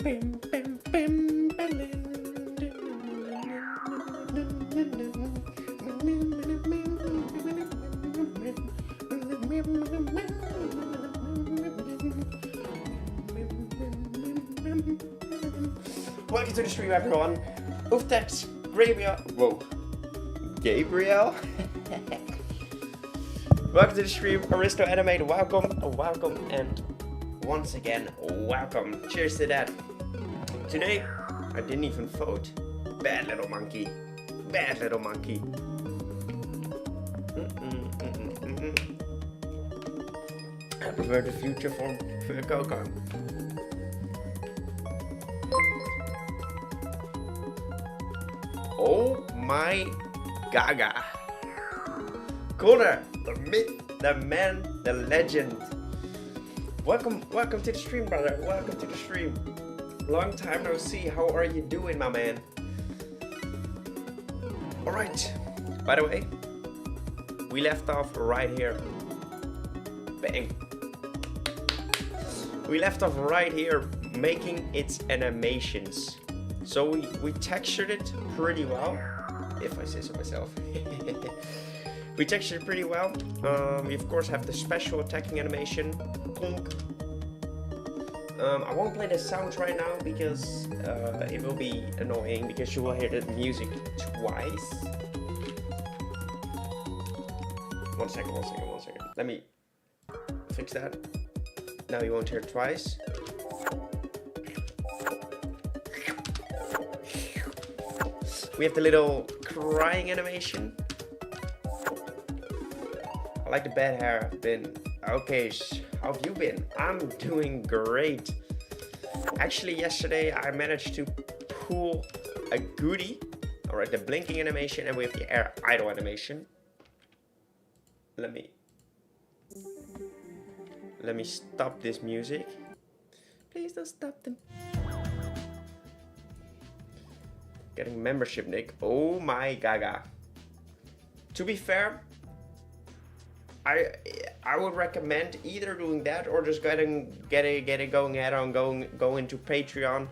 Welcome to the stream, everyone. Uftex, Gabriel. Whoa. Gabriel? Welcome to the stream, Aristo Animated. Welcome, and once again, welcome. Cheers to that. Today, I didn't even vote. Bad little monkey. Bad little monkey. I prefer the future for Coco. Oh my gaga. Connor, the myth, the man, the legend. Welcome to the stream, brother. Welcome to the stream. Long time no see. How are you doing, my man? Alright. By the way, we left off right here. Bang. We left off right here making its animations. So we textured it pretty well, if I say so myself. We textured it pretty well. We of course have the special attacking animation. Plunk. I won't play the sounds right now because it will be annoying because you will hear the music twice. One second. Let me fix that. Now you won't hear it twice. We have the little crying animation. I like the bad hair. Okay, how have you been? I'm doing great. Actually, yesterday I managed to pull a goodie. Alright, the blinking animation, and we have the air idle animation. Let me stop this music. Please don't stop them. Getting membership, Nick. Oh my gaga. To be fair, I would recommend either doing that or just go into Patreon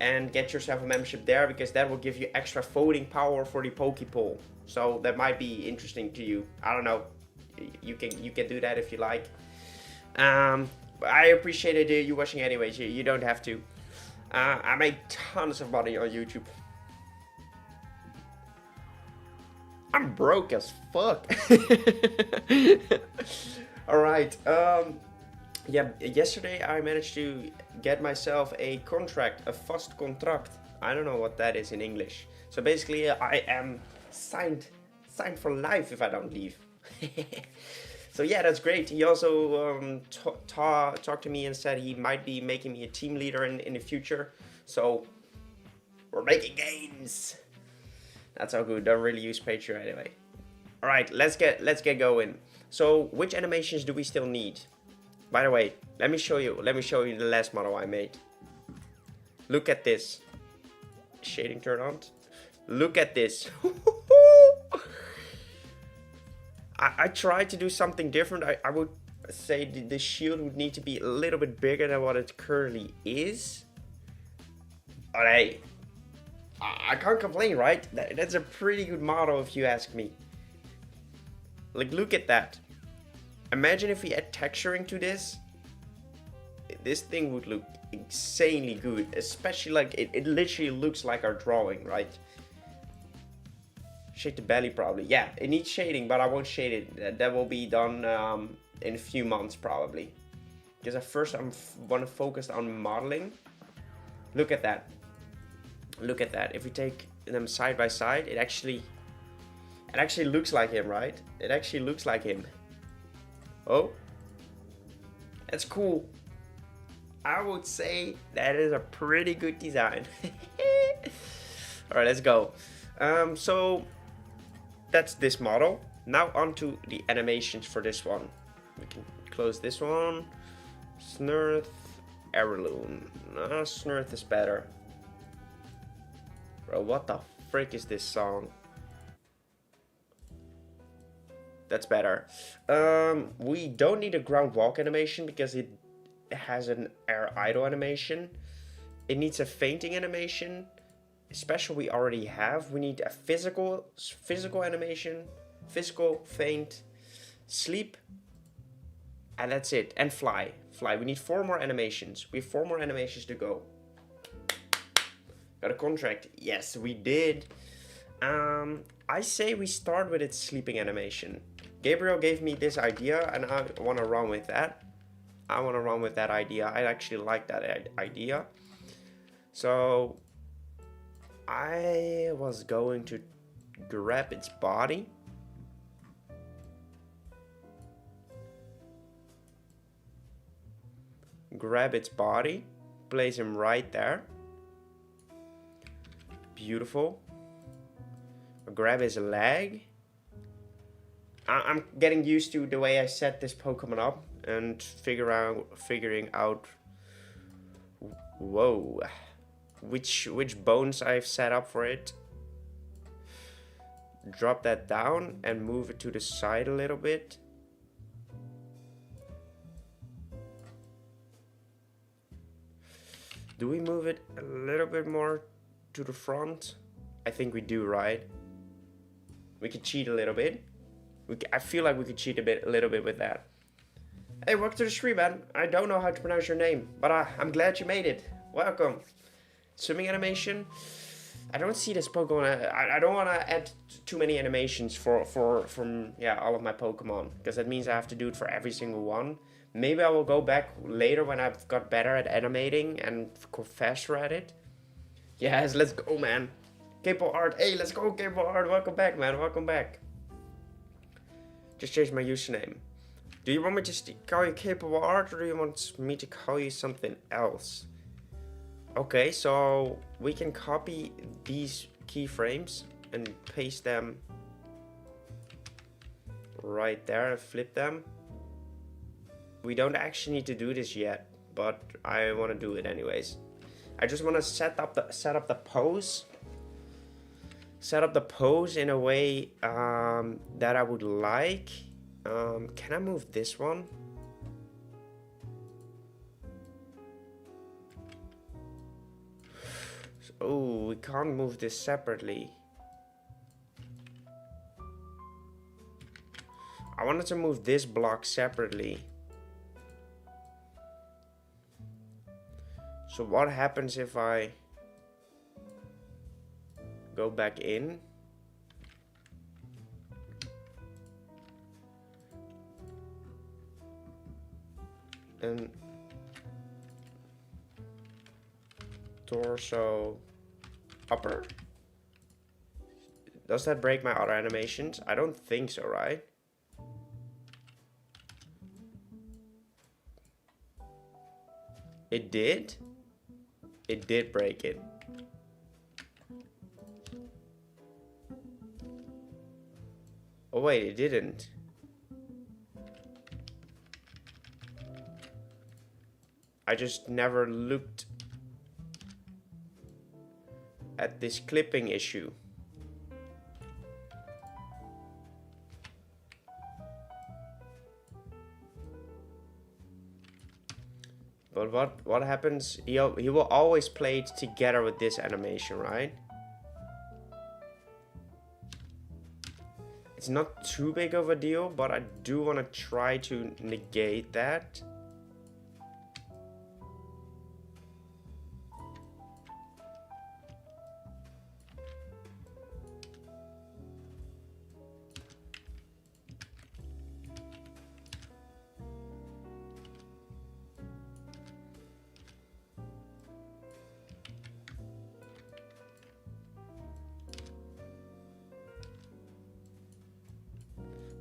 and get yourself a membership there, because that will give you extra voting power for the Poke Poll. So that might be interesting to you. I don't know. You can do that if you like. I appreciated you watching anyways. You don't have to. I make tons of money on YouTube. I'm broke as fuck. Alright, yeah, yesterday I managed to get myself a contract, a vast contract. I don't know what that is in English. So basically I am signed for life if I don't leave. So yeah, that's great. He also talked to me and said he might be making me a team leader in the future. So we're making gains. That's all good. Don't really use Patreon anyway. All right, let's get going. So which animations do we still need? By the way, let me show you the last model I made. Look at this. Shading turned on. Look at this. I tried to do something different. I would say the shield would need to be a little bit bigger than what it currently is. But hey, I can't complain, right? That's a pretty good model if you ask me. Like, look at that. Imagine if we add texturing to this. This thing would look insanely good. Especially like, it literally looks like our drawing, right? Shade the belly probably. Yeah, it needs shading, but I won't shade it. That will be done in a few months probably. Because at first I want to focus on modeling. Look at that. Look at that. If we take them side by side, it actually looks like him, right? It actually looks like him. Oh, that's cool. I would say that is a pretty good design. All right, let's go. So that's this model. Now onto the animations for this one. We can close this one. Snurth, Heirloom. Snurth is better. Bro, what the frick is this song? That's better. We don't need a ground walk animation because it has an air idle animation. It needs a fainting animation. Special we already have. We need a physical animation, physical faint, sleep, and that's it. And fly. We need 4 more animations. We have 4 more animations to go. Got a contract. Yes, we did. I say we start with its sleeping animation. Gabriel gave me this idea and I want to run with that. Idea. I actually like that idea. So I was going to grab its body. Place him right there. Beautiful. Grab his leg. I'm getting used to the way I set this Pokemon up and figuring out whoa, which bones I've set up for it. Drop that down and move it to the side a little bit. Do we move it a little bit more to the front? I think we do, right? We could cheat a little bit. I feel like we could cheat a little bit with that. Hey, welcome to the stream, man. I don't know how to pronounce your name, but I'm glad you made it. Welcome. Swimming animation. I don't see this Pokemon. I don't want to add too many animations from all of my Pokemon, because that means I have to do it for every single one. Maybe I will go back later when I've got better at animating and faster at it. Yes, let's go, man. Capable Art. Hey, let's go, Capable Art. Welcome back, man. Welcome back. Just changed my username. Do you want me to call you Capable Art, or do you want me to call you something else? Okay, so we can copy these keyframes and paste them right there and flip them. We don't actually need to do this yet, but I want to do it anyways. I just want to set up the pose. Set up the pose in a way that I would like. Can I move this one? Oh, we can't move this separately. I wanted to move this block separately. So what happens if I go back in? And torso upper. Does that break my other animations? I don't think so, right? It did? It did break it. Oh wait, it didn't. I just never looked at this clipping issue. But what happens? He will always play it together with this animation, right? It's not too big of a deal, but I do want to try to negate that.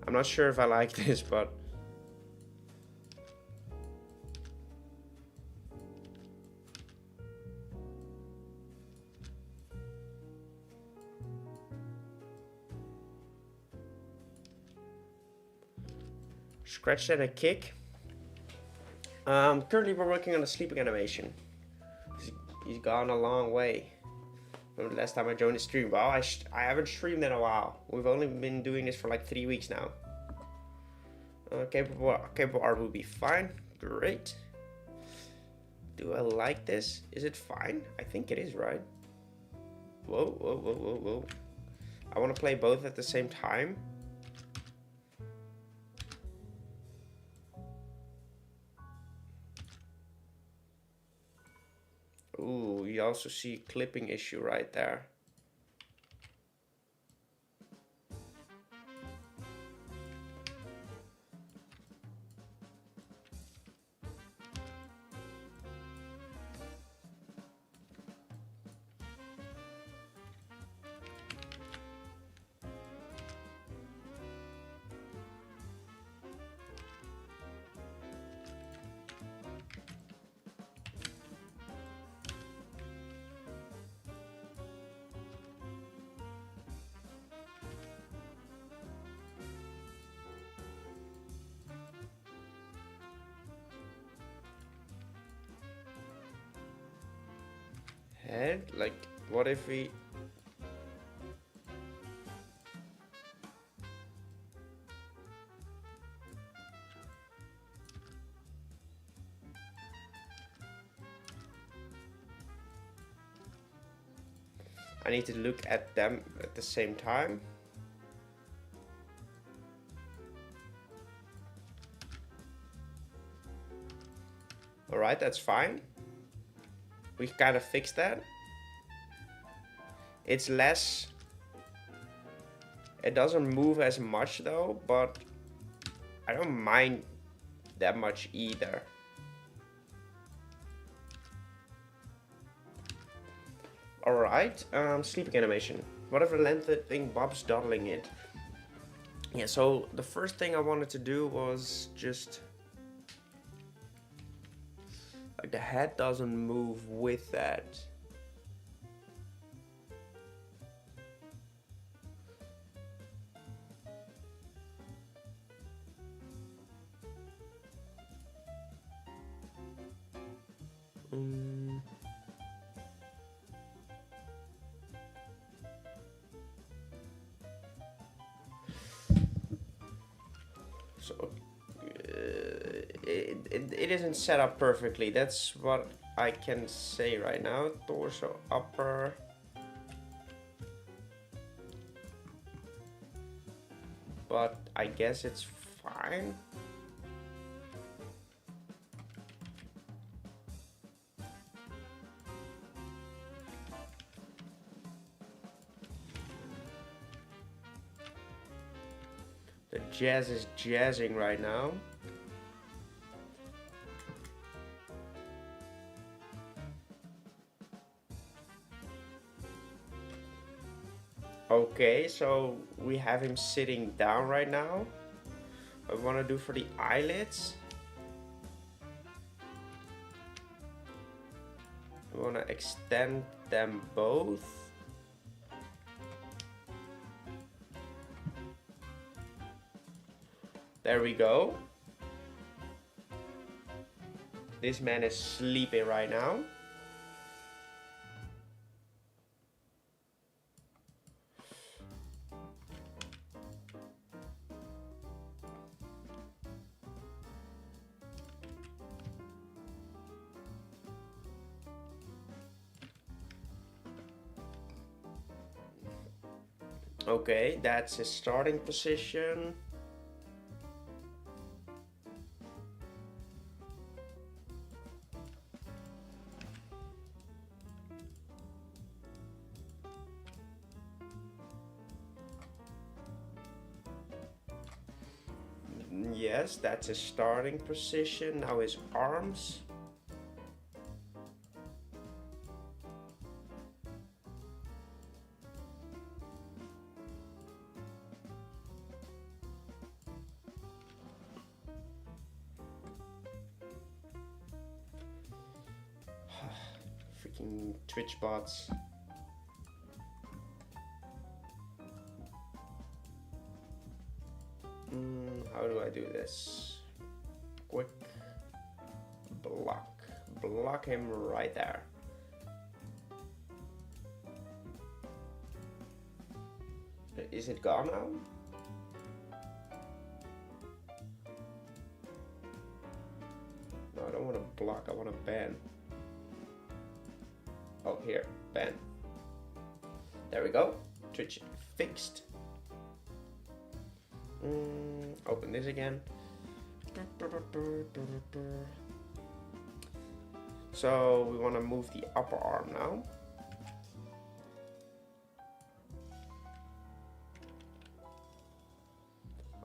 I'm not sure if I like this, but scratch and a kick. Currently we're working on a sleeping animation. He's gone a long way. Remember the last time I joined the stream? Well, I haven't streamed in a while. We've only been doing this for like 3 weeks now. Capable art will be fine. Great. Do I like this? Is it fine? I think it is, right? Whoa, whoa, whoa, whoa, whoa. I want to play both at the same time. Ooh, you also see a clipping issue right there. Head? Like, what if we... I need to look at them at the same time. Alright, that's fine. We kind of fixed that. It's less... It doesn't move as much though, but I don't mind that much either. Alright, sleeping animation. Whatever length the thing, Bob's dawdling it. Yeah, so the first thing I wanted to do was just... Like the head doesn't move with that. So it isn't set up perfectly. That's what I can say right now. Torso upper. But I guess it's fine. The jazz is jazzing right now. Okay, so we have him sitting down right now. I want to do for the eyelids. I want to extend them both. There we go. This man is sleeping right now. Okay, that's his starting position. Yes, that's his starting position. Now his arms. Freaking Twitch bots. How do I do this? Quick block. Block him right there. Is it gone now? No, I don't want to block, I want to ban. here, Ben. There we go. Twitch fixed. Open this again. So we want to move the upper arm now.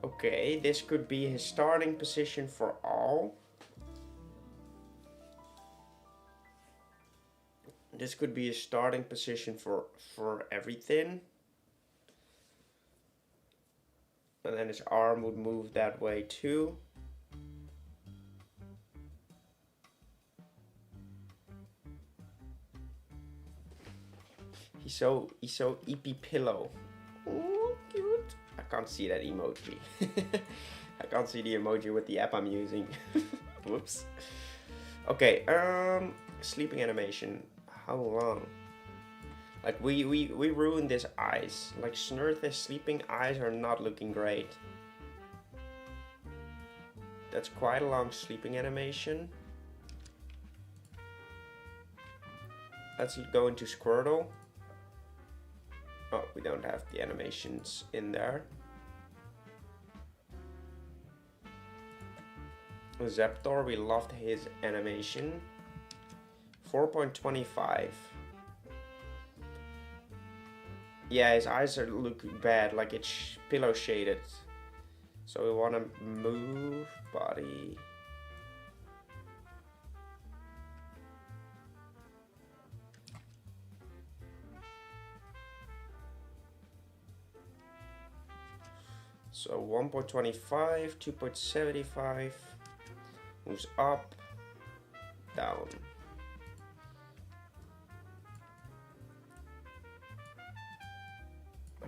Okay, this could be his starting position for all. This could be a starting position for everything. And then his arm would move that way too. He's so EP pillow. Oh, cute. I can't see that emoji. I can't see the emoji with the app I'm using. Whoops. Okay, sleeping animation. How long? Like we ruined his eyes. Like Snurth's sleeping eyes are not looking great. That's quite a long sleeping animation. Let's go into Squirtle. Oh, we don't have the animations in there. Zaptor, we loved his animation. 4.25. Yeah, his eyes are looking bad, like it's pillow shaded. So we want to move body. So 1.25, 2.75, moves up, down.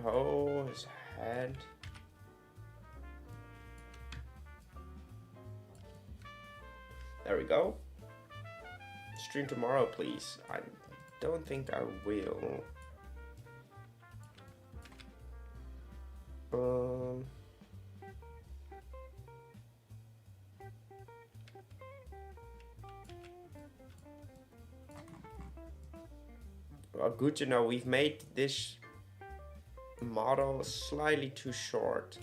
Oh, his head. There we go. Stream tomorrow, please. I don't think I will. Well, good to know. We've made this model slightly too short.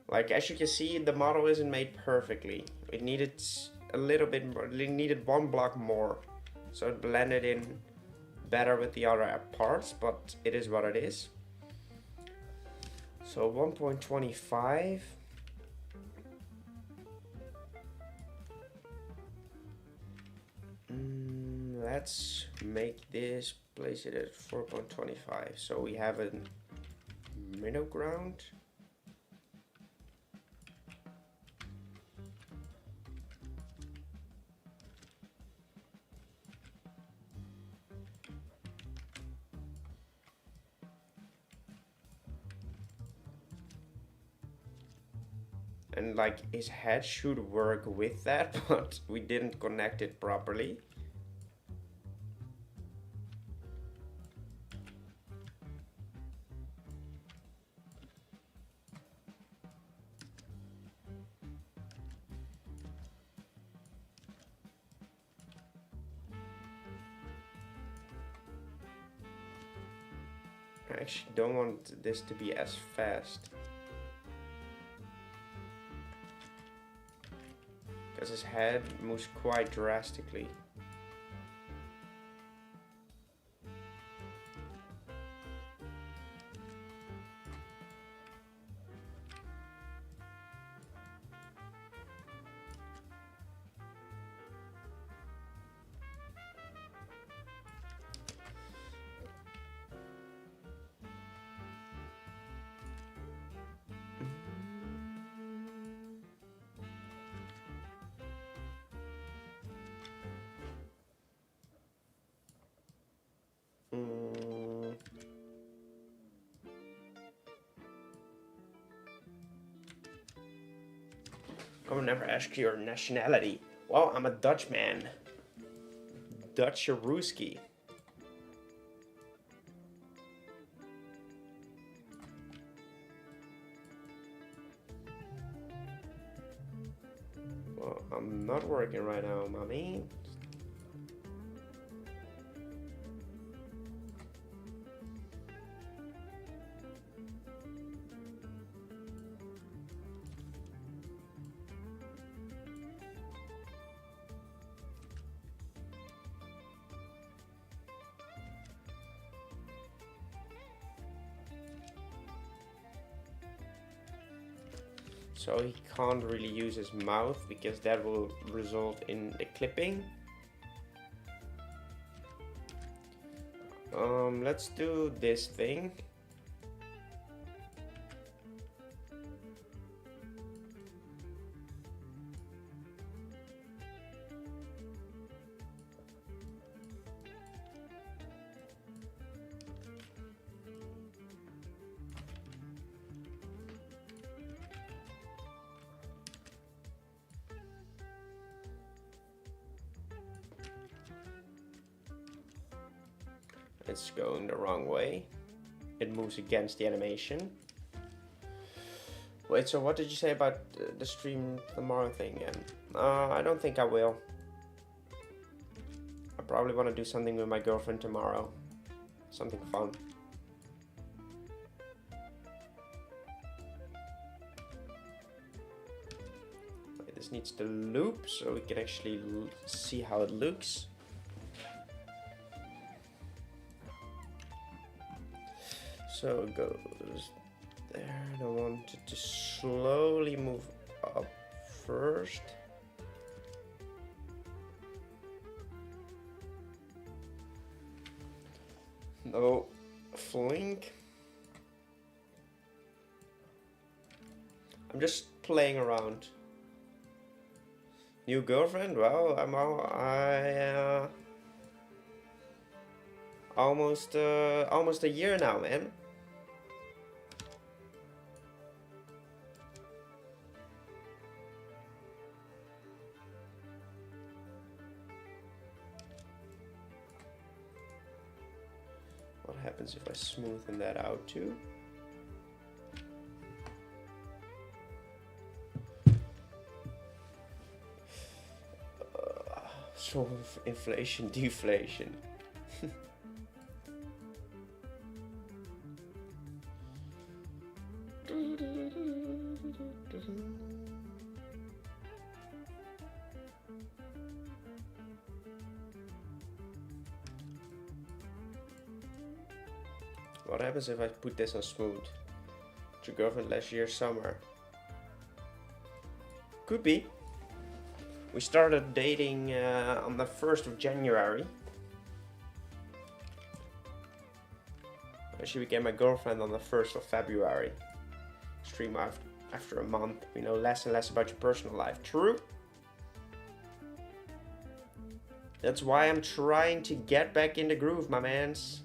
Like, as you can see, the model isn't made perfectly. It needed a little bit more, it needed one block more. So it blended in better with the other parts, but it is what it is. So 1.25. Let's make this, place it at 4.25. So we have a middle ground. And like his head should work with that, but we didn't connect it properly. I actually don't want this to be as fast. Because his head moves quite drastically. I will never ask your nationality. Well, I'm a Dutchman. Well, I'm not working right now, mommy. So he can't really use his mouth because that will result in the clipping. Let's do this thing. It's going the wrong way. It moves against the animation. Wait, so what did you say about the stream tomorrow thing again? I don't think I will. I probably want to do something with my girlfriend tomorrow. Something fun. Wait, this needs to loop so we can actually see how it looks. So it goes there, and I want it to slowly move up first. No, flink. I'm just playing around. New girlfriend? Well, almost a year now, man. What happens if I smoothen that out too? Sort of inflation, deflation. What happens if I put this on smooth? With your girlfriend last year summer? Could be. We started dating on the 1st of January. She became my girlfriend on the 1st of February. Stream after a month. We know less and less about your personal life. True? That's why I'm trying to get back in the groove, my mans.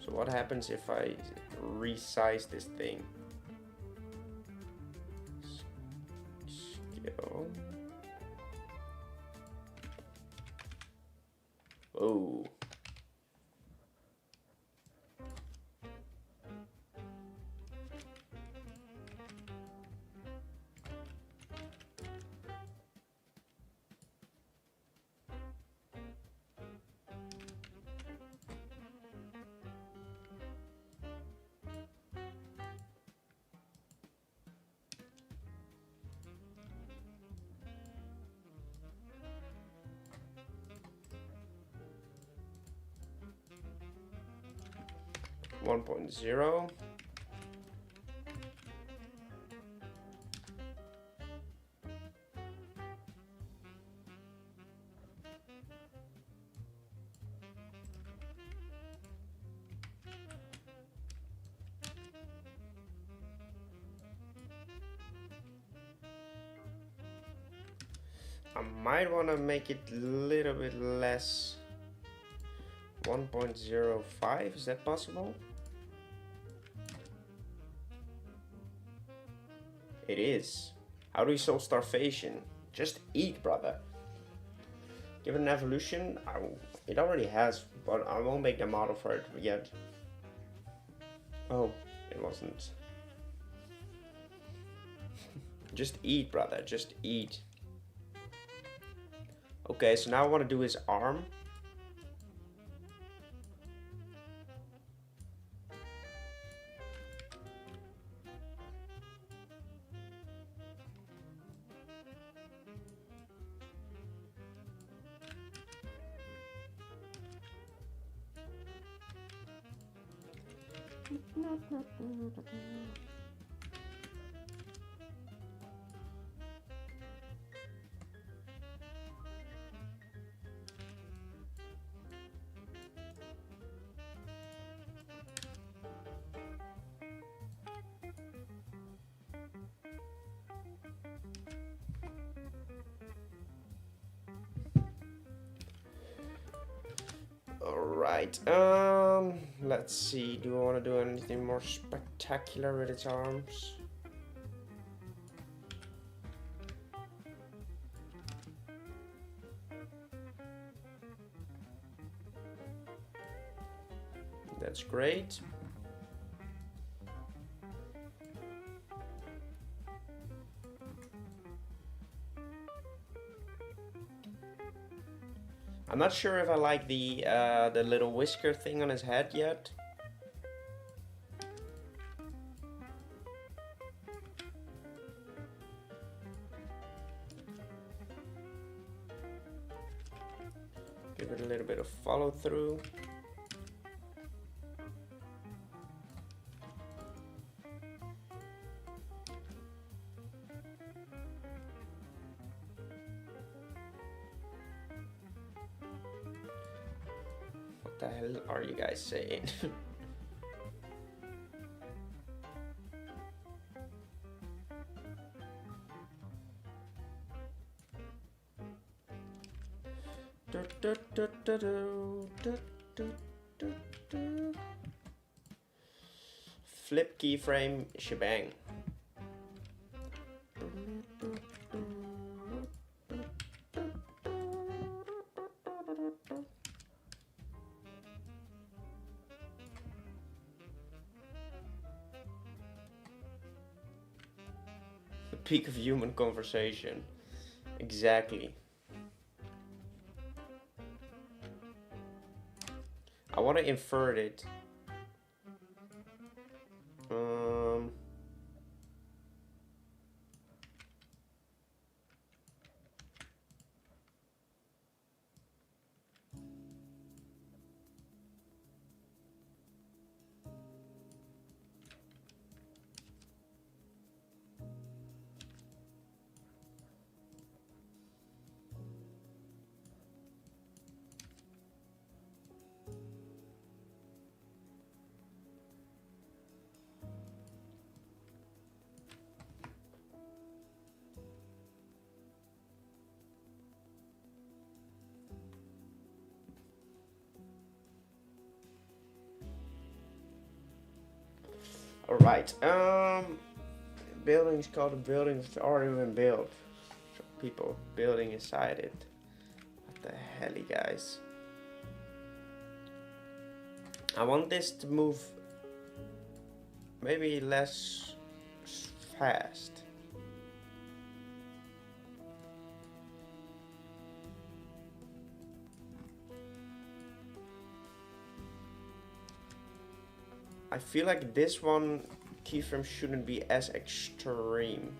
So what happens if I resize this thing? Scale. Oh. One point zero. I might want to make it a little bit less. 1.05, is that possible? It is. How do we solve starvation? Just eat, brother. Give it an evolution. It already has, but I won't make the model for it yet. Oh, it wasn't. Just eat, brother. Just eat. Okay, so now I want to do his arm. Alright, let's see, do I want to do anything more spectacular with its arms? That's great. I'm not sure if I like the little whisker thing on his head yet. Give it a little bit of follow through. What the hell are you guys saying? Flip keyframe shebang. The peak of human conversation. Exactly. I want to invert it. Alright, building's called a building that's already been built. So people building inside it. What the hell, guys? I want this to move maybe less fast. I feel like this one keyframe shouldn't be as extreme.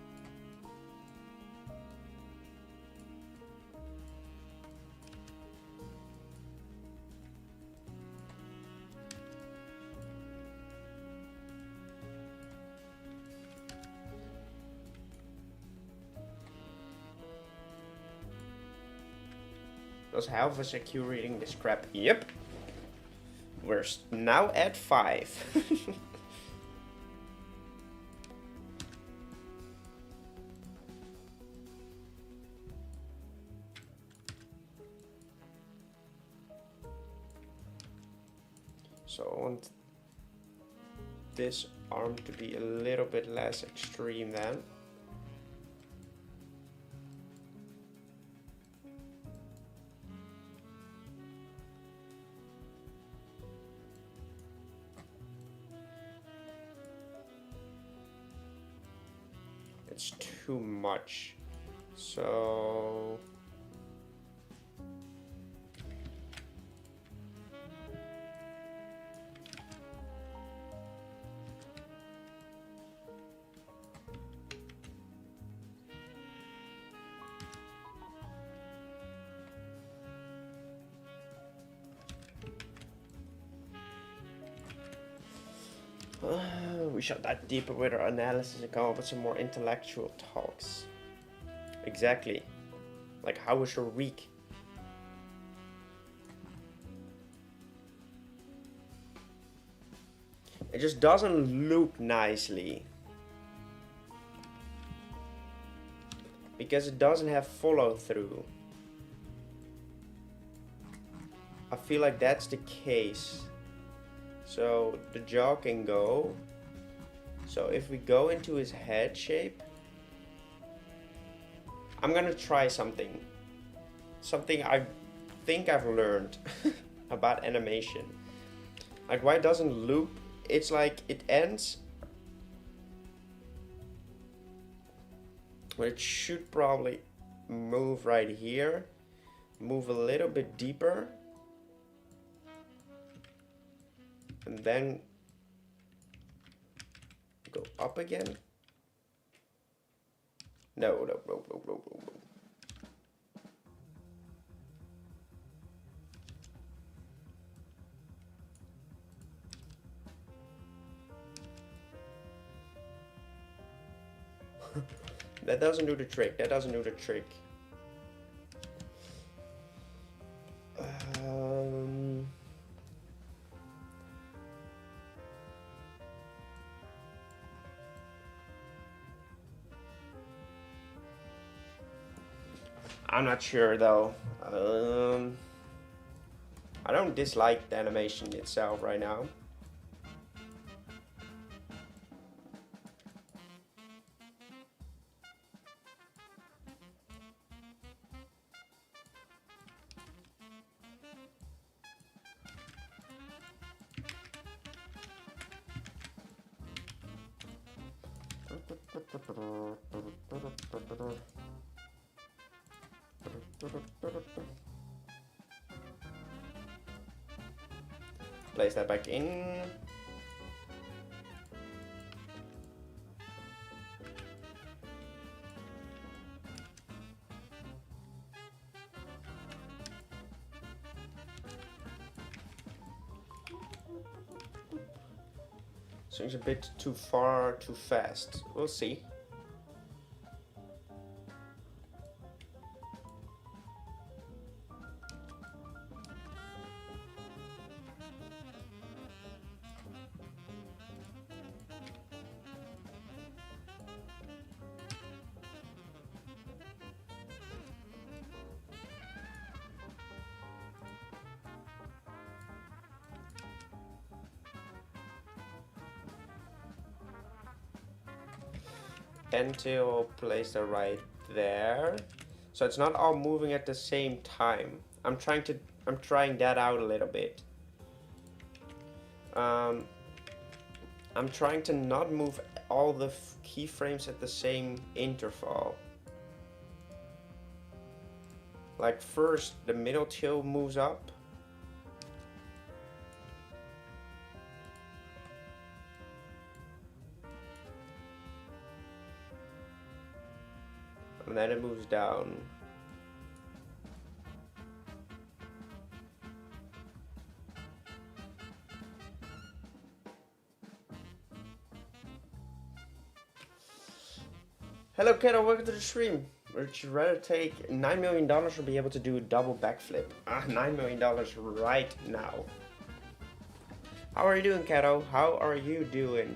Does Halva secure reading this crap? Yep. We're now at 5. So I want this arm to be a little bit less extreme then. It's too much. So we should dive deeper with our analysis and come up with some more intellectual talks. Exactly. Like, how was your week? It just doesn't loop nicely. Because it doesn't have follow through. I feel like that's the case. So the jaw can go. So if we go into his head shape, I'm gonna try something. Something I think I've learned about animation. Like, why it doesn't loop? It's like it ends. Well, it should probably move right here. Move a little bit deeper. And then go up again. No. That doesn't do the trick. That doesn't do the trick. I'm not sure though. I don't dislike the animation itself right now. Place that back in. Seems a bit too far, too fast. We'll see. Until place it right there, so it's not all moving at the same time. I'm trying that out a little bit. I'm trying to not move all the keyframes at the same interval. Like, first the middle tail moves up. And then it moves down. Hello Kato, welcome to the stream. Would you rather take $9 million or be able to do a double backflip? $9 million right now. How are you doing, Kato? How are you doing?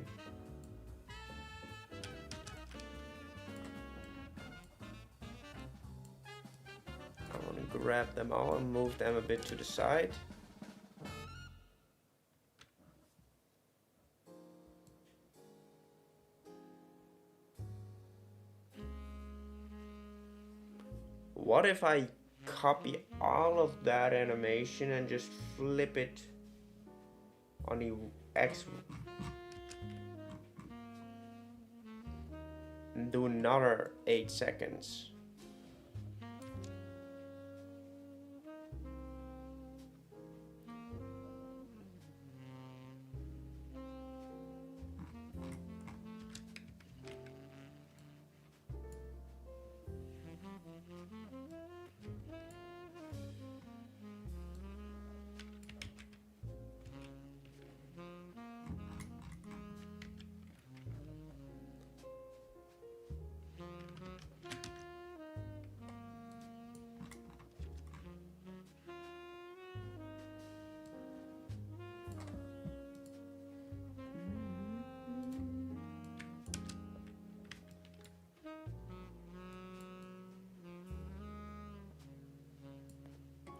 Grab them all and move them a bit to the side. What if I copy all of that animation and just flip it on the X? and do another 8 seconds.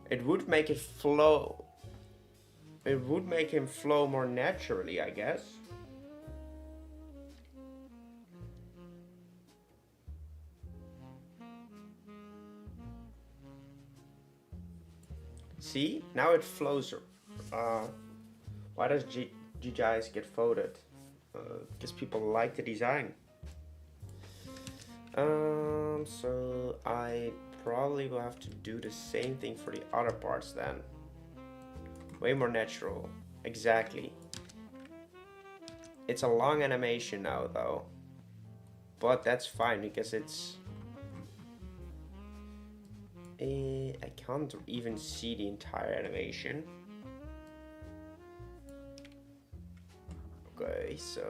It would make it flow. It would make him flow more naturally, I guess. See? Now it flows. Why does GGIs get voted? Because people like the design. So I probably will have to do the same thing for the other parts then. Way more natural. Exactly. It's a long animation now though. But that's fine because it's... I can't even see the entire animation. Okay, so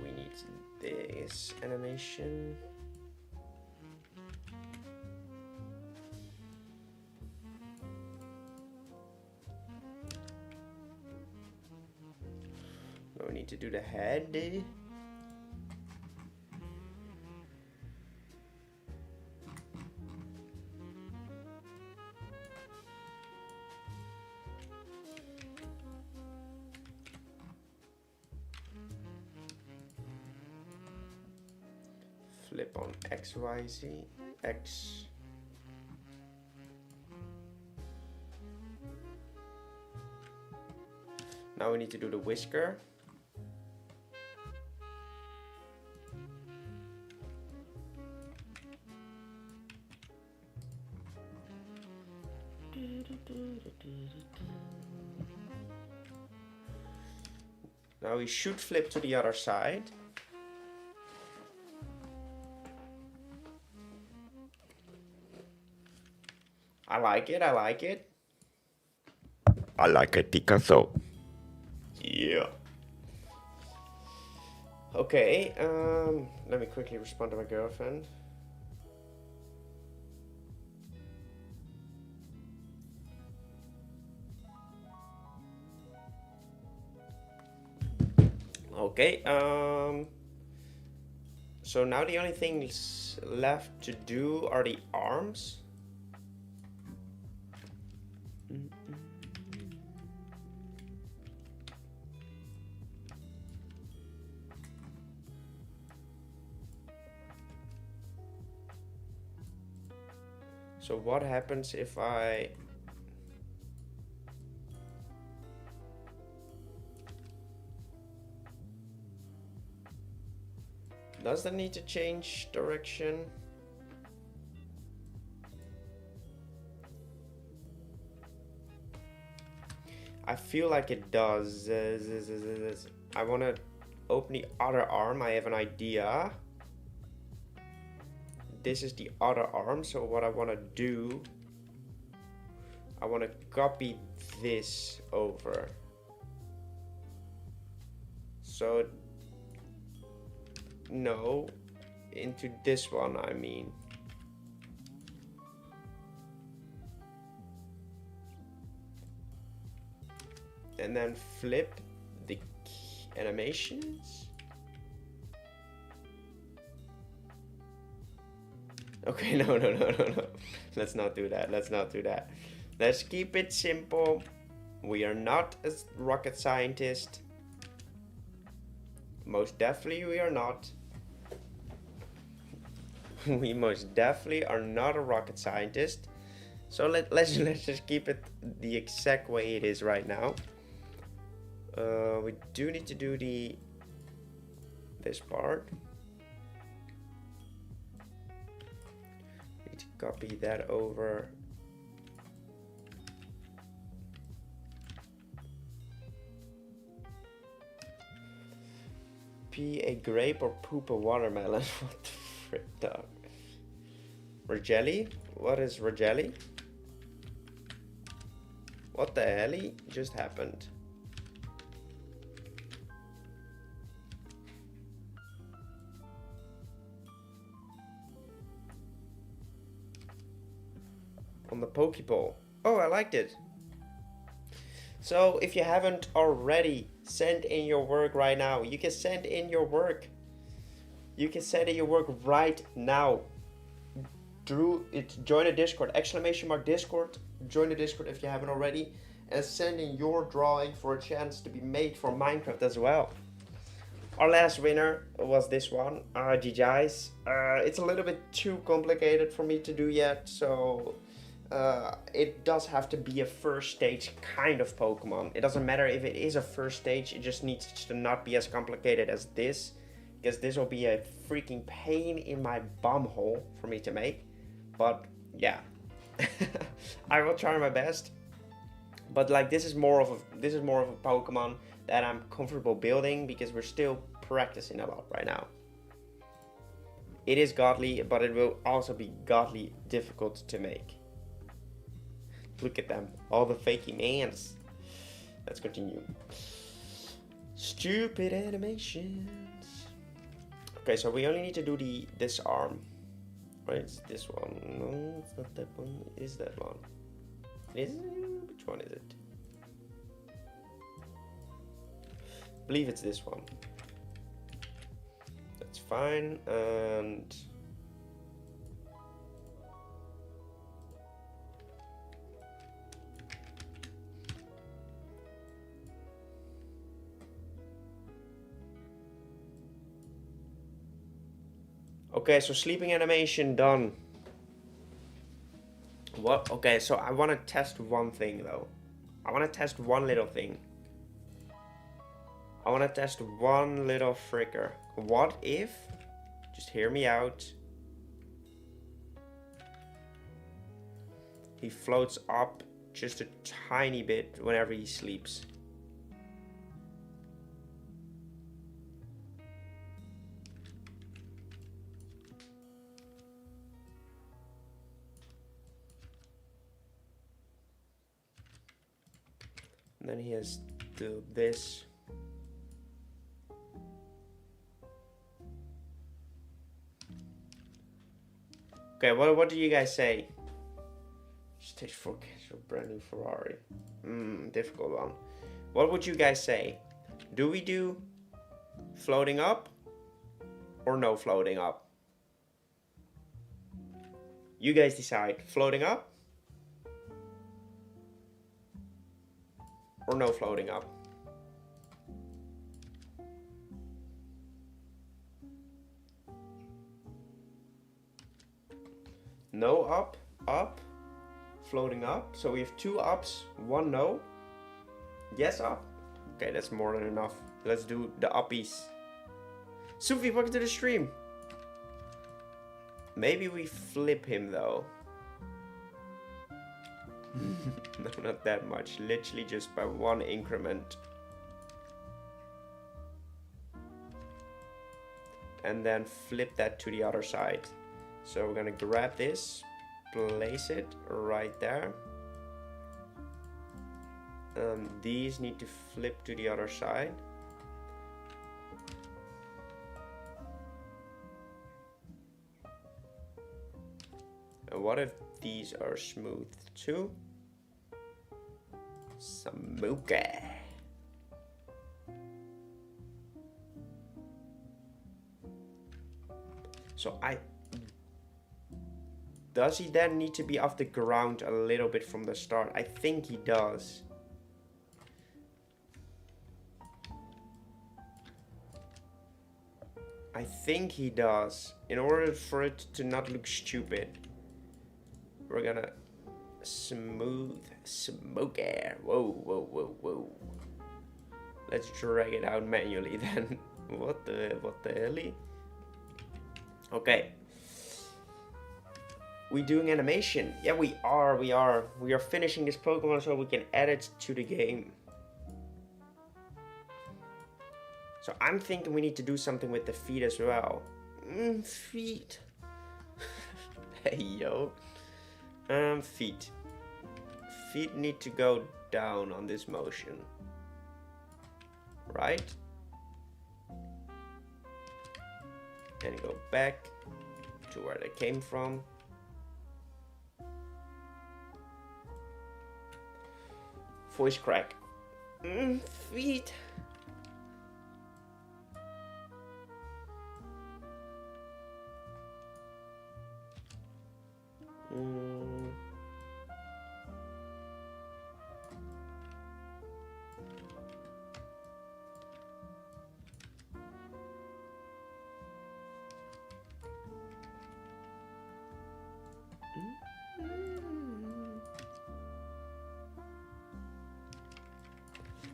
we need this animation. Now we need to do the head. Flip on X, Y, Z, X. Now we need to do the whisker. Now we should flip to the other side. I like it, I like it. I like it, Picasso. Yeah. Okay, let me quickly respond to my girlfriend. Okay, so now the only things left to do are the arms. So what happens if I... Does that need to change direction? I feel like it does. I want to open the other arm. I have an idea. This is the other arm. So what I want to do, I want to copy this over. So no, into this one, I mean. And then flip the animations. Okay, no. Let's not do that. Let's not do that. Let's keep it simple. We are not a rocket scientist. Most definitely we are not. We most definitely are not a rocket scientist. So let's just keep it the exact way it is right now. We do need to do this part. copy that over. Pee a grape or poop a watermelon? What the frick, dog? Rajelli? What is Rajelli? What the hell just happened? On the Pokeball. Oh, I liked it. So if you haven't already, send in your work right now. You can send in your work. You can send in your work right now. Join the Discord, !Discord. Join the Discord if you haven't already. And send in your drawing for a chance to be made for Minecraft as well. Our last winner was this one, GG's. It's a little bit too complicated for me to do yet, so it does have to be a first stage kind of Pokemon. It doesn't matter if it is a first stage, it just needs to not be as complicated as this, because this will be a freaking pain in my bum hole for me to make. But yeah, I will try my best. But like this is more of a Pokemon that I'm comfortable building because we're still practicing a lot right now. It is godly, but it will also be godly difficult to make. Look at them, all the Fakemons. Let's continue. Stupid animations. Okay, so we only need to do this arm. Right, it's this one. No, it's not that one. It is that one? Is it? Which one is it? I believe it's this one. That's fine. And okay, so sleeping animation done. What? Okay, so I want to test one thing though. I want to test one little thing. I want to test one little fricker. What if, just hear me out, he floats up just a tiny bit whenever he sleeps? And then he has to do this. Okay, what do you guys say? Stage 4 casual brand new Ferrari. Difficult one. What would you guys say? Do we do floating up or no floating up? You guys decide. Floating up or no floating up? No up, up, floating up. So we have 2 ups, 1 no. Yes up. Okay, that's more than enough. Let's do the uppies. Sufi, welcome to the stream. Maybe we flip him though. No, not that much. Literally just by 1 increment. And then flip that to the other side. So we're gonna grab this, place it right there. These need to flip to the other side. And what if these are smooth too? Samuka. So does he then need to be off the ground a little bit from the start? I think he does. I think he does. In order for it to not look stupid, we're gonna smooth air. Whoa, whoa, whoa, whoa. Let's drag it out manually then. What the hell? Okay. We doing animation? Yeah, we are. We are finishing this Pokemon so we can add it to the game. So I'm thinking we need to do something with the feet as well. Feet. Hey yo. Feet. Feet need to go down on this motion. Right? And go back to where they came from. Voice crack. Feet.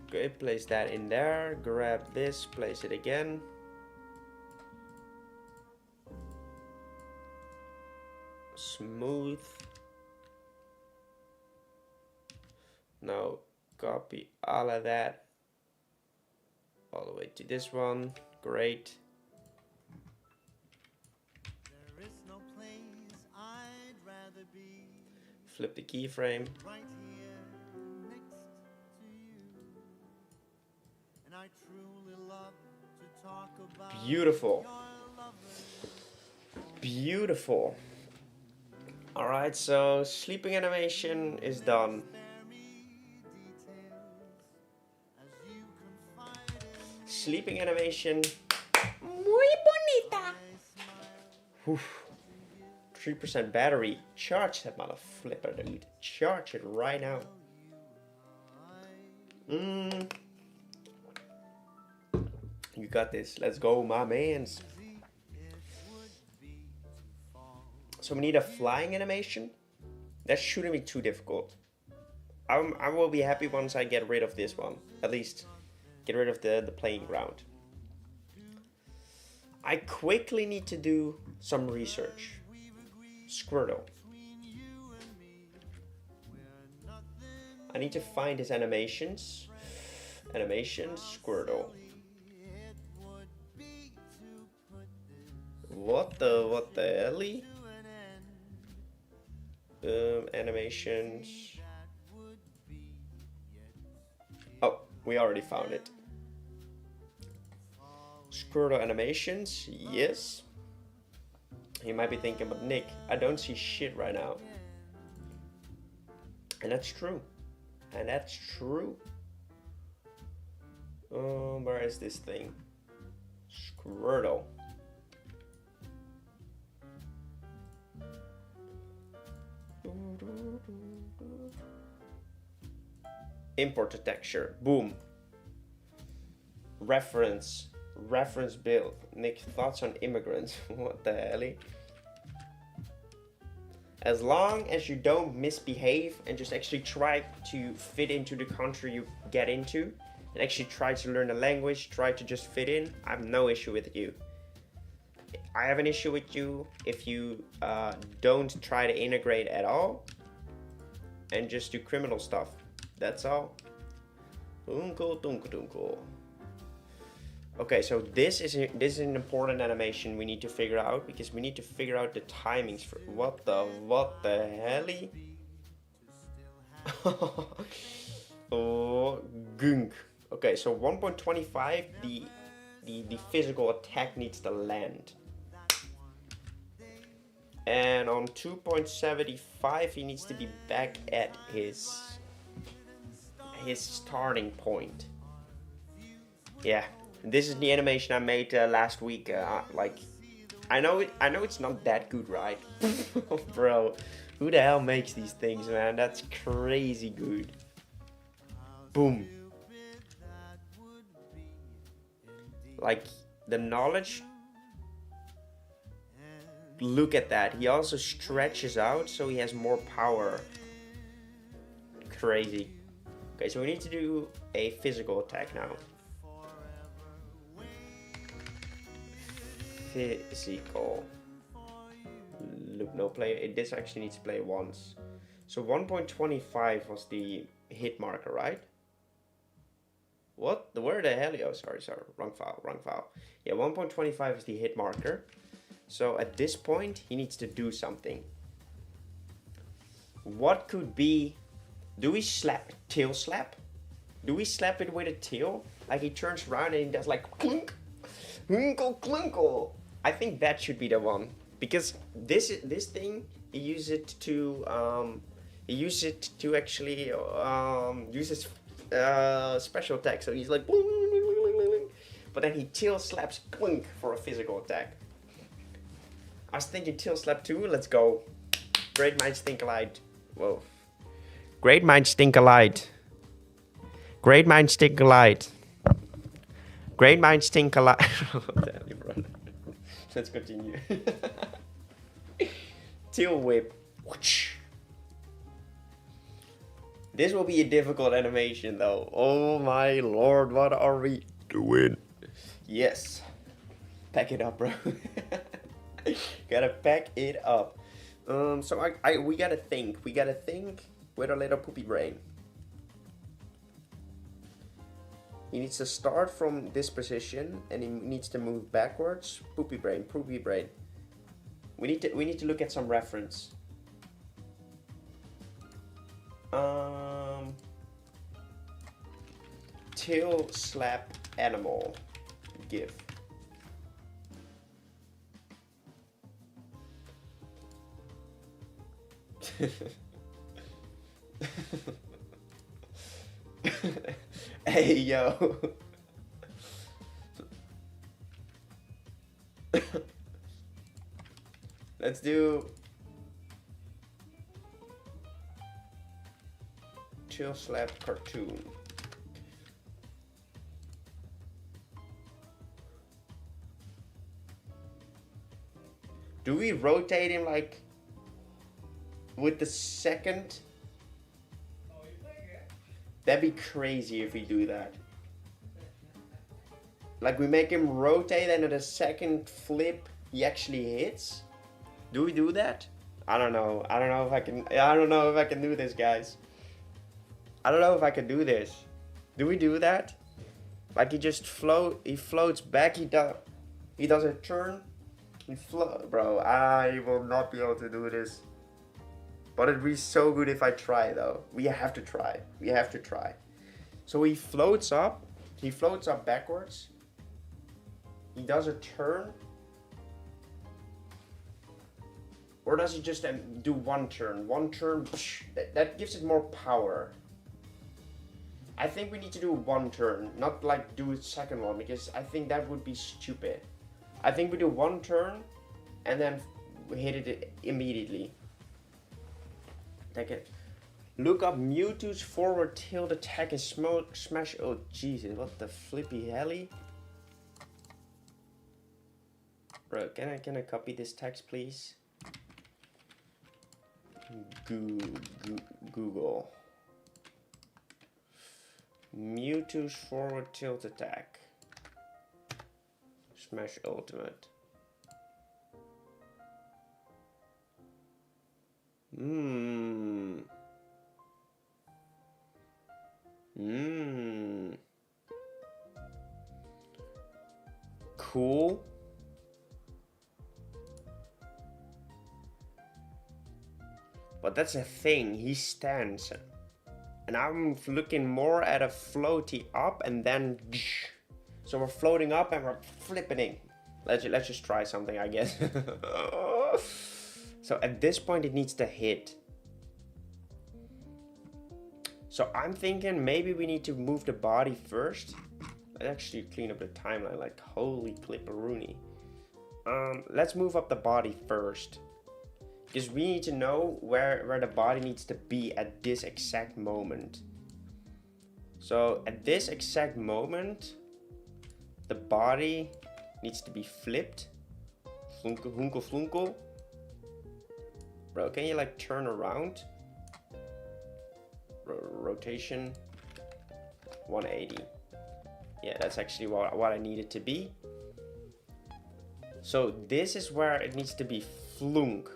Okay, place that in there. Grab this, place it again. Smooth. Now copy all of that all the way to this one. Great. There is no place I'd rather be. Flip the keyframe. Right here next to you. And I truly love to talk about Beautiful. your lovers. Beautiful. Alright, so sleeping animation is done. Sleeping animation. Muy bonita. 3% battery. Charge that mother flipper, dude. Charge it right now. You got this. Let's go, my mans. So we need a flying animation. That shouldn't be too difficult. I will be happy once I get rid of this one. At least get rid of the playing ground. I quickly need to do some research. Squirtle. I need to find his animations. Animations, Squirtle. What the helly? Animations. Oh, we already found it. Squirtle animations, yes. You might be thinking, but Nick, I don't see shit right now. And that's true. And that's true. Where is this thing? Squirtle. Import to texture. Boom. Reference build. Nick, thoughts on immigrants. What the hell? As long as you don't misbehave and just actually try to fit into the country you get into and actually try to learn the language, try to just fit in, I have no issue with you. I have an issue with you if you don't try to integrate at all and just do criminal stuff. That's all. Dunkel, dunkel, dunkel. Okay, so this is an important animation we need to figure out because we need to figure out the timings for what the helly? Oh, gunk. Okay, so 1.25 the physical attack needs to land. And on 2.75 he needs to be back at his starting point. Yeah. This is the animation I made last week. Like, I know it's not that good, right? Bro, who the hell makes these things, man? That's crazy good. Boom. Like, the knowledge. Look at that. He also stretches out, so he has more power. Crazy. Okay, so we need to do a physical attack now. Physical. loop no play. This actually needs to play once. So 1.25 was the hit marker, right? What? Where the hell? Oh, sorry, wrong file. Yeah, 1.25 is the hit marker. So at this point, he needs to do something. What could be? Do we slap? Tail slap? Do we slap it with a tail? Like he turns around and he does like clunk, clunkle, clunkle. I think that should be the one, because this thing he uses it to actually use his special attack. So he's like, but then he tail slaps clunk for a physical attack. I was thinking tail slap too. Let's go. Great minds think alike. Whoa. Great minds think alike. Great minds think alike. Great minds think alike. Damn you, brother. Let's continue. Tail whip. This will be a difficult animation though. Oh my lord, what are we doing? Yes. Pack it up, bro. Gotta pack it up. So we gotta think. We gotta think with a little poopy brain. He needs to start from this position and he needs to move backwards. Poopy brain, poopy brain. We need to look at some reference. Tail slap animal. GIF. Hey yo. Let's do chill slap cartoon. Do we rotate him like with the second? That'd be crazy if we do that. Like we make him rotate and at a second flip he actually hits. Do we do that? I don't know. I don't know if I can do this, guys. I don't know if I can do this. Do we do that? Like he floats back, he does a turn. Bro, I will not be able to do this. But it'd be so good if I try though. We have to try. We have to try. So he floats up. He floats up backwards. He does a turn. Or does he just do one turn? One turn, that gives it more power. I think we need to do one turn, not like do a second one, because I think that would be stupid. I think we do one turn and then we hit it immediately. Take it. Look up Mewtwo's forward tilt attack and smash. Oh Jesus, what the flippy helly? Bro, can I copy this text, please? Google. Mewtwo's forward tilt attack. Smash ultimate. Cool. But that's a thing, he stands. And I'm looking more at a floaty up and then... So we're floating up and we're flipping. Let's just try something, I guess. So at this point it needs to hit. So I'm thinking maybe we need to move the body first. Let's actually clean up the timeline, like holy clipperoonie. Let's move up the body first. Because we need to know where the body needs to be at this exact moment. So at this exact moment, the body needs to be flipped. Flunkel, flunkel, flunkel. Bro, can you like turn around? Rotation 180. Yeah, that's actually what I need it to be. So this is where it needs to be flunk.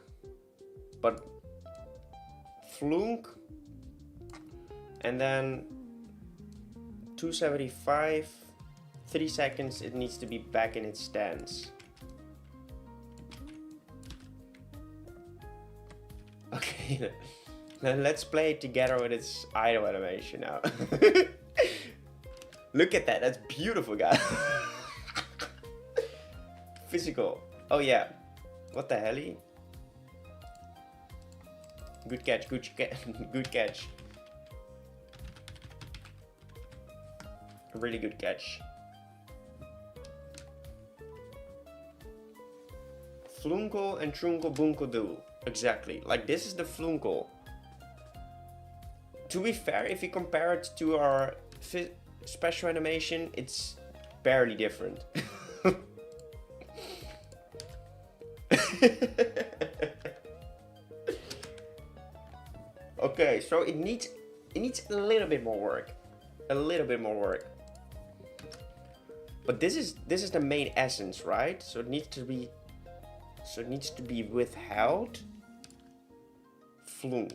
but flunk, and then 275, 3 seconds, it needs to be back in its stance. Okay, let's play it together with its idle animation now. Look at that, that's beautiful, guys. Physical. Oh yeah, what the hell? Good catch, good catch. A really good catch. Flunkel and Trunkel Bunkel do. Exactly, like this is the Flunkel. To be fair, if you compare it to our special animation, it's barely different. Okay, so it needs a little bit more work. A little bit more work. But this is the main essence, right? So it needs to be withheld. Flunk.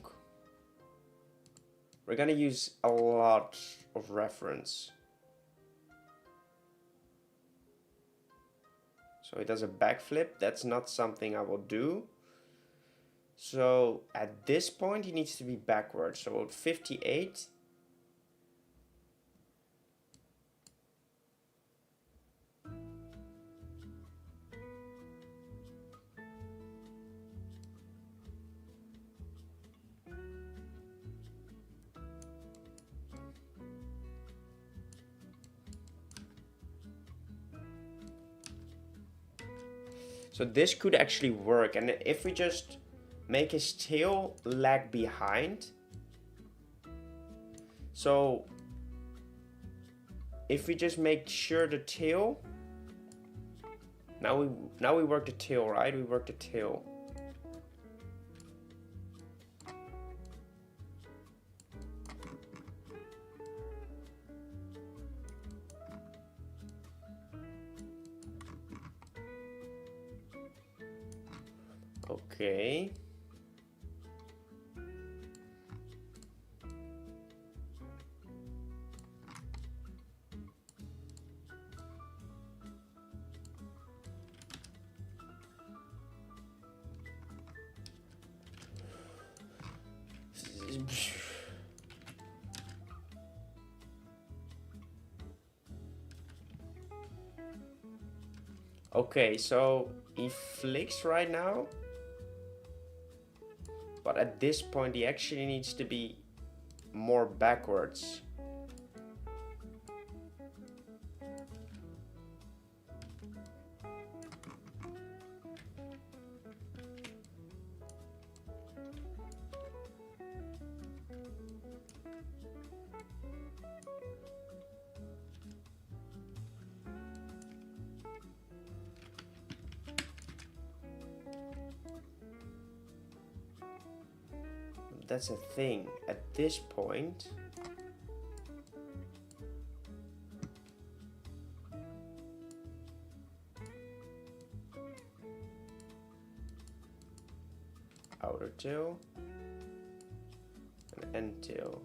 We're gonna use a lot of reference. So it does a backflip. That's not something I will do. So at this point, he needs to be backwards. So at 58. So this could actually work, and if we just make his tail lag behind. So if we just make sure the tail, now we work the tail, right? We work the tail. Okay. Okay, so he flicks right now. But at this point, he actually needs to be more backwards. That's a thing. At this point, outer tail and end tail.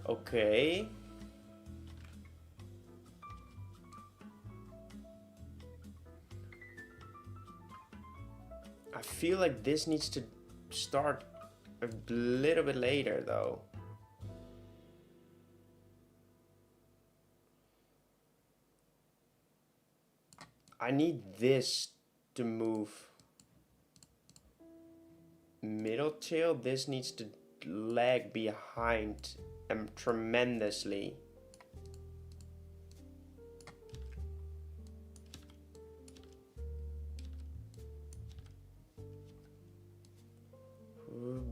Okay. I feel like this needs to start a little bit later though. I need this to move middle tail. This needs to lag behind tremendously.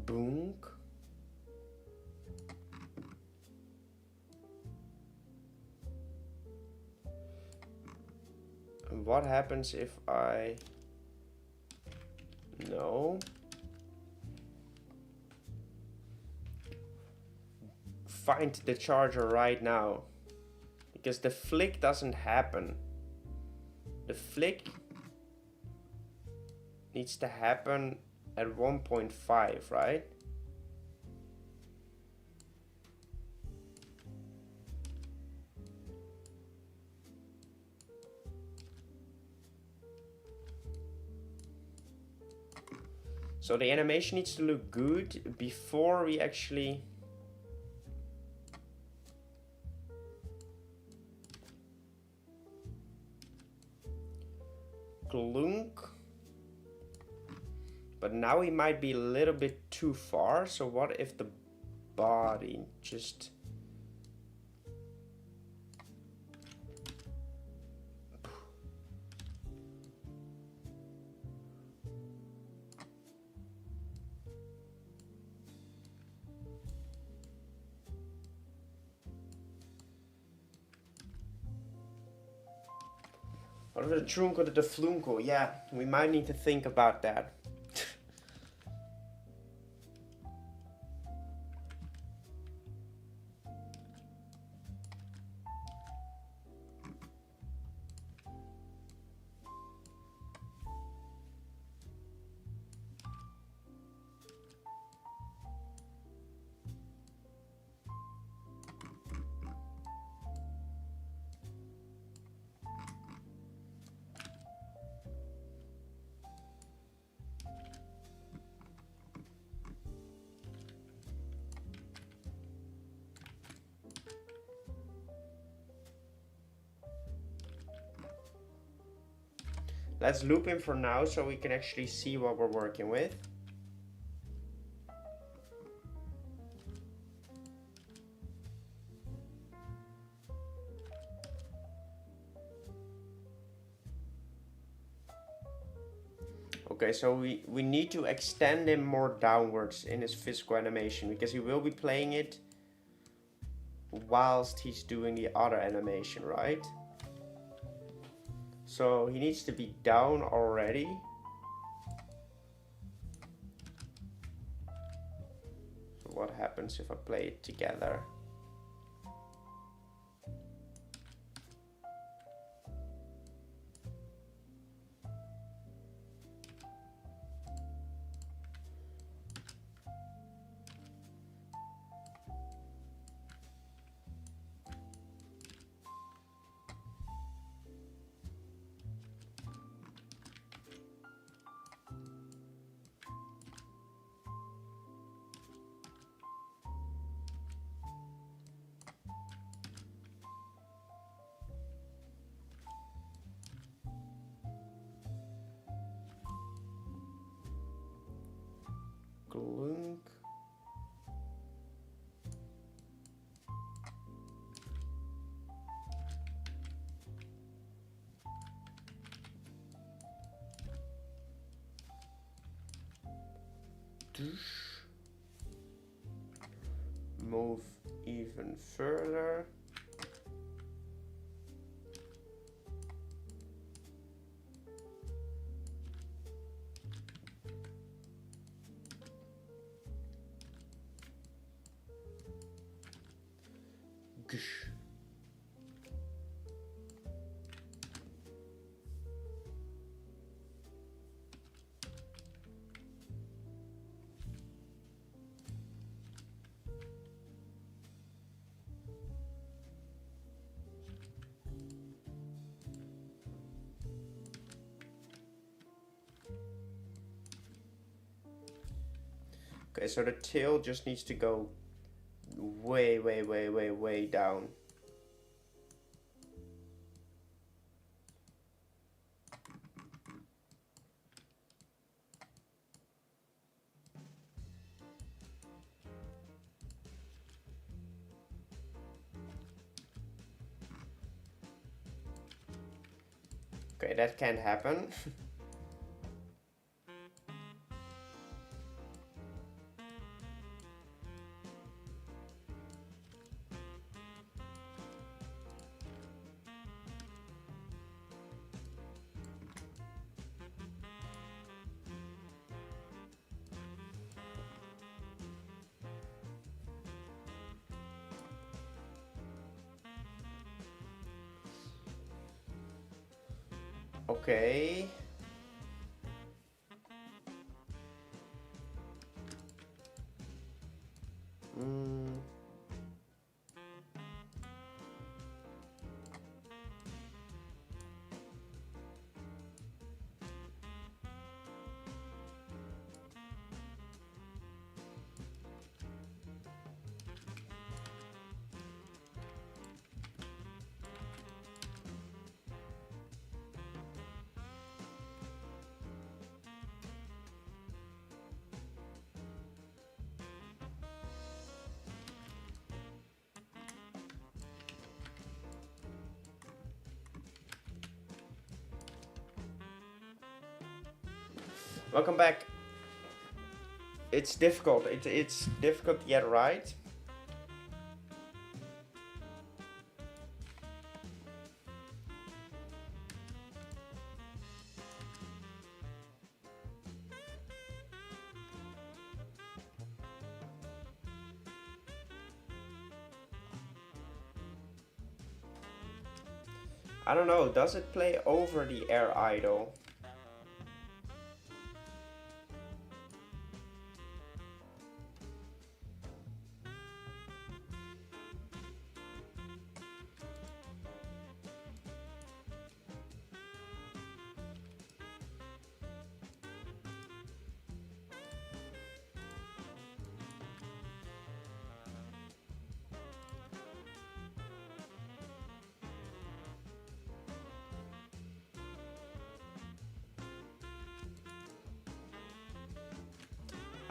Boonk. And what happens if I No. Find the charger right now. Because the flick doesn't happen. The flick needs to happen at 1.5, right? So the animation needs to look good before we actually... Glunk. But now we might be a little bit too far. So what if the body just... What if the trunko to the flunko? Yeah, we might need to think about that. Let's loop him for now so we can actually see what we're working with. Okay, so we need to extend him more downwards in his physical animation because he will be playing it whilst he's doing the other animation, right? So he needs to be down already. So what happens if I play it together? Glunk. Move even further. Gush. Okay, so the tail just needs to go way down. Okay, that can't happen. Okay. Mm. Welcome back. It's difficult. It's difficult to get right. I don't know. Does it play over the air idle?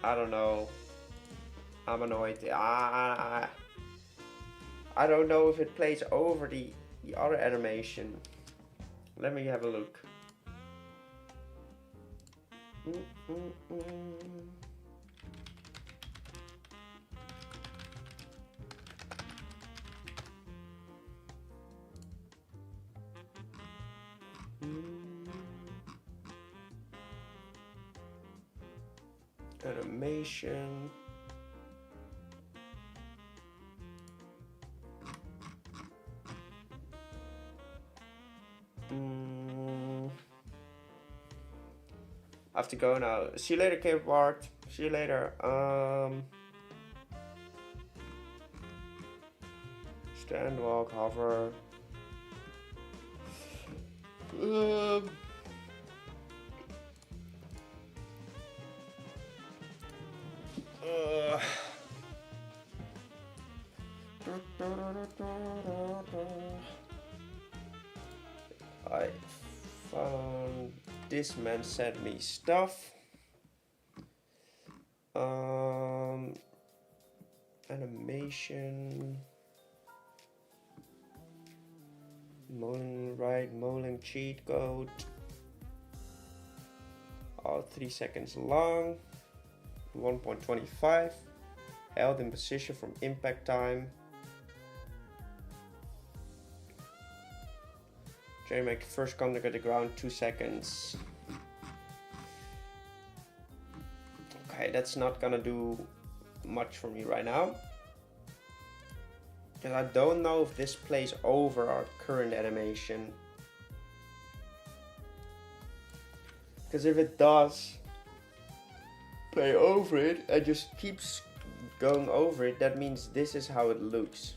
I don't know. I'm annoyed. I don't know if it plays over the other animation. Let me have a look. Animation. I have to go now. See you later, Cape Ward. See you later. Stand, walk, hover. I found this man sent me stuff. Animation. Moling cheat code. All 3 seconds long. 1.25. Held in position from impact time. Try to make first contact at the ground 2 seconds. Okay, that's not gonna do much for me right now. Because I don't know if this plays over our current animation. Because if it does play over it and just keeps going over it, that means this is how it looks.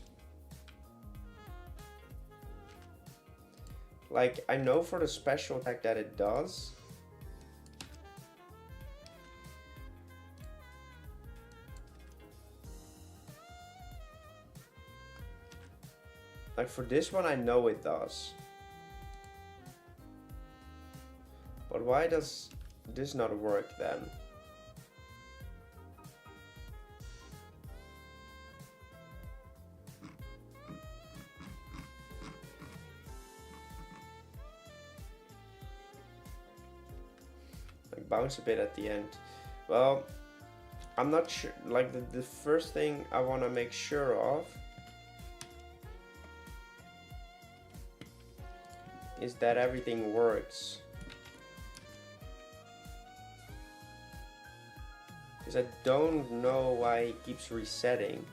Like, I know for the special attack that it does. Like for this one I know it does. But why does this not work then? Like bounce a bit at the end. Well, I'm not sure. Like the first thing I want to make sure of is that everything works. Because I don't know why it keeps resetting.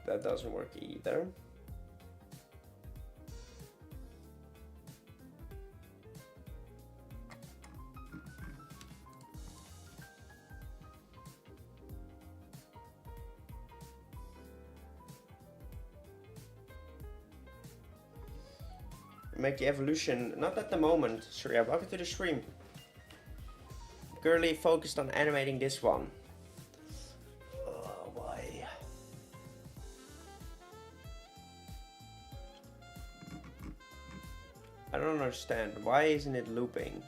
That doesn't work either. Make the evolution, not at the moment. Sorry, welcome to the stream. Currently focused on animating this one. Why? I don't understand. Why isn't it looping?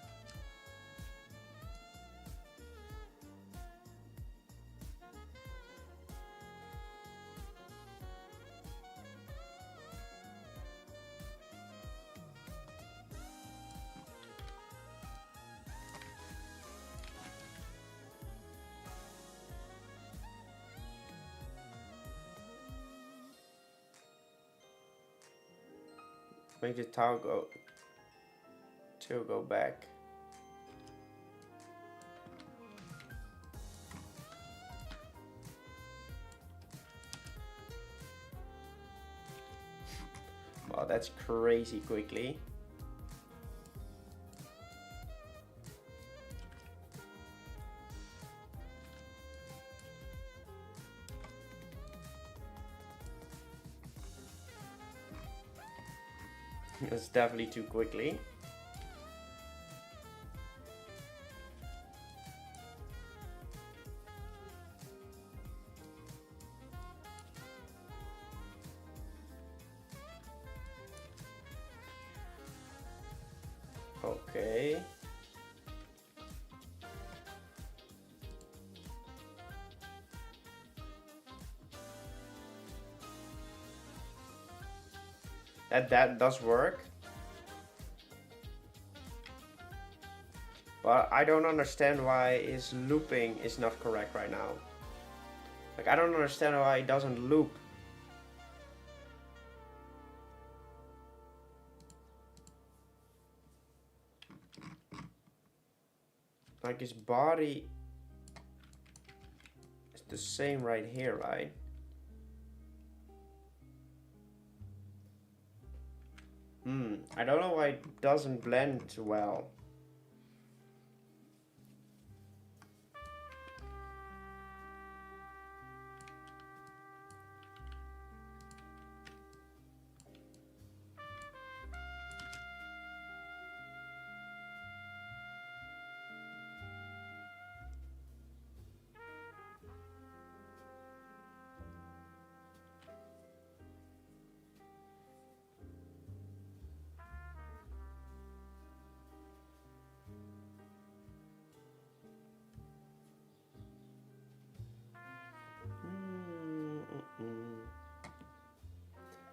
Make the tail go back. Wow, that's crazy quickly. It's definitely too quickly. Okay. That does work. But I don't understand why his looping is not correct right now. Like, I don't understand why it doesn't loop. Like, his body is the same right here, right? I don't know why it doesn't blend well.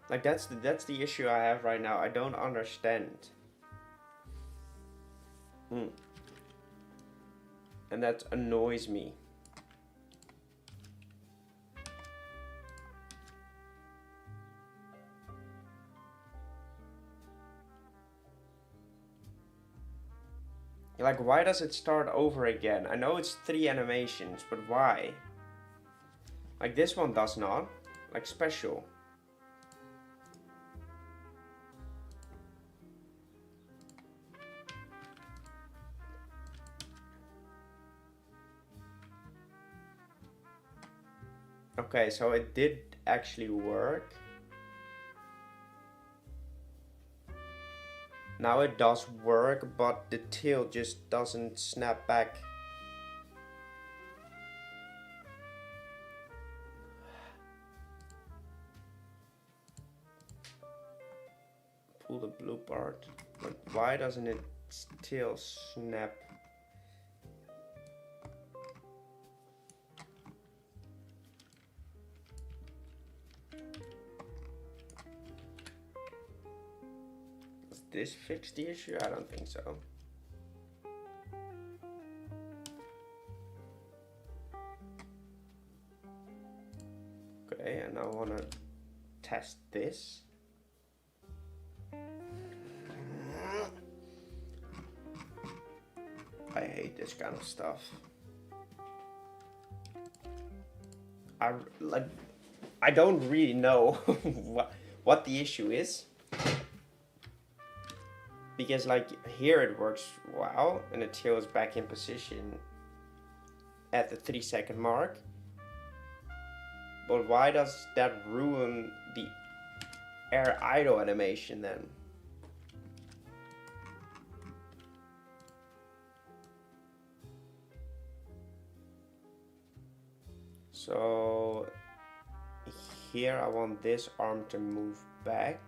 Like, that's the issue I have right now. I don't understand. And that annoys me. Like, why does it start over again? I know it's 3 animations, but why? Like, this one does not. Like, special. Okay, so it did actually work. Now it does work, but the tail just doesn't snap back. Pull the blue part. But why doesn't it still snap? This fix the issue? I don't think so. Okay, and I want to test this. I hate this kind of I don't really know what the issue is. Because like here it works well and the tail is back in position at the 3-second mark. But why does that ruin the air idle animation then? So here I want this arm to move back.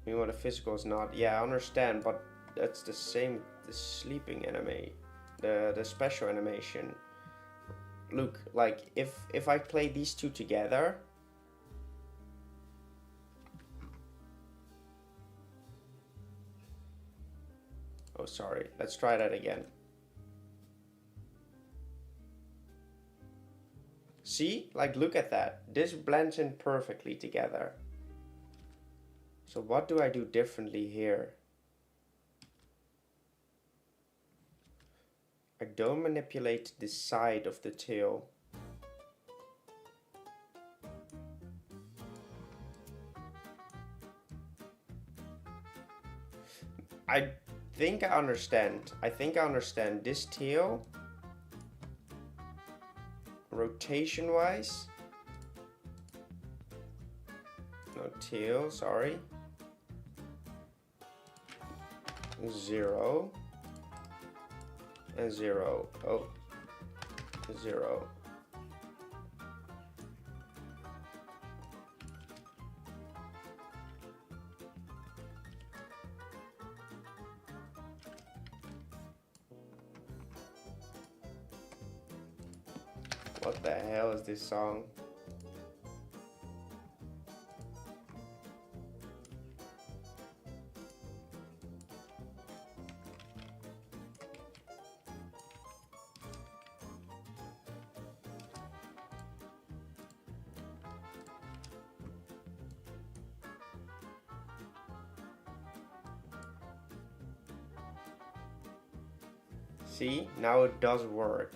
You know, the physical is not. Yeah, I understand, but that's the same. The sleeping anime, the special animation. Look, like if I play these two together. Oh, sorry. Let's try that again. See, like look at that. This blends in perfectly together. So what do I do differently here? I don't manipulate the side of the tail. I think I understand. I think I understand this tail. Rotation wise. No tail, sorry. 0 and 0. Oh, 0. What the hell is this song? See, now it does work.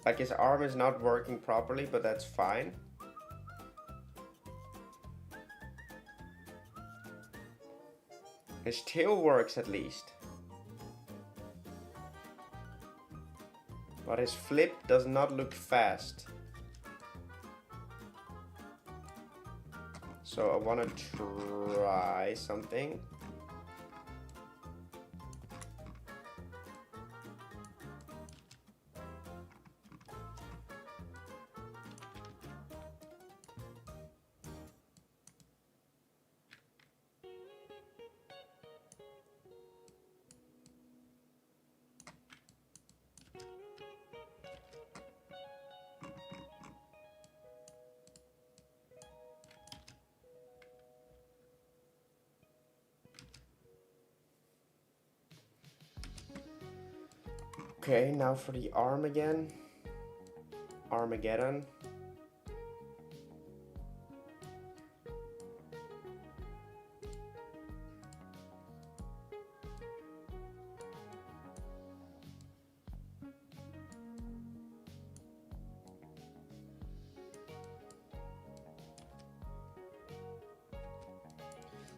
Like his arm is not working properly, but that's fine. His tail works at least. But his flip does not look fast. So I want to try something. Okay, now for the arm again. Armageddon.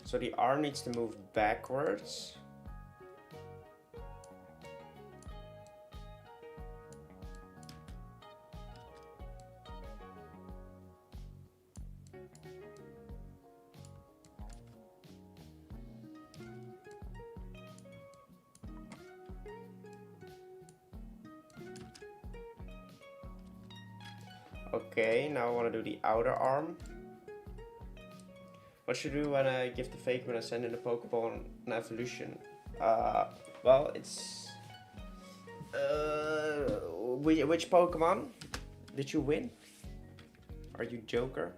So the arm needs to move backwards. Okay, now I want to do the outer arm. What should I do when I give the Fakemon and send in a Pokeball an evolution? Well, it's... which Pokemon did you win? Are you Joker?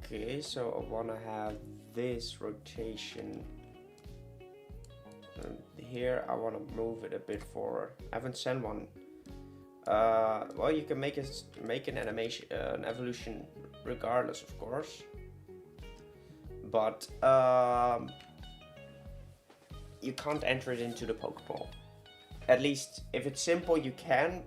Okay, so I want to have this rotation. And here I want to move it a bit forward. I haven't sent one well, you can make an animation, an evolution, regardless, of course. But you can't enter it into the Pokeball. At least if it's simple, you can.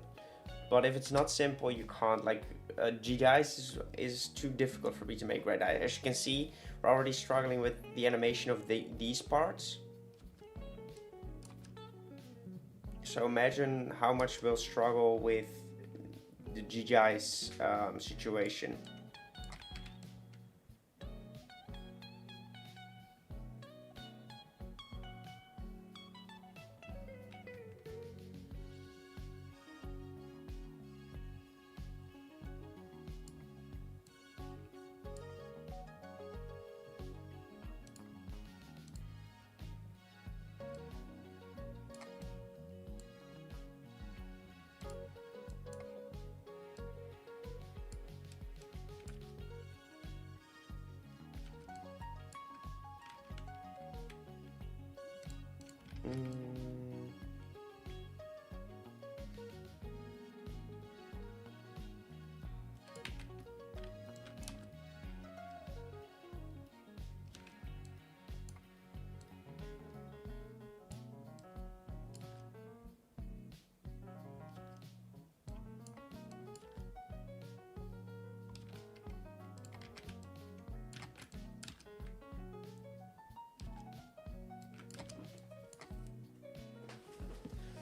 But if it's not simple, you can't. Like GDIs is too difficult for me to make right now. As you can see, we're already struggling with the animation of these parts. So imagine how much we'll struggle with the GGI's situation.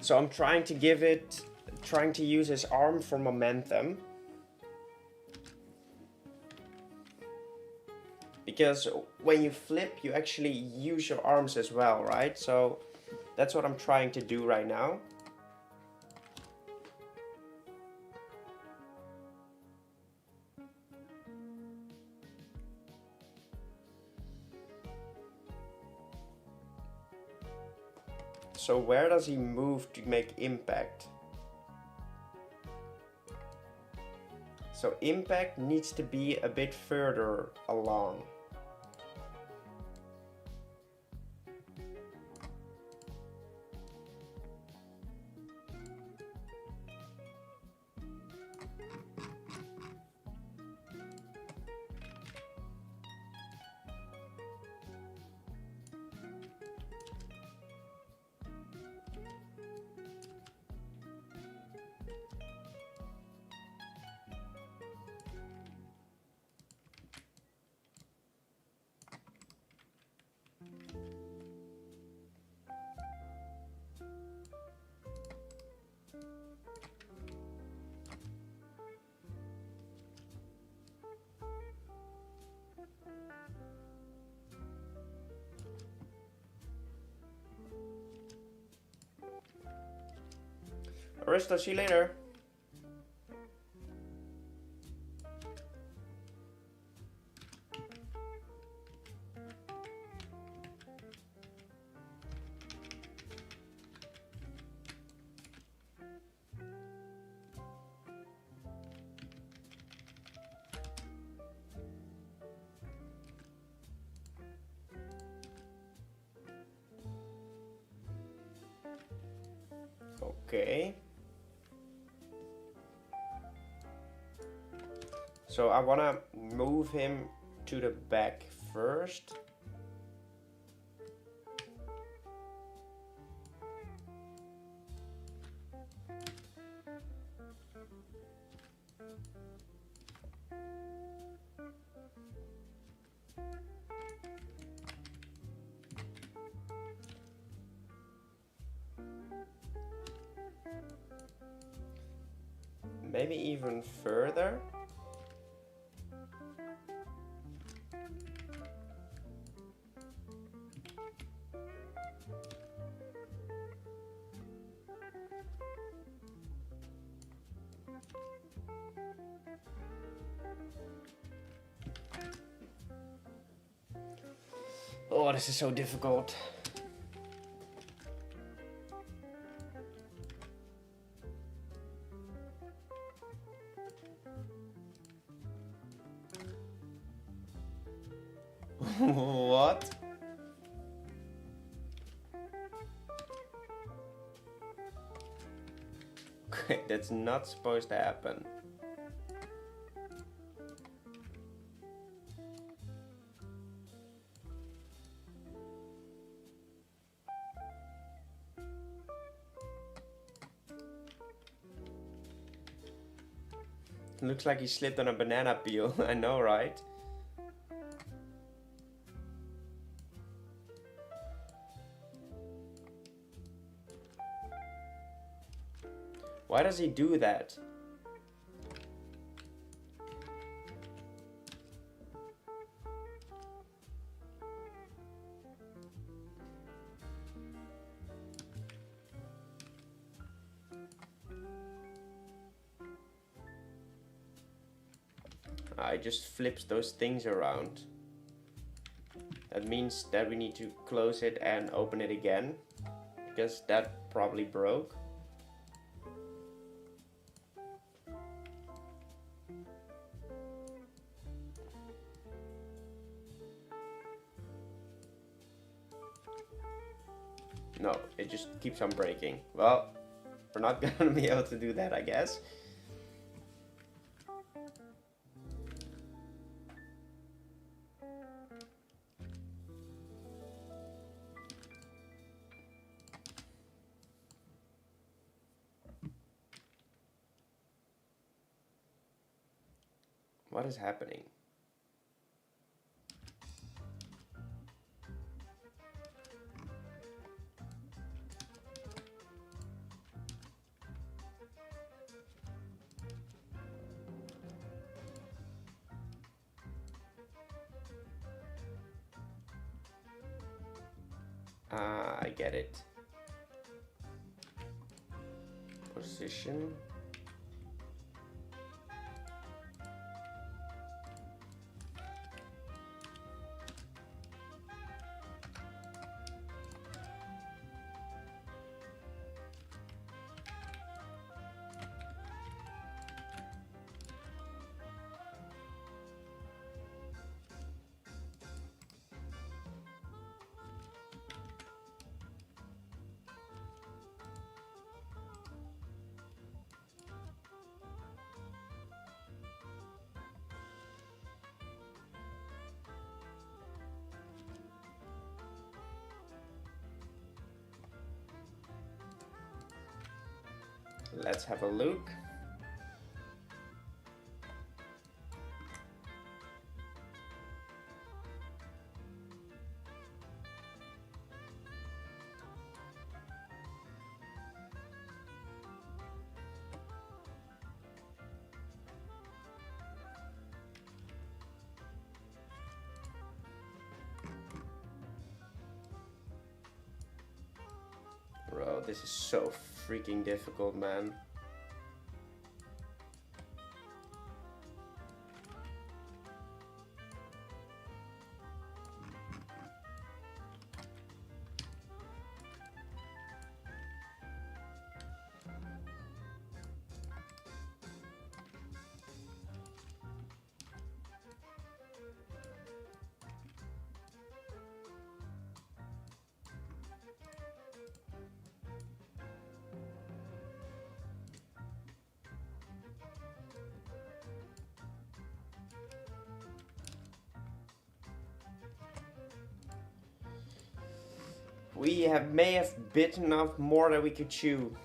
So I'm trying to use his arm for momentum. Because when you flip, you actually use your arms as well, right? So that's what I'm trying to do right now. So where does he move to make impact? So impact needs to be a bit further along. Aristo, see you later. Okay. So I want to move him to the back first. Maybe even further. Oh, this is so difficult. What? That's not supposed to happen. Looks like he slipped on a banana peel. I know, right? Why does he do that? I just flips those things around. That means that we need to close it and open it again, because that probably broke. No, it just keeps on breaking. Well, we're not gonna be able to do that, I guess. What is happening? I get it. Position. Let's have a look. Bro, this is so freaking difficult, man. We may have bitten off more than we could chew.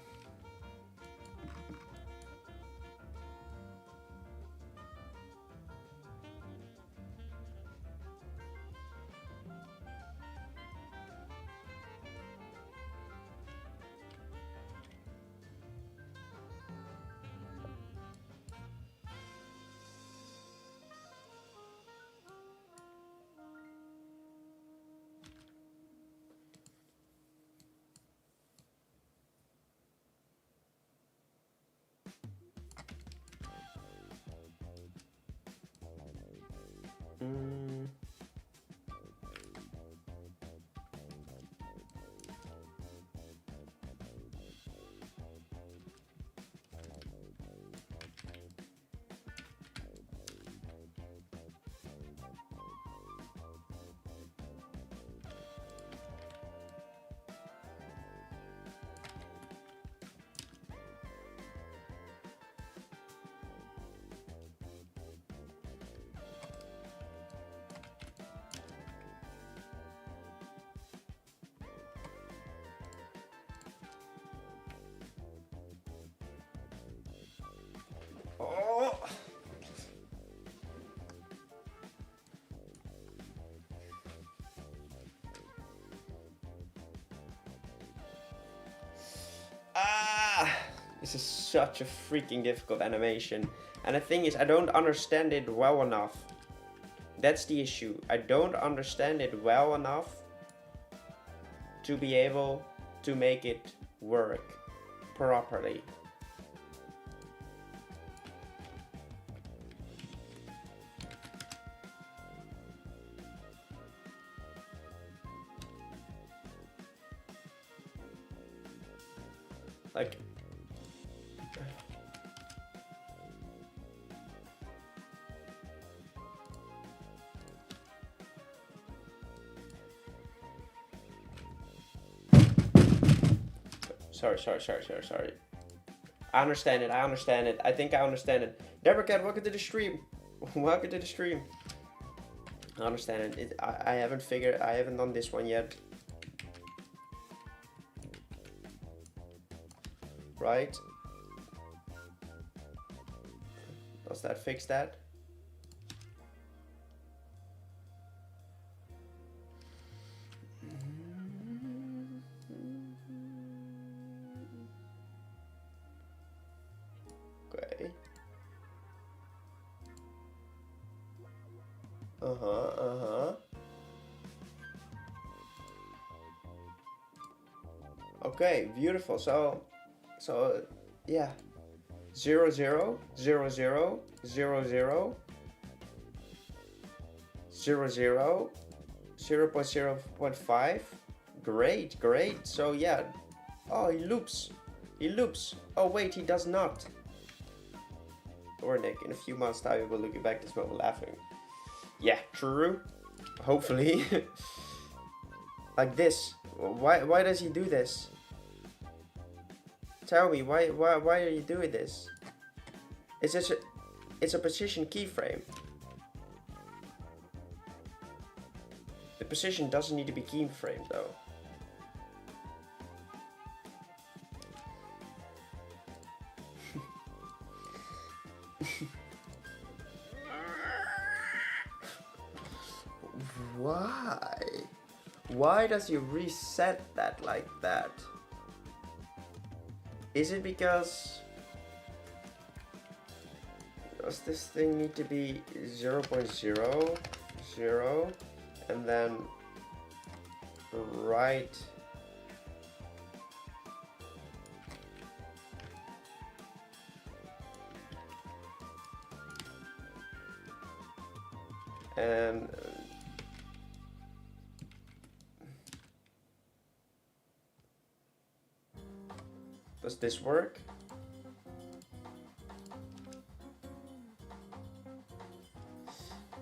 This is such a freaking difficult animation. And the thing is, I don't understand it well enough. That's the issue. I don't understand it well enough to be able to make it work properly. Like, sorry. I understand it. I think I understand it. Deborah Cat, welcome to the stream. Welcome to the stream. I understand it. I haven't done this one yet. Right? Does that fix that? Okay. Okay, beautiful. So yeah, 0 0 0 0 0 0 0 0 0.0.5. Great. So yeah. Oh, he loops. Oh wait, he does not. Or Nick, in a few months' time, we will look back this moment laughing. Yeah, true. Hopefully. Like this. Why does he do this? Tell me, why are you doing this? It's a position keyframe. The position doesn't need to be keyframed though. Why? Why does he reset that like that? Is it because... Does this thing need to be 0.0, 0, and then right... And... Does this work?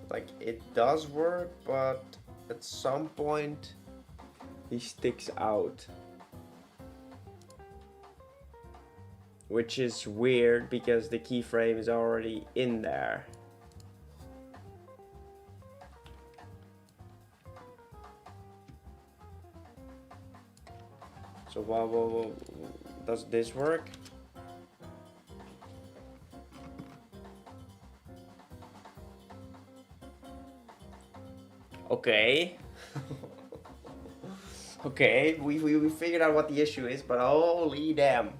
Like, it does work, but at some point he sticks out. Which is weird because the keyframe is already in there. So well, does this work? Okay. Okay, we figured out what the issue is, but holy damn.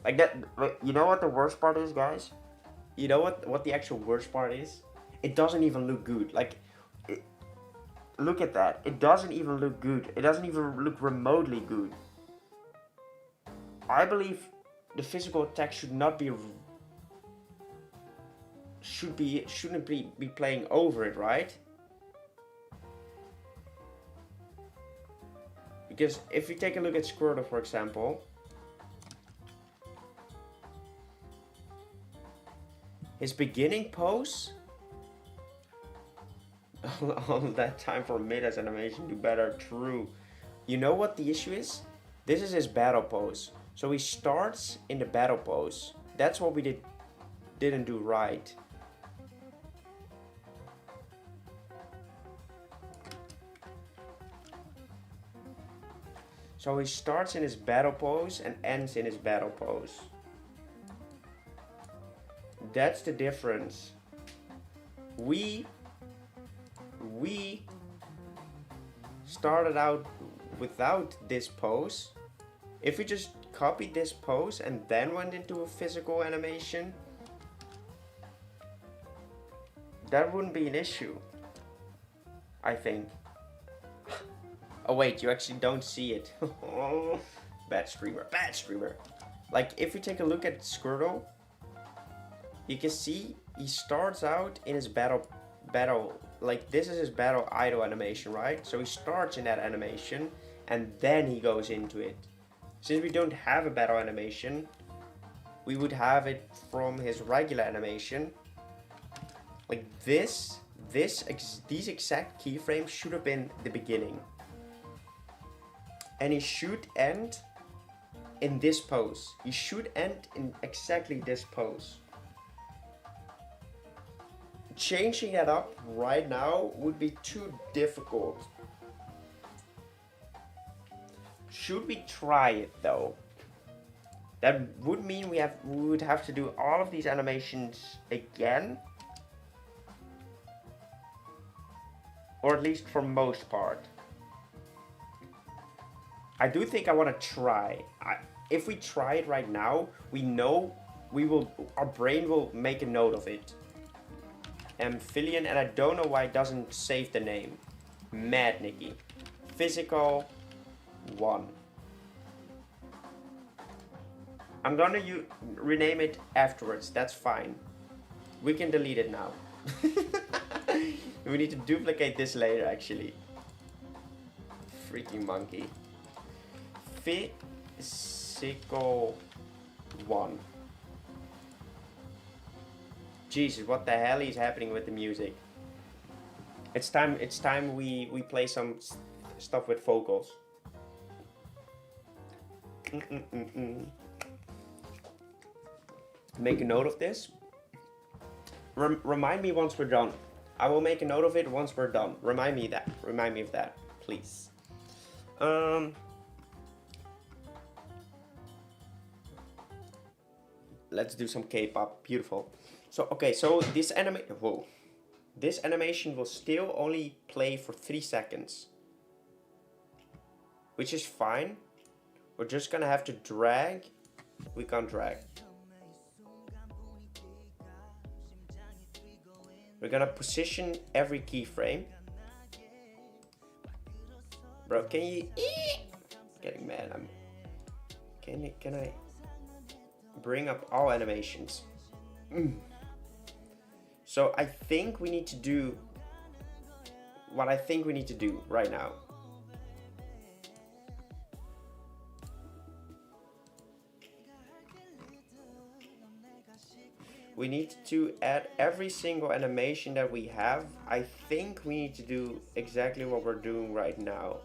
Like that, you know what the worst part is, guys? You know what the actual worst part is? It doesn't even look good. Like, look at that. It doesn't even look good. It doesn't even look remotely good. I believe the physical attack should not be... Shouldn't be playing over it, right? Because if you take a look at Squirtle, for example, his beginning pose, all that time for Midas animation, do better, true. You know what the issue is? This is his battle pose. So he starts in the battle pose. That's what we didn't do right. So he starts in his battle pose and ends in his battle pose. That's the difference. We started out without this pose. If we just copied this pose and then went into a physical animation, that wouldn't be an issue, I think. Oh wait, you actually don't see it. Bad streamer, bad streamer. Like, if we take a look at Squirtle, you can see he starts out in his battle, like this is his battle idle animation, right? So he starts in that animation and then he goes into it. Since we don't have a battle animation, we would have it from his regular animation. Like these exact keyframes should have been the beginning. And he should end in this pose. He should end in exactly this pose. Changing that up right now would be too difficult. Should we try it though? That would mean we would have to do all of these animations again. Or at least for most part. I do think I want to try. If we try it right now, we know our brain will make a note of it. Amphibian, and I don't know why it doesn't save the name. Mad Nicky. Physical 1. I'm gonna rename it afterwards, that's fine. We can delete it now. We need to duplicate this later actually. Freaking monkey. Physical 1. Jesus, what the hell is happening with the music? It's time we play some stuff with vocals. Make a note of this. Remind me once we're done. I will make a note of it once we're done. Remind me of that, please. Let's do some K-pop. Beautiful. So okay, so this animation will still only play for 3 seconds, which is fine. We're just gonna have to drag. We can't drag. We're gonna position every keyframe. Bro, can you? Getting mad. Can I bring up all animations? So I think we need to do what I think we need to do right now. We need to add every single animation that we have. I think we need to do exactly what we're doing right now.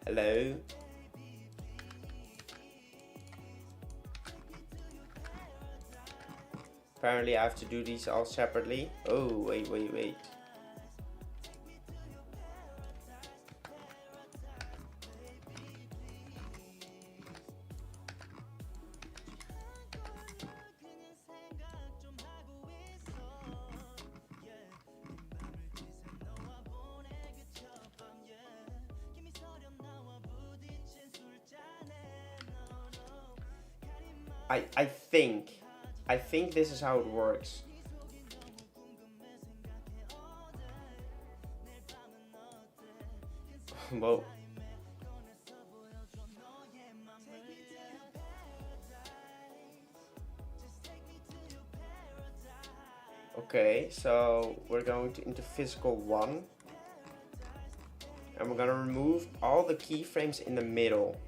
Hello? Apparently I have to do these all separately. Oh, wait. I think this is how it works. Whoa. Okay, so we're going into physical 1. And we're gonna remove all the keyframes in the middle.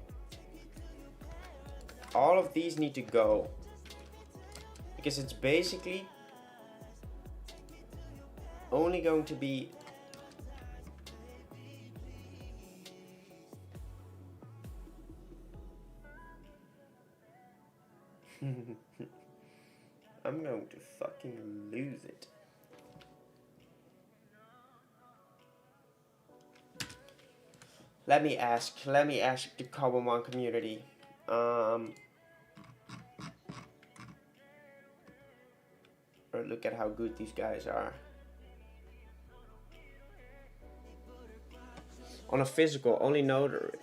All of these need to go. Because it's basically only going to be I'm going to fucking lose it. Let me ask the Cobblemon community. look at how good these guys are. On a physical, only note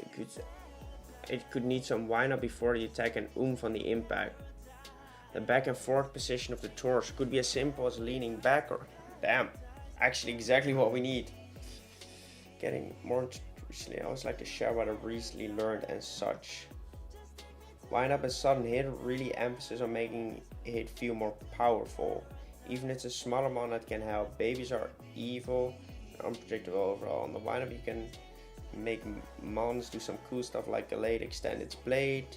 it could need some wind-up before the attack and oomph on the impact. The back and forth position of the torso could be as simple as leaning back or... Damn, actually exactly what we need. Getting more recently, I always like to share what I've recently learned and such. Wind-up and sudden hit really emphasis on making it feel more powerful. Even if it's a smaller mon that can help. Babies are evil and unpredictable overall. On the wind-up you can make mons do some cool stuff like Gallade extend its blade.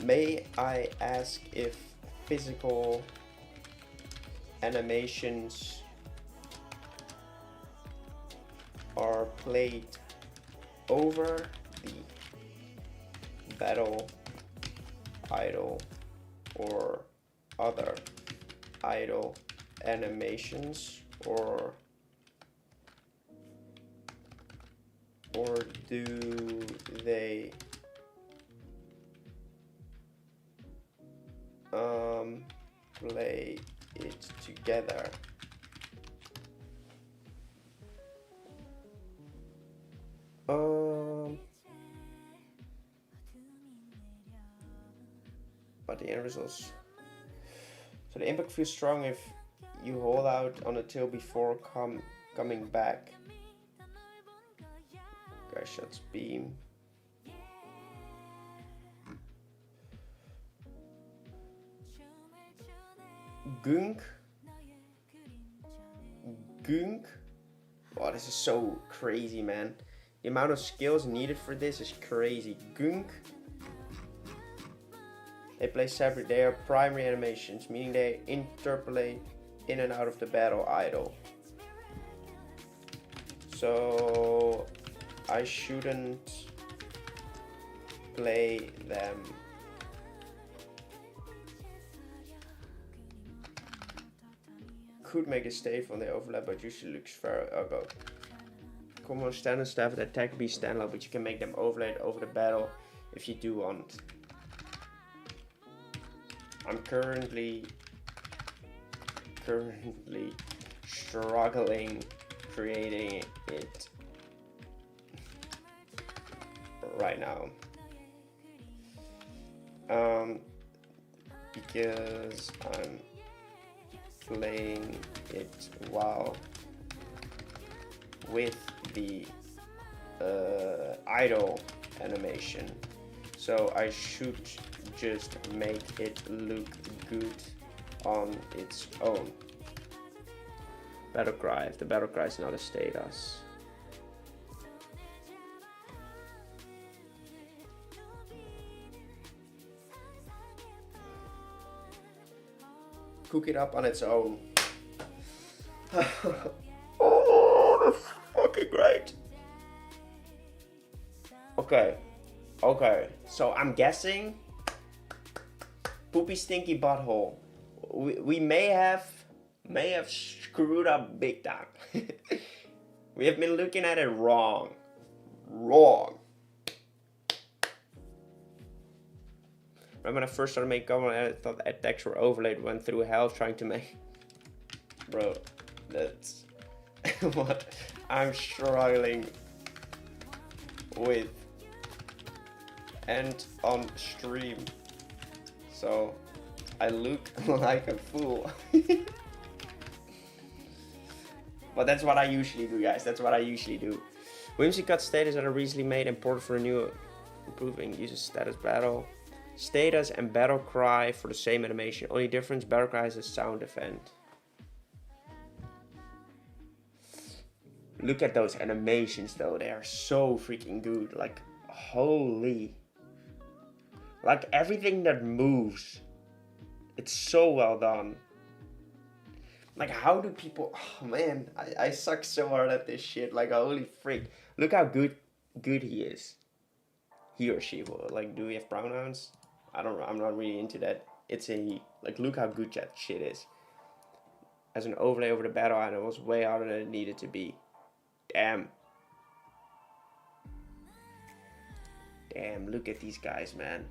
May I ask if physical animations are played over the battle idle or other idle animations, or do they play it together? But the end results. So the impact feels strong if you hold out on the tail before coming back. Guy shots beam. Gunk. Wow, this is so crazy, man. The amount of skills needed for this is crazy. Gunk. They play separate. They are primary animations, meaning they interpolate in and out of the battle idle. So I shouldn't play them. Could make a stave when they overlap, but usually looks fair. Go. Common standard staff that attack be standalone, but you can make them overlay over the battle if you do want. I'm currently struggling creating it right now. Because I'm playing it while with the idle animation, so I should just make it look good on its own. Battle cry. If the battle cry is not a status. Cook it up on its own. Oh, that's fucking great. Okay, so I'm guessing poopy stinky butthole. We may have screwed up big time. We have been looking at it wrong. Remember when I first started making Cobblemon, I thought attacks were overlaid, went through hell trying to make... Bro, that's what I'm struggling with. And on stream. So I look like a fool. But that's what I usually do, guys. That's what I usually do. Whimsy cut status that are recently made important for a new improving uses status battle. Status and battle cry for the same animation. Only difference, battle cry is a sound event. Look at those animations though, they are so freaking good. Like, holy. Like everything that moves, it's so well done. Like how do people, oh man, I suck so hard at this shit. Like holy freak. Look how good he is. He or she will, like, do we have pronouns? I'm not really into that. It's a he. Like, look how good that shit is. As an overlay over the battle item, it was way harder than it needed to be. Damn. Damn, look at these guys, man.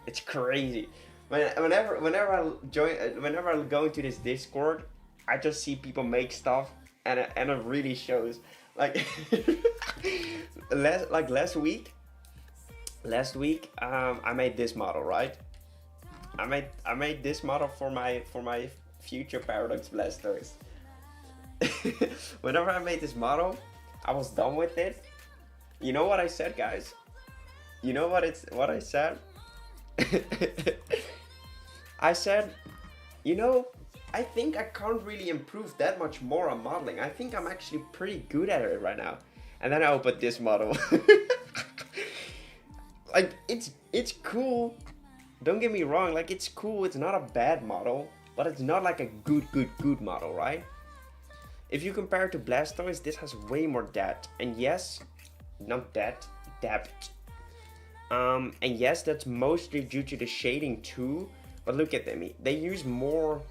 It's crazy. Whenever I go into this Discord, I just see people make stuff, and it really shows. Like last week, I made this model, right? I made this model for my future Paradox Blasters. Whenever I made this model, I was done with it. You know what I said, guys? You know what I said? I said, you know, I think I can't really improve that much more on modeling. I think I'm actually pretty good at it right now. And then I opened this model. Like, it's cool. Don't get me wrong, like, it's cool. It's not a bad model, but it's not like a good model, right? If you compare it to Blastoise, this has way more depth. And yes, not depth. And yes, that's mostly due to the shading too. But look at them. They use more...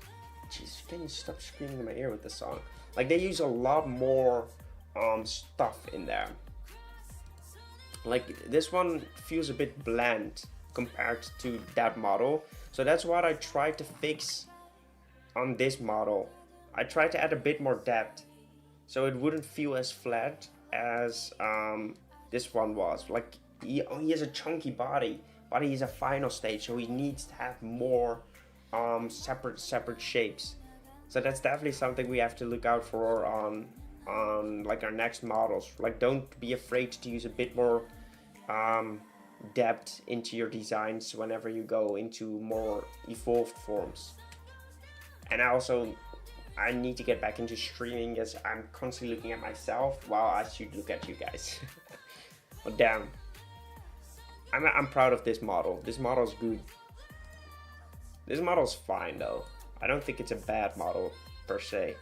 Jeez, can you stop screaming in my ear with the song? Like, they use a lot more stuff in there. Like, this one feels a bit bland compared to that model. So that's what I tried to fix on this model. I tried to add a bit more depth, so it wouldn't feel as flat as this one was. Like, he has a chunky body, but he's a final stage, so he needs to have more separate shapes. So that's definitely something we have to look out for on like our next models. Like, don't be afraid to use a bit more depth into your designs whenever you go into more evolved forms. And I need to get back into streaming, as I'm constantly looking at myself while I should look at you guys. But damn, I'm proud of this model. This model's good. This model's fine though. I don't think it's a bad model per se.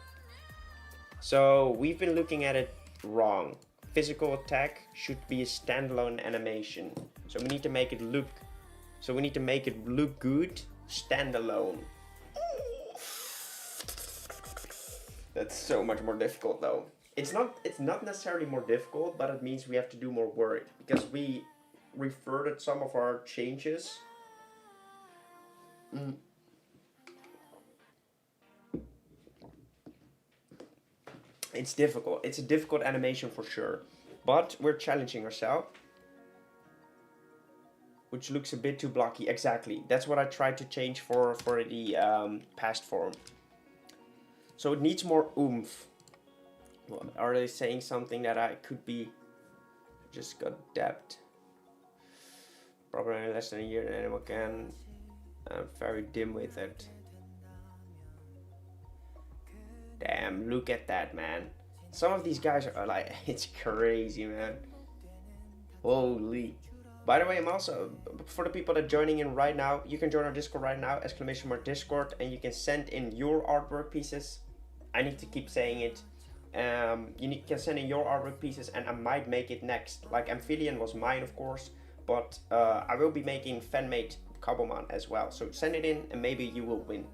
So we've been looking at it wrong. Physical attack should be a standalone animation. So we need to make it look good standalone. That's so much more difficult though. It's not necessarily more difficult, but it means we have to do more work because we reverted some of our changes. It's difficult. It's a difficult animation for sure, but we're challenging ourselves. Which looks a bit too blocky. Exactly. That's what I tried to change for the past form. So it needs more oomph. Well, are they saying something that I could be just got depth? Probably less than a year than anyone can. I'm very dim with it. Damn, look at that, man. Some of these guys are like, it's crazy, man. Holy. By the way, I'm also, for the people that are joining in right now, you can join our Discord right now, !Discord, and you can send in your artwork pieces. I need to keep saying it. You can send in your artwork pieces and I might make it next. Like Amphibian was mine, of course, but I will be making fan-made Cobblemon as well. So send it in and maybe you will win.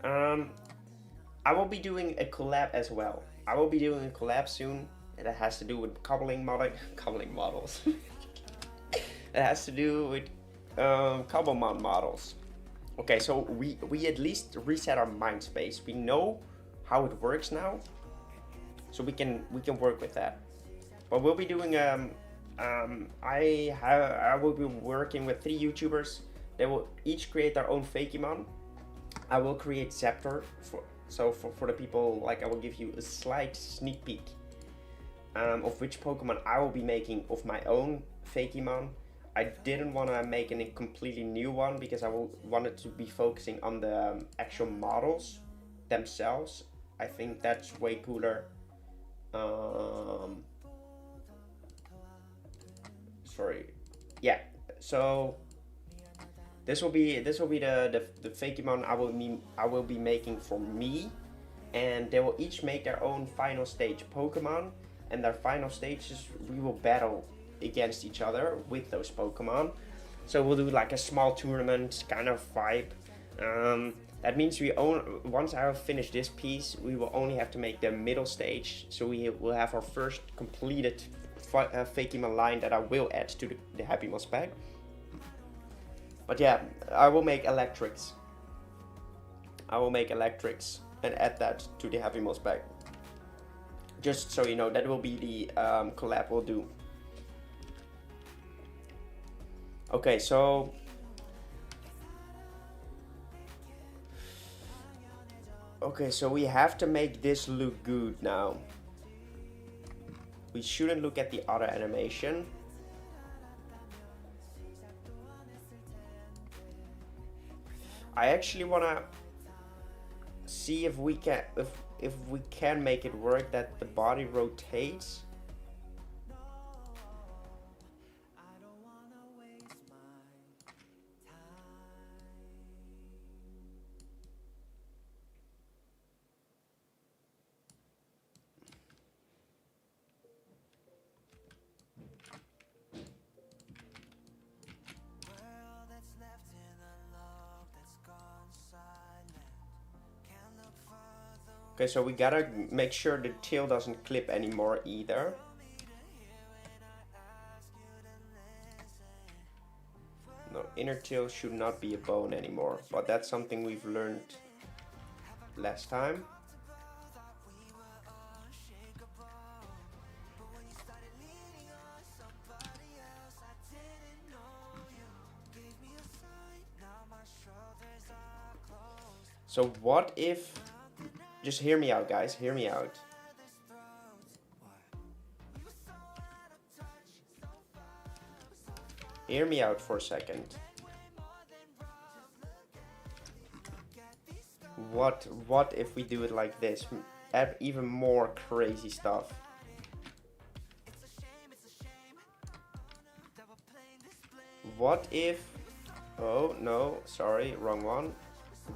I will be doing a collab as well. I will be doing a collab soon. And that has to do with cobbling models. It has to do with Cobblemon models. Okay, so we at least reset our mind space. We know how it works now, so we can work with that. But we'll be doing I will be working with 3 YouTubers. They will each create their own Fakemon. I will create Scepter for the people. Like, I will give you a slight sneak peek of which Pokemon I will be making of my own Fakemon. I didn't want to make a completely new one because I wanted to be focusing on the actual models themselves. I think that's way cooler. Sorry. Yeah. So this will be the Fakemon I will be making for me, and they will each make their own final stage Pokemon, and their final stages we will battle against each other with those Pokemon. So we'll do like a small tournament kind of vibe. That means once I have finished this piece, we will only have to make the middle stage. So we will have our first completed Fakemon line that I will add to the Happy Moss pack. But yeah, I will make electrics. I will make electrics and add that to the Happy Moss pack. Just so you know, that will be the collab we'll do. Okay, so we have to make this look good now. We shouldn't look at the other animation. I actually wanna see if we can make it work that the body rotates. Okay, so we gotta make sure the tail doesn't clip anymore either. No, inner tail should not be a bone anymore, but that's something we've learned last time. So what if, just hear me out guys, hear me out. Hear me out for a second. What if we do it like this? Add even more crazy stuff. What if, oh no, sorry, wrong one.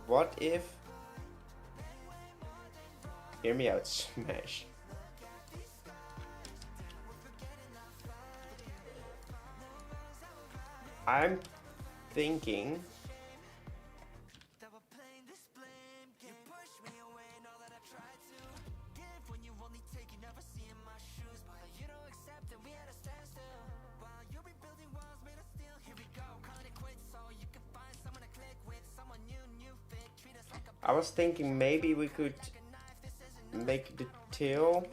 What if, hear me out, smash. I'm thinking I was thinking maybe we could make the tail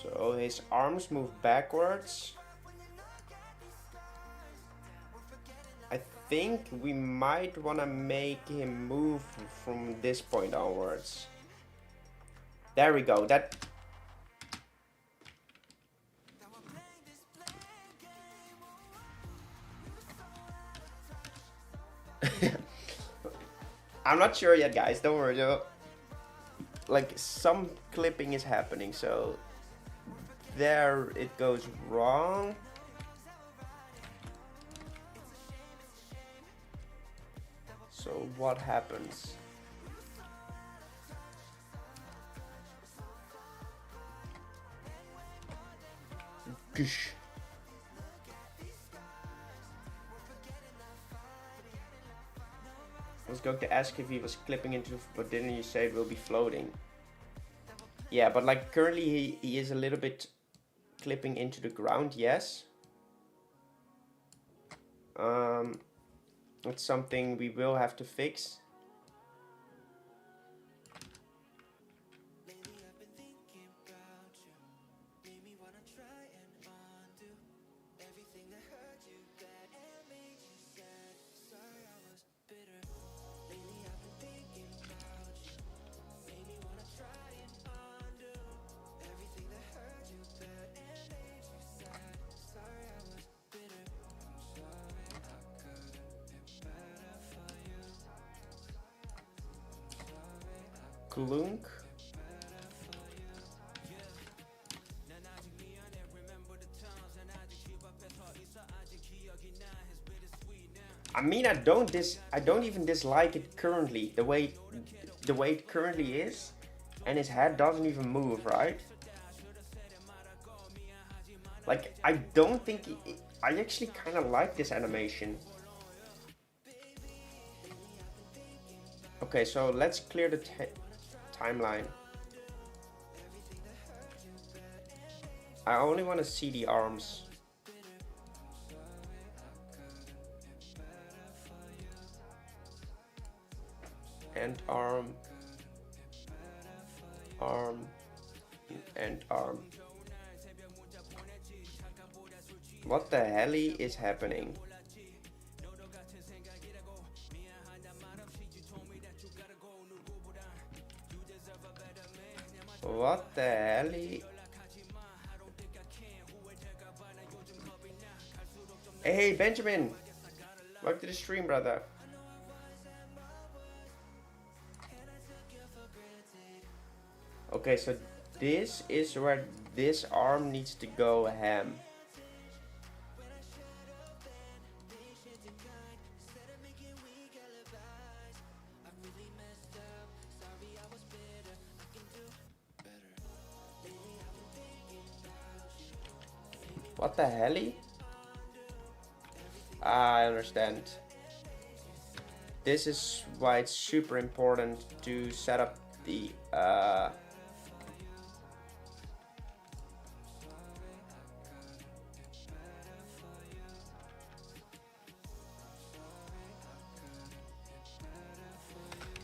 so his arms move backwards. I think we might want to make him move from this point onwards. There we go. That I'm not sure yet, guys. Don't worry. Like some clipping is happening, so there it goes wrong. So what happens? Goosh. I was going to ask if he was clipping into, but didn't you say it will be floating? Yeah, but like currently he is a little bit clipping into the ground, yes. It's something we will have to fix. Klunk. I mean, I don't even dislike it currently, the way it currently is, and his head doesn't even move, right? Like, I don't think I actually kind of like this animation. Okay, so let's clear the timeline. I only want to see the arms. And arm, and arm. What the hell is happening? What the hell? Hey Benjamin! Welcome to the stream, brother. Okay, so this is where this arm needs to go ham. What the hell? I understand. This is why it's super important to set up the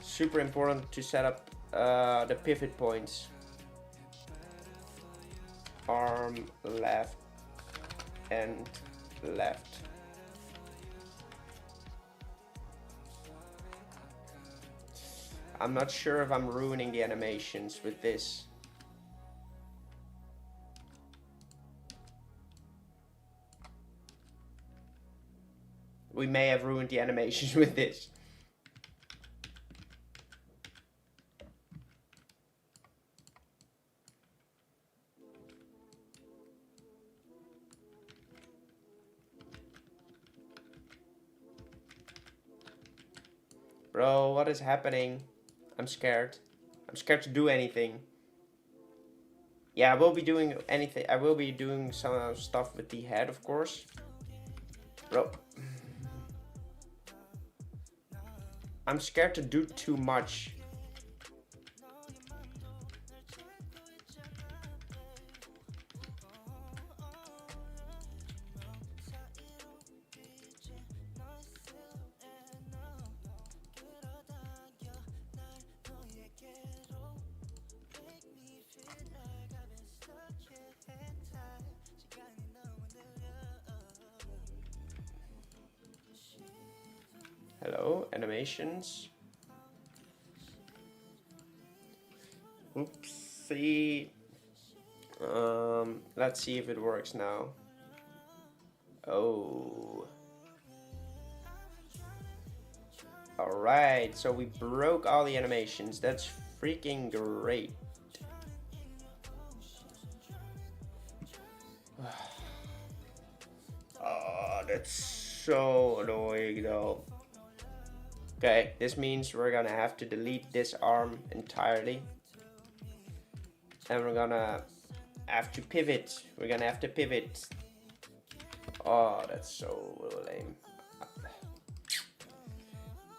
super important to set up the pivot points. Arm left and left. I'm not sure if I'm ruining the animations with this. We may have ruined the animations with this. Bro, what is happening? I'm scared. I'm scared to do anything. Yeah, I will be doing anything. I will be doing some stuff with the head, of course. Bro. I'm scared to do too much. Hello, animations. Oopsie. Let's see if it works now. Oh. Alright, so we broke all the animations. That's freaking great. Oh, that's so annoying though. Okay, this means we're gonna have to delete this arm entirely. And we're gonna have to pivot. We're gonna have to pivot. Oh, that's so lame.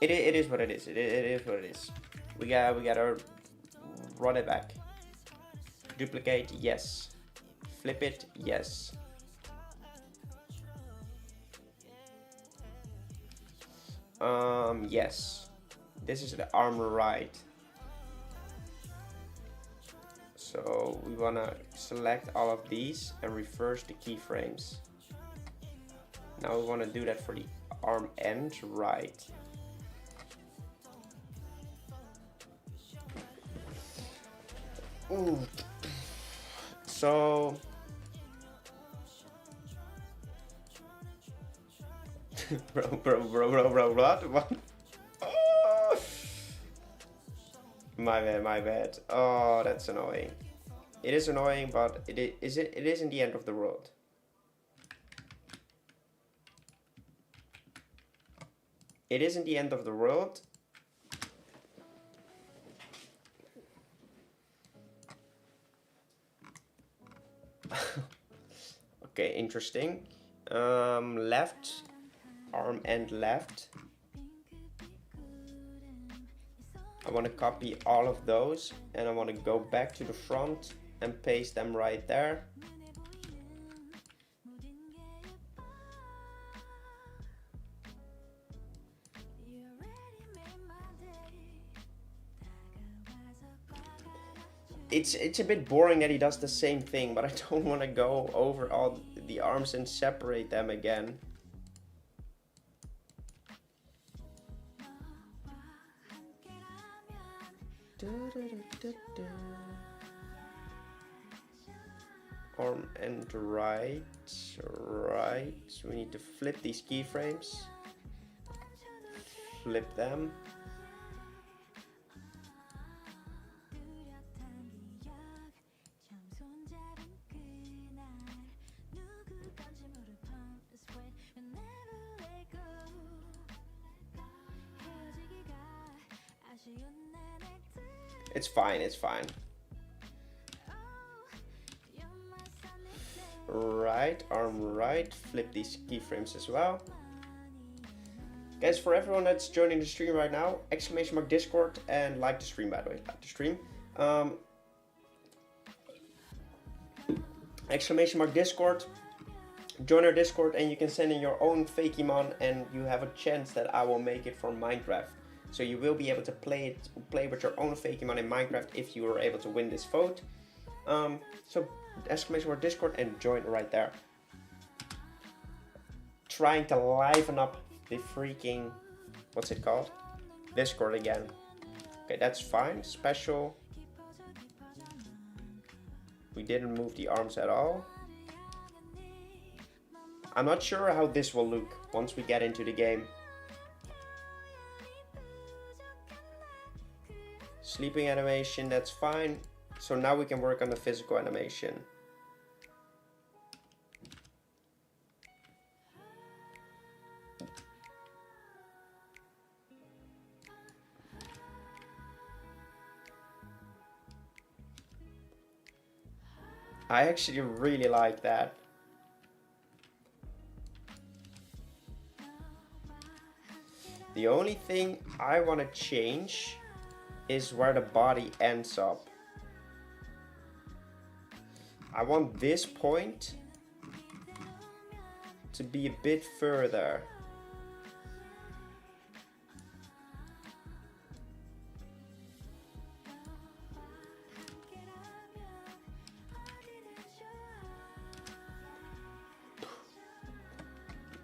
It is what it is. It is what it is. We gotta run it back. Duplicate, yes. Flip it, yes. Yes. This is the arm right. So we wanna select all of these and reverse the keyframes. Now we wanna do that for the arm end right. Ooh. So bro, what? Oh. My bad, my bad. Oh, that's annoying. It is annoying, but it isn't the end of the world. It isn't the end of the world. Okay, interesting. Left arm and left. I want to copy all of those and I want to go back to the front and paste them right there. It's a bit boring that he does the same thing, but I don't want to go over all the arms and separate them again. Arm and right. We need to flip these keyframes. Flip them. It's fine, it's fine. Right, arm right, flip these keyframes as well. Guys, for everyone that's joining the stream right now, exclamation mark Discord and like the stream, by the way, like the stream. Exclamation mark Discord, join our Discord and you can send in your own Fakemon and you have a chance that I will make it for Minecraft. So you will be able to play with your own Fakemon in Minecraft if you are able to win this vote. So exclamation mark Discord and join right there. Trying to liven up the freaking, what's it called? Discord again. Okay, that's fine. Special. We didn't move the arms at all. I'm not sure how this will look once we get into the game. Sleeping animation, that's fine. So now we can work on the physical animation. I actually really like that. The only thing I want to change is where the body ends up. I want this point to be a bit further.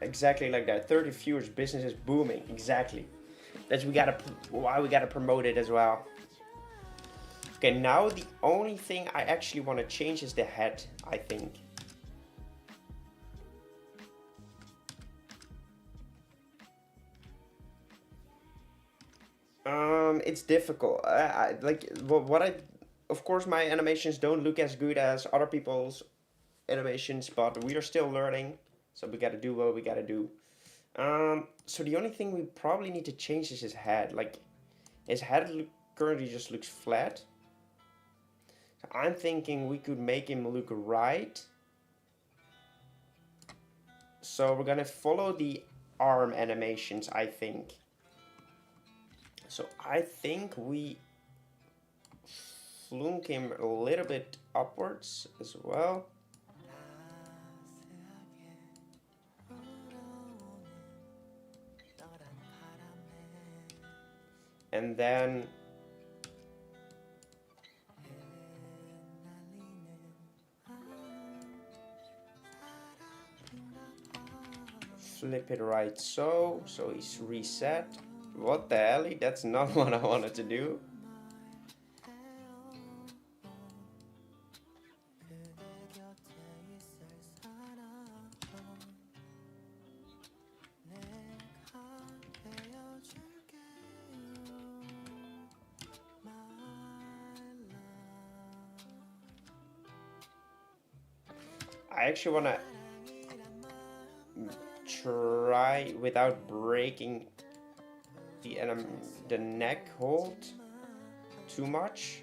Exactly like that. 30 viewers, business is booming. Exactly. That's why we gotta promote it as well. Okay, now the only thing I actually want to change is the head, I think. It's difficult. Of course, my animations don't look as good as other people's animations, but we are still learning, so we gotta do what we gotta do. So the only thing we probably need to change is his head. Like, his head currently just looks flat. So I'm thinking we could make him look right. So we're gonna follow the arm animations, I think. So I think we flunk him a little bit upwards as well. And then flip it right so he's reset. What the hell? That's not what I wanted to do. I actually want to try without breaking the neck hold too much.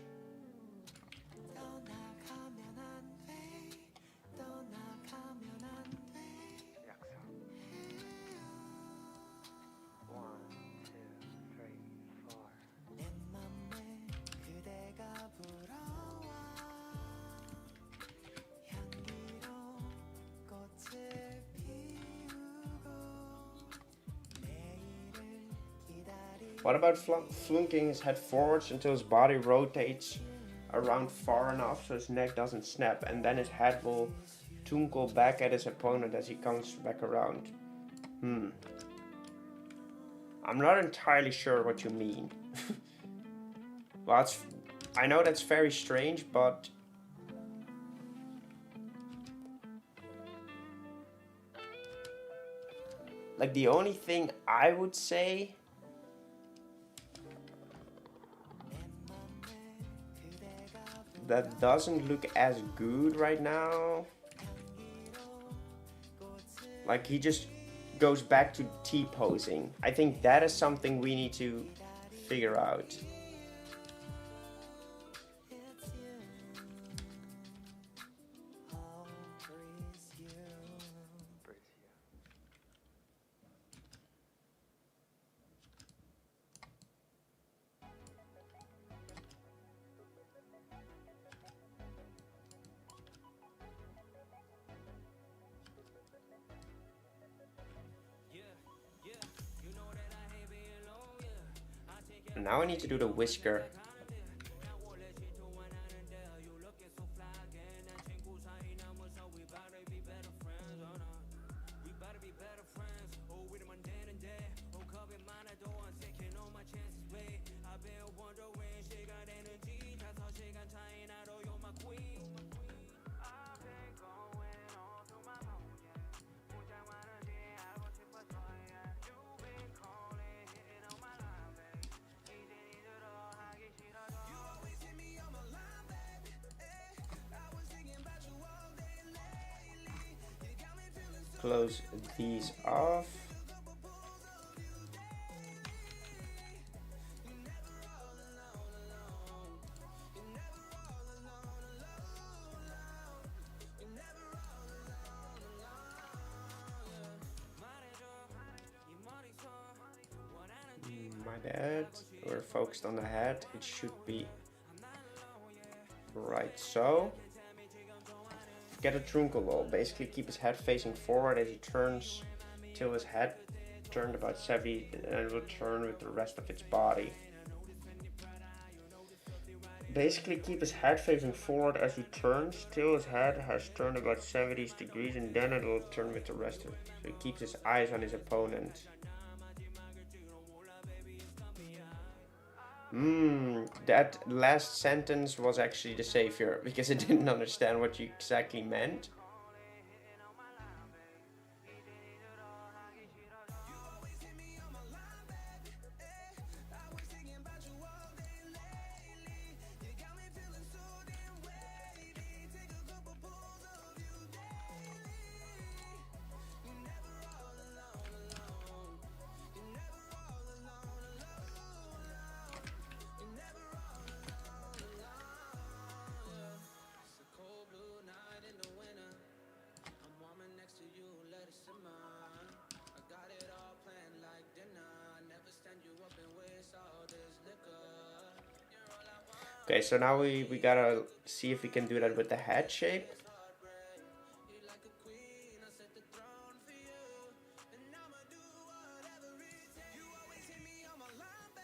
What about flunking his head forwards until his body rotates around far enough so his neck doesn't snap, and then his head will twinkle back at his opponent as he comes back around? I'm not entirely sure what you mean. Well, I know that's very strange, but like the only thing I would say that doesn't look as good right now, like he just goes back to T-posing. I think that is something we need to figure out. Now I need to do the whisker. Close these off. My bad. We're focused on the head. It should be right so. Get a trunkle. Basically keep his head facing forward as he turns till his head turned about 70 and will turn with the rest of its body. Basically keep his head facing forward as he turns till his head has turned about 70 degrees, and then it will turn with the rest of it. So he keeps his eyes on his opponent. That last sentence was actually the savior, because I didn't understand what you exactly meant. Okay, so now we gotta see if we can do that with the head shape.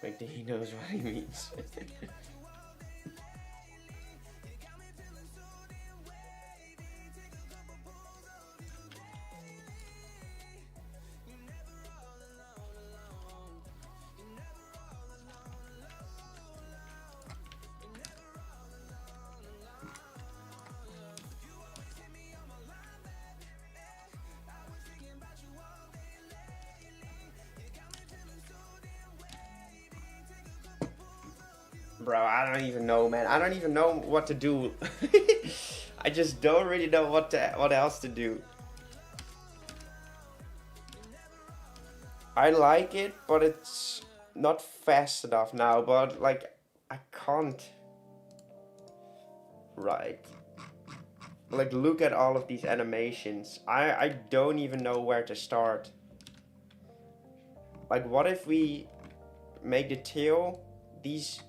Like, he knows what he means. Bro, I don't even know, man. I don't even know what to do. I just don't really know what else to do. I like it, but it's not fast enough now. But like, I can't. Right. Like, look at all of these animations. I don't even know where to start. Like, what if we make the tail these?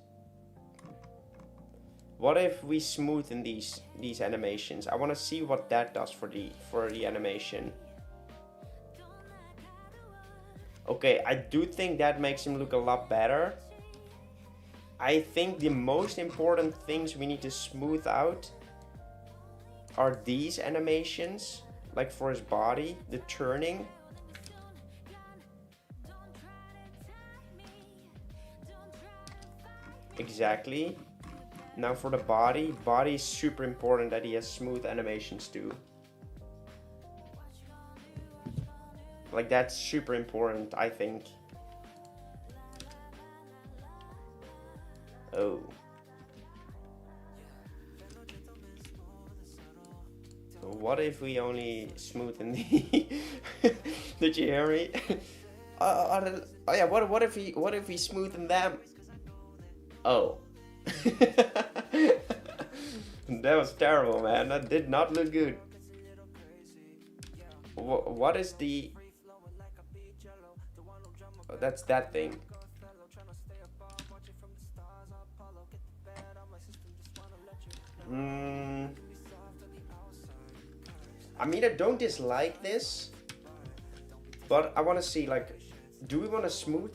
What if we smoothen these animations? I want to see what that does for the animation. Okay, I do think that makes him look a lot better. I think the most important things we need to smooth out are these animations, like for his body, the turning. Exactly. Now for the body is super important that he has smooth animations too. Like, that's super important, I think. Oh. What if we only smoothen the... Did you hear me? Oh yeah, what if we smoothen them? Oh. That was terrible, man. That did not look good. What is the... Oh, that's that thing. I mean, I don't dislike this, but I want to see, like, do we want to smooth?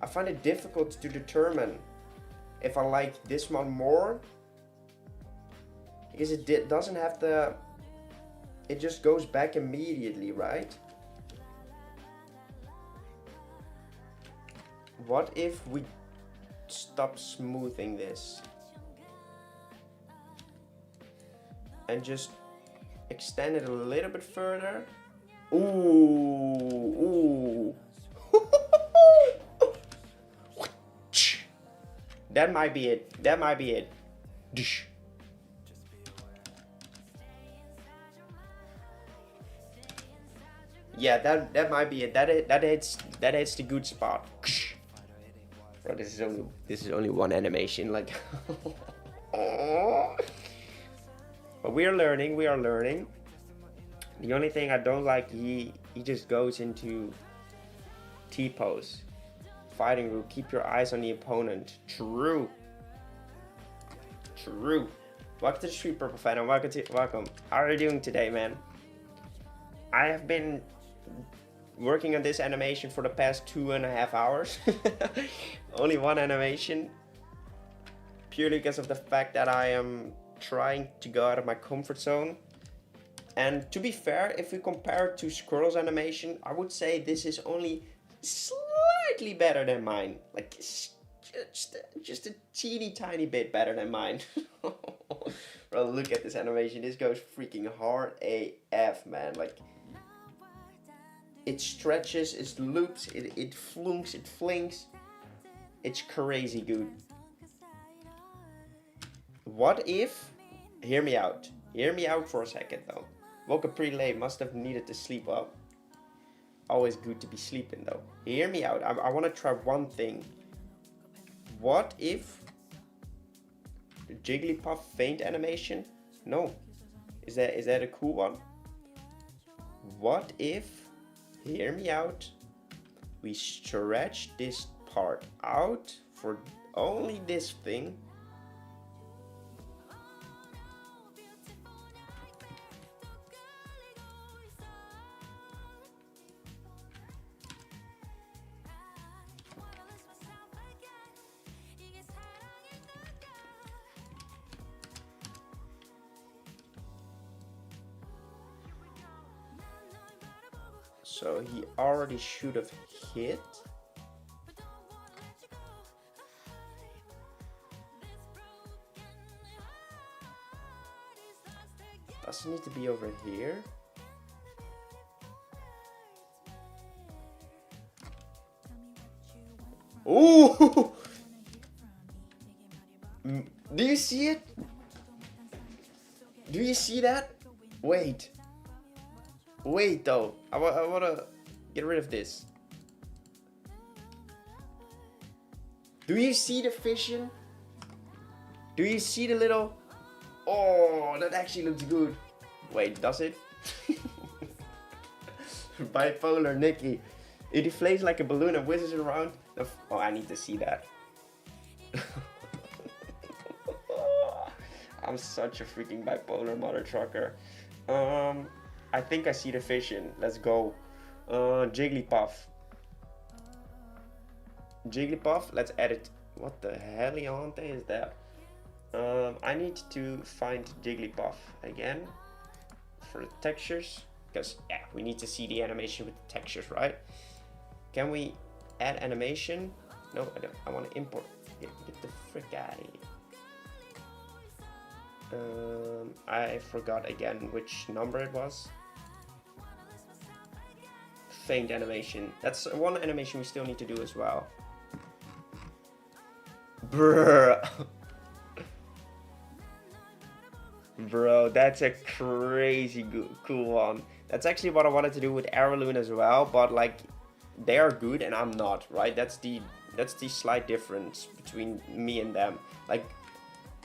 I find it difficult to determine if I like this one more, because it doesn't have the... It just goes back immediately, right? What if we stop smoothing this and just extend it a little bit further? Ooh. That might be it. Yeah, that might be it. That hits the good spot. Bro, this is only one animation, like. But we are learning. The only thing I don't like, he just goes into T-pose. Fighting rule, keep your eyes on the opponent. True. Welcome to the street, Purple Fan, and welcome. How are you doing today, man? I have been working on this animation for the past 2.5 hours. Only one animation. Purely because of the fact that I am trying to go out of my comfort zone. And to be fair, if we compare it to Squirrel's animation, I would say this is only slightly better than mine. Like, just a teeny tiny bit better than mine. Bro, look at this animation. This goes freaking hard AF, man. Like, it stretches, it loops, it flunks, it flings. It's crazy good. What if... Hear me out for a second though. Woke up pretty late, must have needed to sleep up. Always good to be sleeping though. Hear me out, I want to try one thing. What if the Jigglypuff faint animation? No. Is that a cool one? What if, hear me out, we stretch this part out for only this thing? So he already should have hit. Does it need to be over here? Ooh! see it? Do you see that? Wait. Wait though. I wanna get rid of this. Do you see the vision? Do you see the little... Oh, that actually looks good. Wait, does it? Bipolar Nikki. It deflates like a balloon and whizzes around. Oh, I need to see that. I'm such a freaking bipolar mother trucker. I think I see the vision. Let's go. Jigglypuff. Jigglypuff, let's edit. What the heliante is that? I need to find Jigglypuff again for the textures, because yeah, we need to see the animation with the textures, right? Can we add animation? No, I don't. I want to import. Get the frick out of here. I forgot again which number it was. Faint animation. That's one animation we still need to do as well. Brr. Bro, that's a crazy cool one. That's actually what I wanted to do with Araloon as well, but like they are good and I'm not, right? That's the slight difference between me and them. Like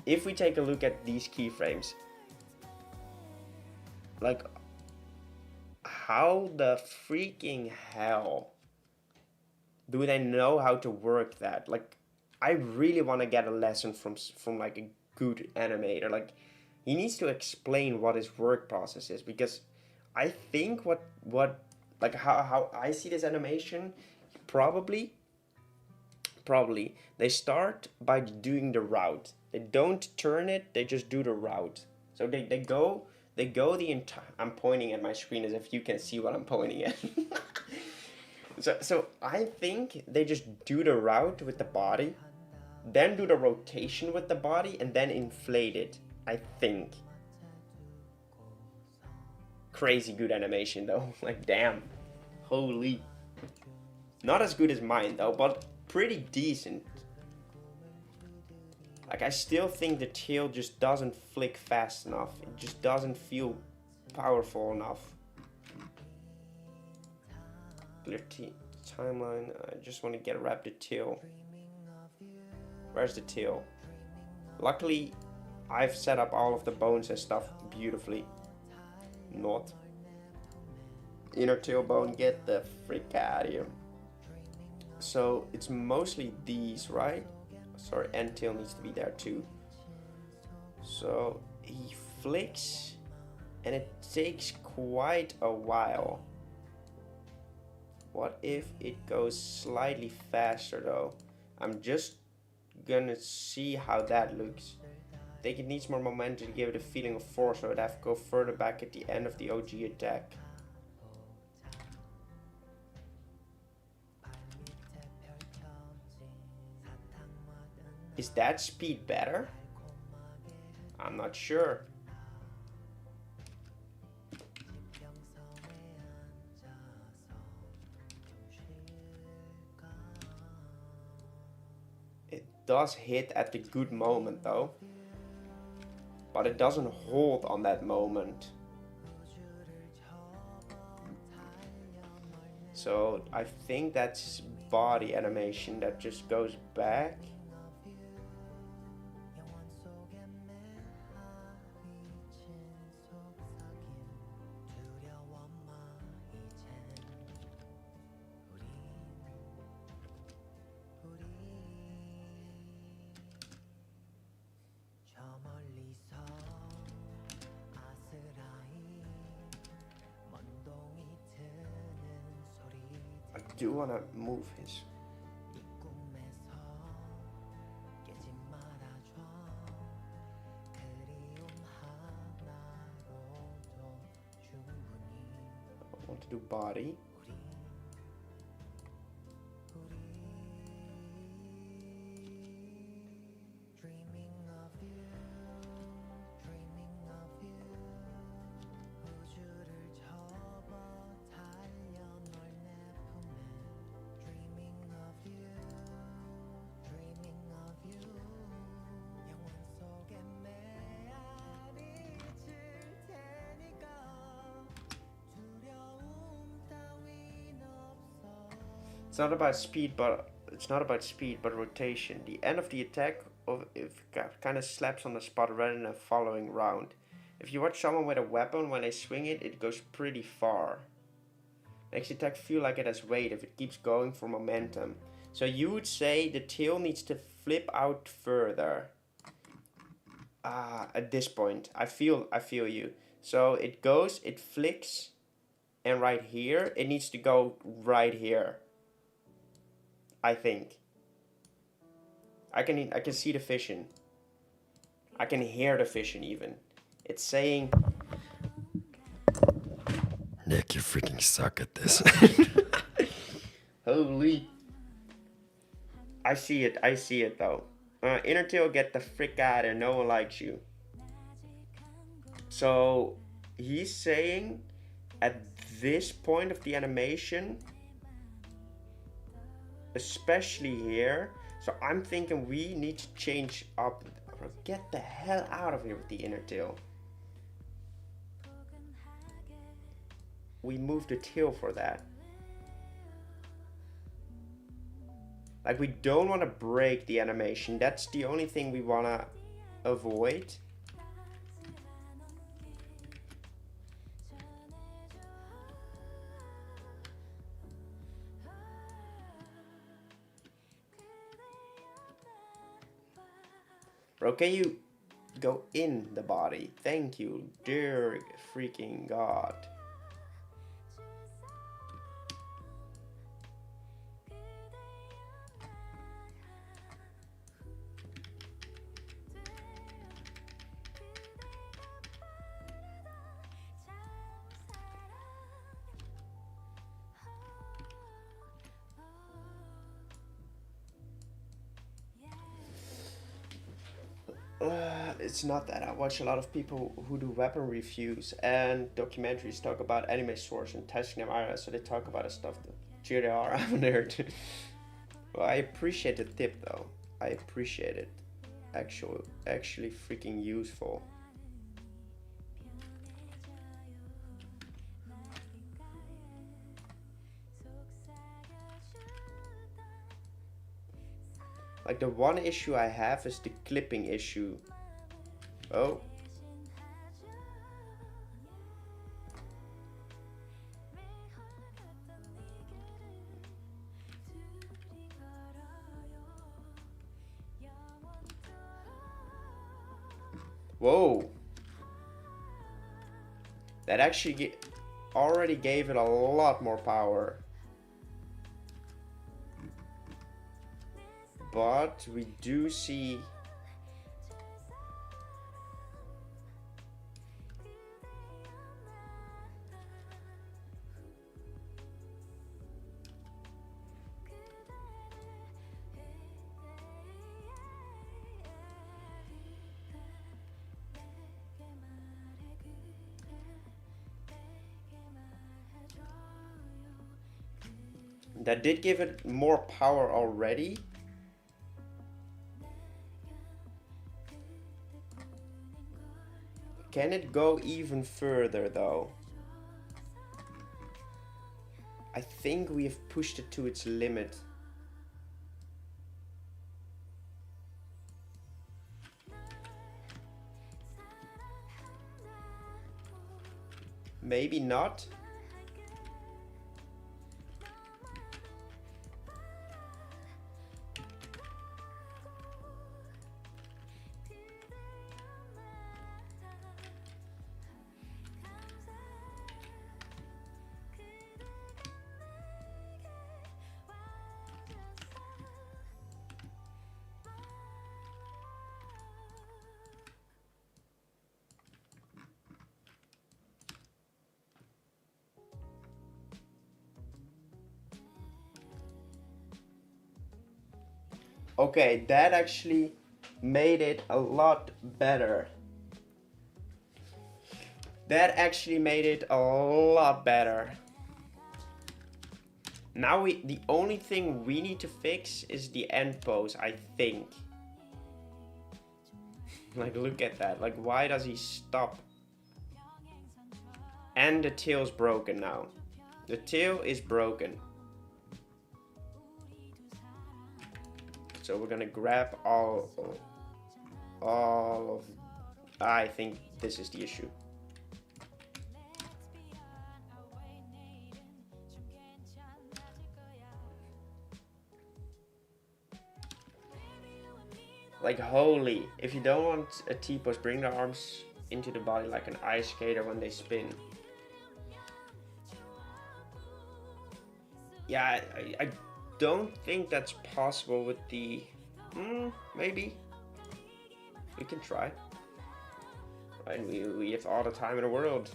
if we take a look at these keyframes, like how the freaking hell do they know how to work that? Like I really want to get a lesson from like a good animator. Like he needs to explain what his work process is, because I think what like how I see this animation, probably they start by doing the route. They don't turn it, they just do the route. So they go the entire... I'm pointing at my screen as if you can see what I'm pointing at. so I think they just do the route with the body, then do the rotation with the body, and then inflate it. I think. Crazy good animation though. Like damn. Holy. Not as good as mine though, but pretty decent. Like I still think the tail just doesn't flick fast enough. It just doesn't feel powerful enough. Clear timeline. I just want to wrap the tail. Where's the tail? Luckily I've set up all of the bones and stuff beautifully. Not. Inner tailbone, get the frick out of here. So it's mostly these, right? Sorry, end tail needs to be there too. So he flicks and it takes quite a while. What if it goes slightly faster though? I'm just gonna see how that looks. I think it needs more momentum to give it a feeling of force, so it'd have to go further back at the end of the OG attack. Is that speed better? I'm not sure. It does hit at the good moment though. But it doesn't hold on that moment. So I think that's body animation that just goes back. I do want to move his. I want to do body. not about speed, but rotation. The end of the attack of if kind of slaps on the spot rather than following round. If you watch someone with a weapon, when they swing it, it goes pretty far. Makes the attack feel like it has weight if it keeps going for momentum. So you would say the tail needs to flip out further. At this point, I feel you. So it goes, it flicks, and right here, it needs to go right here. I think. I can see the fission. I can hear the fission even. It's saying, Nick, you freaking suck at this. holy. I see it though. Inner tail, get the frick out of, no one likes you. So he's saying at this point of the animation, especially here, so I'm thinking we need to change up. Get the hell out of here with the inner tail. We moved the tail for that. Like, we don't want to break the animation. That's the only thing we want to avoid. Bro, can you go in the body? Thank you, dear freaking God. It's not that I watch a lot of people who do weapon reviews and documentaries talk about anime source and testing them out, so they talk about the stuff that GDR I'm a nerd. Well, I appreciate the tip though. I appreciate it. Actually freaking useful. Like, the one issue I have is the clipping issue. Oh. Whoa. That actually already gave it a lot more power. But we do see that did give it more power already. Can it go even further though? I think we have pushed it to its limit. Maybe not. Okay, that actually made it a lot better. That actually made it a lot better. Now the only thing we need to fix is the end pose, I think. Like, look at that. Like, why does he stop? And the tail's broken now. The tail is broken. So we're gonna grab all of, I think this is the issue. Like, holy, if you don't want a T-pose, bring the arms into the body like an ice skater when they spin. Yeah, I don't think that's possible with the... maybe. We can try. Right, we have all the time in the world.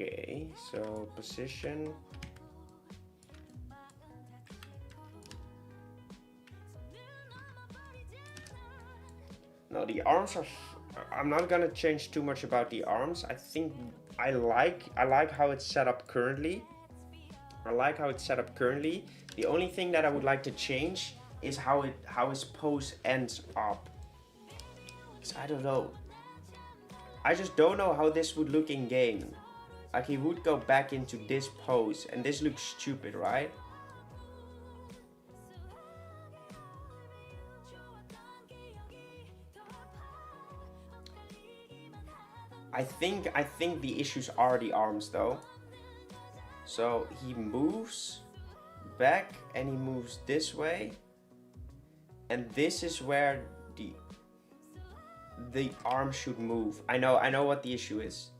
Okay, so position. No, the arms are... I'm not gonna change too much about the arms. I think I like how it's set up currently. The only thing that I would like to change is how his pose ends up. 'Cause I don't know. I just don't know how this would look in game. Like, he would go back into this pose, and this looks stupid, right? I think the issues are the arms though. So he moves back and he moves this way, and this is where the arm should move. I know what the issue is.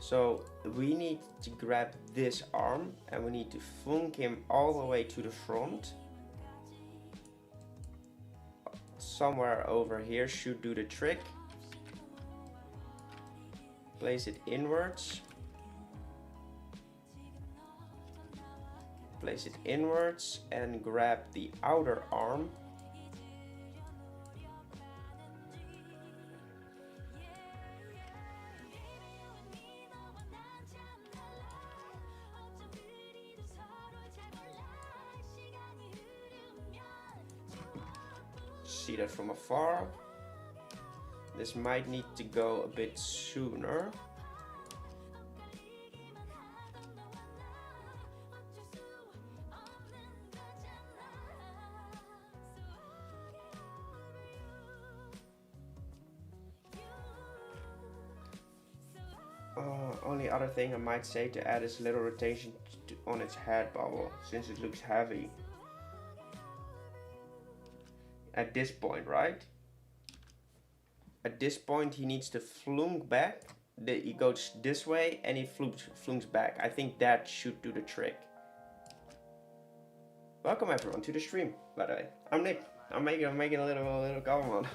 So we need to grab this arm and we need to flunk him all the way to the front. Somewhere over here should do the trick. Place it inwards. Place it inwards and grab the outer arm. See that from afar. This might need to go a bit sooner. Only other thing I might say to add is a little rotation on its head bubble, since it looks heavy. At this point, right? At this point he needs to flunk back. He goes this way and he flunks back. I think that should do the trick. Welcome everyone to the stream, by the way. I'm Nick. I'm making a little Cobblemon.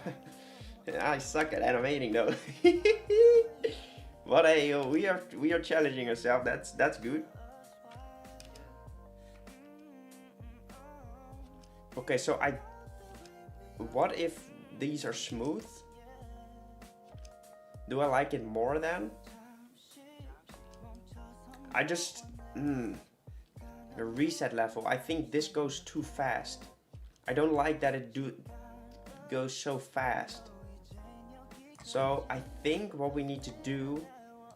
I suck at animating though. But hey, we are challenging ourselves. That's good. Okay, so what if these are smooth? Do I like it more then? I just the reset level. I think this goes too fast. I don't like that it goes so fast. So I think what we need to do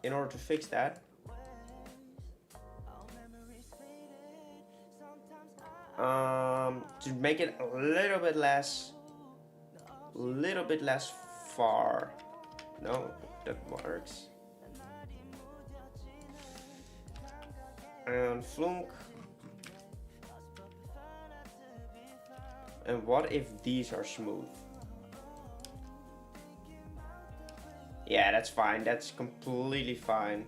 in order to fix that, to make it a little bit less far. No, that works. And flunk. And what if these are smooth? Yeah, that's fine. That's completely fine.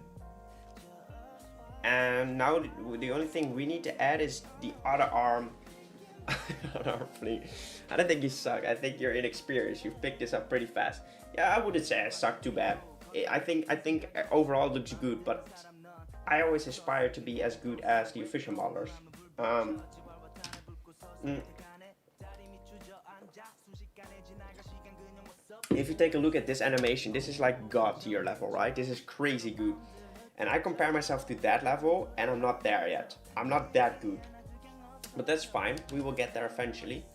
And now the only thing we need to add is the other arm. Other arm fling. I don't think you suck. I think you're inexperienced. You've picked this up pretty fast. Yeah, I wouldn't say I suck too bad. I think overall it looks good, but I always aspire to be as good as the official modelers. if you take a look at this animation, this is like God tier level, right? This is crazy good. And I compare myself to that level, and I'm not there yet. I'm not that good. But that's fine, we will get there eventually.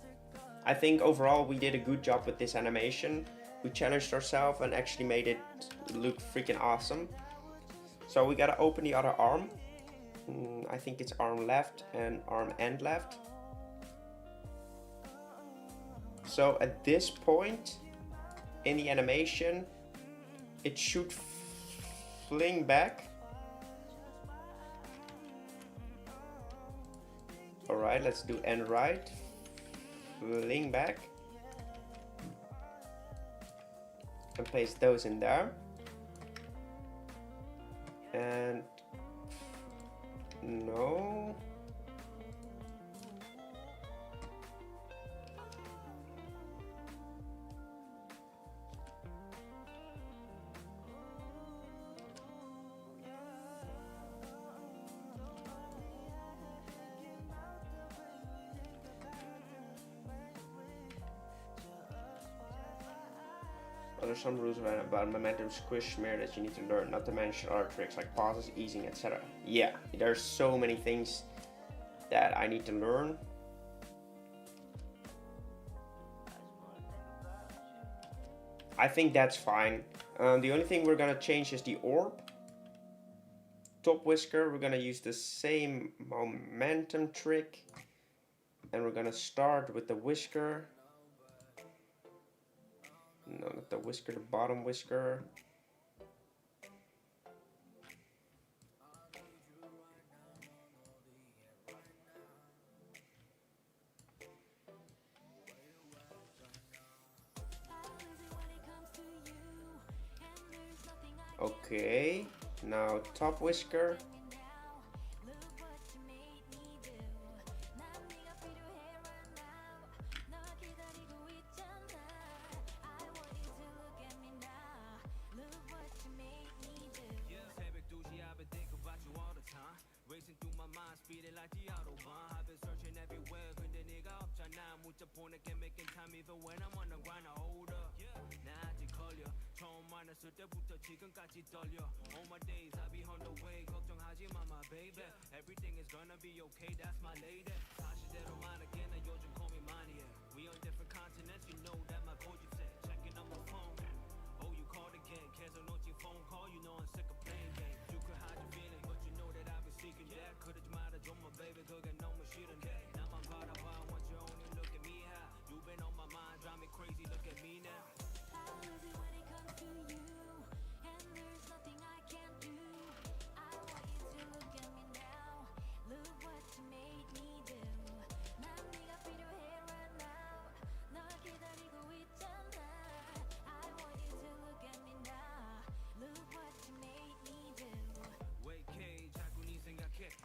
I think overall we did a good job with this animation. We challenged ourselves and actually made it look freaking awesome. So we gotta open the other arm. I think it's arm left and arm end left. So at this point in the animation, it should fling back. Alright, let's do end right. Fling back. And place those in there. And no. There's some rules about momentum, squish, smear that you need to learn, not to mention other tricks like pauses, easing, etc. Yeah, there's so many things that I need to learn. I think that's fine. The only thing we're gonna change is the orb. Top whisker, we're gonna use the same momentum trick. And we're gonna start with the whisker. No, not the whisker, the bottom whisker. Okay, now top whisker.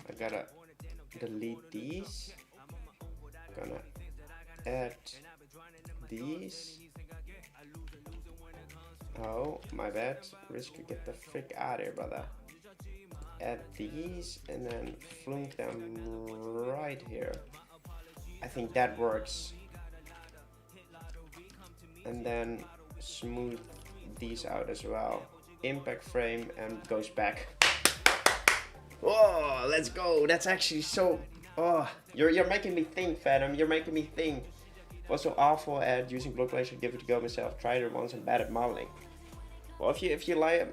I gotta delete these. Gonna add these. Oh, my bad. Risk to get the frick out of here, brother. Add these and then flunk them right here. I think that works. And then smooth these out as well. Impact frame and goes back. Oh, let's go. That's actually so... Oh, you're making me think, Phantom. You're making me think. Was so awful at using block relation. Give it a go myself. Tried it once and bad at modeling. Well, if you like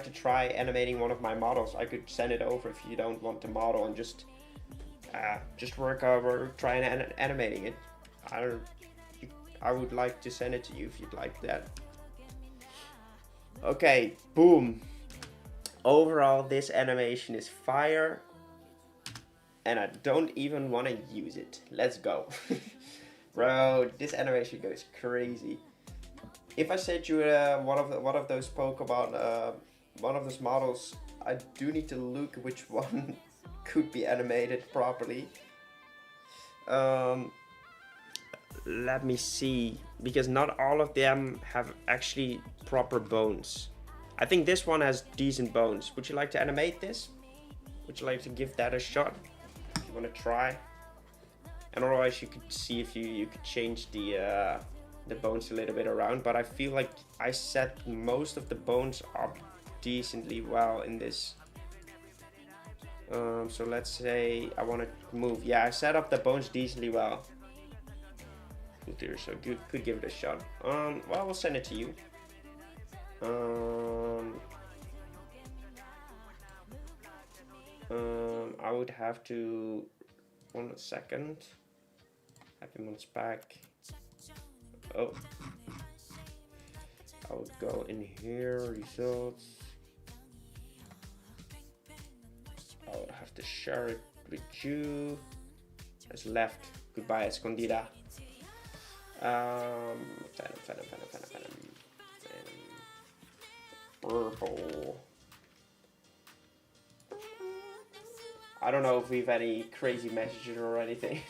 to try animating one of my models, I could send it over if you don't want to model and just work over trying animating it. I would like to send it to you if you'd like that. Okay, boom. Overall, this animation is fire. And I don't even want to use it. Let's go. Bro, this animation goes crazy. If I send you one of those Pokemon, one of those models, I do need to look which one could be animated properly. Let me see, because not all of them have actually proper bones. I think this one has decent bones. Would you like to animate this? Would you like to give that a shot? If you want to try. And otherwise you could see if you could change the the bones a little bit around, but I feel like I set most of the bones up decently well in this. So let's say I want to move. Yeah, I set up the bones decently well. So could give it a shot. Well, we'll send it to you. I would have to 1 second. Fakemon's back. Oh, I would go in here, results. I would have to share it with you. It's left. Goodbye, Escondida. Venom. Purple. I don't know if we've any crazy messages or anything.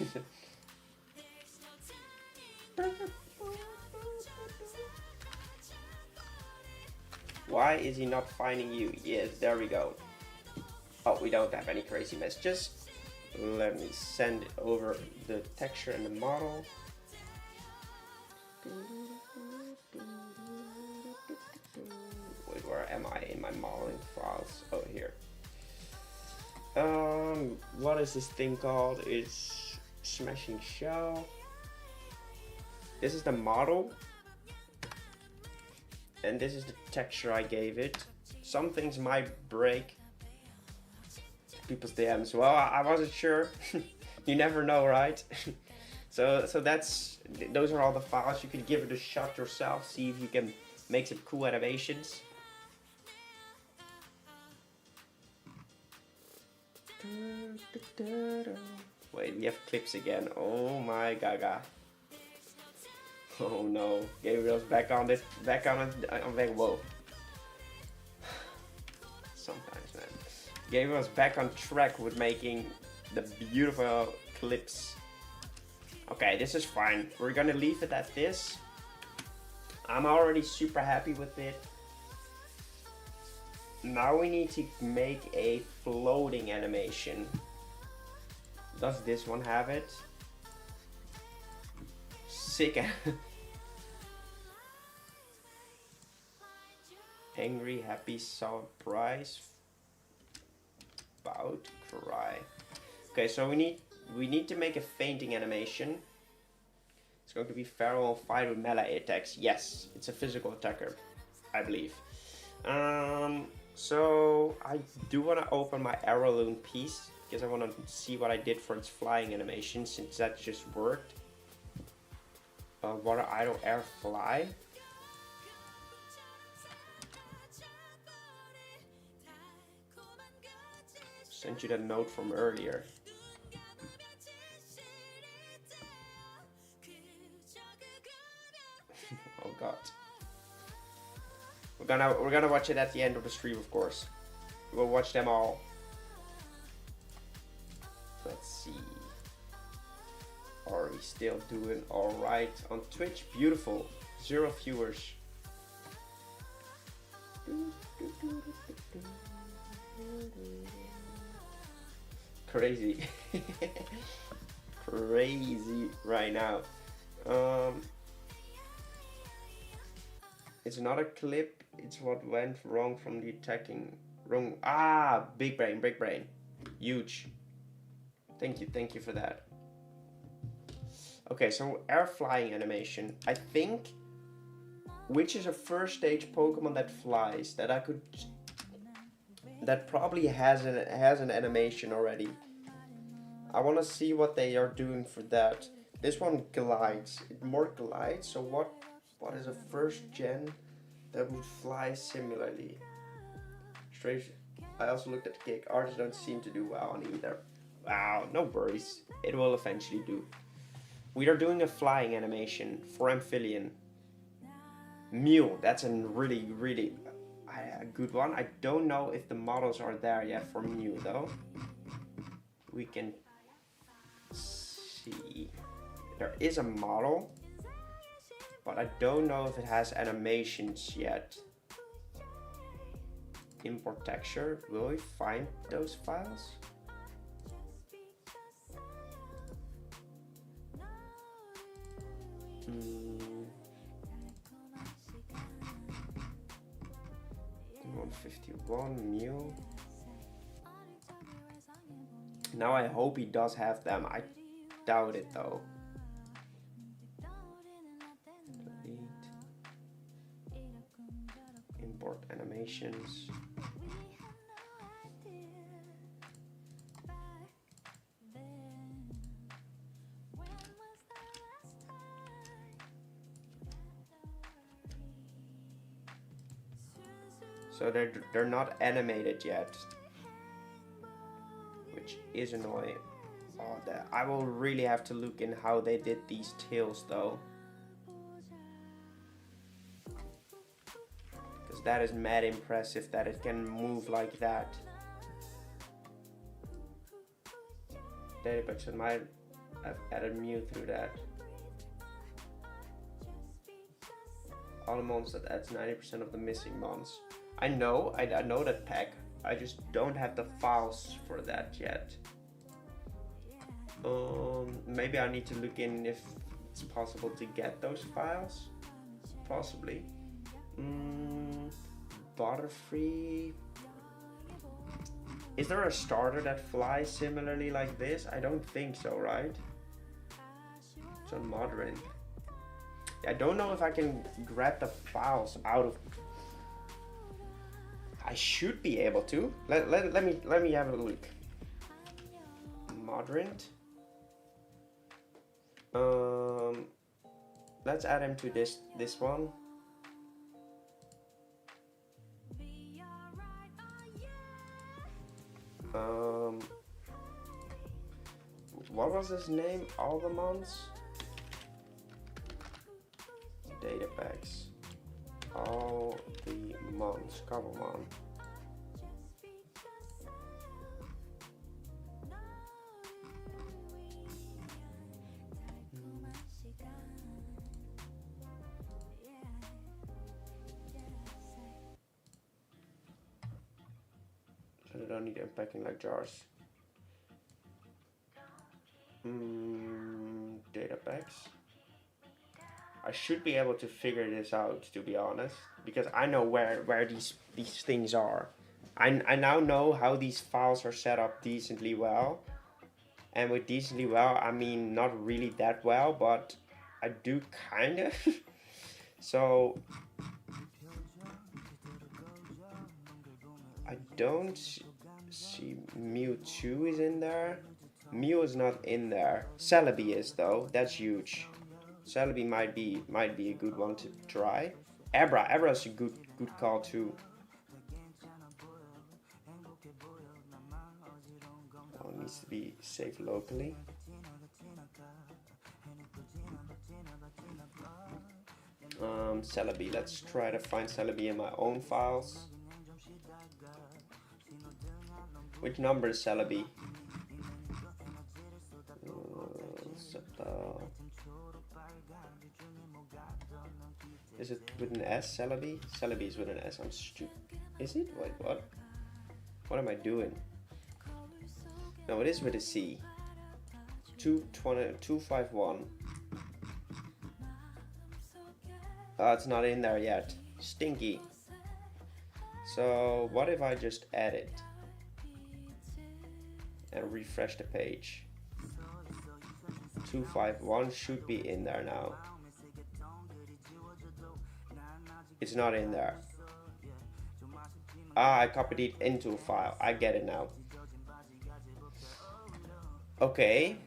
Why is he not finding you? Yes, there we go. Oh, we don't have any crazy messages. Let me send over the texture and the model. Wait, where am I in my modeling files? Oh, here. What is this thing called? It's Smashing Shell. This is the model. And this is the texture I gave it. Some things might break people's DMs. Well, I wasn't sure. You never know, right? so those are all the files. You could give it a shot yourself. See if you can make some cool animations. Wait, we have clips again. Oh my gaga. Oh no, Gabriel's back on it. Whoa. Sometimes, man. Gabriel's back on track with making the beautiful clips. Okay, this is fine. We're gonna leave it at this. I'm already super happy with it. Now we need to make a floating animation. Does this one have it? Sick. Angry, happy, surprise, about to cry. Okay, so we need to make a fainting animation. It's going to be Pharaoh will fight with melee attacks. Yes, it's a physical attacker, I believe. So I do want to open my Arrowloon piece because I want to see what I did for its flying animation, since that just worked. Water idle air fly. Sent you that note from earlier. Oh god. We're gonna watch it at the end of the stream, of course. We'll watch them all. Let's see. Are we still doing alright on Twitch? Beautiful. 0 viewers. Crazy. Crazy right now. It's not a clip, it's what went wrong from the attacking. Wrong. Ah, big brain. Huge. Thank you for that. Okay, so air flying animation. I think, which is a first stage Pokemon that flies, that probably has an animation already. I want to see what they are doing for that. This one glides. It more glides. So what is a first gen that would fly similarly? Strange. I also looked at the cake. Artists don't seem to do well on either. Wow, no worries. It will eventually do. We are doing a flying animation for Amphibian. Mew, that's a really good one. I don't know if the models are there yet for Mew though. We can see. There is a model, but I don't know if it has animations yet. Import texture. Will we find those files? 251 Mew. Now I hope he does have them. I doubt it though. Delete. Import animations. So they're not animated yet, which is annoying. Oh, I will really have to look in how they did these tails though, because that is mad impressive that it can move like that. Database, I might have added Mew through that. All the mons that adds 90% of the missing mons. I know that pack. I just don't have the files for that yet. Maybe I need to look in if it's possible to get those files. Possibly. Butterfree. Is there a starter that flies similarly like this? I don't think so, right? It's on Modern. I don't know if I can grab the files out of. I should be able to. Let me have a look. Modern. Let's add him to this one. What was his name? All the mons? Data packs. All the mons. Cobblemon. So they don't need unpacking like jars. Data packs. I should be able to figure this out, to be honest, because I know where these things are. I now know how these files are set up decently well, and with decently well I mean not really that well, but I do kind of. So I don't see Mewtwo is in there. Mew is not in there. Celebi is though. That's huge. Celebi might be a good one to try. Abra is a good call too. Oh, needs to be safe locally. Celebi. Let's try to find Celebi in my own files. Which number is Celebi? Is it with an S, Celebi? Celebi is with an S. I'm stupid. Is it? Wait, what? What am I doing? No, it is with a C. 251. Oh, it's not in there yet. Stinky. So, what if I just add it? And refresh the page. 251 should be in there now. It's not in there. Ah, I copied it into a file. I get it now. Okay.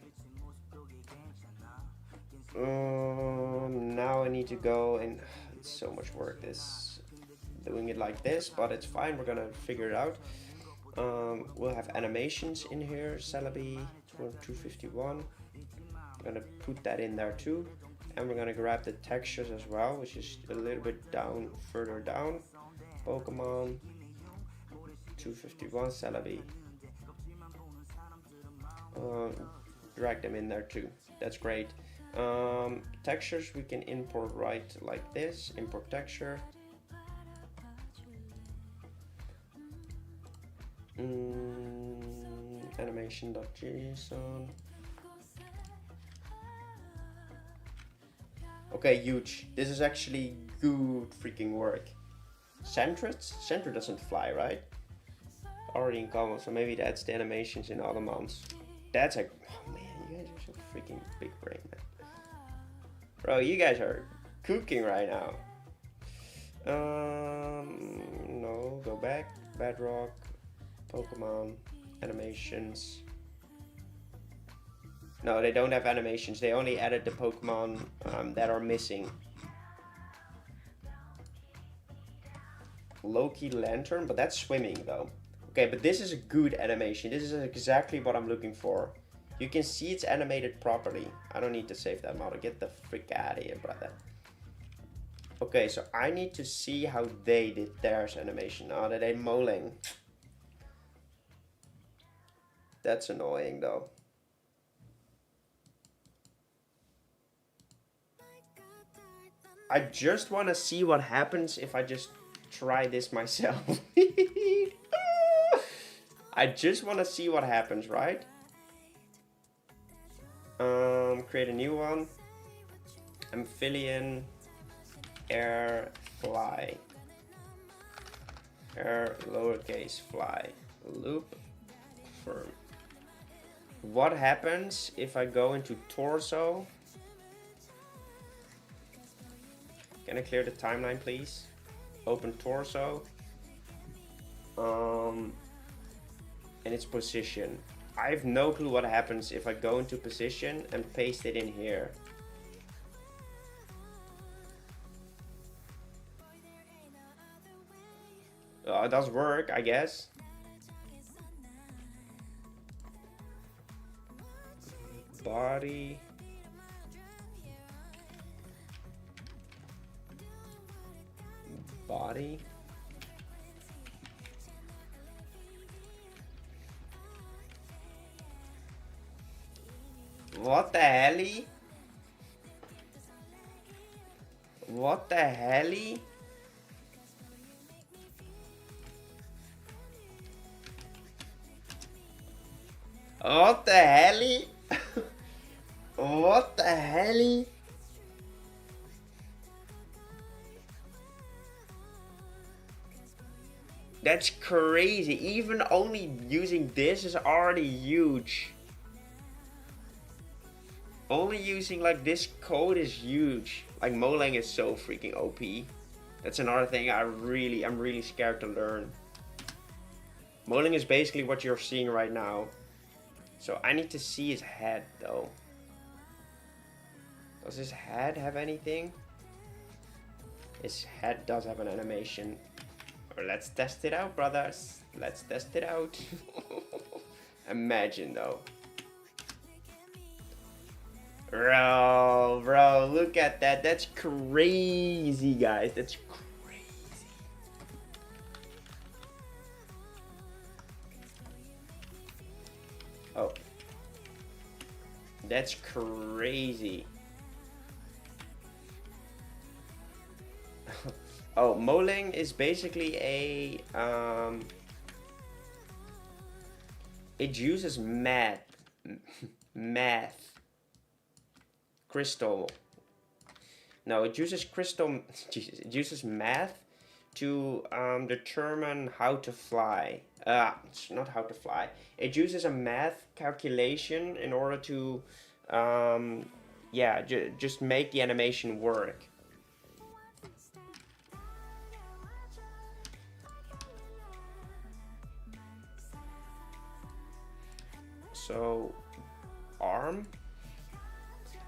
Now I need to go and it's so much work this doing it like this, but it's fine. We're gonna figure it out. We'll have animations in here. Celebi 251. I'm gonna put that in there too. And we're gonna grab the textures as well, which is a little bit down, further down. Pokemon 251 Celebi. Drag them in there too. That's great. Textures we can import right like this. Import texture. Animation.json. Okay, huge. This is actually good freaking work. Sentry doesn't fly, right? Already in common, so maybe that's the animations in other months. That's a... Oh man, you guys are so freaking big brain, man. Bro, you guys are cooking right now. No, go back. Bedrock, Pokemon, animations. No, they don't have animations. They only added the Pokemon that are missing. Loki Lantern, but that's swimming though. Okay, but this is a good animation. This is exactly what I'm looking for. You can see it's animated properly. I don't need to save that model. Get the frick out of here, brother. Okay, so I need to see how they did theirs animation. Oh, that they moling. That's annoying though. I just want to see what happens if I just try this myself. I just want to see what happens, right? Create a new one. Amphibian, air, fly. Air, lowercase, fly. Loop, firm. What happens if I go into torso? Can I clear the timeline, please? Open torso. And its position. I have no clue what happens if I go into position and paste it in here. It does work, I guess. Body. Body. What the helly? What the helly? What the helly? What the helly? That's crazy. Even only using this is already huge. Only using like this code is huge. Like Molang is so freaking OP. That's another thing I'm really scared to learn. Molang is basically what you're seeing right now. So I need to see his head though. Does his head have anything? His head does have an animation. Let's test it out, brothers. Let's test it out. Imagine though. Bro, look at that. That's crazy, guys. That's crazy. Oh. That's crazy. Oh, Molang is basically a it uses math crystal. No, it uses crystal. Jesus, it uses math to determine how to fly. It's not how to fly. It uses a math calculation in order to, yeah, just make the animation work. So, arm.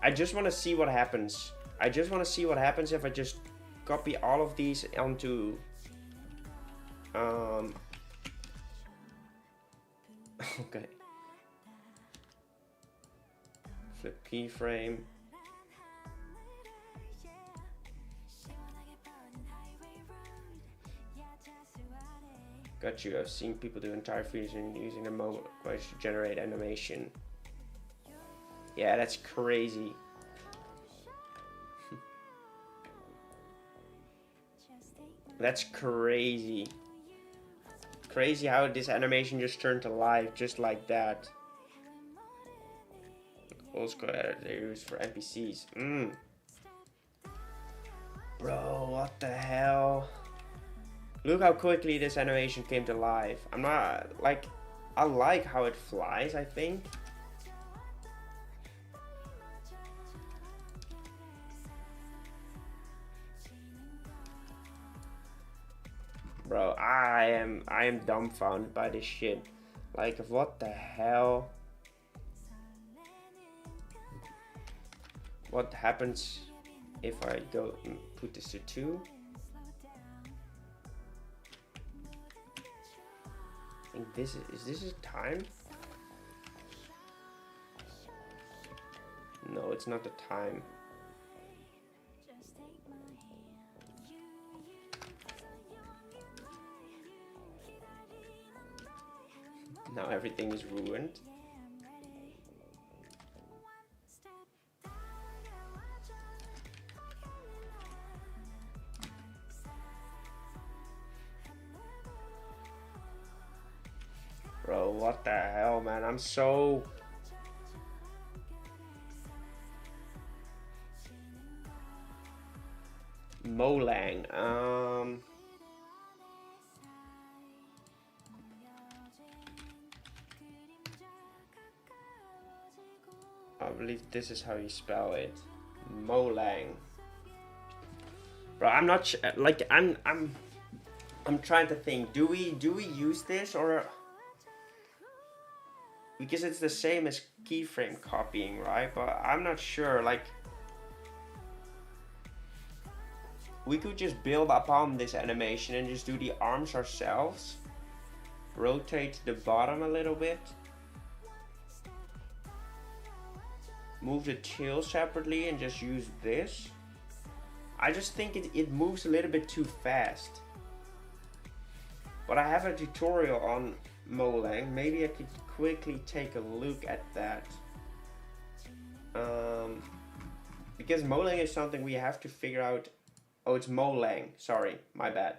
I just want to see what happens. I just want to see what happens if I just copy all of these onto okay. Flip keyframe. Got you. I've seen people do entire fusion using a mobile device to generate animation. Yeah, that's crazy. That's crazy. Crazy how this animation just turned to life just like that. Old school edit they use for NPCs. Bro, what the hell? Look how quickly this animation came to life. I'm not like, I like how it flies, I think. Bro, I am dumbfounded by this shit. Like, what the hell? What happens if I go and put this to 2? I think this is this a time? No, it's not the time. Now everything is ruined. Bro, what the hell, man? I'm so... Molang. I believe this is how you spell it. Molang. Bro, I'm not like I'm trying to think. Do we use this, or because it's the same as keyframe copying, right? But I'm not sure. Like, we could just build upon this animation and just do the arms ourselves. Rotate the bottom a little bit. Move the tail separately and just use this. I just think it moves a little bit too fast. But I have a tutorial on Molang. Maybe I could quickly take a look at that. Because Molang is something we have to figure out. Oh, it's Molang. Sorry, my bad.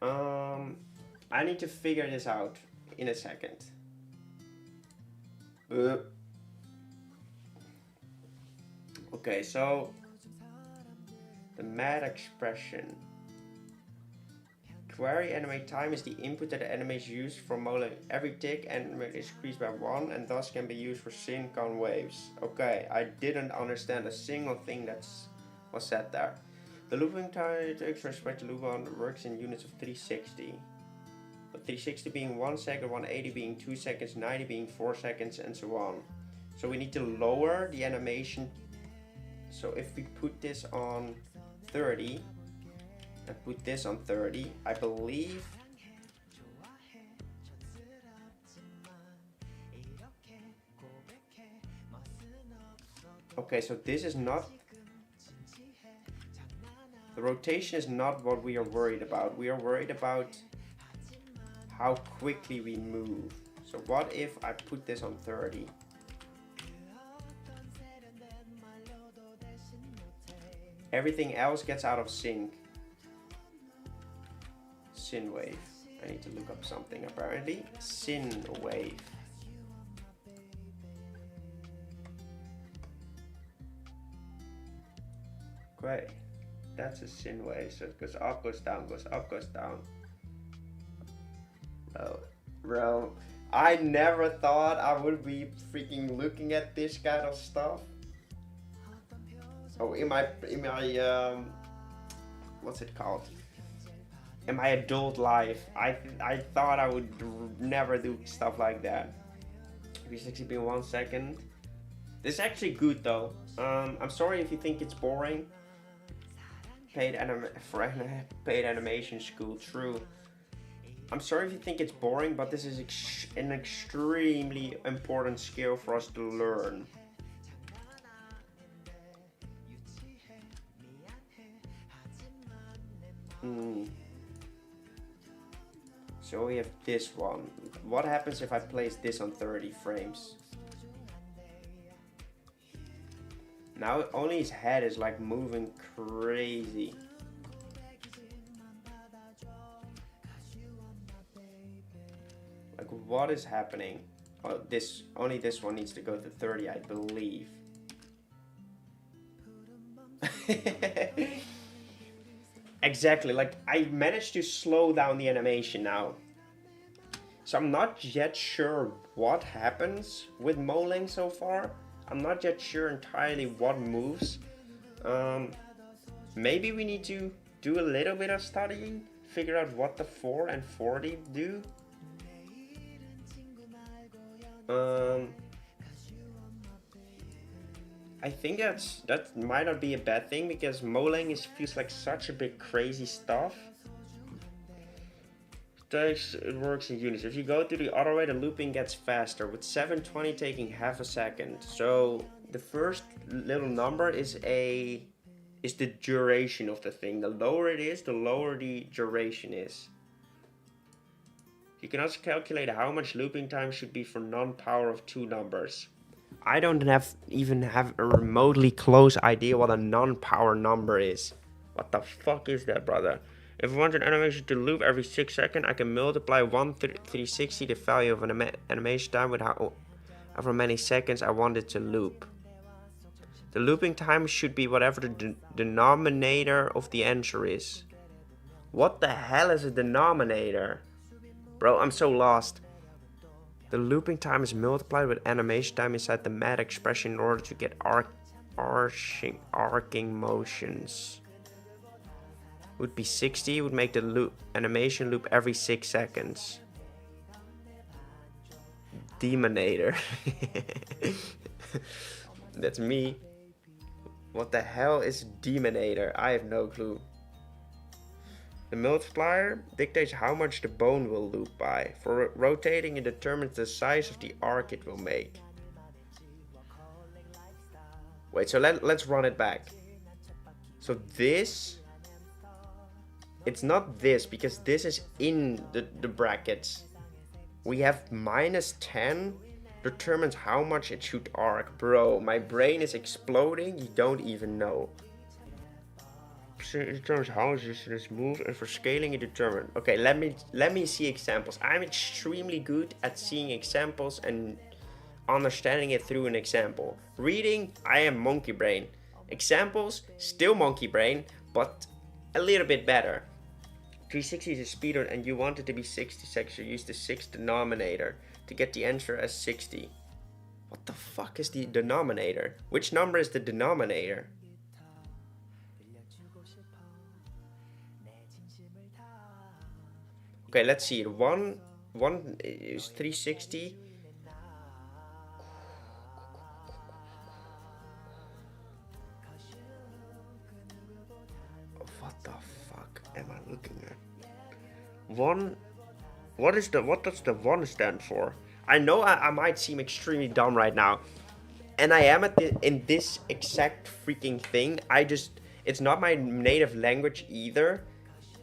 I need to figure this out in a second. Okay, so the mad expression. Query animate time is the input that the animation used for Molang. Every tick animate is increased by 1 and thus can be used for sync on waves. Okay, I didn't understand a single thing was said there. The looping time to express the loop on works in units of 360. But 360 being 1 second, 180 being 2 seconds, 90 being 4 seconds, and so on. So we need to lower the animation. So if we put this on 30 and put this on 30, I believe okay, so this is not, the rotation is not what we are worried about. We are worried about how quickly we move. So what if I put this on 30? Everything else gets out of sync. Sin wave. I need to look up something apparently. Sin wave. Great. That's a sin wave. So it goes up, goes down, goes up, goes down. Bro, I never thought I would be freaking looking at this kind of stuff. Oh, in my what's it called? In my adult life, I thought I would never do stuff like that. 360 being 1 second. This is actually good though. I'm sorry if you think it's boring. Paid animation school, true. I'm sorry if you think it's boring, but this is an extremely important skill for us to learn. So we have this one. What happens if I place this on 30 frames? Now only his head is like moving crazy. Like, what is happening? Oh, only this one needs to go to 30, I believe. exactly. Like, I managed to slow down the animation now. So I'm not yet sure what happens with Moling so far. I'm not yet sure entirely what moves. Maybe we need to do a little bit of studying, figure out what the 4 and 40 do. I think that might not be a bad thing, because Moling feels like such a big crazy stuff. It works in units. If you go to the other way, the looping gets faster, with 720 taking half a second. So the first little number is the duration of the thing. The lower it is, the lower the duration is. You can also calculate how much looping time should be for non-power of two numbers. I don't even have a remotely close idea what a non-power number is. What the fuck is that, brother? If I want an animation to loop every 6 seconds, I can multiply 360 the value of an animation time with however many seconds I want it to loop. The looping time should be whatever the denominator of the answer is. What the hell is a denominator? Bro, I'm so lost. The looping time is multiplied with animation time inside the math expression in order to get arcing motions. Would be 60, would make the animation loop every 6 seconds. Demonator. That's me. What the hell is Demonator? I have no clue. The multiplier dictates how much the bone will loop by. For rotating, it determines the size of the arc it will make. Wait, so let's run it back. So this... It's not this, because this is in the brackets. We have -10 determines how much it should arc. Bro, my brain is exploding, you don't even know. It determines how much this move, and for scaling it determines. Okay, let me see examples. I'm extremely good at seeing examples and understanding it through an example. Reading, I am monkey brain. Examples, still monkey brain, but a little bit better. 360 is a speeder and you want it to be 60 seconds, you use the 6 denominator to get the answer as 60. What the fuck is the denominator? Which number is the denominator? Okay, let's see. One is 360. What the fuck am I looking at? One. What does the 1 stand for? I know I might seem extremely dumb right now, and I am in this exact freaking thing. It's not my native language either.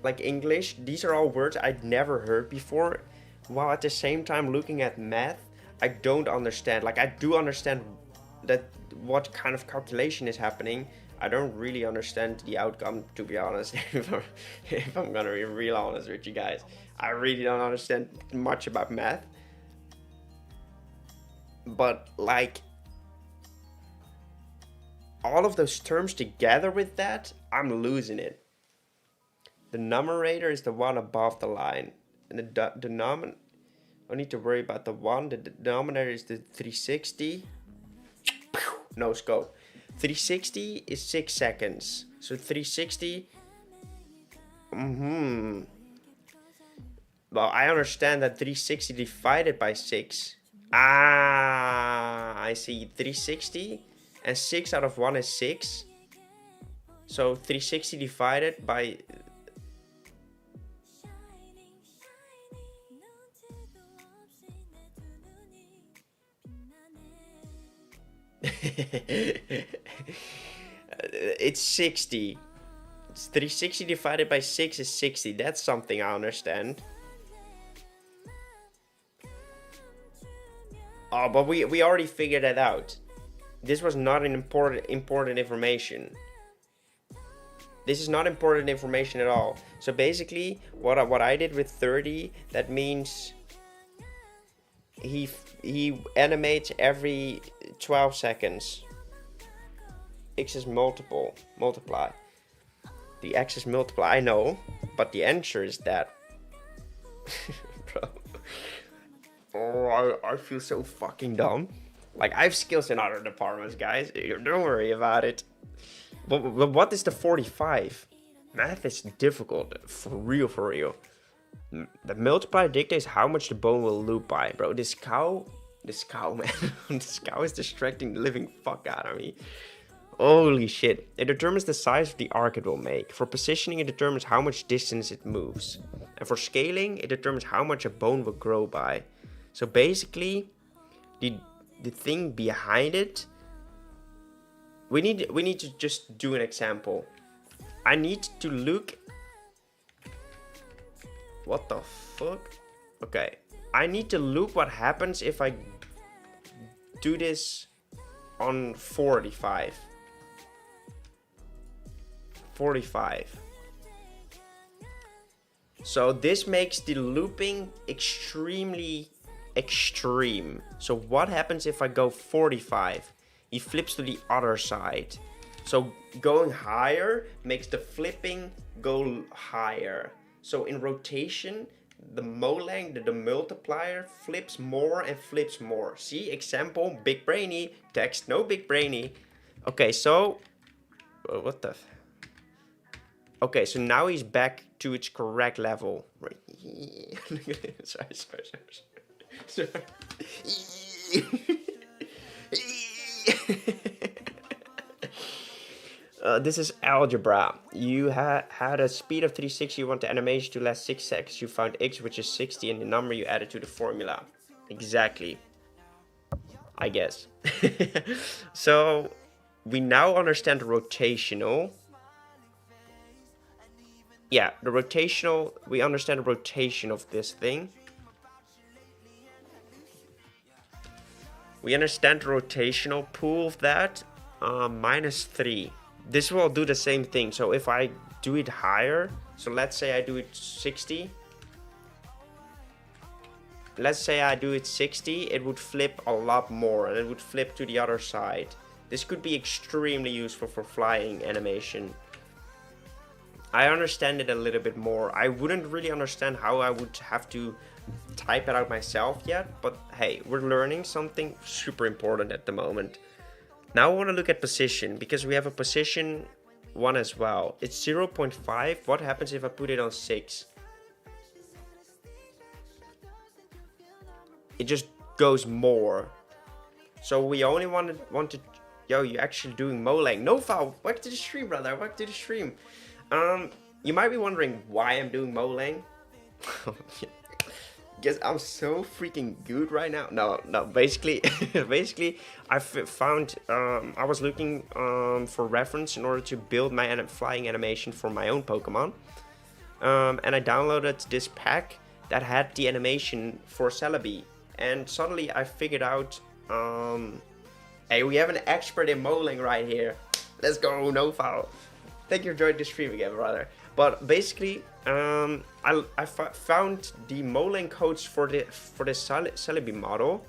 Like English, these are all words I'd never heard before, while at the same time looking at math, I don't understand. Like, I do understand that what kind of calculation is happening. I don't really understand the outcome, to be honest. if I'm gonna be real honest with you guys, I really don't understand much about math. But like, all of those terms together with that, I'm losing it. The numerator is the one above the line, and the denominator, don't need to worry about the 1. The denominator is the 360. No scope. 360 is 6 seconds. So 360. Well, I understand that 360 divided by 6. I see. 360 and 6 out of 1 is 6. So 360 divided by... It's 60. It's 360 divided by 6 is 60. That's something I understand. Oh, but we already figured that out. This was not an important information. This is not important information at all. So basically, what I did with 30, that means he animates every 12 seconds. X is multiply. The x is multiply, I know, but the answer is that. Bro. Oh, I feel so fucking dumb. Like, I have skills in other departments, guys. Don't worry about it. But what is the 45? Math is difficult. For real, for real. The multiplier dictates how much the bone will loop by. Bro, this cow, man. This cow is distracting the living fuck out of me. Holy shit. It determines the size of the arc it will make. For positioning, it determines how much distance it moves. And for scaling, it determines how much a bone will grow by. So basically, the thing behind it, we need to just do an example. I need to look. What the fuck? Okay, I need to look what happens if I do this on 45. 45. So this makes the looping extremely extreme. So what happens if I go 45? He flips to the other side. So going higher makes the flipping go higher. So in rotation, the molang, the multiplier, flips more and flips more. See, example, big brainy, text, no big brainy. Okay, so, what the? Okay, so now he's back to its correct level. Right. Sorry. This is algebra. You had a speed of 360, you want the animation to last 6 seconds. You found x, which is 60, and the number you added to the formula. Exactly. I guess. So, we now understand the rotational. Yeah, the rotational, we understand the rotation of this thing. We understand the rotational pool of that. -3. This will do the same thing. So if I do it higher, so let's say I do it 60. Let's say I do it 60, it would flip a lot more and it would flip to the other side. This could be extremely useful for flying animation. I understand it a little bit more. I wouldn't really understand how I would have to type it out myself yet, but hey, we're learning something super important at the moment. Now I want to look at position, because we have a position 1 as well. It's 0.5. What happens if I put it on 6? It just goes more. So we only want to... Yo, you're actually doing molang. No foul. Back to the stream, brother. Back to the stream. You might be wondering why I'm doing molang. Because I'm so freaking good right now. No. Basically, I found I was looking for reference in order to build my flying animation for my own Pokemon, and I downloaded this pack that had the animation for Celebi, and suddenly I figured out, hey, we have an expert in molang right here. Let's go, no foul. Thank you for joining the stream again, brother. But basically, I found the molang codes for the Celebi model,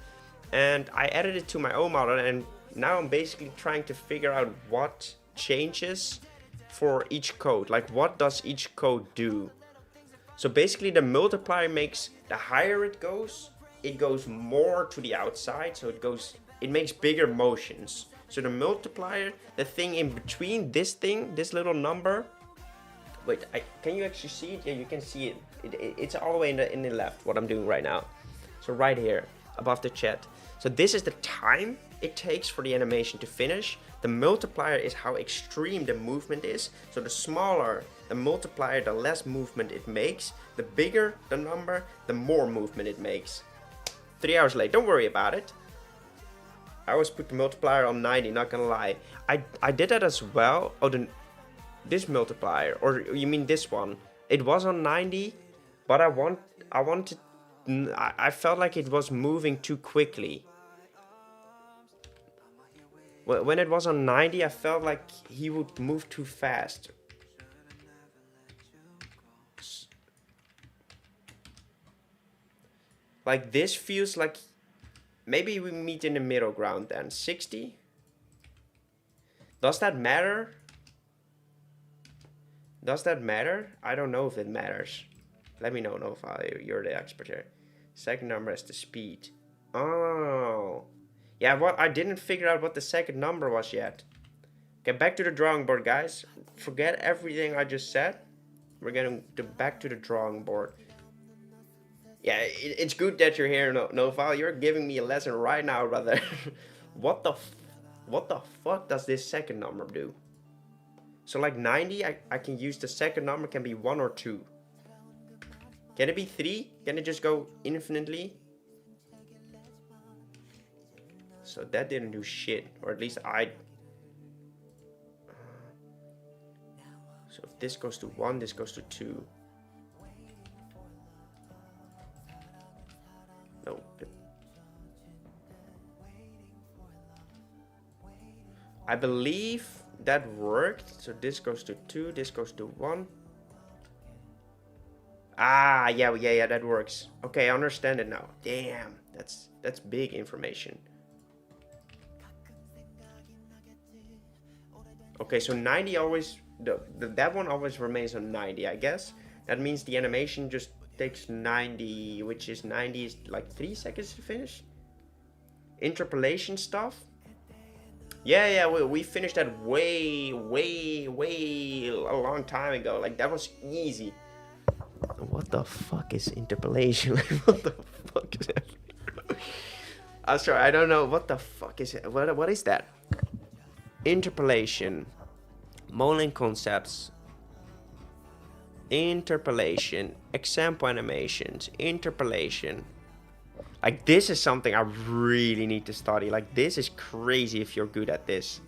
and I added it to my own model, and now I'm basically trying to figure out what changes for each code. Like, what does each code do? So basically, the multiplier makes, the higher it goes more to the outside, so it makes bigger motions. So the multiplier, the thing in between this thing, this little number. Wait, can you actually see it? Yeah, you can see it. It's all the way in the left, what I'm doing right now. So right here, above the chat. So this is the time it takes for the animation to finish. The multiplier is how extreme the movement is. So the smaller the multiplier, the less movement it makes. The bigger the number, the more movement it makes. 3 hours late, don't worry about it. I always put the multiplier on 90, not gonna lie. I did that as well. Oh, this multiplier, or you mean this one? It was on 90, but I felt like it was moving too quickly. When it was on 90, I felt like he would move too fast. Like, this feels like... Maybe we meet in the middle ground then. 60? Does that matter? Does that matter? I don't know if it matters. Let me know, Nofile. You're the expert here. Second number is the speed. Oh. Yeah, what I didn't figure out what the second number was yet. Get back to the drawing board, guys. Forget everything I just said. We're getting back to the drawing board. Yeah, it's good that you're here, Nofile. You're giving me a lesson right now, brother. What the fuck does this second number do? So like 90, I can use the second number, can be 1 or 2. Can it be 3? Can it just go infinitely? So that didn't do shit, or at least I... So if this goes to 1, this goes to 2. No. I believe that worked. So this goes to 2, this goes to 1. Ah, yeah, that works. Okay, I understand it now. Damn, that's big information. Okay, so 90 always, that one always remains on 90, I guess. That means the animation just takes 90, which is 90 is like 3 seconds to finish. Interpolation stuff. Yeah, we finished that way a long time ago. Like, that was easy. What the fuck is interpolation? What the fuck is that? I'm sorry, I don't know. What the fuck is it? What is that? Interpolation. Modeling concepts. Interpolation. Example animations. Interpolation. Like, this is something I really need to study. Like, this is crazy if you're good at this.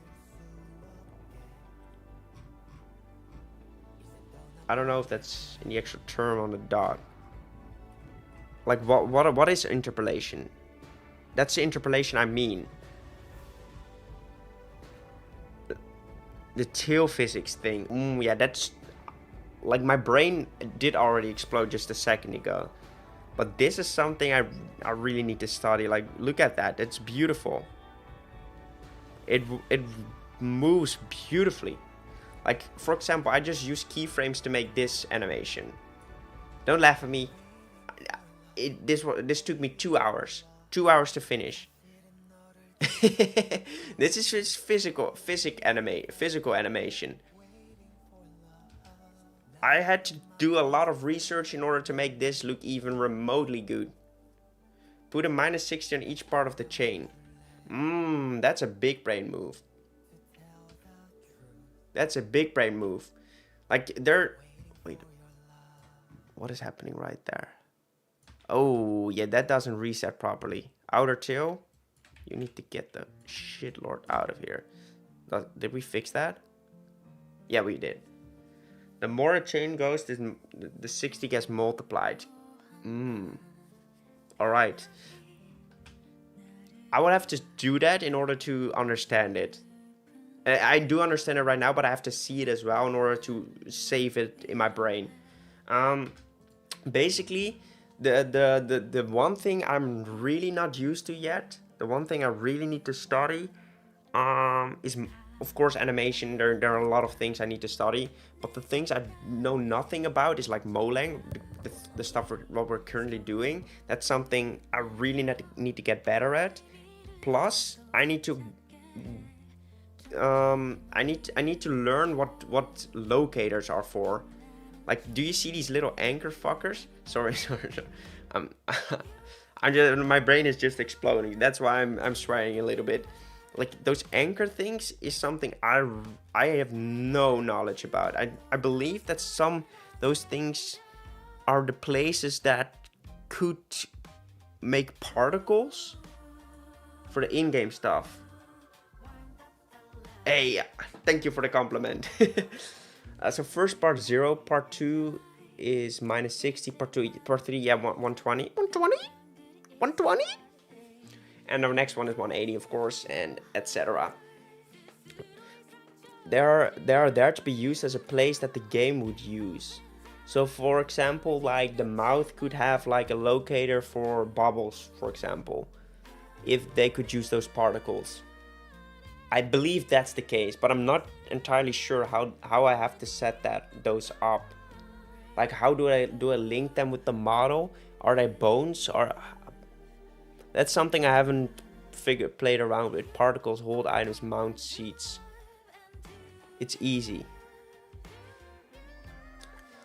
I don't know if that's in the actual term on the dot. Like, what is interpolation? That's the interpolation I mean. The tail physics thing. Yeah, that's... Like, my brain did already explode just a second ago. But this is something I really need to study. Like, look at that. It's beautiful. It moves beautifully. Like, for example, I just use keyframes to make this animation. Don't laugh at me. This took me 2 hours. 2 hours to finish. This is just physical animation. I had to do a lot of research in order to make this look even remotely good. Put a -60 on each part of the chain. That's a big brain move. That's a big brain move. Like, wait. What is happening right there? Oh, yeah, that doesn't reset properly. Outer tail. You need to get the shitlord out of here. Did we fix that? Yeah, we did. The more a chain goes, the 60 gets multiplied. Alright. I would have to do that in order to understand it. I do understand it right now, but I have to see it as well in order to save it in my brain. Basically, the one thing I'm really not used to yet, the one thing I really need to study, is, of course, animation. There are a lot of things I need to study, but the things I know nothing about is like Molang, the stuff what we're currently doing. That's something I really need to get better at. Plus, I need to learn what locators are for. Like, do you see these little anchor fuckers? Sorry. My brain is just exploding. That's why I'm swearing a little bit. Like, those anchor things is something I have no knowledge about. I believe that those things are the places that could make particles for the in-game stuff. Hey, thank you for the compliment. So first part 0, part 2 is -60, part 3, yeah, 120. 120? And the next one is 180, of course, and etc. They are there to be used as a place that the game would use. So for example, like the mouth could have like a locator for bubbles, for example, if they could use those particles. I believe that's the case, but I'm not entirely sure how I have to set those up. Like, how do I link them with the model? Are they bones? Or that's something I haven't played around with. Particles, hold items, mount seats. It's easy.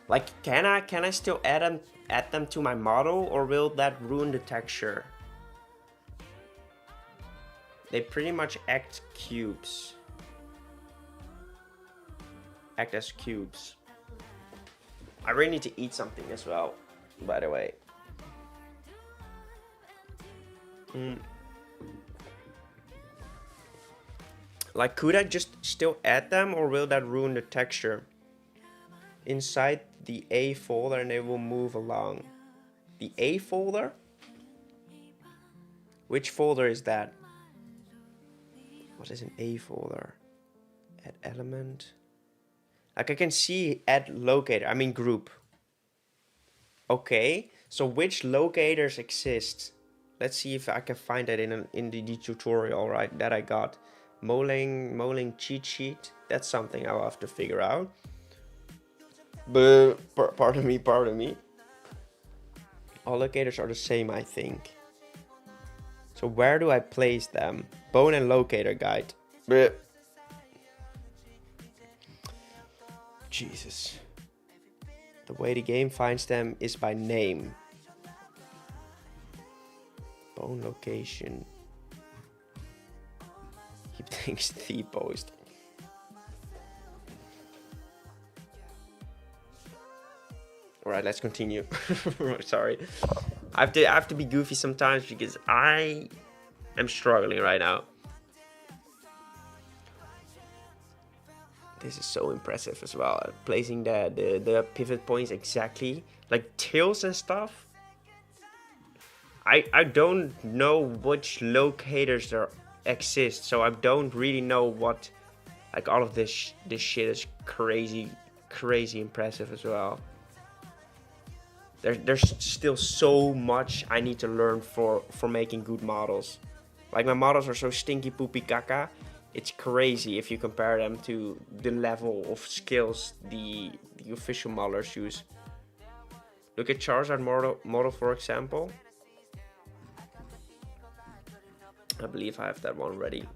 Like, can I still add them to my model, or will that ruin the texture? They pretty much act as cubes. I really need to eat something as well, by the way. Like, could I just still add them, or will that ruin the texture? Inside the A folder, and they will move along. The A folder? Which folder is that? What is an A folder? Add element. Like, I can see add locator, I mean group. Okay, so which locators exist? Let's see if I can find that in the tutorial, right, that I got. Moling cheat sheet. That's something I'll have to figure out. But pardon me. All locators are the same, I think. So where do I place them? Bone and locator guide. But Jesus. The way the game finds them is by name. Bone location. Keep things the post. Alright, let's continue. Sorry. I have to be goofy sometimes because I am struggling right now. This is so impressive as well. Placing the pivot points exactly. Like tails and stuff. I don't know which locators there exist, so I don't really know what, like, all of this shit is crazy impressive as well. There's still so much I need to learn for making good models. Like, my models are so stinky poopy caca. It's crazy if you compare them to the level of skills the official modelers use. Look at Charizard model for example. I believe I have that one ready.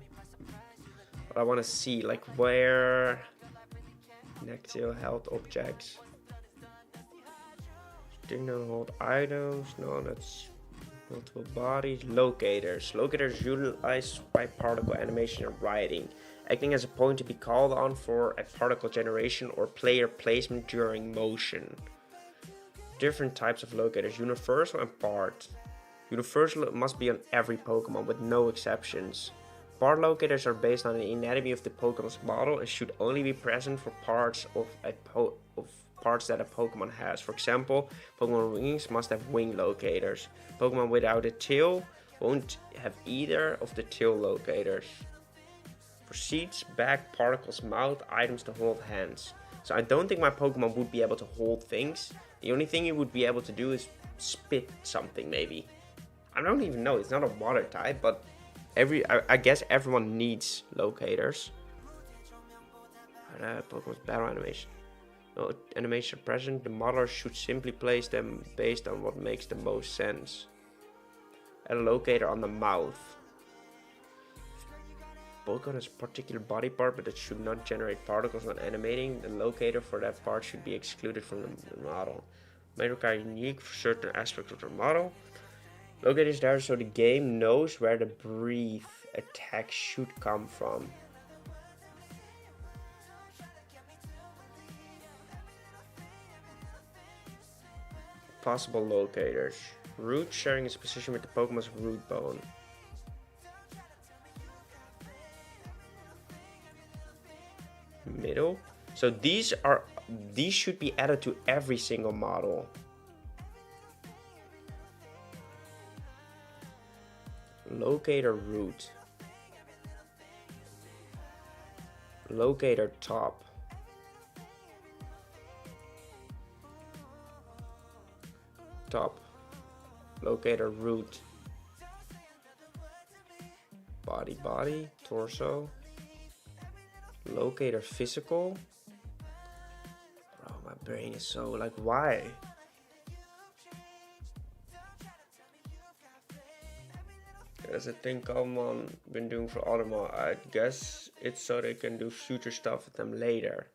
But I want to see, like, where... Nextio health objects. Ding don't hold items. No, that's multiple bodies. Locators. Locators utilized by particle animation and writing, acting as a point to be called on for a particle generation or player placement during motion. Different types of locators: universal and part. Universal must be on every Pokemon with no exceptions. Part locators are based on the anatomy of the Pokemon's model and should only be present for parts of parts that a Pokemon has. For example, Pokemon wings must have wing locators. Pokemon without a tail won't have either of the tail locators. For seats, back, particles, mouth, items to hold hands. So I don't think my Pokemon would be able to hold things. The only thing it would be able to do is spit something, maybe. I don't even know, it's not a water type, but I guess everyone needs locators. Pokemon's battle animation. No animation present, the modeler should simply place them based on what makes the most sense. Add a locator on the mouth. Pokemon has a particular body part, but it should not generate particles when animating. The locator for that part should be excluded from the model. May require unique for certain aspects of the model. Locator is there so the game knows where the breathe attack should come from. Possible locators. Root sharing its position with the Pokemon's root bone. Middle. So these should be added to every single model. Locator root. Locator top. Top. Locator root. Body, torso. Locator physical. Bro, my brain is so like, why? There's a thing Cobblemon been doing for Automon. I guess it's so they can do future stuff with them later.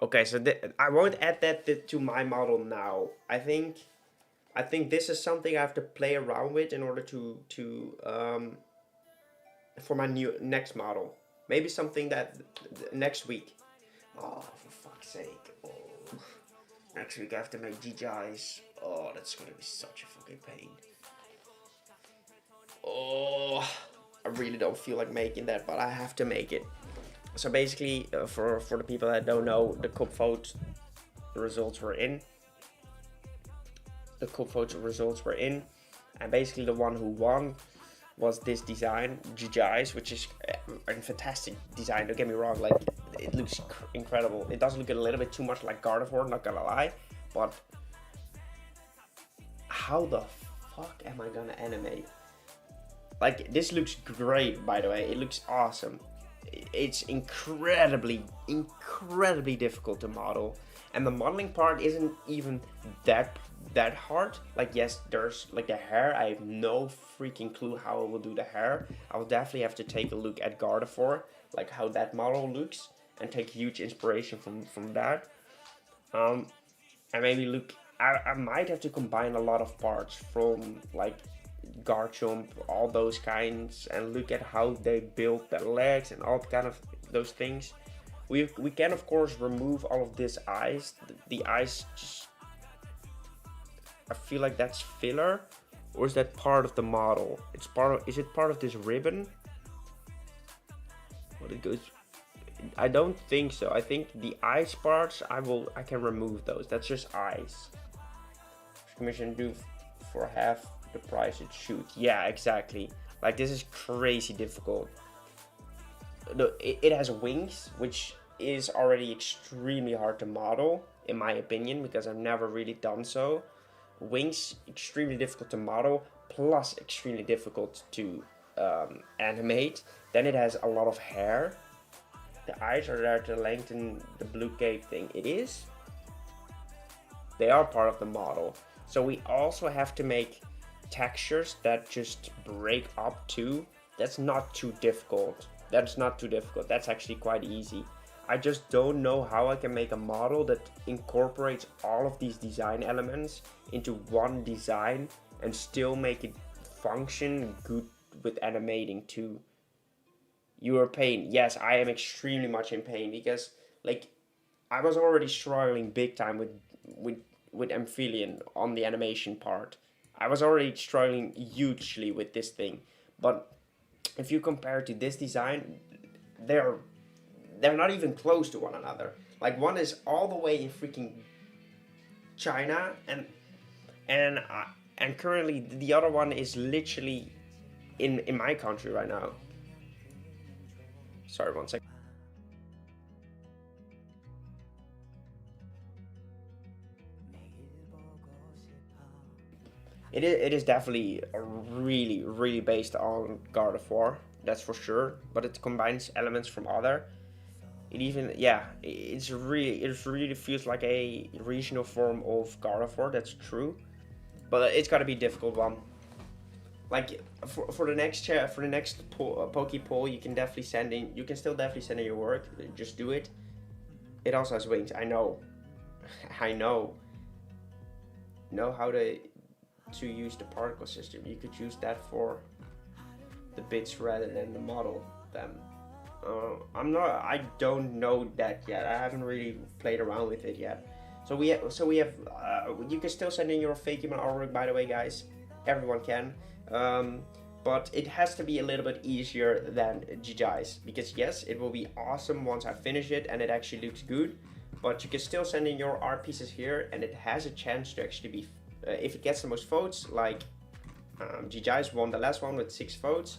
Okay, so I won't add that to my model now. I think this is something I have to play around with in order to for my next model. Maybe something that next week. Oh, for fuck's sake! Oh, next week I have to make GGIs. Oh, that's gonna be such a fucking pain. Oh, I really don't feel like making that, but I have to make it. So basically, for the people that don't know, the cup vote results were in. The cup vote results were in, and basically the one who won was this design, GGIs, which is a fantastic design. Don't get me wrong, like it looks incredible. It does look a little bit too much like Gardevoir, not gonna lie, but how the fuck am I gonna animate? Like, this looks great, by the way. It looks awesome. It's incredibly difficult to model. And the modeling part isn't even that hard. Like, yes, there's like the hair. I have no freaking clue how I will do the hair. I will definitely have to take a look at Gardevoir, like how that model looks, and take huge inspiration from that. And maybe look, I might have to combine a lot of parts from like Garchomp, all those kinds, and look at how they build their legs and all kind of those things. We can of course remove all of this eyes. The eyes just, I feel like that's filler, or is that part of the model? It's part of, is it part of this ribbon? What it goes, I don't think so. I think the eyes parts I can remove those. That's just eyes. Commission do for half the price it shoots. Yeah, exactly. Like, this is crazy difficult. It has wings, which is already extremely hard to model, in my opinion, because I've never really done so. Wings, extremely difficult to model, plus extremely difficult to animate. Then it has a lot of hair. The eyes are there to lengthen the blue cape thing. It is. They are part of the model. So we also have to make textures that just break up too. That's not too difficult. That's not too difficult. That's actually quite easy. I just don't know how I can make a model that incorporates all of these design elements into one design and still make it function good with animating too. You are in pain. Yes, I am extremely much in pain because, like, I was already struggling big time with Amphibian on the animation part. I was already struggling hugely with this thing, but if you compare to this design, they're not even close to one another. Like, one is all the way in freaking China, and currently the other one is literally in my country right now. Sorry, 1 second. It is definitely really based on Gardevoir, that's for sure. But it combines elements from other. It even, yeah, it really feels like a regional form of Gardevoir. That's true, but it's gotta be a difficult one. Like for the next Poke poll, you can definitely send in. You can still definitely send in your work. Just do it. It also has wings. I know. I know. Know how to use the particle system. You could use that for the bits rather than the model them. I don't know that yet. I haven't really played around with it yet. So we have you can still send in your Fakemon artwork, by the way, guys. Everyone can. But it has to be a little bit easier than GGIs, because yes, it will be awesome once I finish it and it actually looks good. But you can still send in your art pieces here, and it has a chance to actually be, if it gets the most votes, like GGIs won the last one with 6 votes.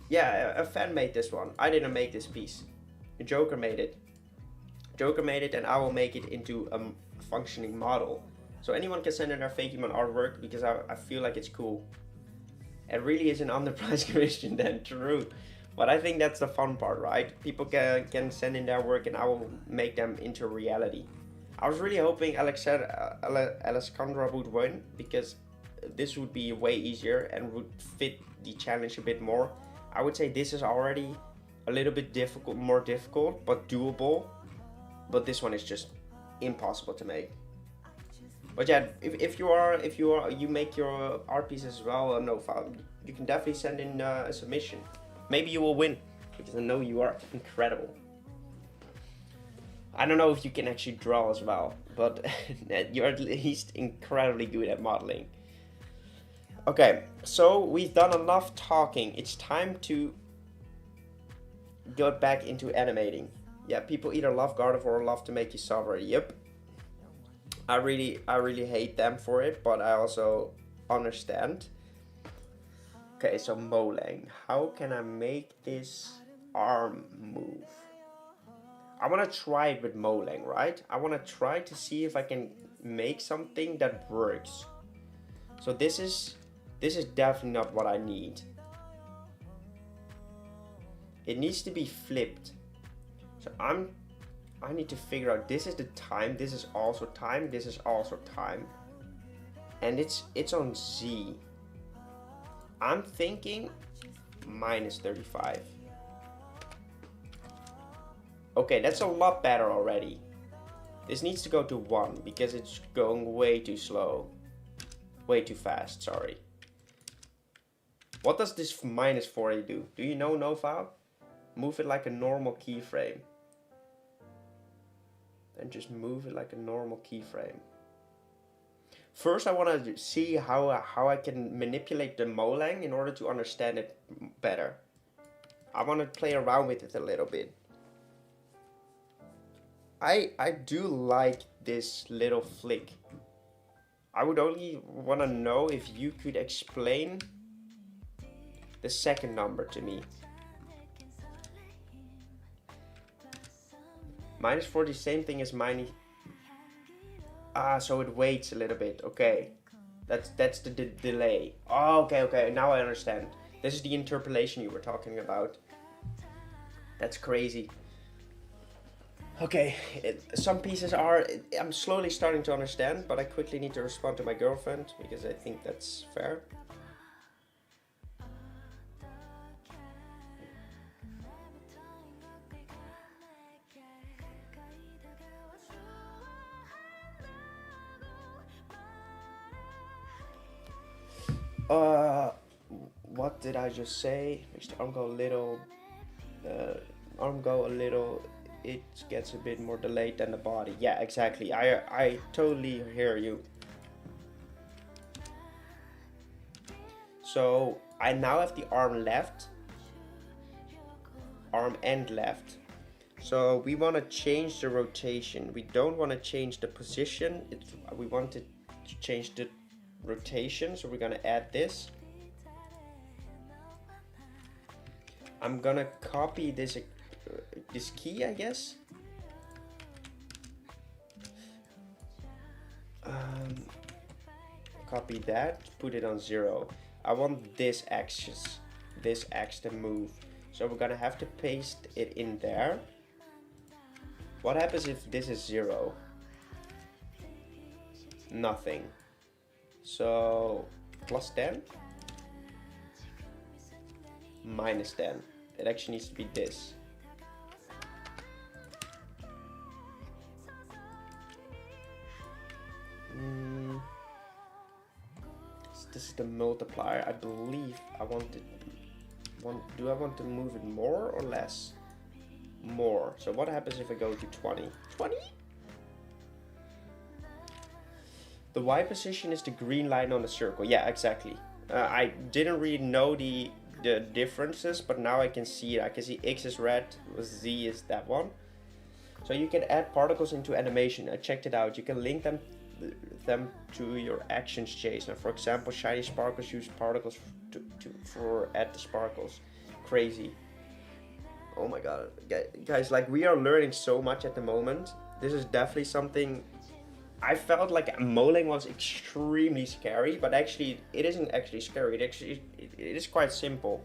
Yeah, a fan made this one. I didn't make this piece. A Joker made it. Joker made it, and I will make it into a functioning model. So anyone can send in their Fakemon artwork, because I feel like it's cool. It really is an underpriced commission then, true. But I think that's the fun part, right? People can send in their work and I will make them into reality. I was really hoping Alessandra would win, because this would be way easier and would fit the challenge a bit more. I would say this is already a little bit difficult, more difficult, but doable. But this one is just impossible to make. But yeah, if you make your art pieces as well, no fun. You can definitely send in a submission. Maybe you will win, because I know you are incredible. I don't know if you can actually draw as well, but you're at least incredibly good at modeling. Okay, so we've done enough talking. It's time to go back into animating. Yeah, people either love Gardevoir or love to make you suffer. Yep. I really hate them for it, but I also understand. Okay, so Molang. How can I make this arm move? I want to try it with Molang, right? I want to try to see if I can make something that works. So this is definitely not what I need. It needs to be flipped. So I need to figure out, this is the time, this is also time, this is also time. And it's on Z. I'm thinking -35. Okay, that's a lot better already. This needs to go to 1 because it's going way too slow. Way too fast, sorry. What does this -40 do? Do you know, Nova? Move it like a normal keyframe. And just move it like a normal keyframe. First, I want to see how I can manipulate the Molang in order to understand it better. I want to play around with it a little bit. I do like this little flick. I would only want to know if you could explain the second number to me. -40, same thing as minus. So it waits a little bit. Okay, that's the delay. Oh, okay. Now I understand. This is the interpolation you were talking about. That's crazy. Okay, some pieces are. I'm slowly starting to understand, but I quickly need to respond to my girlfriend because I think that's fair. What did I just say? Makes the arm go a little. It gets a bit more delayed than the body. Yeah, exactly. I totally hear you. So I now have the arm left. Arm and left. So we want to change the rotation. We don't want to change the position. We want to change the rotation. So we're gonna add this. I'm gonna copy this key, I guess. Copy that, put it on 0. I want this X to move. So we're gonna have to paste it in there. What happens if this is 0? Nothing. So +10, -10. It actually needs to be this. This is the multiplier. I believe I want it. Do I want to move it more or less? More. So what happens if I go to 20? 20? The Y position is the green line on the circle. Yeah, exactly. I didn't really know the differences, but now I can see it. I can see X is red, Z is that one. So you can add particles into animation. I checked it out. You can link them to your actions chase. Now, for example, shiny sparkles use particles for add the sparkles. Crazy. Oh my god, guys! Like, we are learning so much at the moment. This is definitely something I felt like modeling was extremely scary, but actually it isn't actually scary. It is quite simple.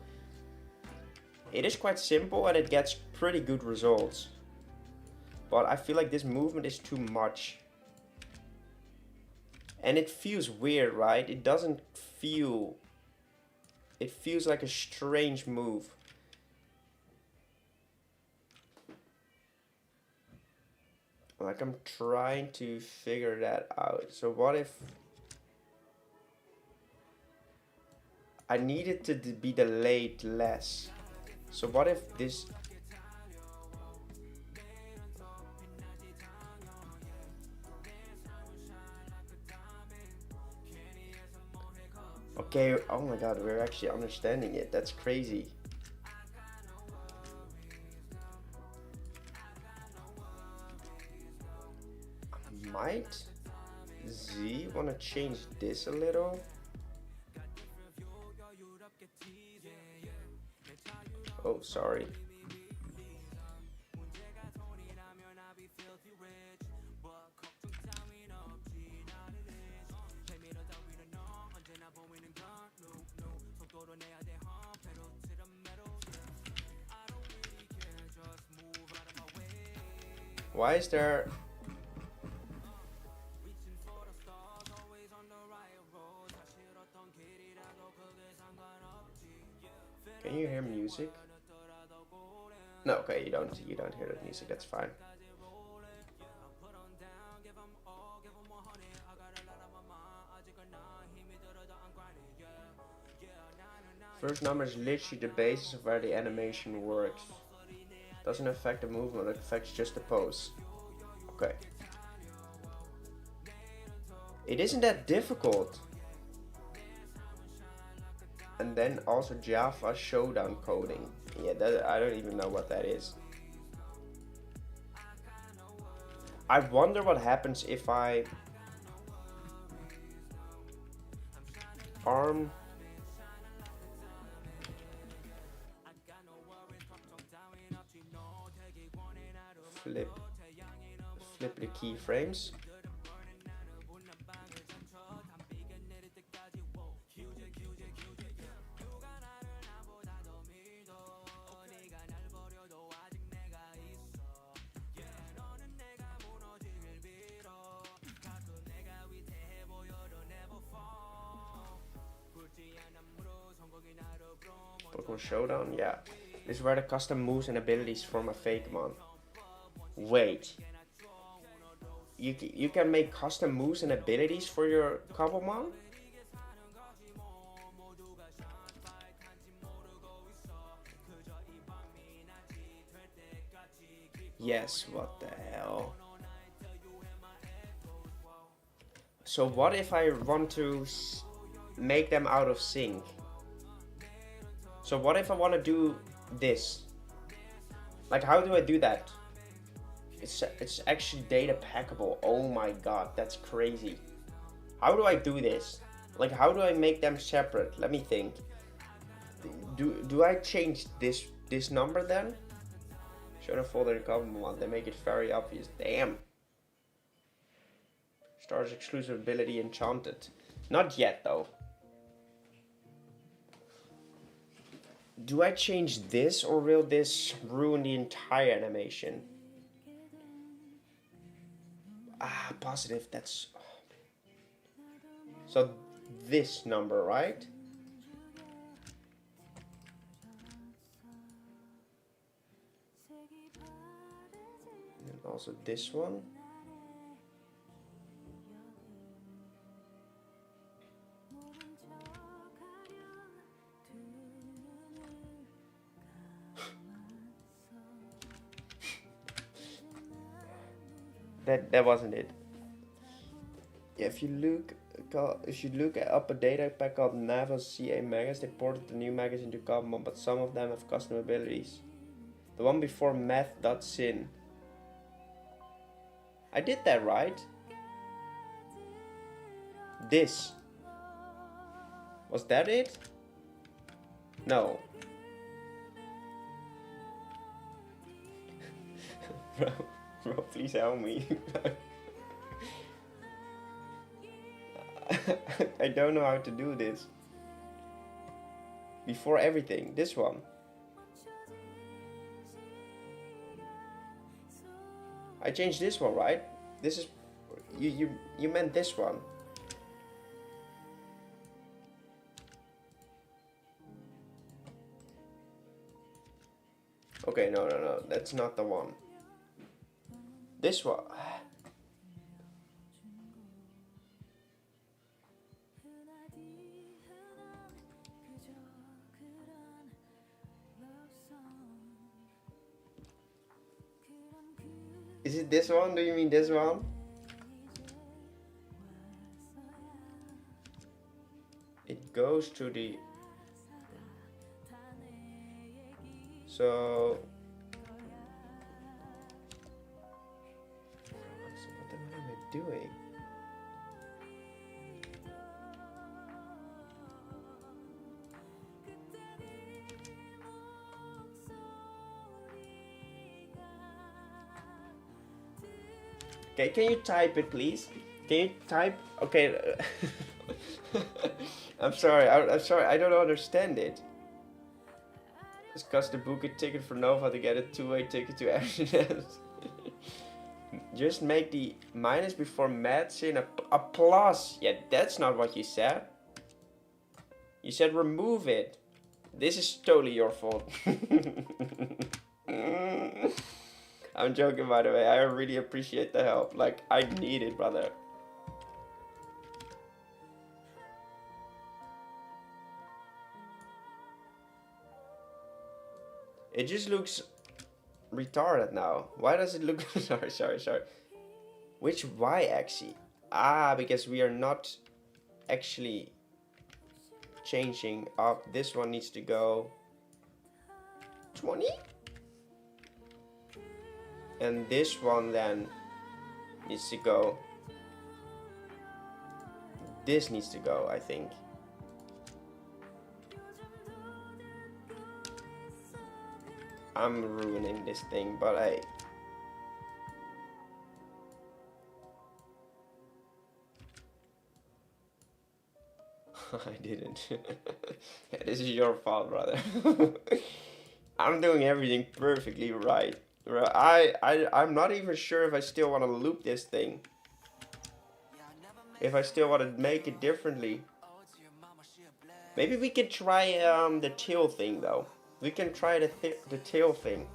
It is quite simple and it gets pretty good results. But I feel like this movement is too much. And it feels weird, right? It doesn't feel... It feels like a strange move. Like I'm trying to figure that out. So what if... I need it to be delayed less. So what if this... Okay, oh my god, we're actually understanding it. That's crazy. I might want to change this a little. Oh, sorry. Why is there... Can you hear music? No, okay, you don't hear the music, that's fine. First number is literally the basis of where the animation works. Doesn't affect the movement, it affects just the pose. Okay. It isn't that difficult. And then also Java Showdown coding. Yeah, that, I don't even know what that is. I wonder what happens if I arm flip the keyframes. Pokemon Showdown, yeah. This is where the custom moves and abilities form a Fakemon. Wait. You can make custom moves and abilities for your Cobblemon? Yes, what the hell? So what if I want to make them out of sync? So what if I want to do this? Like, how do I do that? It's actually data packable. Oh my god, that's crazy. How do I do this? Like, how do I make them separate? Let me think. Do I change this number then? Show the folder in Cobblemon. They make it very obvious. Damn. Stars exclusive ability enchanted. Not yet though. Do I change this or will this ruin the entire animation? Ah, positive, that's... So this number, right? And also this one. That wasn't it. Yeah, if you look up a data pack called Naval CA Magas, they ported the new magas into Cobblemon, but some of them have custom abilities. The one before math.sin. I did that right? This. Was that it? No. Bro, please help me. I don't know how to do this. Before everything, this one. I changed this one, right? This is you meant this one. Okay, no, that's not the one. This one. Is it this one? Do you mean this one? It goes to the... So... What the hell am I doing? Okay, can you type it, please? Can you type? Okay. I'm sorry. I'm sorry. I don't understand it. Discuss the book a ticket for Nova to get a two-way ticket to Amsterdam. Just make the minus before medicine a plus. Yeah, that's not what you said. You said remove it. This is totally your fault. I'm joking, by the way. I really appreciate the help. Like, I need it, brother. It just looks retarded now. Why does it look... sorry. Which y-axis? Ah, because we are not actually changing up. This one needs to go 20? And this one then needs to go... This needs to go, I think. I'm ruining this thing, but I didn't. This is your fault, brother. I'm doing everything perfectly right. I'm not even sure if I still want to loop this thing. If I still want to make it differently. Maybe we could try the tail thing though. We can try the tail thing.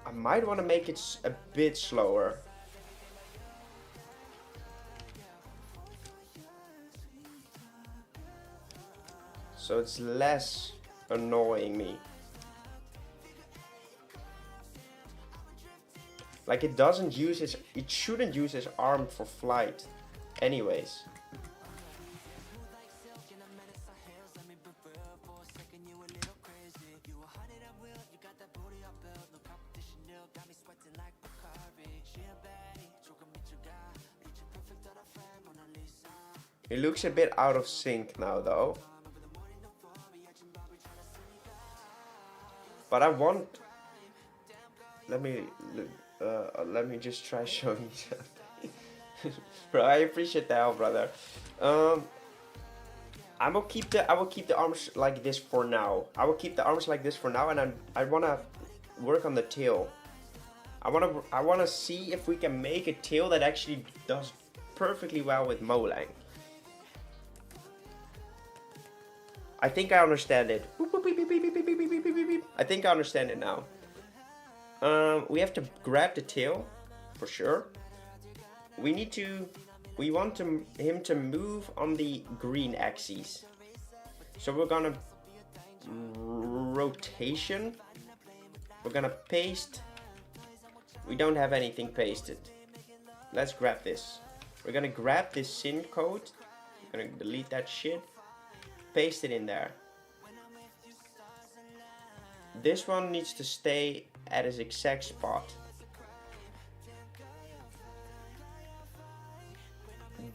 I might want to make it a bit slower. So it's less annoying me. Like it shouldn't use his arm for flight anyways. It looks a bit out of sync now though. But I want... Let me just try showing you something. Bro, I appreciate the help, brother. I will keep the arms like this for now. I will keep the arms like this for now, and I wanna work on the tail. I wanna see if we can make a tail that actually does perfectly well with Molang. I think I understand it. I think I understand it now. We have to grab the tail, for sure. We want him to move on the green axis. So we're gonna rotation. We're gonna paste. We don't have anything pasted. Let's grab this. We're gonna grab this sin code. We're gonna delete that shit. Paste it in there. This one needs to stay at its exact spot.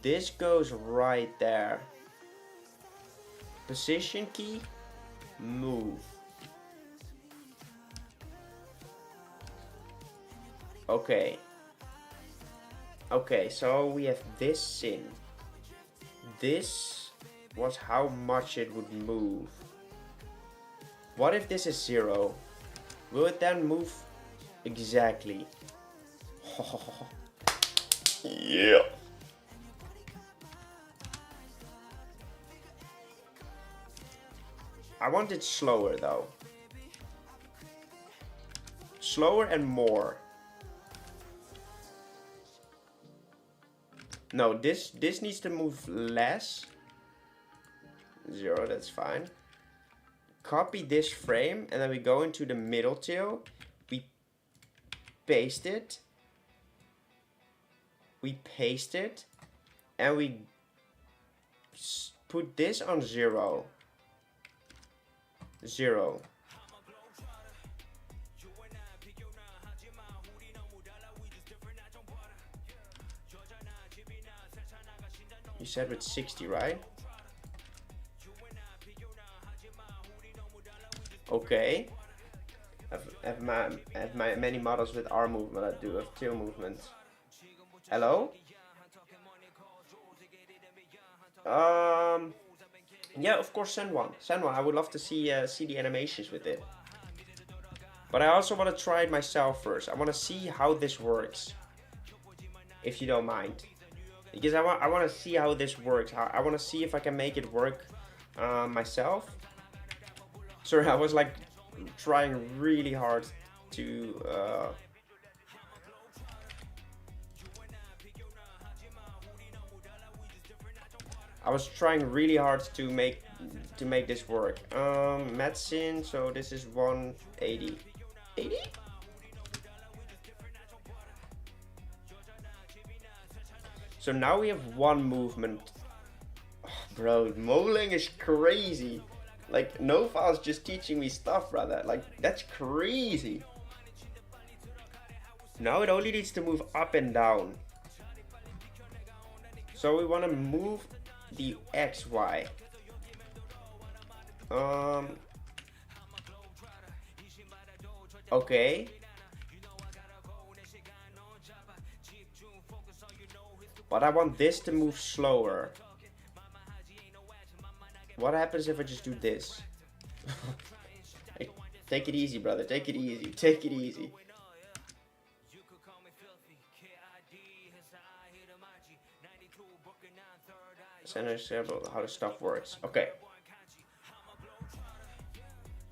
This goes right there. Position key, move. Okay, Okay, so we have this in. This was how much it would move. What if this is 0? Will it then move exactly? Yeah. I want it slower though. Slower and more. No, this needs to move less. 0, that's fine. Copy this frame and then we go into the middle tail. We paste it. We paste it. And we put this on 0. 0. You said with 60, right? Okay. I have my many models with arm movement. I do have tail movement. Hello? Yeah, of course, send one. Send one. I would love to see the animations with it. But I also want to try it myself first. I want to see how this works. If you don't mind. Because I want to see how this works. I want to see if I can make it work myself. Sorry, I was like trying really hard to make this work. Medicine, so this is 180. 80? So now we have one movement. Oh, bro, modeling is crazy. Like, Nova's just teaching me stuff, brother. Like, that's crazy. Now it only needs to move up and down. So we want to move the XY. Okay. But I want this to move slower. What happens if I just do this? Hey, take it easy, brother. Take it easy. Take it easy. Center several how the stuff works. Okay.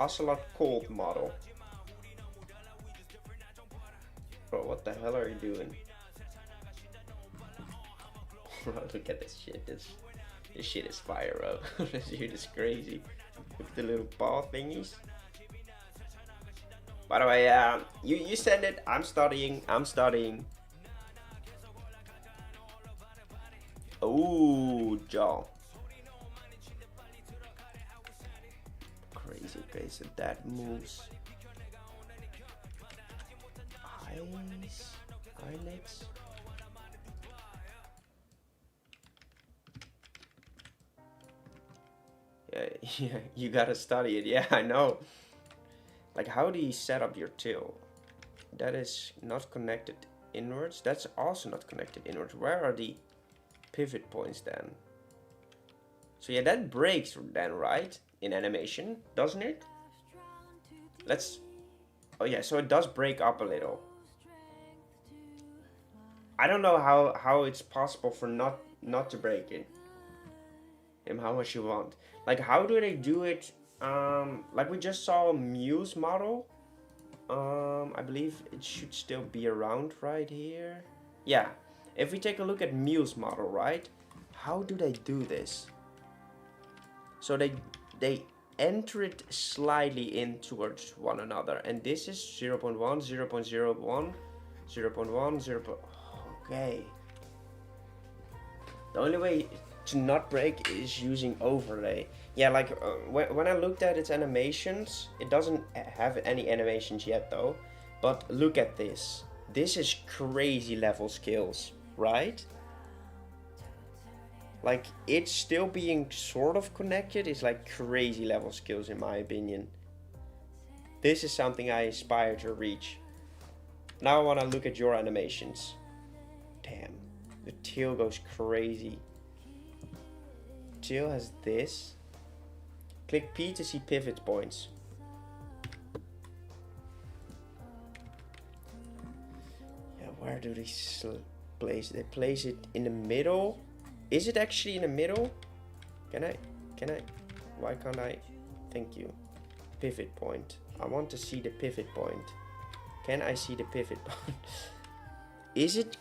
Ocelot cold model. Bro, what the hell are you doing? Bro, look at this shit. This shit is fire, bro. This shit is crazy. Look at the little ball thingies. By the way, you send it. I'm studying. Ooh, jaw. Crazy. Okay, so that moves. Eyelids. Yeah, you gotta study it. Yeah, I know. Like, how do you set up your tail? That is not connected inwards. That's also not connected inwards. Where are the pivot points then? So yeah, that breaks then, right? In animation, doesn't it? Let's... Oh yeah, so it does break up a little. I don't know how it's possible for not to break it. And how much you want. Like, how do they do it? Like we just saw a Muse model. I believe it should still be around right here. Yeah. If we take a look at Muse model, right? How do they do this? So they enter it slightly in towards one another. And this is 0.1, 0.01, 0.1, 0. Okay. The only way to not break is using overlay. Yeah, like when I looked at its animations, it doesn't have any animations yet though. But look at this. This is crazy level skills, right? Like, it's still being sort of connected. It's like crazy level skills in my opinion. This is something I aspire to reach. Now I want to look at your animations. Damn. The tail goes crazy. Tail has this. Click P to see pivot points. Yeah, where do they place it? They place it in the middle. Is it actually in the middle? Can I? Why can't I? Thank you. Pivot point. I want to see the pivot point. Can I see the pivot point? Is it?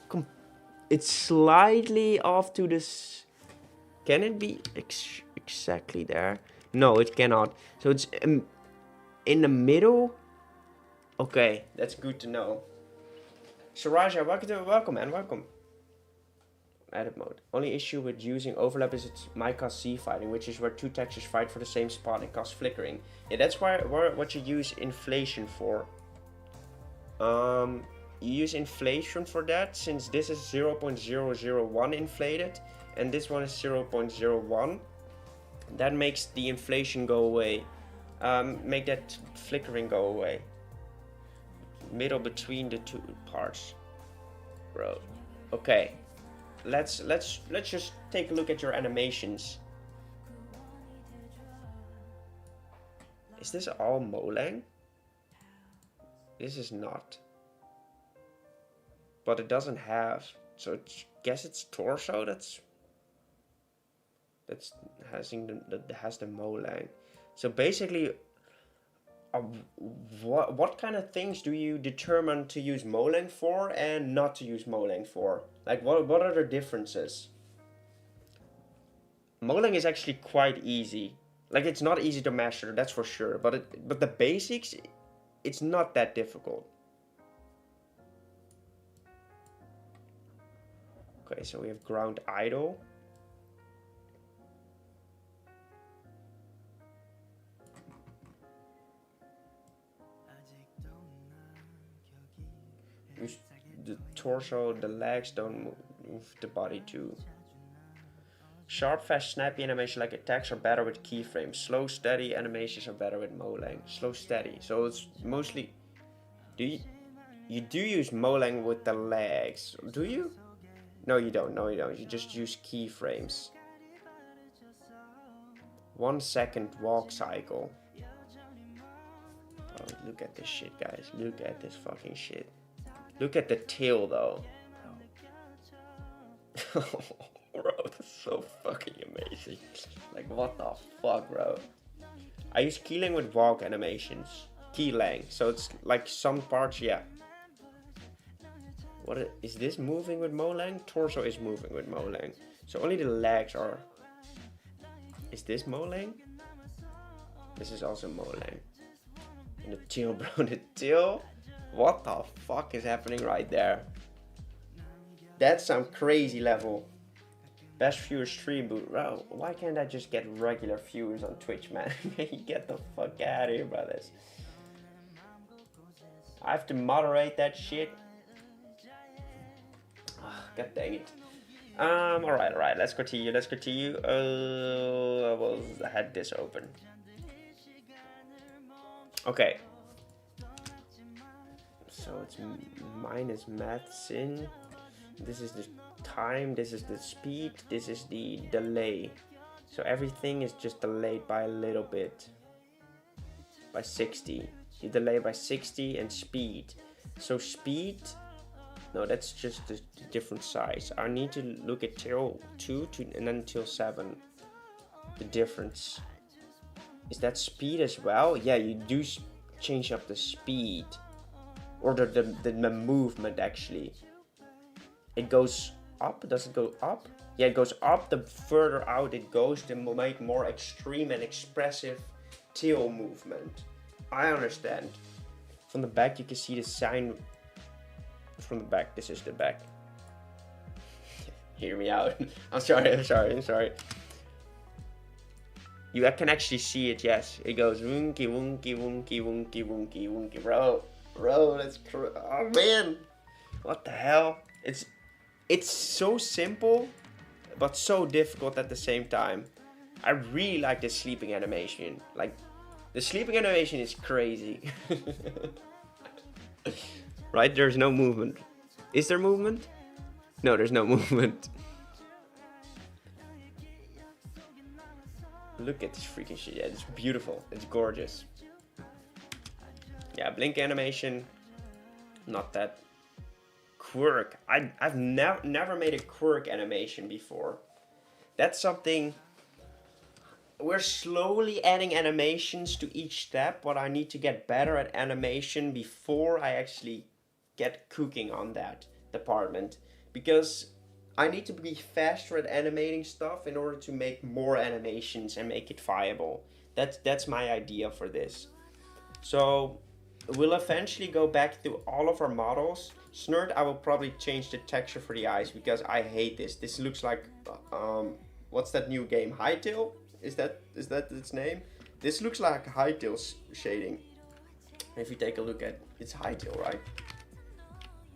It's slightly off to this. Can it be exactly there? No, it cannot. So it's in the middle. Okay, that's good to know. Saraja, welcome, man, welcome. Edit mode. Only issue with using overlap is it's might cause Z fighting, which is where two textures fight for the same spot and cause flickering. Yeah, that's what you use inflation for. You use inflation for that, since this is 0.001 inflated and this one is 0.01. That makes the inflation go away. Make that flickering go away. Middle between the two parts, bro. Okay. Let's just take a look at your animations. Is this all Molang? This is not. But it doesn't have. So guess it's torso that has the Molang. So basically, what kind of things do you determine to use Molang for and not to use Molang for? Like what are the differences? Molang is actually quite easy. Like it's not easy to master, that's for sure. But the basics, it's not that difficult. Okay, so we have ground idle. The torso, the legs don't move the body too. Sharp, fast, snappy animation like attacks are better with keyframes. Slow, steady animations are better with Molang. Slow, steady. So it's mostly. You do use Molang with the legs? Do you? No, you don't. No, you don't. You just use keyframes. 1 second walk cycle. Oh, look at this shit, guys. Look at this fucking shit. Look at the tail, though. Bro, that's so fucking amazing. Like, what the fuck, bro? I use keylang with walk animations. Keylang. So it's like some parts, yeah. What is this moving with Molang? Torso is moving with Molang. So only the legs are. Is this Molang? This is also Molang. And the tail, bro. The tail. What the fuck is happening right there? That's some crazy level. Best viewer stream boot. Bro, why can't I just get regular viewers on Twitch, man? Get the fuck out of here, brothers. I have to moderate that shit. Oh, God dang it. Alright, let's continue. I had this open. Okay. So it's minus math sin. This is the time, this is the speed, this is the delay. So everything is just delayed by a little bit. By 60. You delay by 60 and speed. So speed, no, that's just a different size. I need to look at till 2 and then till 7. The difference. Is that speed as well? Yeah, you do change up the speed. Or the movement actually. It goes up. Does it go up? Yeah, it goes up. The further out it goes, the make more extreme and expressive tail movement. I understand. From the back, you can see the sign. From the back, this is the back. Hear me out. I'm sorry. You can actually see it. Yes, it goes wonky, wonky, wonky, wonky, wonky, wonky, bro, that's oh man, what the hell? It's so simple, but so difficult at the same time. I really like the sleeping animation. Like, the sleeping animation is crazy. Right? There's no movement. Is there movement? No, there's no movement. Look at this freaking shit. Yeah, it's beautiful. It's gorgeous. Yeah, blink animation. Not that. Quirk. I've never made a quirk animation before. That's something. We're slowly adding animations to each step, but I need to get better at animation before I actually get cooking on that department. Because I need to be faster at animating stuff in order to make more animations and make it viable. That's my idea for this. So we'll eventually go back to all of our models. Snurt, I will probably change the texture for the eyes because I hate this. This looks like what's that new game? Hytale? Is that its name? This looks like Hytale's shading. If you take a look at it's Hytale, right?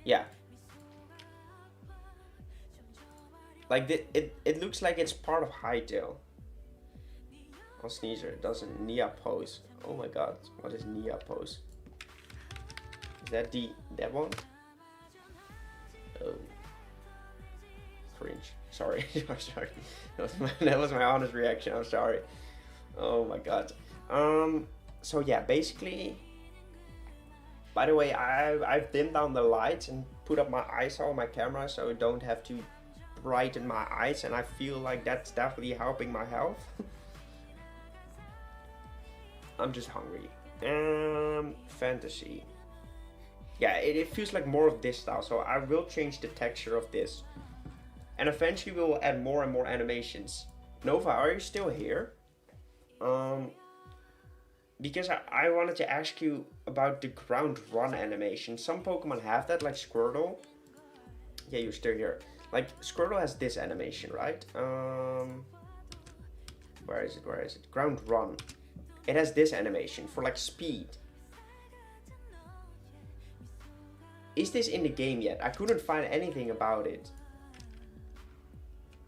Yeah. Like it looks like it's part of Hytale. Oh, Sneezer, it doesn't. Nia pose. Oh my god, what is Nia pose? Is that that one? Oh, cringe. Sorry, I'm sorry. That was my honest reaction. I'm sorry. Oh my god. So yeah, basically. By the way, I've dimmed down the lights and put up my ISO on my camera so I don't have to brighten my eyes, and I feel like that's definitely helping my health. I'm just hungry. Fantasy. Yeah, it feels like more of this style, so I will change the texture of this. And eventually we will add more and more animations. Nova, are you still here? Because I wanted to ask you about the ground run animation. Some Pokemon have that, like Squirtle. Yeah, you're still here. Like, Squirtle has this animation, right? Where is it? Ground run. It has this animation for, like, speed. Is this in the game yet? I couldn't find anything about it.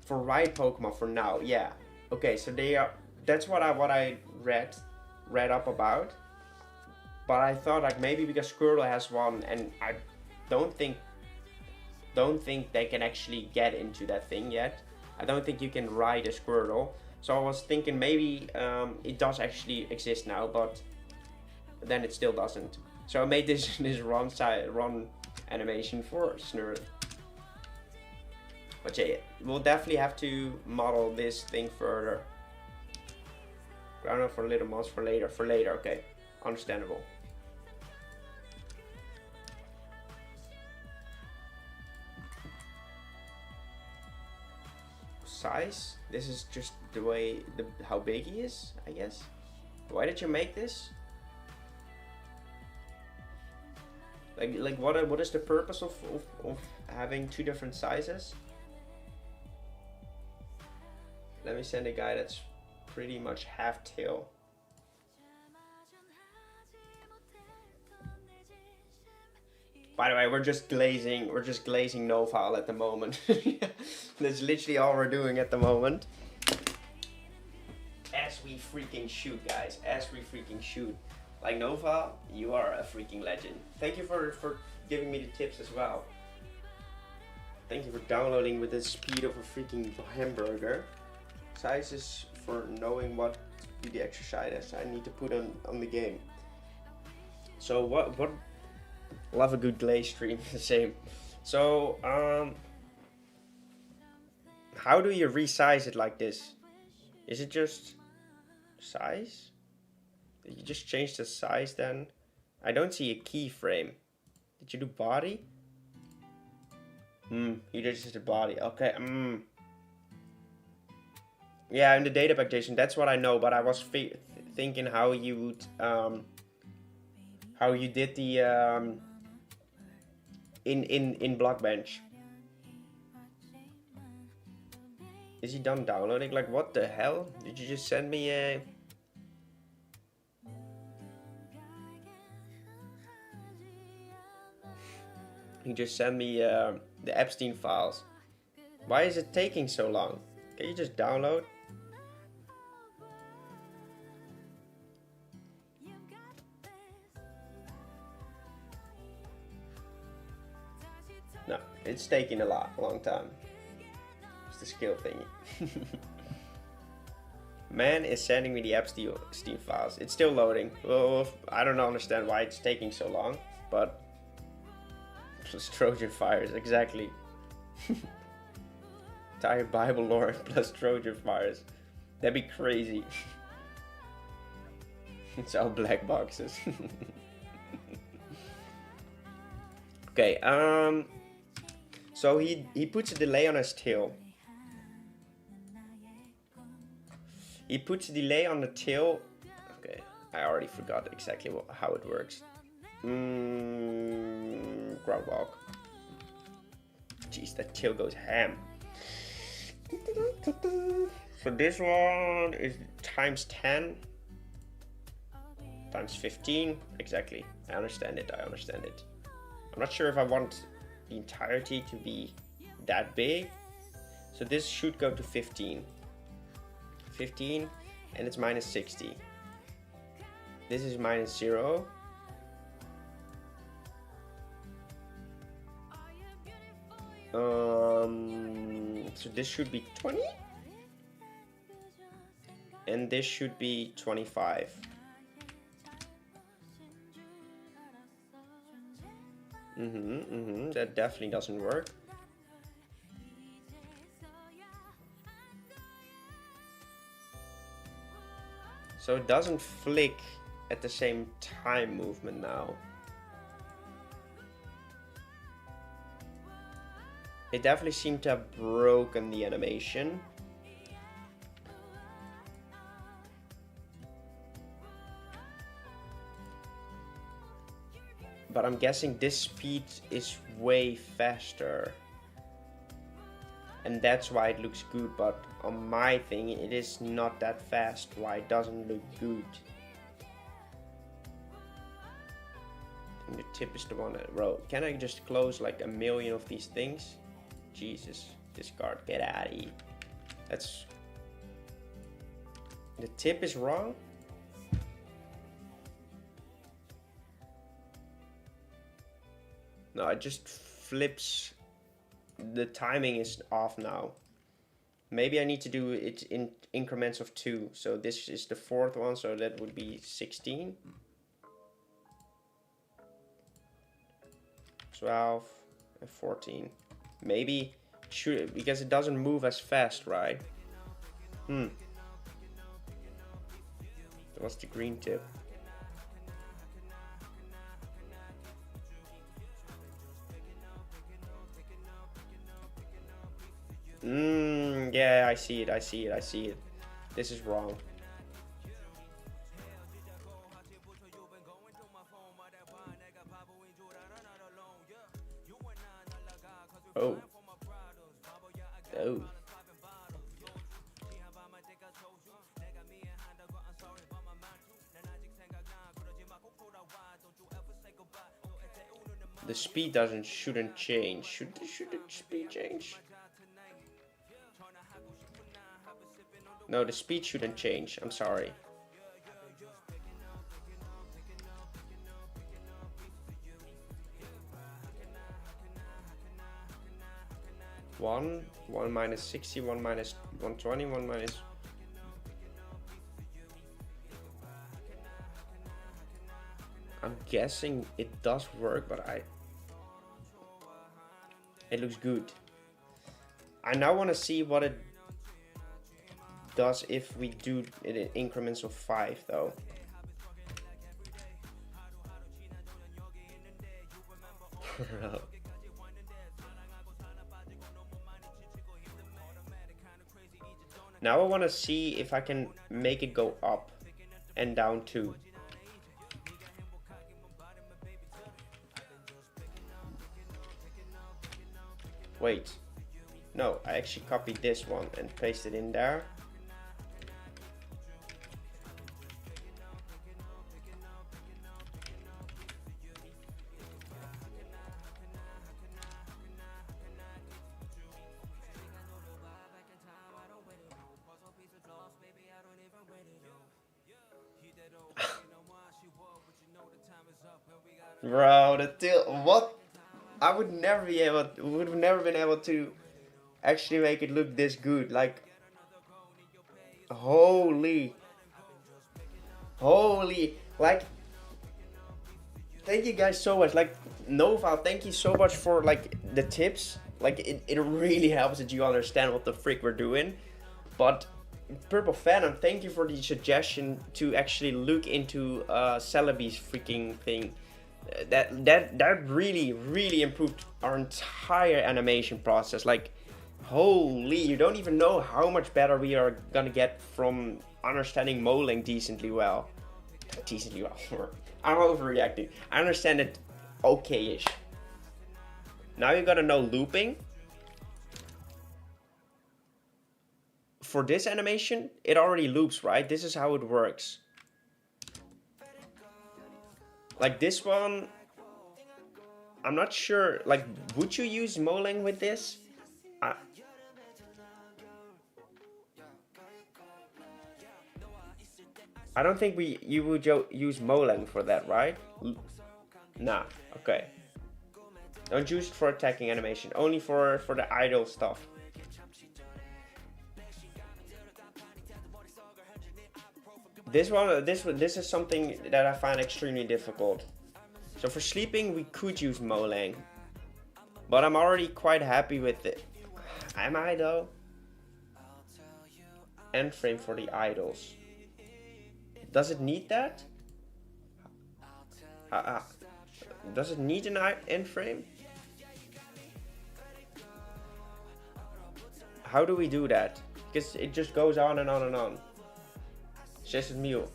For ride Pokemon for now, yeah. Okay, so they are. That's what I read up about. But I thought like maybe because Squirtle has one, and I don't think they can actually get into that thing yet. I don't think you can ride a Squirtle. So I was thinking maybe it does actually exist now, but then it still doesn't. So I made this run animation for Snurf. But yeah, we'll definitely have to model this thing further. Ground up for little mods for later. Okay, understandable. Size. This is just the way how big he is, I guess. Why did you make this? Like what is the purpose of having two different sizes? Let me send a guy that's pretty much half tail. By the way, we're just glazing Noval at the moment. That's literally all we're doing at the moment. As we freaking shoot, guys. As we freaking shoot. Like Nova, you are a freaking legend. Thank you for giving me the tips as well. Thank you for downloading with the speed of a freaking hamburger. Sizes for knowing what to do the exercises I need to put on the game. So what love a good glaze stream. The same. So how do you resize it like this? Is it just size? Did you just change the size then? I don't see a keyframe. Did you do body? You just did body. Okay. Yeah, in the data packaging, that's what I know. But I was thinking how you would, how you did the in Blockbench. Is he done downloading? Like, what the hell? Did you just send me a? He just sent me the Epstein files. Why is it taking so long? Can you just download? No, it's taking a long time. It's the skill thing. Man is sending me the app Steam files. It's still loading. Well, I don't understand why it's taking so long, but plus Trojan fires, exactly. Entire Bible lore plus Trojan fires. That'd be crazy. It's all black boxes. Okay, so he puts a delay on his tail. He puts a delay on the tail. Okay, I already forgot exactly how it works. Ground walk. Jeez, that tail goes ham. So this one is times 10. Times 15. Exactly. I understand it. I'm not sure if I want the entirety to be that big. So this should go to 15. 15, and it's minus 60. This is minus 0. So this should be 20. And this should be 25. That definitely doesn't work. So it doesn't flick at the same time movement now. It definitely seemed to have broken the animation. But I'm guessing this speed is way faster. And that's why it looks good, but on my thing it is not that fast, why it doesn't look good. I think the tip is the one that wrote. Can I just close like a million of these things? Jesus, discard, get out of here. That's... The tip is wrong? No, it just flips. The timing is off now. Maybe I need to do it in increments of 2. So this is the 4th one, so that would be 16. 12 and 14. Maybe should, because it doesn't move as fast, right? What's the green tip? Yeah, I see it. This is wrong. Oh. The speed shouldn't change. Should the speed change? No, the speed shouldn't change. I'm sorry. One minus 60, 1 minus 120, 1 minus... I'm guessing it does work, but it looks good. I now want to see what it does if we do it in increments of 5 though. Now I want to see if I can make it go up and down too. Wait, no, I actually copied this one and pasted it in there. Bro, the tilt, what? I would never be able. Would have never been able to actually make it look this good. Like, holy, like. Thank you guys so much. Like, Nova, thank you so much for like the tips. Like, it really helps that you understand what the frick we're doing. But Purple Phantom, thank you for the suggestion to actually look into Celebi's freaking thing. That really improved our entire animation process. Like, holy, you don't even know how much better we are gonna get from understanding Molang decently well. I'm overreacting. I understand it okay-ish. Now you gotta know looping. For this animation, it already loops, right? This is how it works. Like this one, I'm not sure. Like, would you use Molang with this? I don't think you would use Molang for that, right? Nah, okay. Don't use it for attacking animation, only for the idle stuff. This is something that I find extremely difficult. So for sleeping, we could use Molang, but I'm already quite happy with it. Am I though? End frame for the idols. Does it need that? Does it need an end frame? How do we do that? Because it just goes on and on and on. Suggested Mew.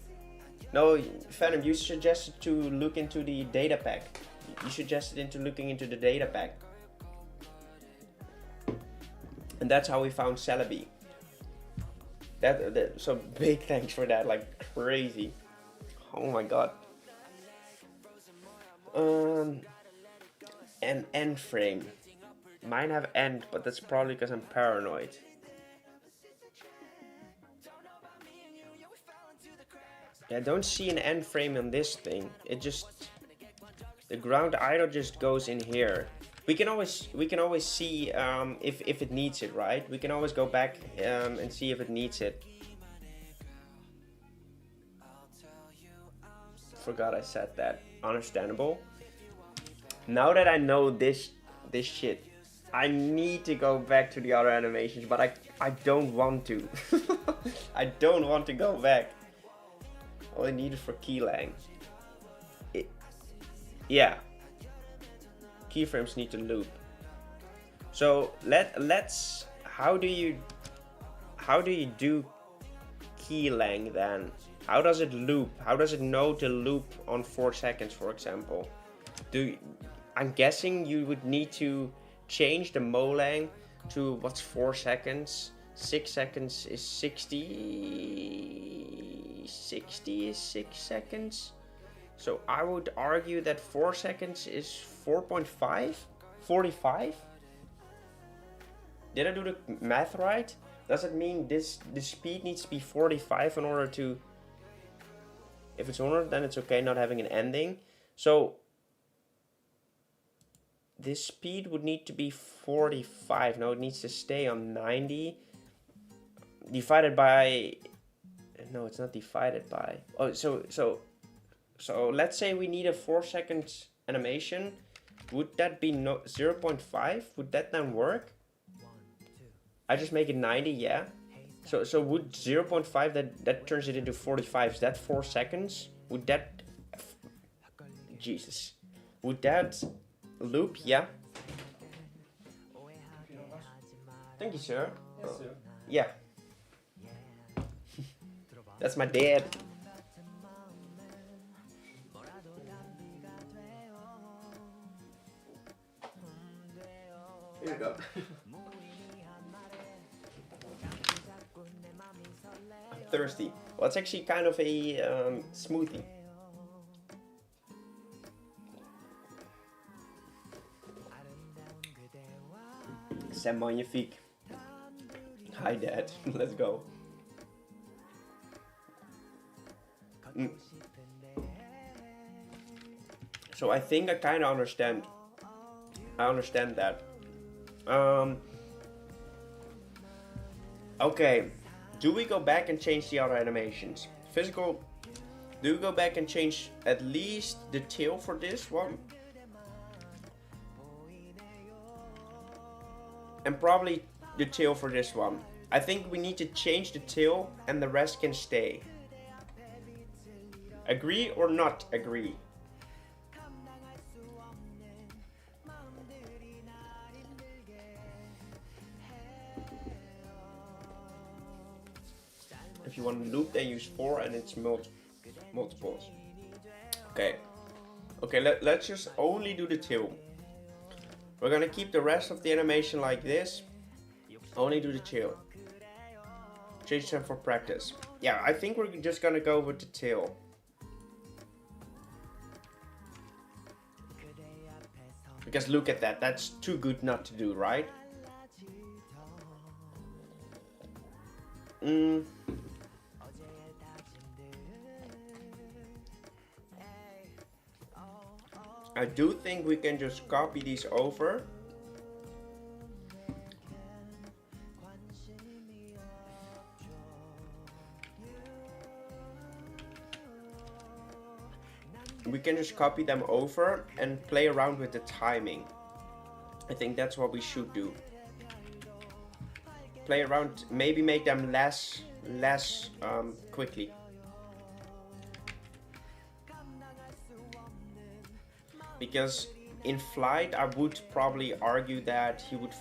No, Phantom, you suggested to look into the data pack. You suggested into looking into the data pack. And that's how we found Celebi. So big thanks for that, like crazy. Oh my god. An end frame. Mine have end, but that's probably because I'm paranoid. Yeah, I don't see an end frame on this thing. It just, the ground idle just goes in here. We can always see if it needs it, right? We can always go back and see if it needs it. Forgot I said that. Understandable. Now that I know this shit, I need to go back to the other animations, but I don't want to. I don't want to go back. All I need is for keylang. Yeah. Keyframes need to loop. So let's how do you do keylang then? How does it loop? How does it know to loop on 4 seconds, for example? I'm guessing you would need to change the Molang to what's 4 seconds? 6 seconds is 60. 60 is 6 seconds. So I would argue that 4 seconds is 4.5? 45? Did I do the math right? Does it mean the speed needs to be 45 in order to... If it's 100, then it's okay not having an ending. So this speed would need to be 45. No, it needs to stay on 90. Divided by... No, it's not divided by... Oh, so let's say we need a 4 second animation. Would that be 0.5? Would that then work? I just make it 90, yeah. So would 0.5 that turns it into 45? Is that 4 seconds? Would that... Jesus. Would that loop? Yeah. Thank you, sir. Yes, sir. Yeah. That's my dad. Here we go. I'm thirsty. Well, it's actually kind of a smoothie. C'est magnifique. Hi, Dad. Let's go. So I think I kind of understand I understand that. Okay, do we go back and change the other animations? Physical, do we go back and change at least the tail for this one? And probably the tail for this one. I think we need to change the tail and the rest can stay. Agree or not agree? If you want to loop, then use 4 and it's multiples. Okay. Okay, let's just only do the tail. We're gonna keep the rest of the animation like this. Only do the tail. Change them for practice. Yeah, I think we're just gonna go with the tail. Because look at that, that's too good not to do, right? I do think we can just copy these over. We can just copy them over and play around with the timing. I think that's what we should do. Play around, maybe make them less quickly. Because in flight, I would probably argue that he would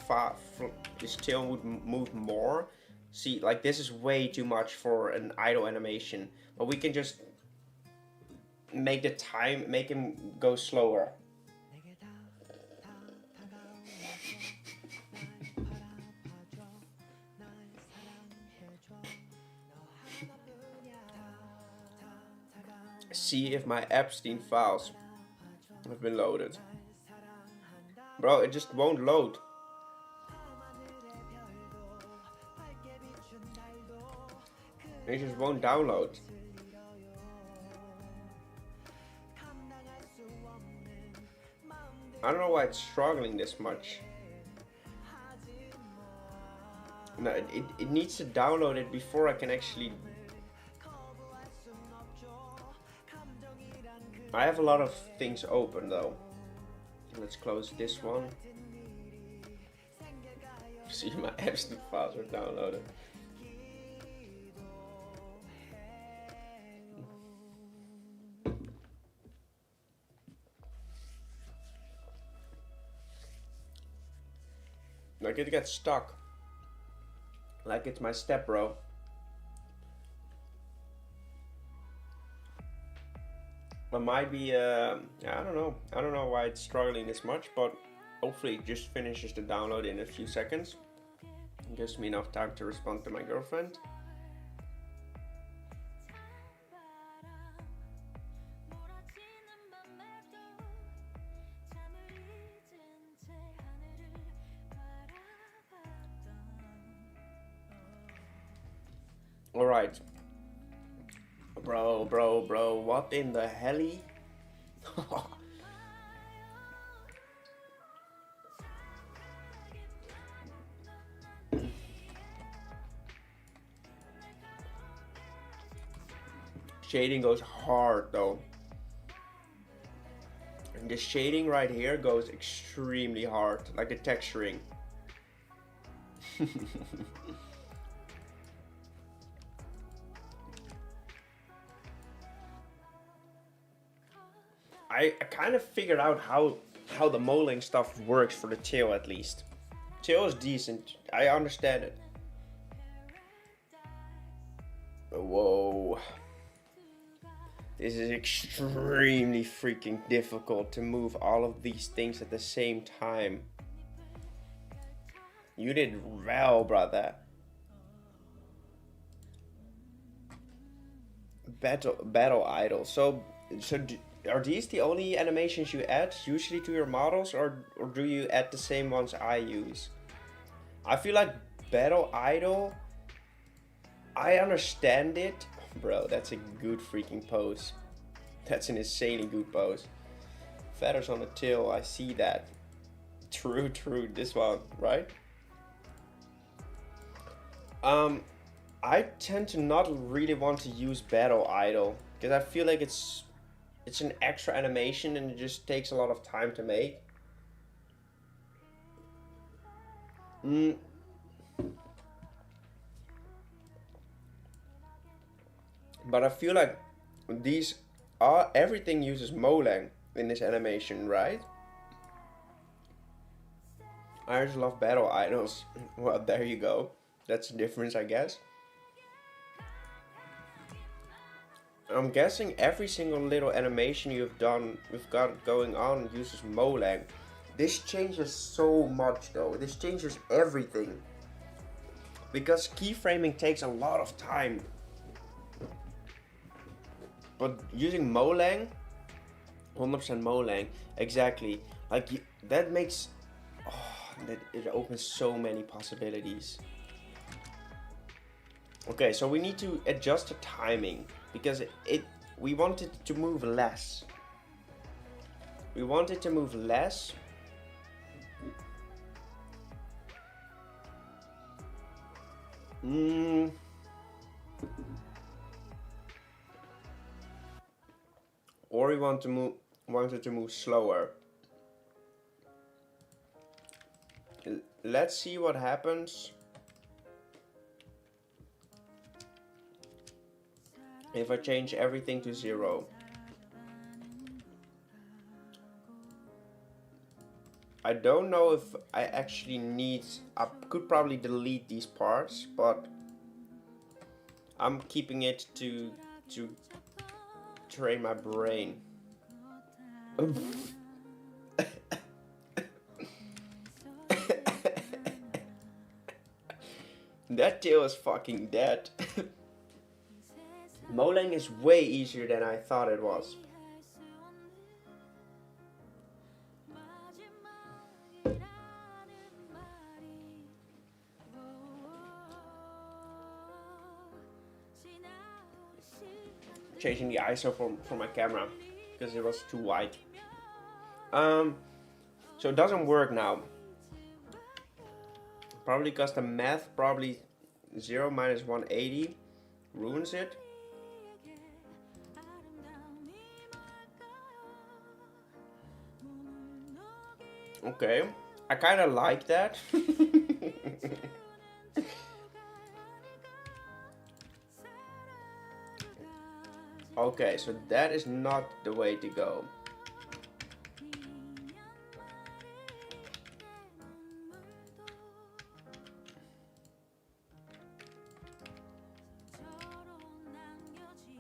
his tail would move more. See, like this is way too much for an idle animation, but we can just make him go slower. See if my Epstein files have been loaded. Bro, it just won't load. It just won't download. I don't know why it's struggling this much. No, it needs to download it before I can actually... I have a lot of things open though. Let's close this one. See, my Epstein files are downloaded. Like it gets stuck. Like it's my step bro. It might be, I don't know. I don't know why it's struggling this much, but hopefully it just finishes the download in a few seconds. It gives me enough time to respond to my girlfriend. Alright. Bro, what in the helly? Shading goes hard though. And the shading right here goes extremely hard, like the texturing. I kind of figured out how the molding stuff works for the tail at least. Tail is decent. I understand it. Whoa. This is extremely freaking difficult to move all of these things at the same time. You did well, brother. Battle idol. So are these the only animations you add usually to your models, or do you add the same ones I use? I feel like Battle Idol, I understand it. Bro, that's a good freaking pose. That's an insanely good pose. Feathers on the tail, I see that. True, this one, right? I tend to not really want to use Battle Idol because I feel like it's an extra animation and it just takes a lot of time to make. But I feel like these are everything uses Molang in this animation, right? I just love battle idols. Well, there you go. That's the difference, I guess. I'm guessing every single little animation we've got going on uses Molang. This changes so much though. This changes everything. Because keyframing takes a lot of time. But using Molang, 100% Molang, exactly. Like that makes, that it opens so many possibilities. Okay, so we need to adjust the timing because we want it to move less. We want it to move less. Or we want it to move slower. Let's see what happens if I change everything to 0. I don't know if I actually need, I could probably delete these parts, but I'm keeping it to train my brain. That tail is fucking dead. Molang is way easier than I thought it was. Changing the ISO for my camera because it was too wide. So it doesn't work now. Probably because the math, 0 minus 180 ruins it. Okay, I kind of like that. Okay, so that is not the way to go.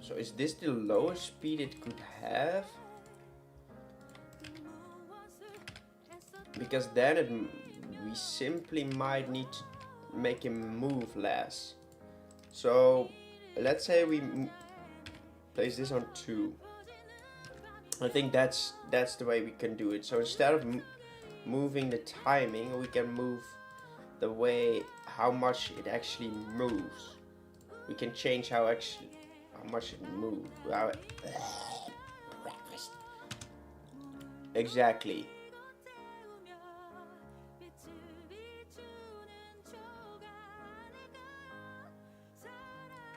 So is this the lowest speed it could have? Because then we simply might need to make him move less. So let's say we place this on 2. I think that's the way we can do it. So instead of moving the timing, we can move the way how much it actually moves. We can change how much it moves. Breakfast. Exactly.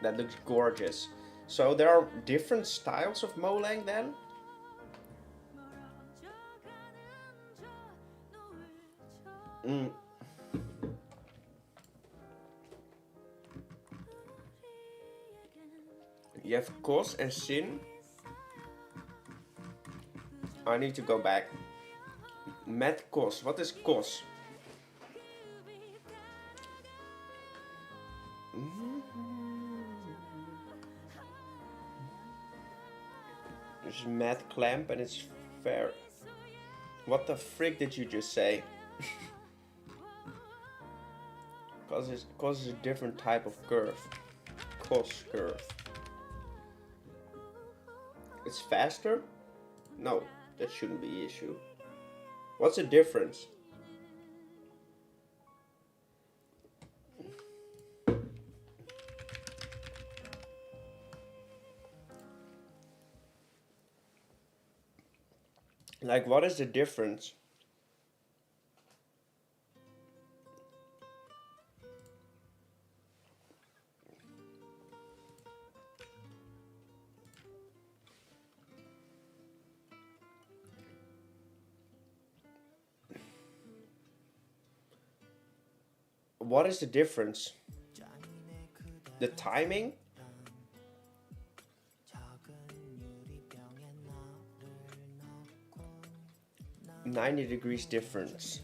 That looks gorgeous. So there are different styles of Molang then? You have Kos and Sin. I need to go back. Met Kos. What is Kos? There's Matt Clamp and it's fair. What the frick did you just say? Cos is a different type of curve. Cos curve. It's faster? No, that shouldn't be the issue. What's the difference? Like, what is the difference? what is the difference? The timing? 90 degrees difference.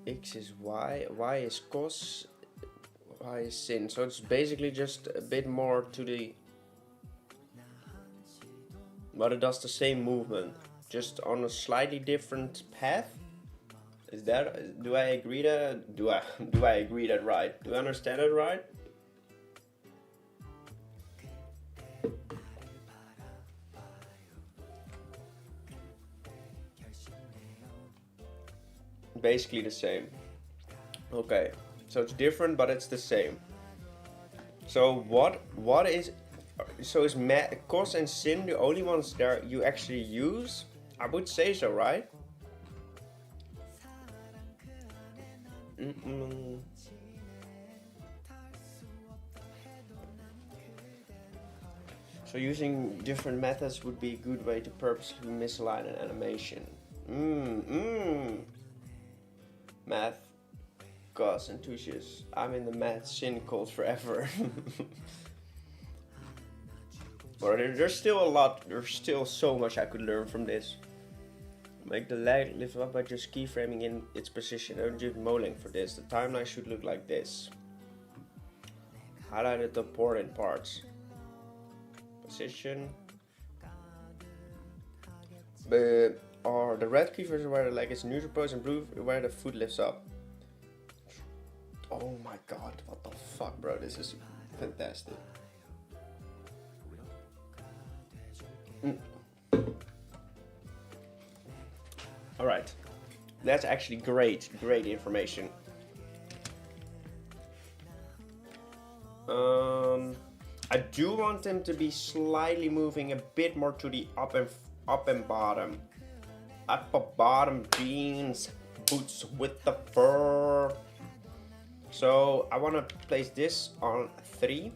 X is Y, Y is cos, Y is sin. So it's basically just a bit more to the... But it does the same movement, just on a slightly different path. Is that, do I agree that, do I agree that right? Do I understand it right? Basically the same. Okay, so it's different, but it's the same. So what is, so is cos and sin the only ones there you actually use? I would say so, right? So using different methods would be a good way to purposely misalign an animation. Math, cos, enthusiast. I'm in the math sin cult forever. But there's still a lot, there's still so much I could learn from this. Make the leg lift up by just keyframing in its position. Don't use modeling for this. The timeline should look like this. Highlight the important parts. Position. Or the red keyframes where the leg is neutral pose and blue where the foot lifts up. Oh my god, what the fuck, bro? This is fantastic. Alright, that's actually great information. I do want them to be slightly moving a bit more to the up and bottom. Up and bottom jeans, boots with the fur. So I want to place this on 3,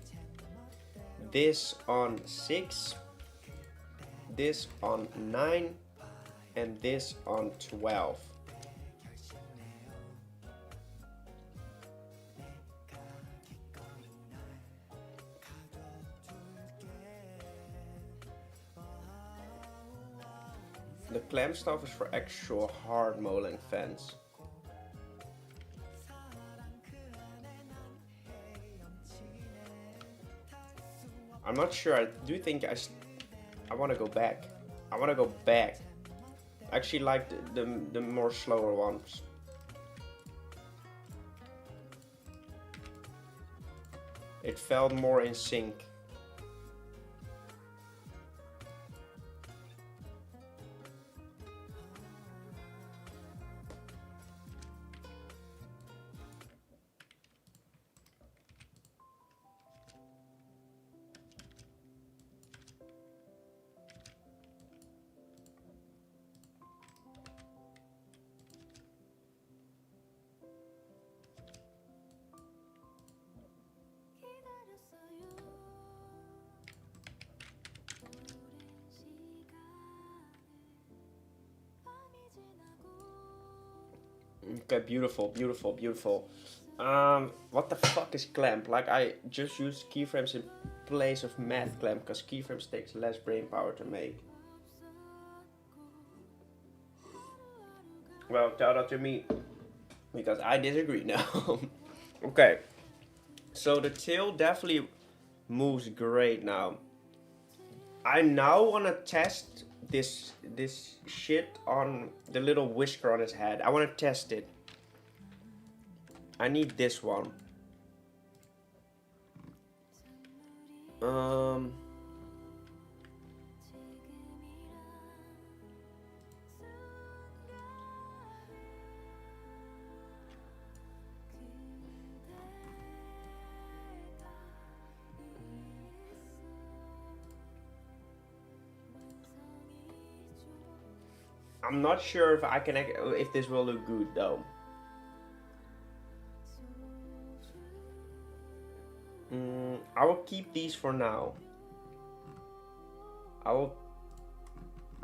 this on 6, this on 9, and this on 12. The clamp stuff is for actual hard modeling fans. I'm not sure. I do think I want to go back. I want to go back. I actually like the more slower ones. It felt more in sync. Okay, beautiful, beautiful, beautiful. What the fuck is clamp? Like, I just used keyframes in place of math clamp because keyframes takes less brain power to make. Well, tell that to me because I disagree now. Okay, so the tail definitely moves great now. I now want to test this shit on the little whisker on his head. I want to test it. I need this one. I'm not sure if I can, if this will look good though. I will keep these for now. I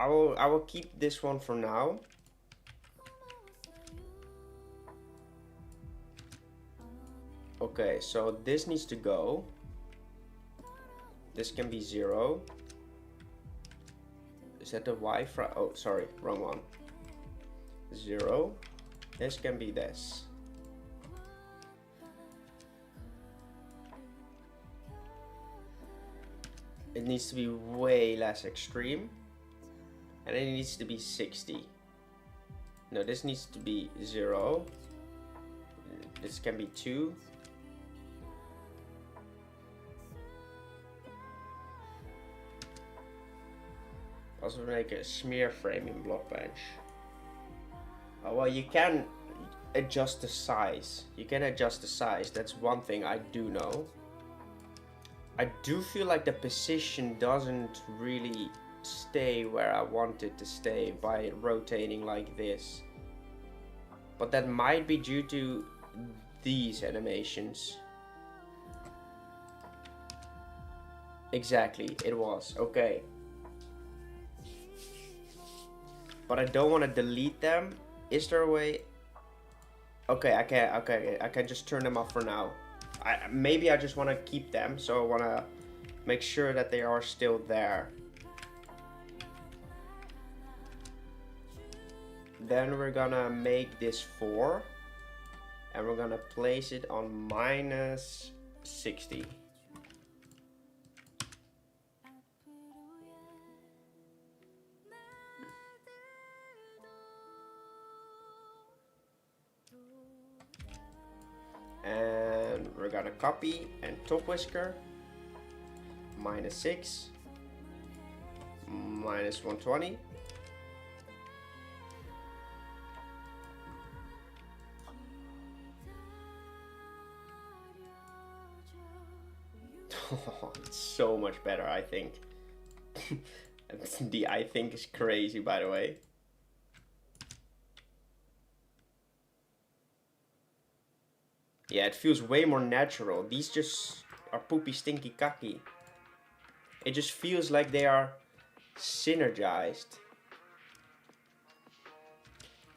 will keep this one for now. Okay, so this needs to go. This can be 0. Is that the Y frame? Oh, sorry, wrong one. 0. This can be this. It needs to be way less extreme. And it needs to be 60. No, this needs to be 0. This can be 2. Also make a smear frame in Blockbench. Oh, well, you can adjust the size. You can adjust the size. That's one thing I do know. I do feel like the position doesn't really stay where I want it to stay by rotating like this. But that might be due to these animations. Exactly, it was. Okay. But I don't want to delete them. Is there a way? Okay, I can just turn them off for now. Maybe I just want to keep them, so I want to make sure that they are still there. Then we're gonna make this 4, and we're gonna place it on -60. And we're gonna copy and top whisker, -6, -120. It's so much better, I think. The I think is crazy, by the way. Yeah, it feels way more natural. These just are poopy, stinky, cocky. It just feels like they are synergized.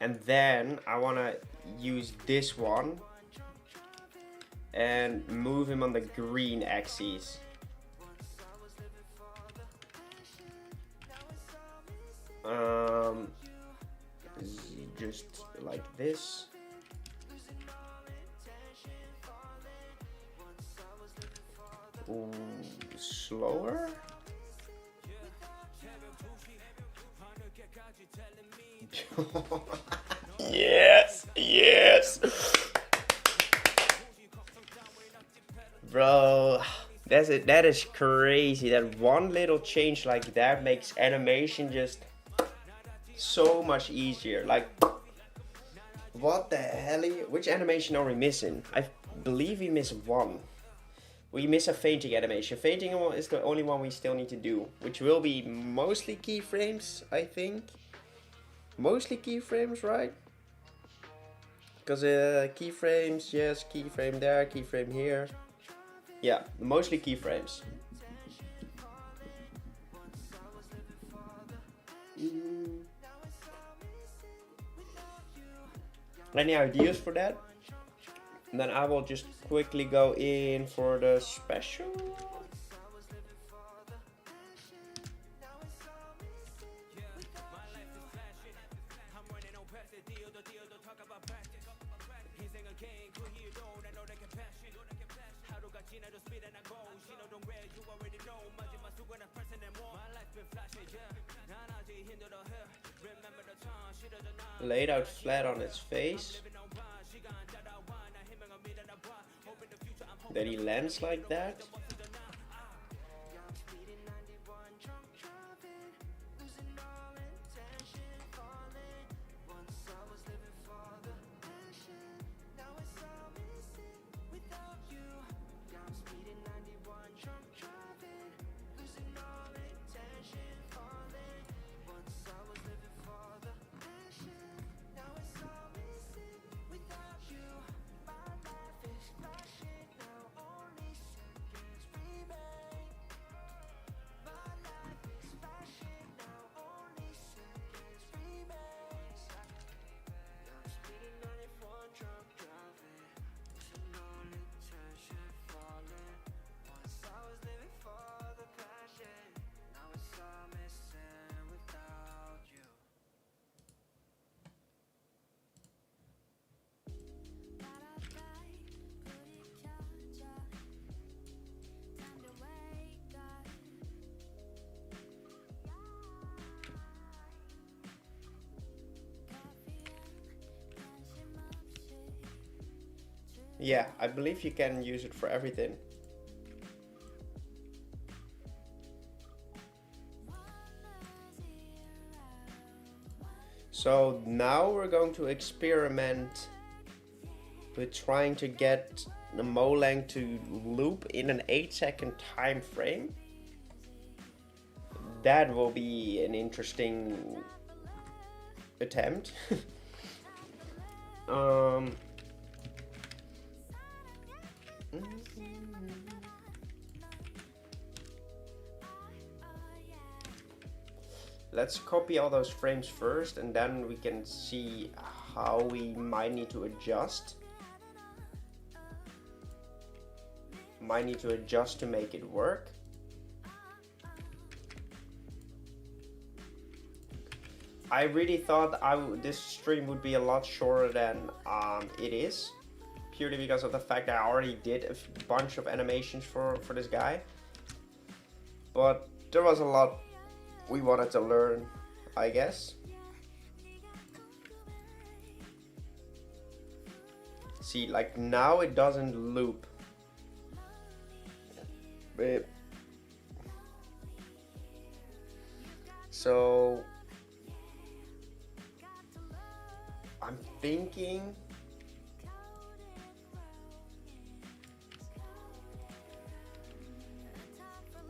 And then I want to use this one and move him on the green axis. Just like this. Ooh, slower. Yes, yes. Bro, that's it. That is crazy. That one little change like that makes animation just so much easier. Like, what the hell? Which animation are we missing? I believe we miss one. We miss a fainting animation. Fainting is the only one we still need to do, which will be mostly keyframes, I think. Mostly keyframes, right? Because keyframes, yes, keyframe there, keyframe here. Yeah, mostly keyframes. Any ideas for that? And then I will just quickly go in for the special. Laid out flat on its face. Then he lands like that. Yeah, I believe you can use it for everything. So now we're going to experiment with trying to get the Molang to loop in an 8-second time frame. That will be an interesting attempt. Let's copy all those frames first, and then we can see how we might need to adjust. Might need to adjust to make it work. I really thought this stream would be a lot shorter than it is, purely because of the fact that I already did a bunch of animations for this guy. But there was a lot we wanted to learn, I guess. See, like now it doesn't loop. So I'm thinking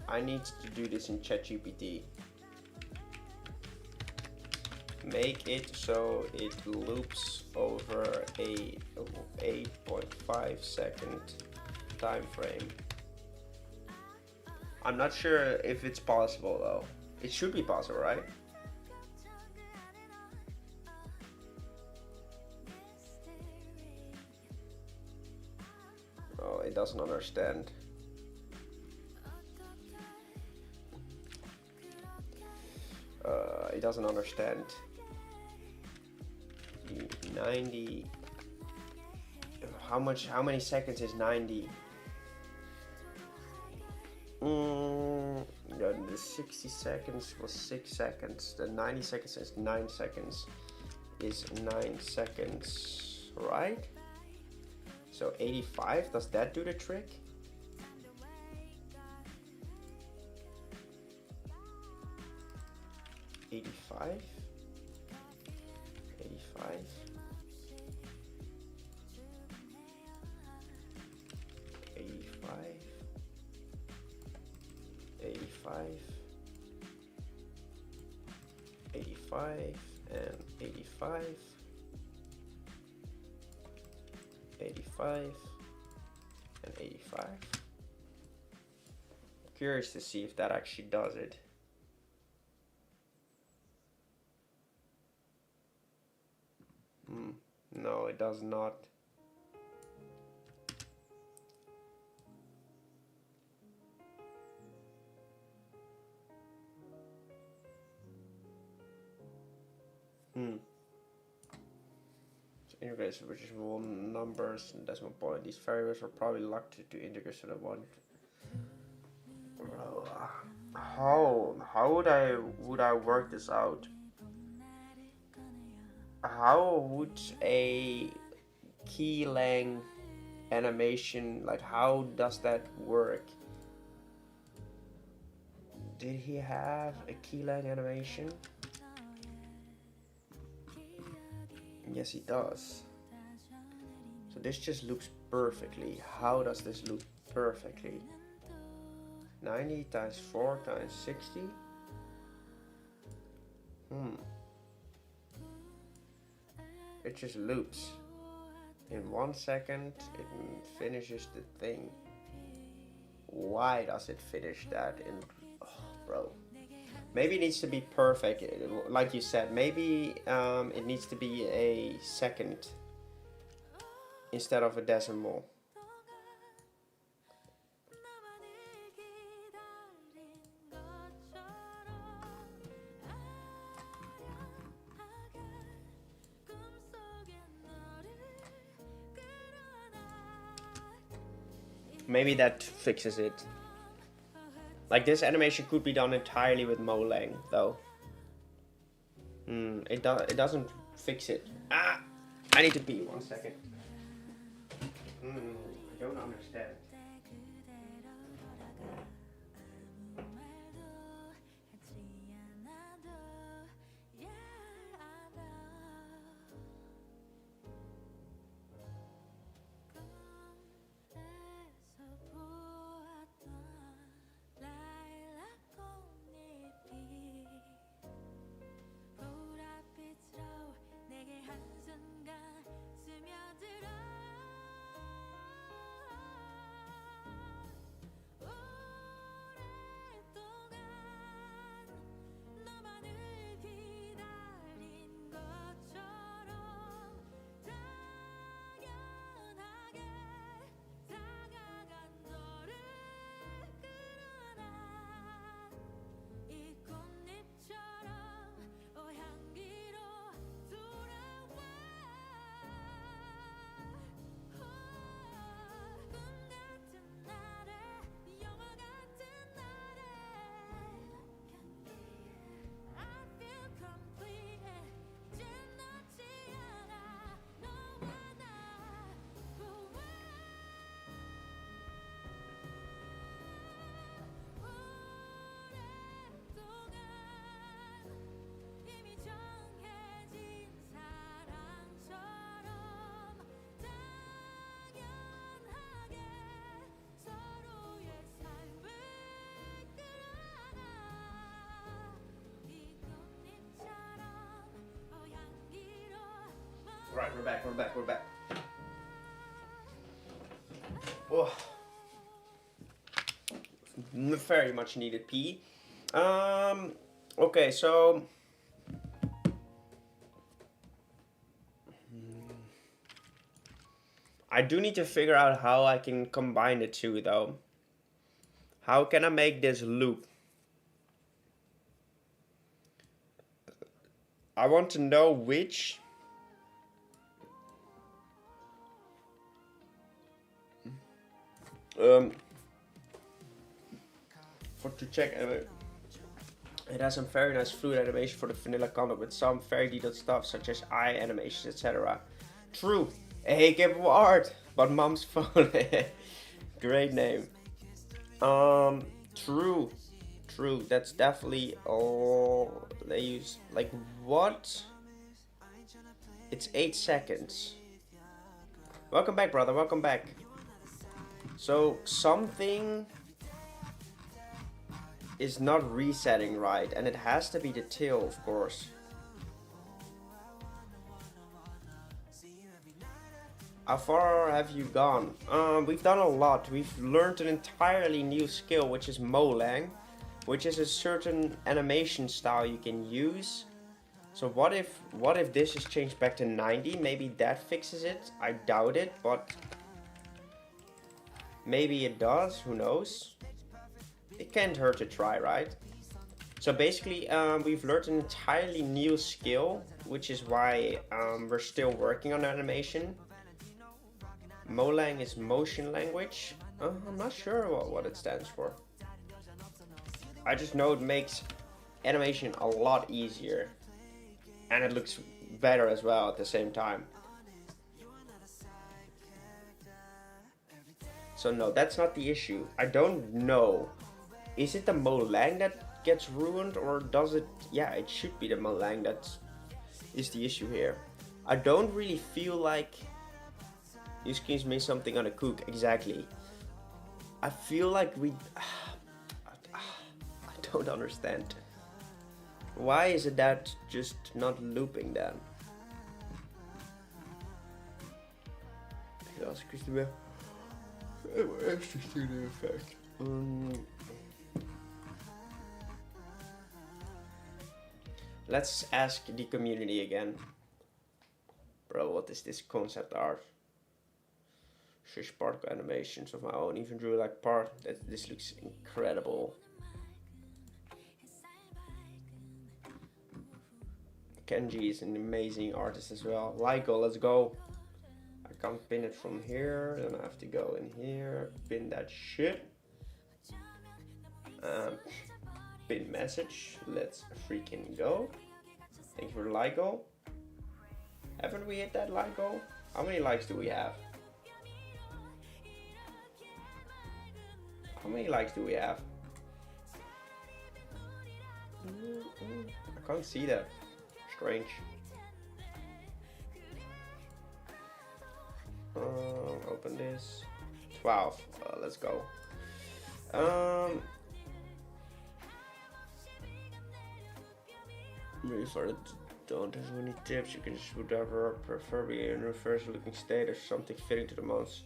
I need to do this in ChatGPT. Make it so it loops over a 8.5 second time frame. I'm not sure if it's possible though. It should be possible, right? Oh, it doesn't understand. It doesn't understand. 90. How many seconds is 90? Yeah, the 60 seconds was 6 seconds. The 90 seconds is 9 seconds. Is 9 seconds, right? So 85, does that do the trick? $85. 85. 85 and 85, 85 and 85. Curious to see if that actually does it. No, it does not. Integrates which is one numbers and decimal point. These variables are probably locked to integers to the one. How would I work this out? How would a keylang animation, like how does that work? Did he have a keylang animation? Yes, he does. So this just loops perfectly. How does this loop perfectly? 90 times 4 times 60? It just loops. In 1 second, it finishes the thing. Why does it finish that in... Oh, bro. Maybe it needs to be perfect, like you said. Maybe it needs to be a second instead of a decimal. Maybe that fixes it. Like this animation could be done entirely with Molang though. It doesn't fix it. I need to pee 1 second. I don't understand. Right, we're back. Oh. Very much needed pee. Okay, so I do need to figure out how I can combine the two though. How can I make this loop? I want to know which to check it has some very nice fluid animation for the vanilla content with some very detailed stuff such as eye animations, etc. True. Hey, capable art, but mom's phone. Great name. True. That's definitely all they use. Like what? It's 8 seconds. Welcome back, brother. Welcome back. So something is not resetting right, and it has to be the tail, of course. How far have you gone? We've done a lot. We've learned an entirely new skill, which is Molang, which is a certain animation style you can use. So what if this is changed back to 90? Maybe that fixes it. I doubt it, but maybe it does. Who knows? It can't hurt to try, right? So basically, we've learned an entirely new skill, which is why we're still working on animation. Molang is motion language. I'm not sure what it stands for. I just know it makes animation a lot easier. And it looks better as well at the same time. So no, that's not the issue. I don't know. Is it the Molang that gets ruined, or does it? Yeah, it should be the Molang that is the issue here. I don't really feel like... Excuse me, something on a cook, exactly. I feel like I don't understand. Why is it that just not looping then? Let's ask the community again. Bro, what is this concept art? Shush particle animations of my own. Even drew like part. This looks incredible. Kenji is an amazing artist as well. Lyko, let's go. I can't pin it from here. Then I have to go in here. Pin that shit. Pin message. Let's freaking go. Thank you for Lyko. Haven't we hit that Lyko? How many likes do we have? How many likes do we have? I can't see that. Strange. Open this. 12. Let's go. Maybe for the don't have any tips, you can just whatever, preferably a reverse looking state or something fitting to the months.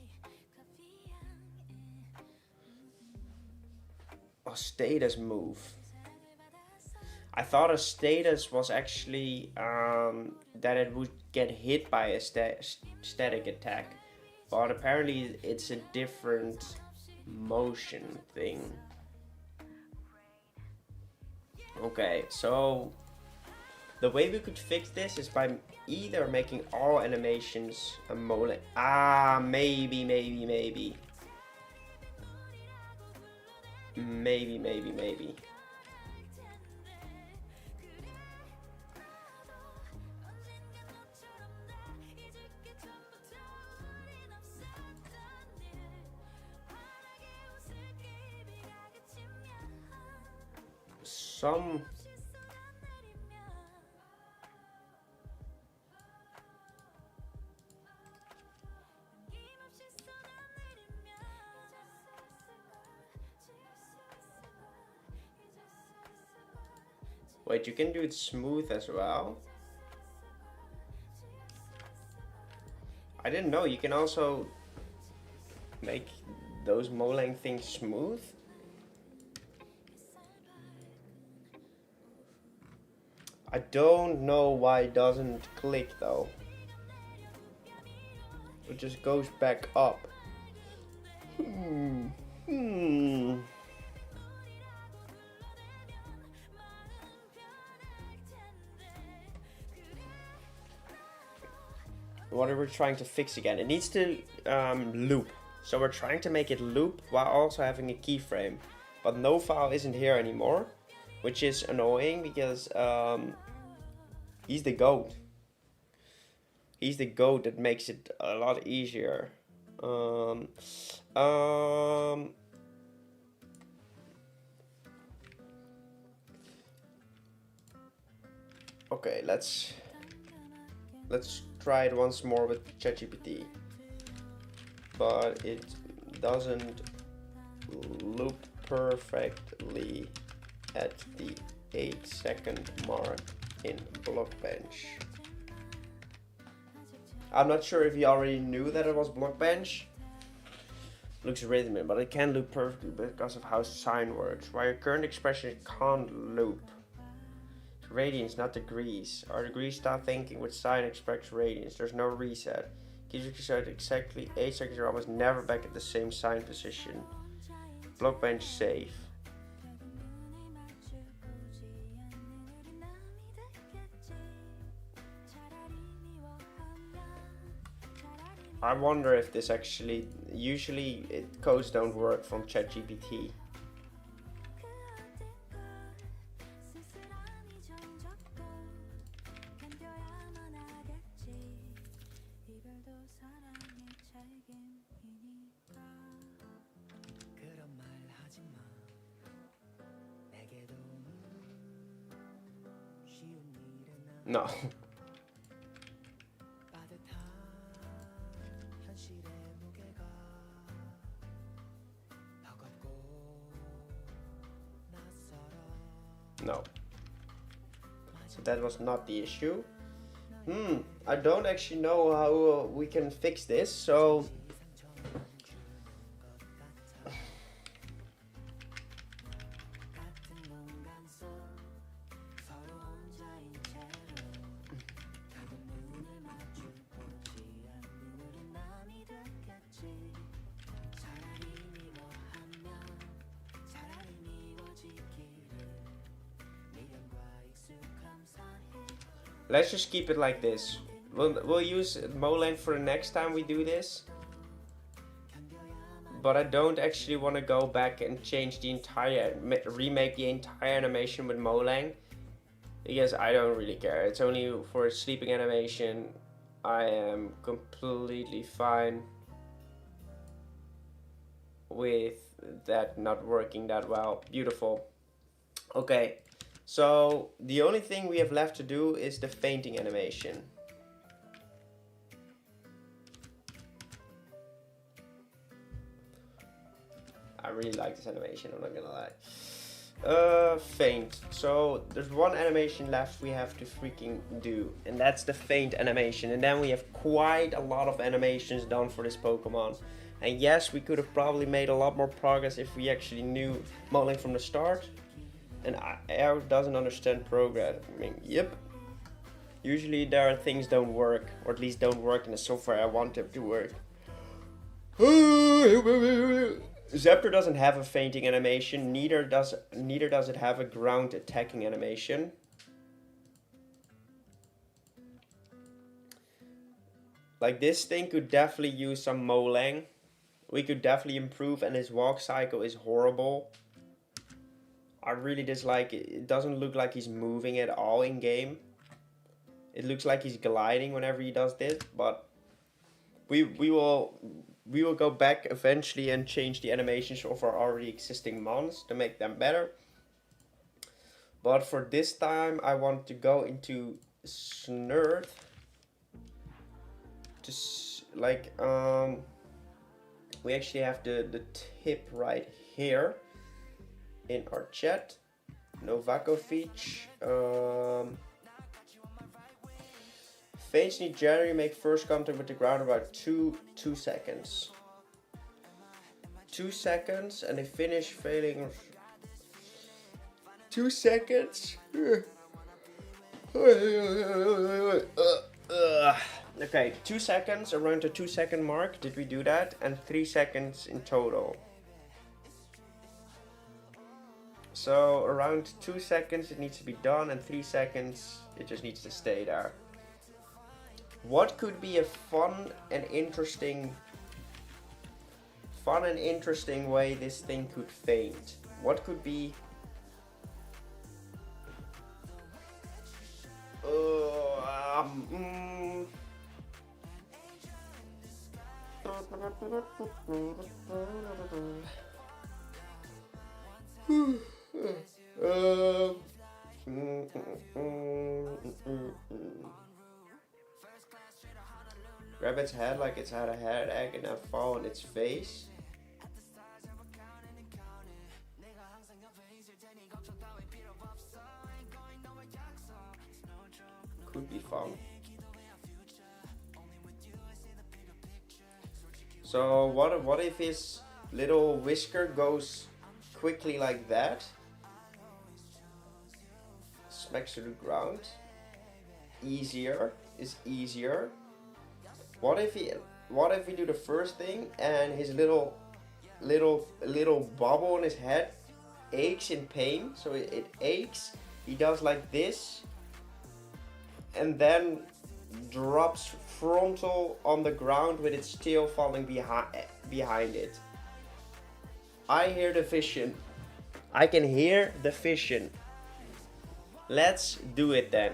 A status move. I thought a status was actually that it would get hit by a static attack, but apparently it's a different motion thing. Okay, so the way we could fix this is by either making all animations a mole. Maybe. Some wait, you can do it smooth as well. I didn't know you can also make those Molang things smooth. I don't know why it doesn't click though. It just goes back up. What are we trying to fix again? It needs to loop. So we're trying to make it loop while also having a keyframe. But no file isn't here anymore, which is annoying because he's the goat. He's the goat that makes it a lot easier. Okay, let's try it once more with ChatGPT. But it doesn't loop perfectly at the 8-second mark in Blockbench. I'm not sure if you already knew that it was Blockbench. Looks rhythmic, but it can loop perfectly because of how sine works. While your current expression can't loop. It's radians, not degrees. Our degrees stop thinking with sine express radians. There's no reset. Keeps reset exactly 8 seconds. You're almost never back at the same sine position. Blockbench safe. I wonder if this actually, usually codes don't work from ChatGPT. No. No. So that was not the issue. I don't actually know how we can fix this, so let's just keep it like this. We'll use Molang for the next time we do this. But I don't actually want to go back and change the entire, remake the entire animation with Molang. Because I don't really care. It's only for a sleeping animation. I am completely fine with that not working that well. Beautiful. Okay, so the only thing we have left to do is the fainting animation. I really like this animation, I'm not gonna lie. Faint. So there's one animation left we have to freaking do, and that's the faint animation. And then we have quite a lot of animations done for this Pokemon. And yes, we could have probably made a lot more progress if we actually knew modeling from the start. And I doesn't understand programming. Yep. Usually there are things don't work, or at least don't work in the software I want them to work. Zephyr doesn't have a fainting animation, neither does it have a ground attacking animation. Like, this thing could definitely use some molang. We could definitely improve, and his walk cycle is horrible. I really dislike it. It doesn't look like he's moving at all in game. It looks like he's gliding whenever he does this, but we will go back eventually and change the animations of our already existing mons to make them better. But for this time, I want to go into Snurd. We actually have the tip right here in our chat. Novakovic. Faints need generally make first contact with the ground about 2 seconds. 2 seconds, and they finish failing 2 seconds. Okay, 2 seconds, around the 2 second mark. Did we do that? And 3 seconds in total. So around 2 seconds it needs to be done, and 3 seconds it just needs to stay there. What could be a fun and interesting way this thing could faint? What could be... Grab its head like it's had a headache and then fall on its face. Could be fun. So what if his little whisker goes quickly like that? Smacks to the ground. Easier is easier. What if we do the first thing and his little bubble on his head aches in pain? So it aches. He does like this, and then drops frontal on the ground with its tail falling behind it. I hear the vision. I can hear the vision. Let's do it then.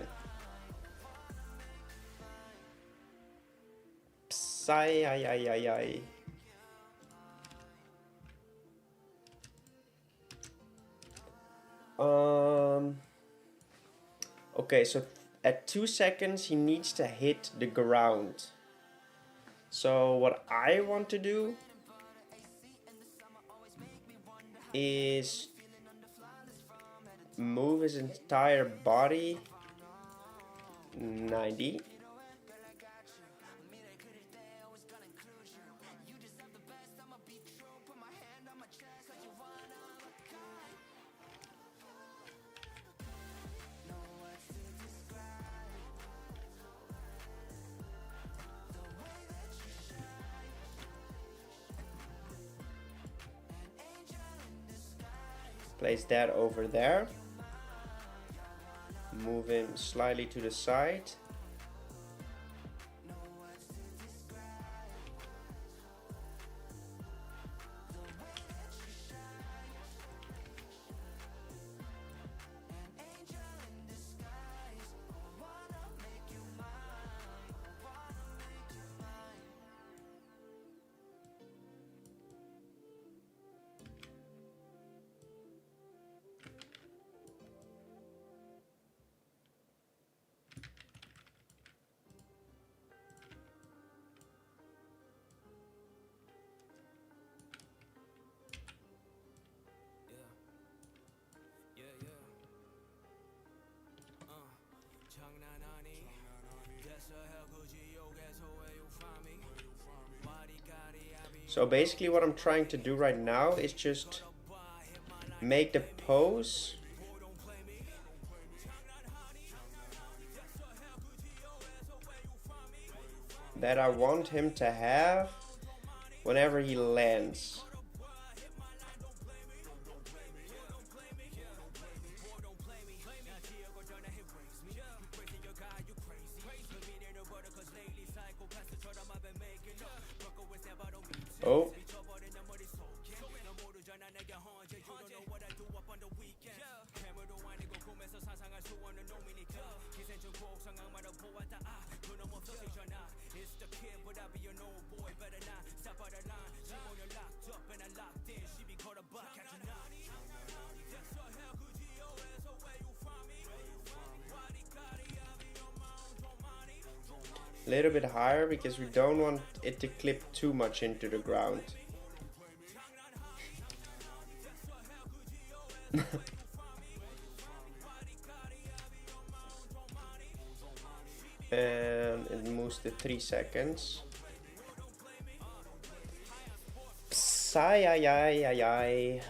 Okay, so at 2 seconds he needs to hit the ground. So what I want to do is move his entire body 90. Place that over there. Move him slightly to the side. So basically what I'm trying to do right now is just make the pose that I want him to have whenever he lands. Oh. A little bit higher because we don't want it to clip too much into the ground. And it moves to 3 seconds. Sigh, ay, ay, ay, ay.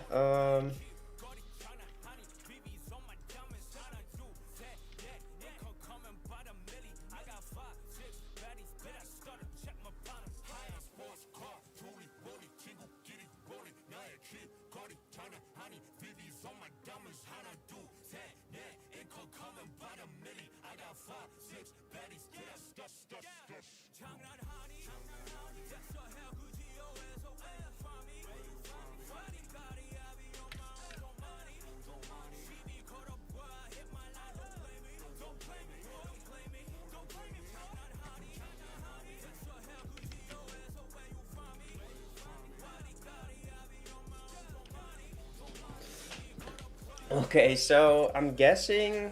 Okay, so I'm guessing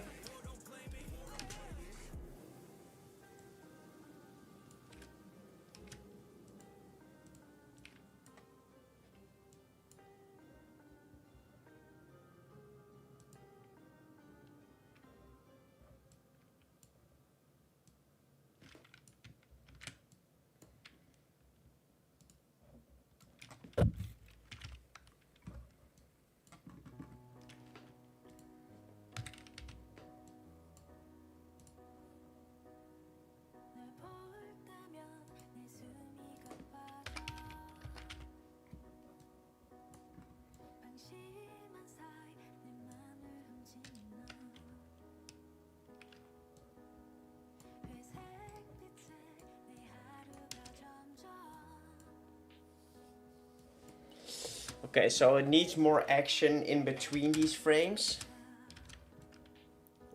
okay, so it needs more action in between these frames.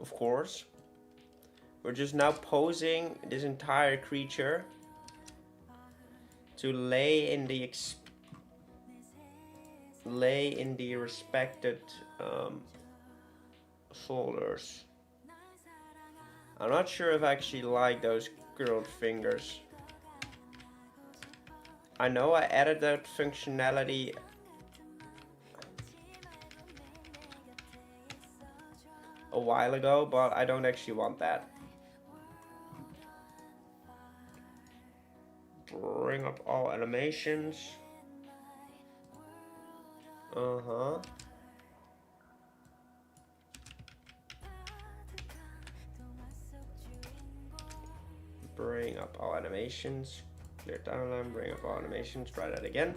Of course. We're just now posing this entire creature to lay in the respected shoulders. I'm not sure if I actually like those curled fingers. I know I added that functionality a while ago, but I don't actually want that. Bring up all animations. Bring up all animations. Clear timeline, bring up all animations. Try that again.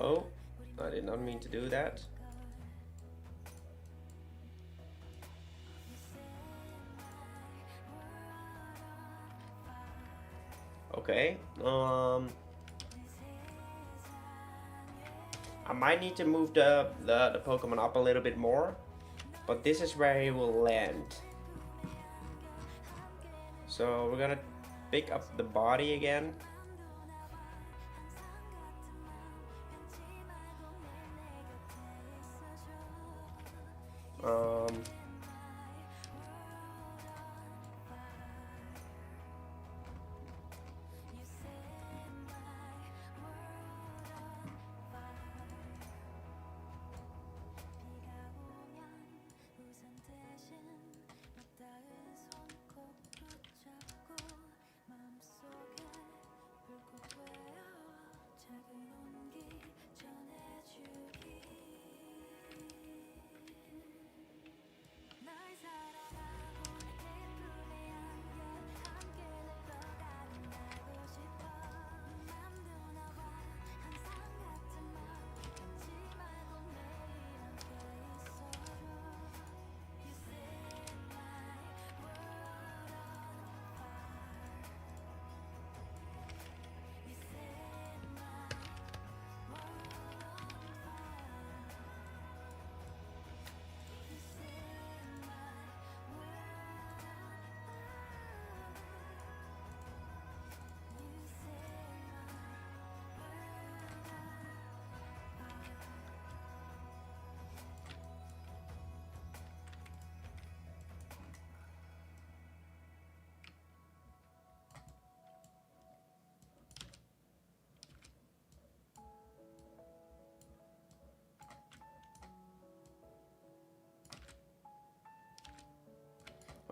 Oh, I did not mean to do that. Okay, I might need to move the Pokemon up a little bit more, but this is where he will land. So we're gonna pick up the body again.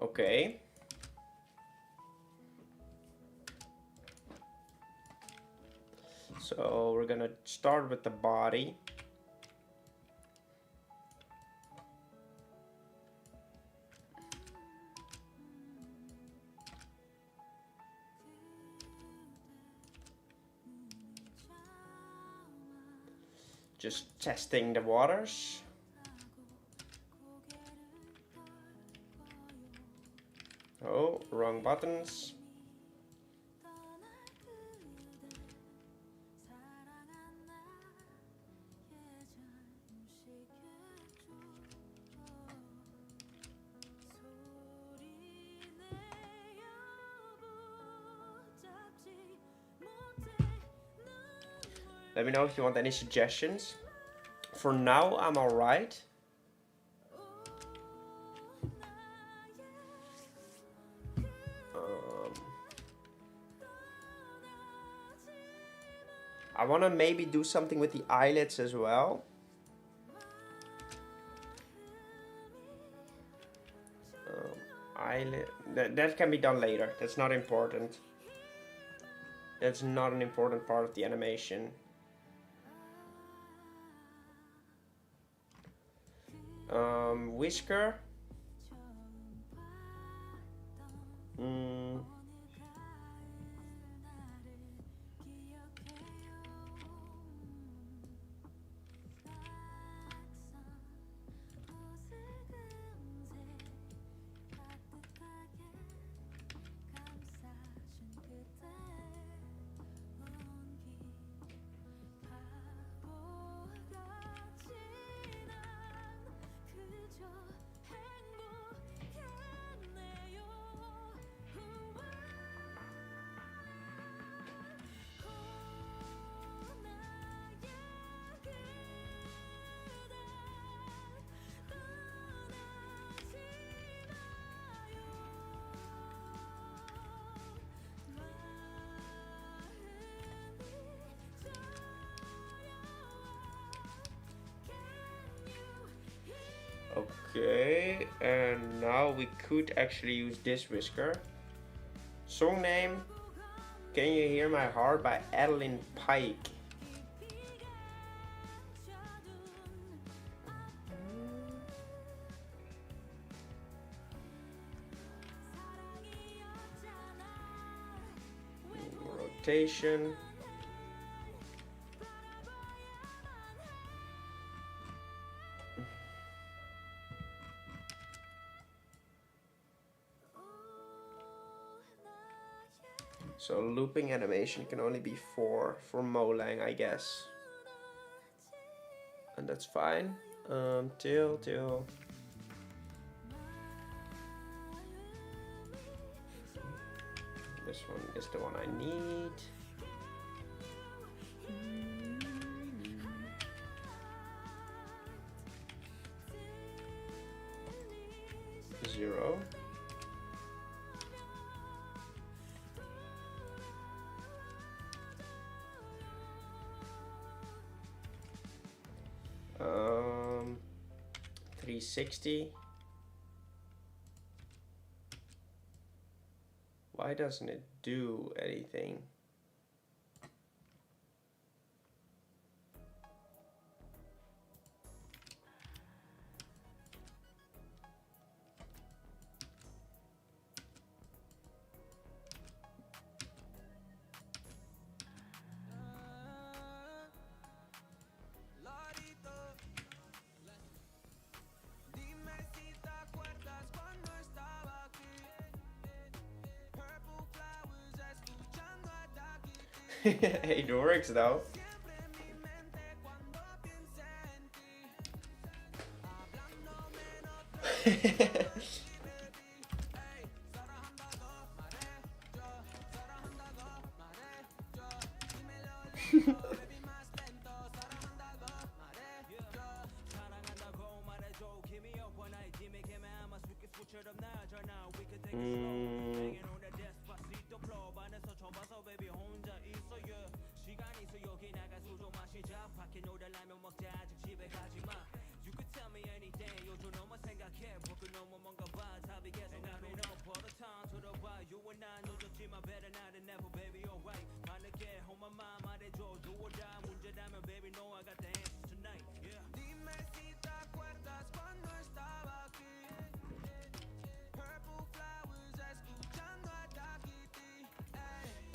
Okay. So we're gonna start with the body. Just testing the waters. Oh, wrong buttons. Let me know if you want any suggestions. For now, I'm alright. I want to maybe do something with the eyelids as well. Eyelid, that can be done later. That's not important. That's not an important part of the animation. Whisker. Okay, and now we could actually use this whisker. Song name, Can You Hear My Heart by Adeline Pike. Rotation. So looping animation can only be 4 for Molang, I guess. And that's fine. Till. This one is the one I need. Zero. Um, 360. Why doesn't it do anything? It works though.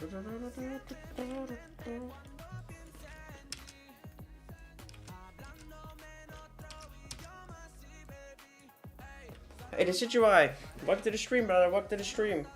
Hey, the Situai! Welcome to the stream, brother. Welcome to the stream.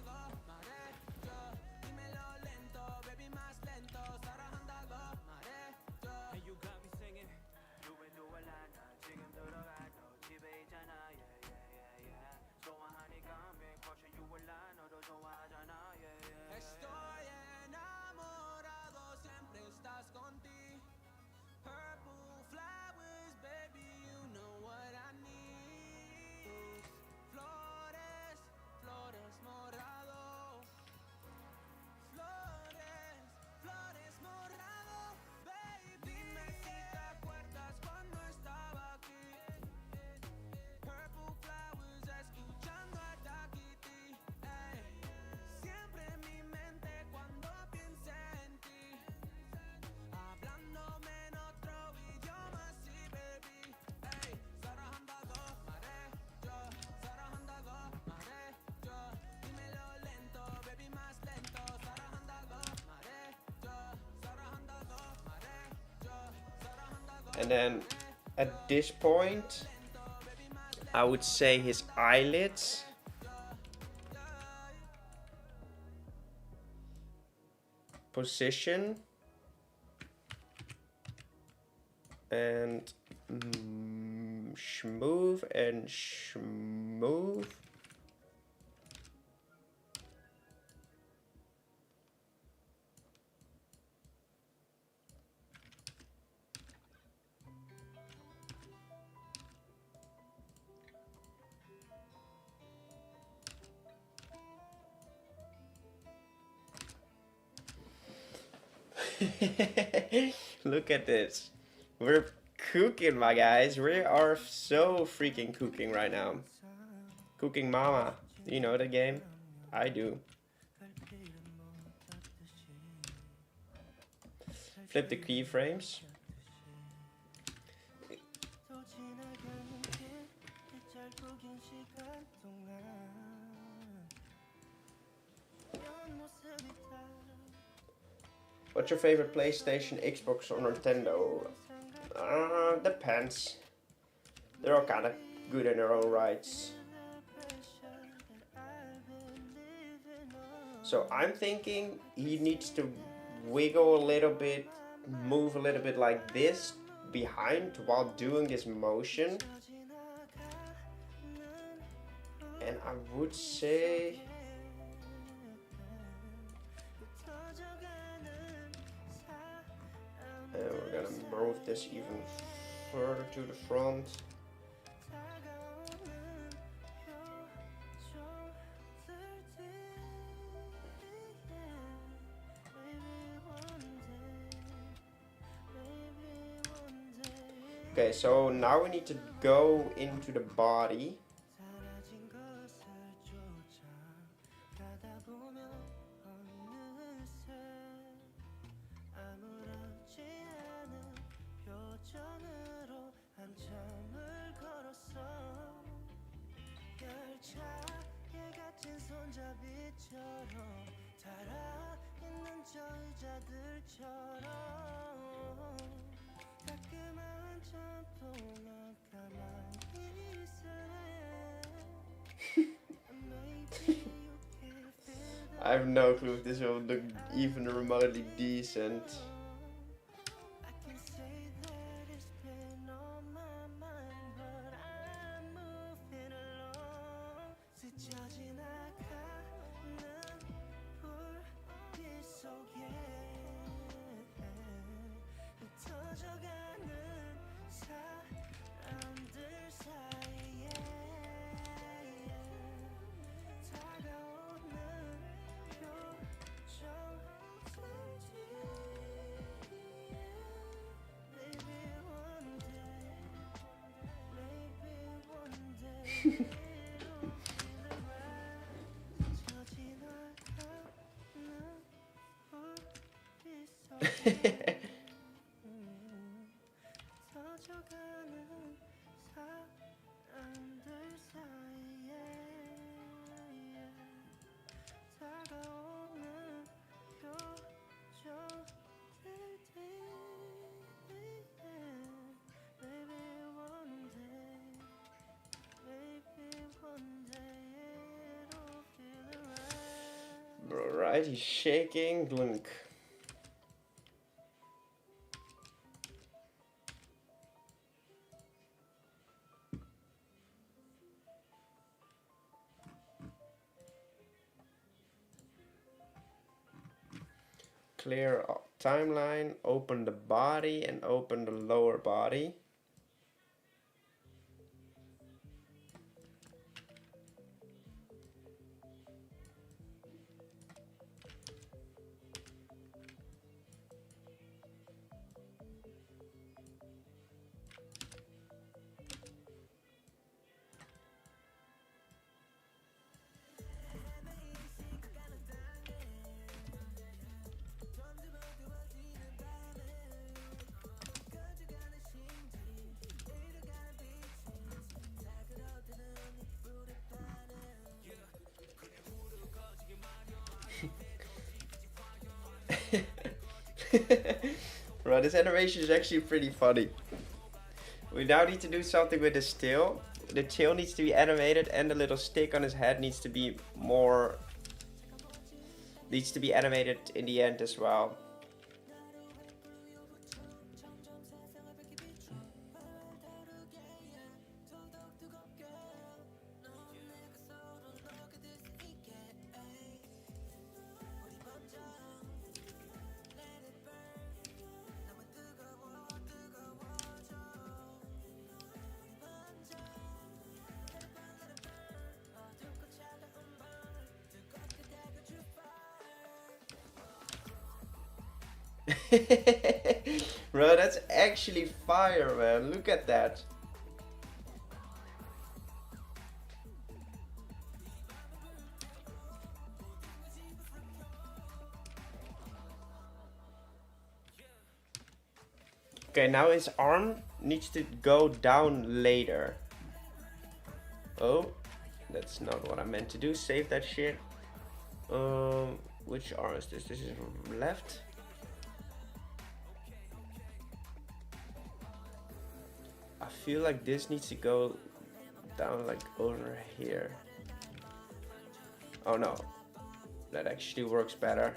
And then at this point, I would say his eyelids. Position. And schmooth and schmooth. Look at this. We're cooking, my guys. We are so freaking cooking right now. Cooking Mama. You know the game? I do. Flip the keyframes. What's your favorite PlayStation, Xbox, or Nintendo? Depends. They're all kind of good in their own rights. So I'm thinking he needs to wiggle a little bit, move a little bit like this behind while doing this motion. And I would say... And we're gonna move this even further to the front. Okay, so now we need to go into the body. I have no clue if this will look even remotely decent. Right, he's shaking. Glunk. Clear timeline, open the body and open the lower body. Right, this animation is actually pretty funny. We now need to do something with his tail. The tail needs to be animated and the little stick on his head needs to be animated in the end as well. Bro, that's actually fire, man. Look at that. Okay, now his arm needs to go down later. Oh, that's not what I meant to do. Save that shit. Which arm is this? This is left. I feel like this needs to go down like over here. Oh no, that actually works better.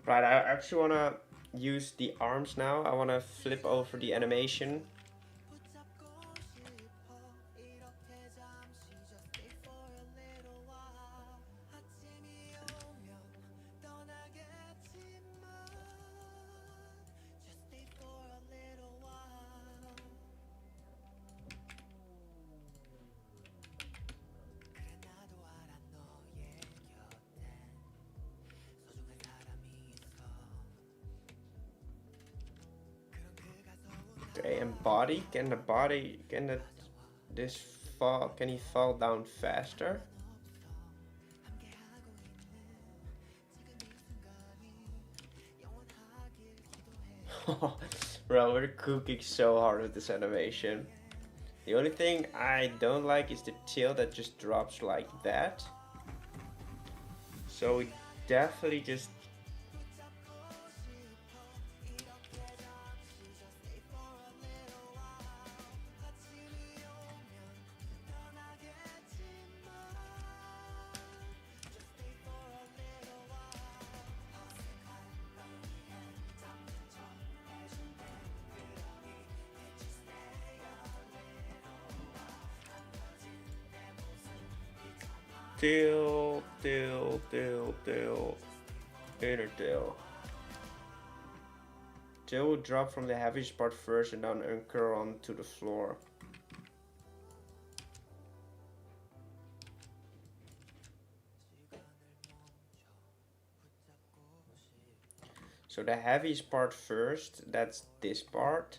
Right, I actually want to use the arms now. I want to flip over the animation. Okay, and body. Can he fall down faster? Bro, we're cooking so hard with this animation. The only thing I don't like is the tail that just drops like that. So we definitely just. Till, inner tail. Tail will drop from the heaviest part first and then uncurl onto the floor. So the heaviest part first, that's this part.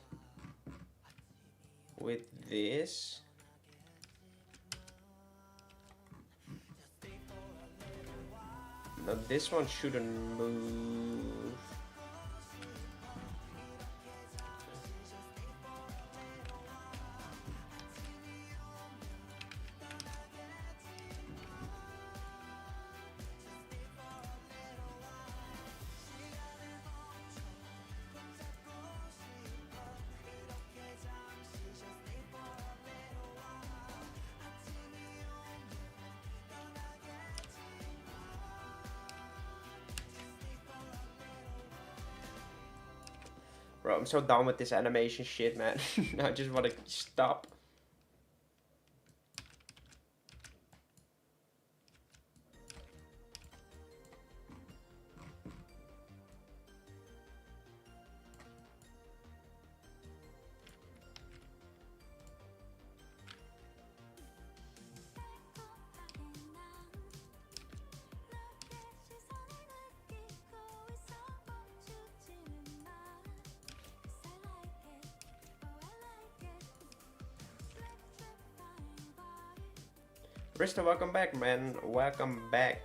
With this. Now this one shouldn't move. Bro, I'm so done with this animation shit, man. I just want to stop. Bristol, welcome back, man. Welcome back.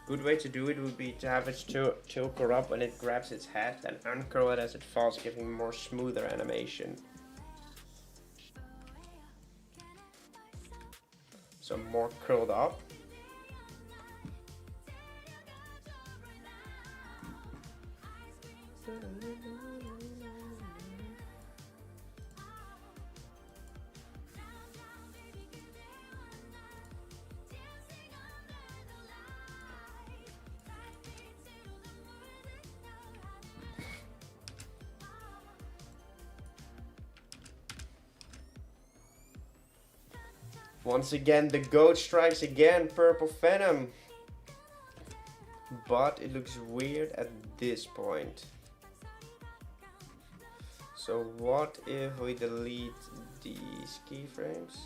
Good way to do it would be to have its tail curl up when it grabs its head and uncurl it as it falls, giving more smoother animation. So more curled up. Once again, the goat strikes again, Purple Venom. But it looks weird at this point. So what if we delete these keyframes?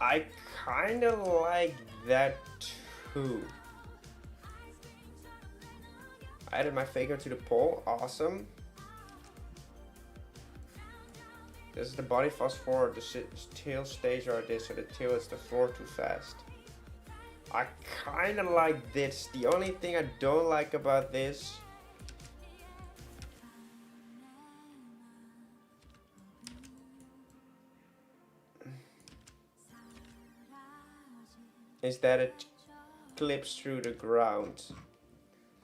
I kinda like that too. I added my faker to the pole, awesome. This is the body fast forward, the tail stays where it is, so the tail hits the floor too fast. I kinda like this. The only thing I don't like about this is that it clips through the ground.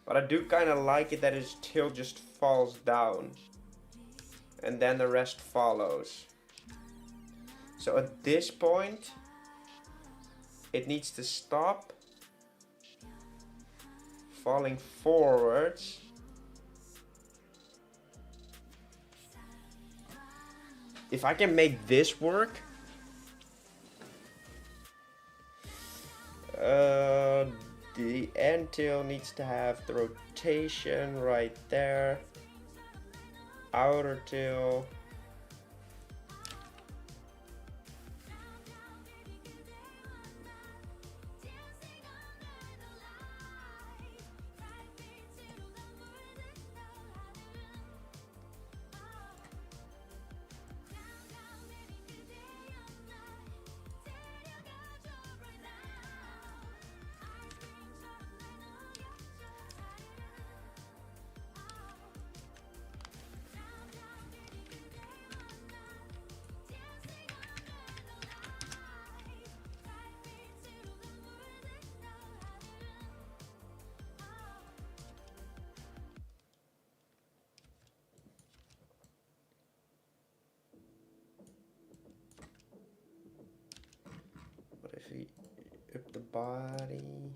But I do kinda like it that its tail just falls down. And then the rest follows. So at this point, it needs to stop falling forwards. If I can make this work, the end tail needs to have the rotation right there. Outer tail. body.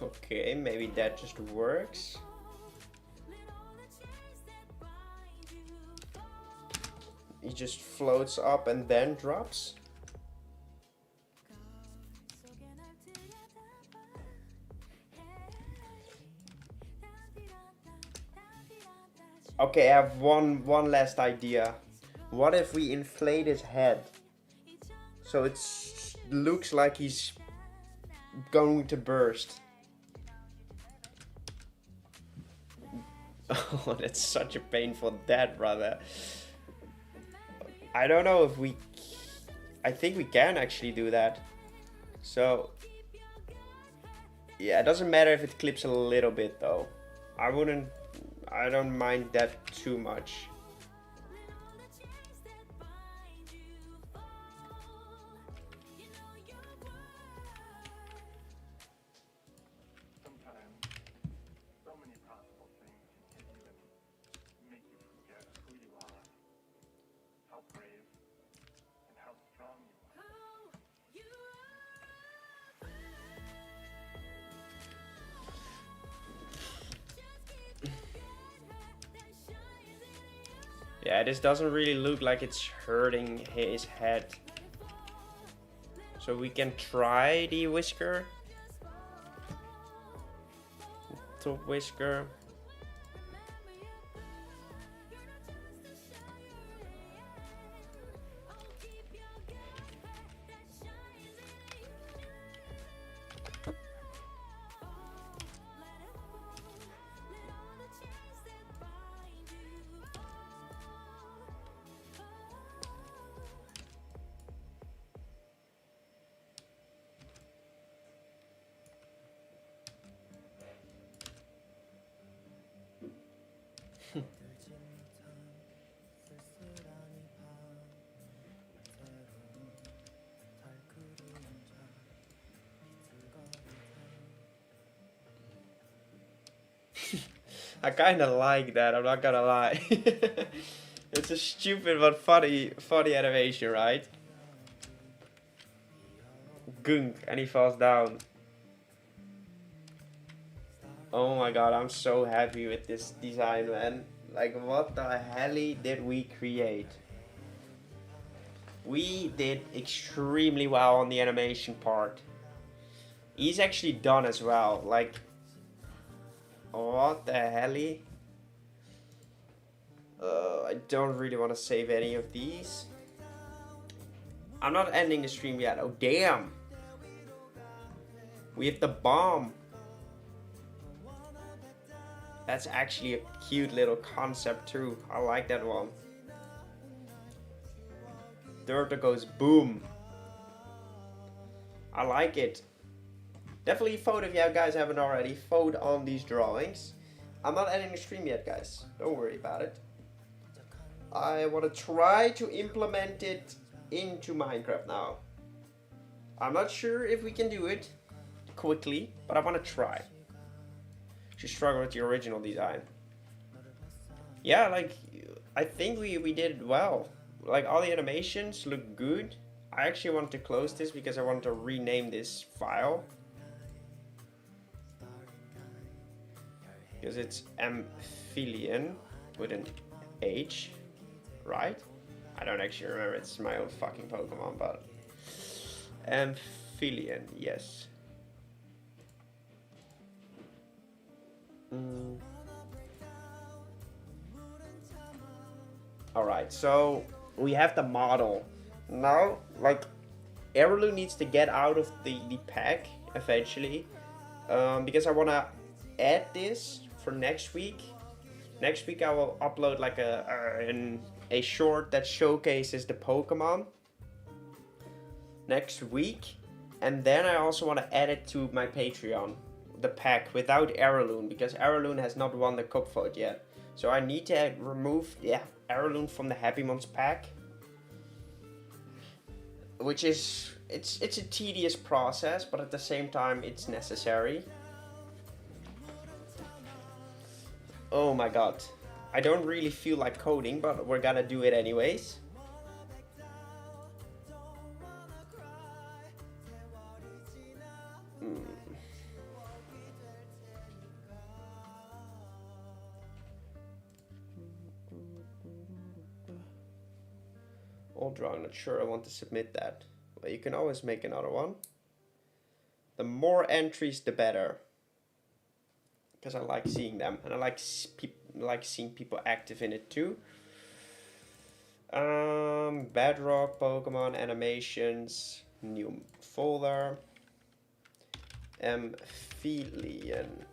Okay, maybe that just works. He just floats up and then drops. Okay, I have one last idea. What if we inflate his head? So it looks like he's going to burst. Oh, that's such a painful death, brother. I don't know if we... I think we can actually do that. So... yeah, it doesn't matter if it clips a little bit though. I don't mind that too much. Yeah, this doesn't really look like it's hurting his head. So we can try the whisker. Top whisker. I kinda like that, I'm not gonna lie. It's a stupid but funny animation, right? Gunk, and he falls down. Oh my god, I'm so happy with this design, man. Like, what the hell did we create? We did extremely well on the animation part. He's actually done as well, like... what the hell? I don't really want to save any of these. I'm not ending the stream yet. Oh, damn. We have the bomb. That's actually a cute little concept too. I like that one. Turtle goes boom. I like it. Definitely vote if you guys haven't already. Vote on these drawings. I'm not ending the stream yet, guys. Don't worry about it. I want to try to implement it into Minecraft now. I'm not sure if we can do it quickly, but I want to try. She struggled with the original design. Yeah, like, I think we did well. Like, all the animations look good. I actually want to close this because I want to rename this file. Because it's amphibian with an H, right? I don't actually remember, it's my own fucking Pokemon, but... amphibian, yes. Alright, so we have the model. Now, like, Arulu needs to get out of the pack eventually. Because I want to add this for next week. Next week I will upload like a short that showcases the Pokemon. Next week. And then I also want to add it to my Patreon. The pack without Araloon. Because Araloon has not won the cup vote yet. So I need to remove Araloon from the Happy Months pack. Which is... It's a tedious process. But at the same time it's necessary. Oh my god. I don't really feel like coding, but we're gonna do it anyways. Old draw, I'm not sure I want to submit that. Well, you can always make another one. The more entries, the better. Because I like seeing them, and I like seeing people active in it too. Bedrock, Pokemon, animations, new folder. Amphibian.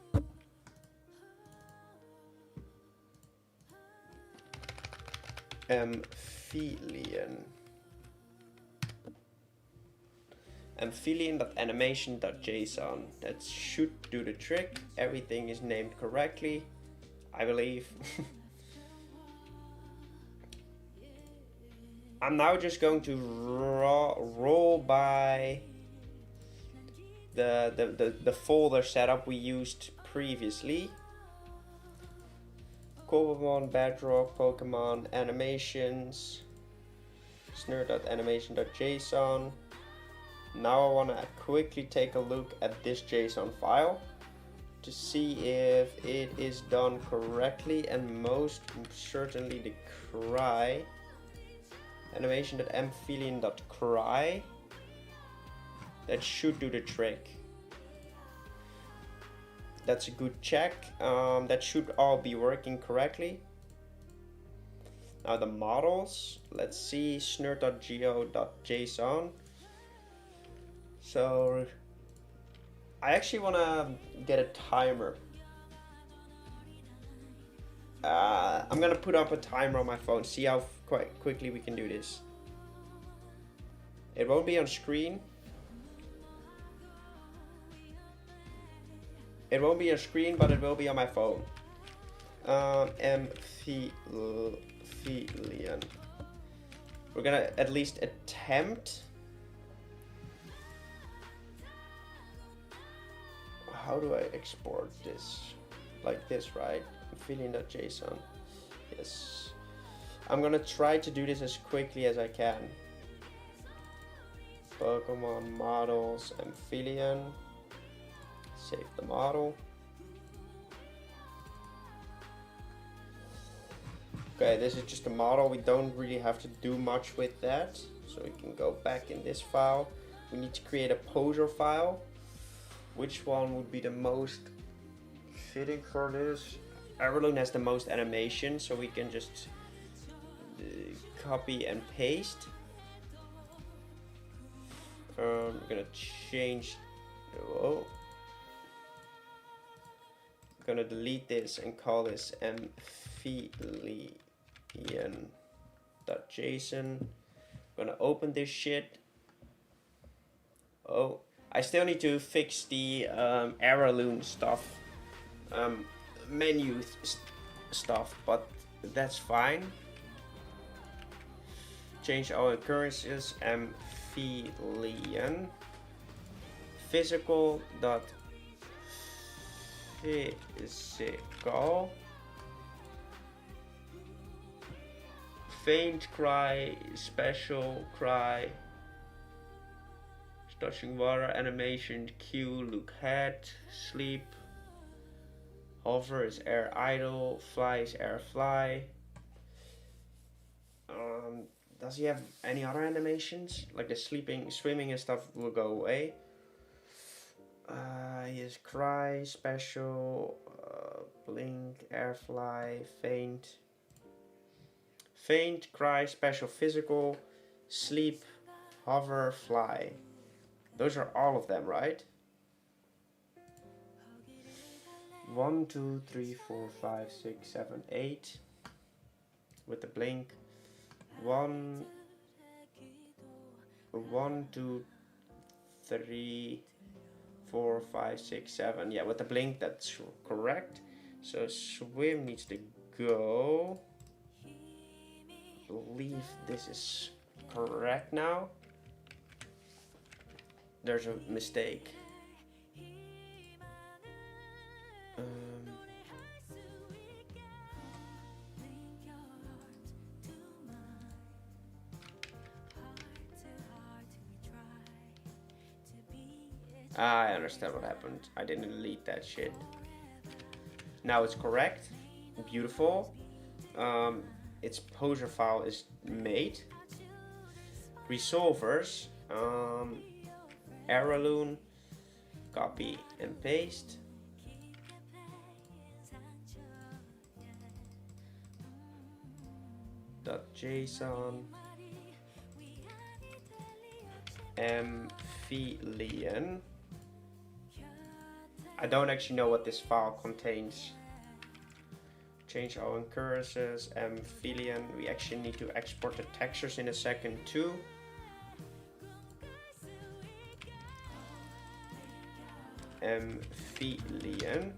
Amphibian.animation.json. That should do the trick. Everything is named correctly, I believe. I'm now just going to roll by the folder setup we used previously. Cobblemon, Bedrock, Pokemon, animations, snur.animation.json. Now I want to quickly take a look at this JSON file to see if it is done correctly, and most certainly the cry. Animation.amphibian.cry. That should do the trick. That's a good check. That should all be working correctly. Now the models. Let's see. snur.geo.json. So I actually want to get a timer. I'm gonna put up a timer on my phone. See how quite quickly we can do this. It won't be on screen. It won't be on screen, but it will be on my phone. Amphibian. We're gonna at least attempt. How do I export this? Like this, right? Amphibian.json. Yes. I'm gonna try to do this as quickly as I can. Pokemon models, Amphibian. Save the model. Okay, this is just a model. We don't really have to do much with that. So we can go back in this file. We need to create a poser file. Which one would be the most fitting for this? Araloon has the most animation, so we can just copy and paste. We're gonna change. Whoa. Gonna delete this and call this amphibian.json. Gonna open this shit. Oh, I still need to fix the Araloon stuff, menu stuff, but that's fine. Change all occurrences. Amphibian physical. Faint cry, special cry, touching water, animation, Q, look head, sleep, hover is air idle, fly is air fly. Does he have any other animations? Like the sleeping, swimming and stuff will go away. His cry, special, blink, airfly, faint. Faint, cry, special, physical, sleep, hover, fly. Those are all of them, right? 1, 2, 3, 4, 5, 6, 7, 8 with the blink. 1, 2, 3, 4, 5, 6, 7. Yeah, with the blink, that's correct. So swim needs to go. I believe this is correct now. There's a mistake. I understand what happened. I didn't delete that shit. Now it's correct. Beautiful. Its poser file is made. Resolvers. Heirloom. Copy and paste. .json. Amphibian. I don't actually know what this file contains. Change all occurrences. Amphibian. We actually need to export the textures in a second too. Amphibian.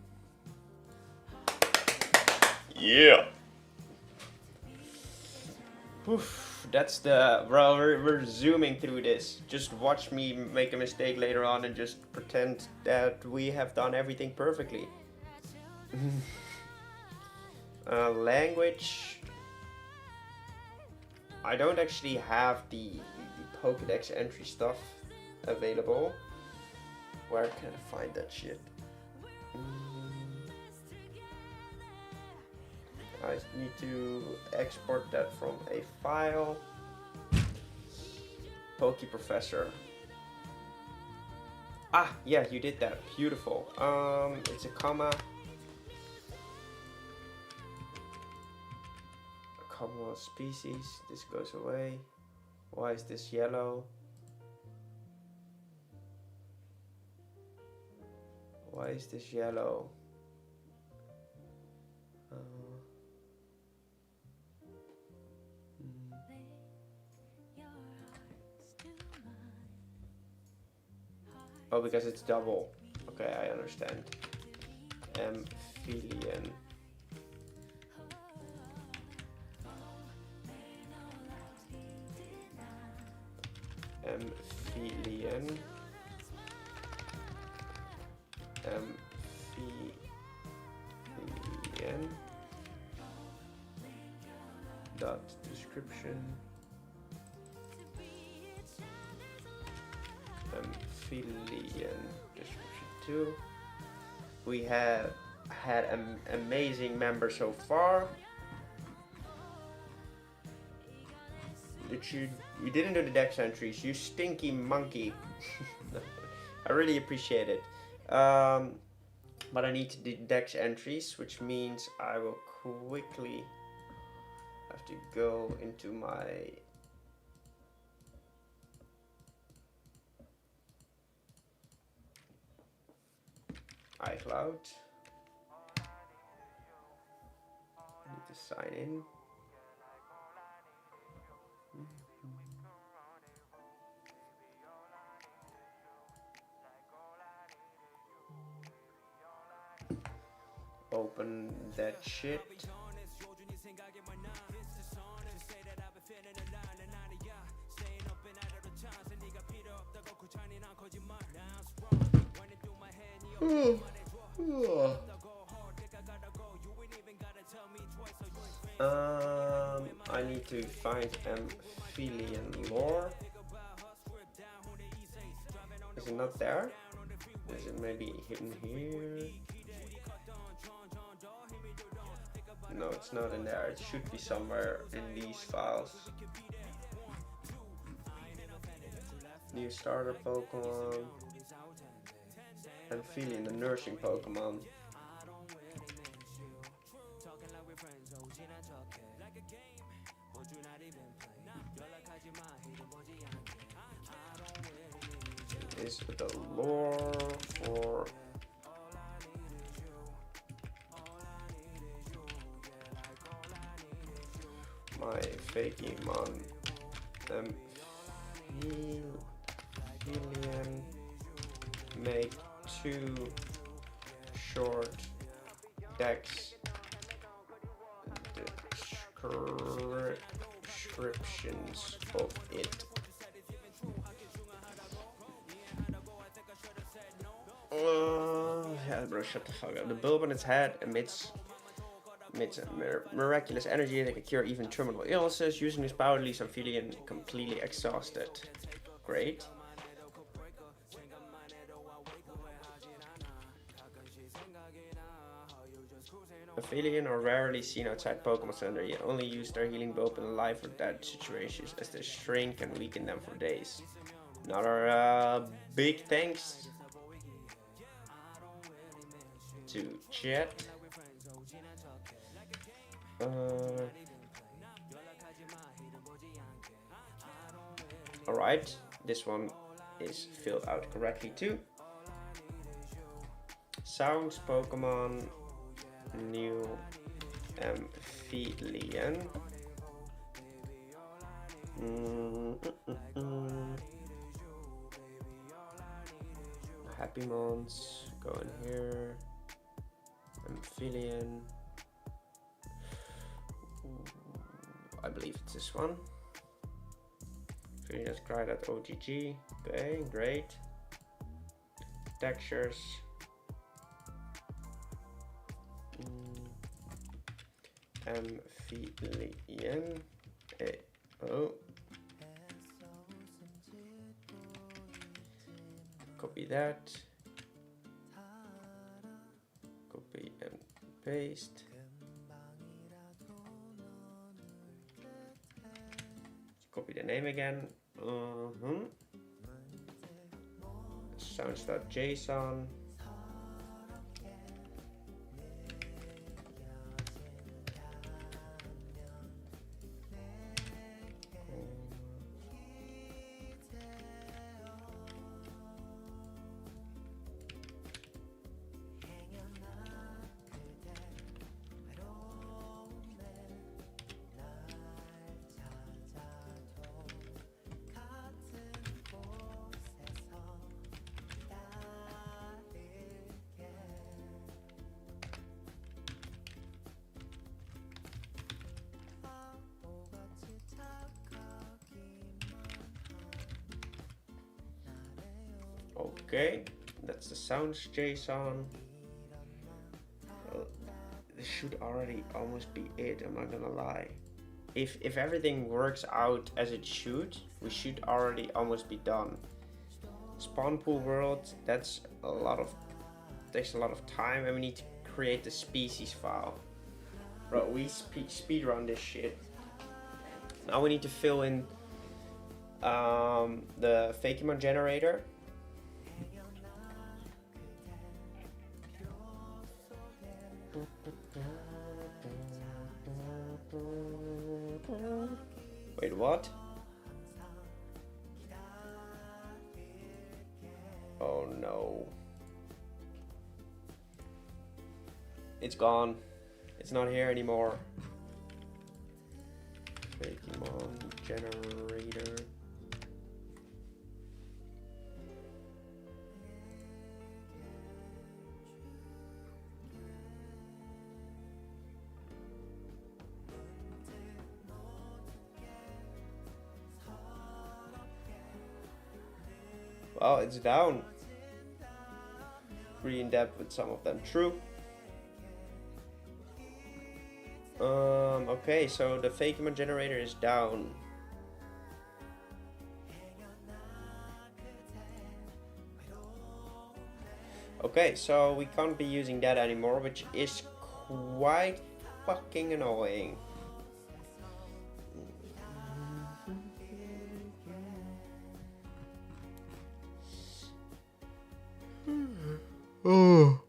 Yeah. Oof, that's the, bro, we're zooming through this. Just watch me make a mistake later on and just pretend that we have done everything perfectly. Language. I don't actually have the Pokédex entry stuff available. Where can I find that shit? I need to export that from a file. PokeProfessor. Ah, yeah, you did that. Beautiful. It's a comma. A comma species. This goes away. Why is this yellow? Why is this yellow? Oh, because it's double. Okay, I understand. Amphibian. Amphibian. Amphibian. Dot description. Amphibian description 2. We have had an amazing member so far. You didn't do the dex entries, you stinky monkey. I really appreciate it. But I need to do dex entries, which means I will quickly have to go into my iCloud. I need to sign in. Open that shit. I need to find Amphibian lore. Is it not there? Is it maybe hidden here? No, it's not in there. It should be somewhere in these files. New starter Pokemon. Amphibian, the nursing Pokemon. Is the lore for Fakemon. Amphibian. Make 2 short decks. Descriptions of it. Yeah, bro, shut the fuck up. The bulb on its head emits a miraculous energy that can cure even terminal illnesses. Using this power leaves Amphibian completely exhausted. Great. Amphibian are rarely seen outside Pokemon Center, yet only use their healing bulb in life or death situations, as they shrink and weaken them for days. Another big thanks to chat. Alright, this one is filled out correctly too. Sounds Pokemon new Amphibian. Happy Mons, go in here. Amphibian. I believe it's this one. Let's cry that OGG. Okay, great. Textures. Amphibian. Oh. Copy that. Copy and paste. Copy the name again. Sounds.json. Okay, that's the sounds JSON. This should already almost be it, I'm not gonna lie. If everything works out as it should, we should already almost be done. Spawn pool world, takes a lot of time, and we need to create the species file. Bro, we speedrun this shit. Now we need to fill in the Fakemon generator. Wait, what? Oh no. It's gone. It's not here anymore. Fakemon generator. Well, it's down. Pretty in depth with some of them. True. Okay, so the Fakemon generator is down. Okay, so we can't be using that anymore, which is quite fucking annoying. Oh.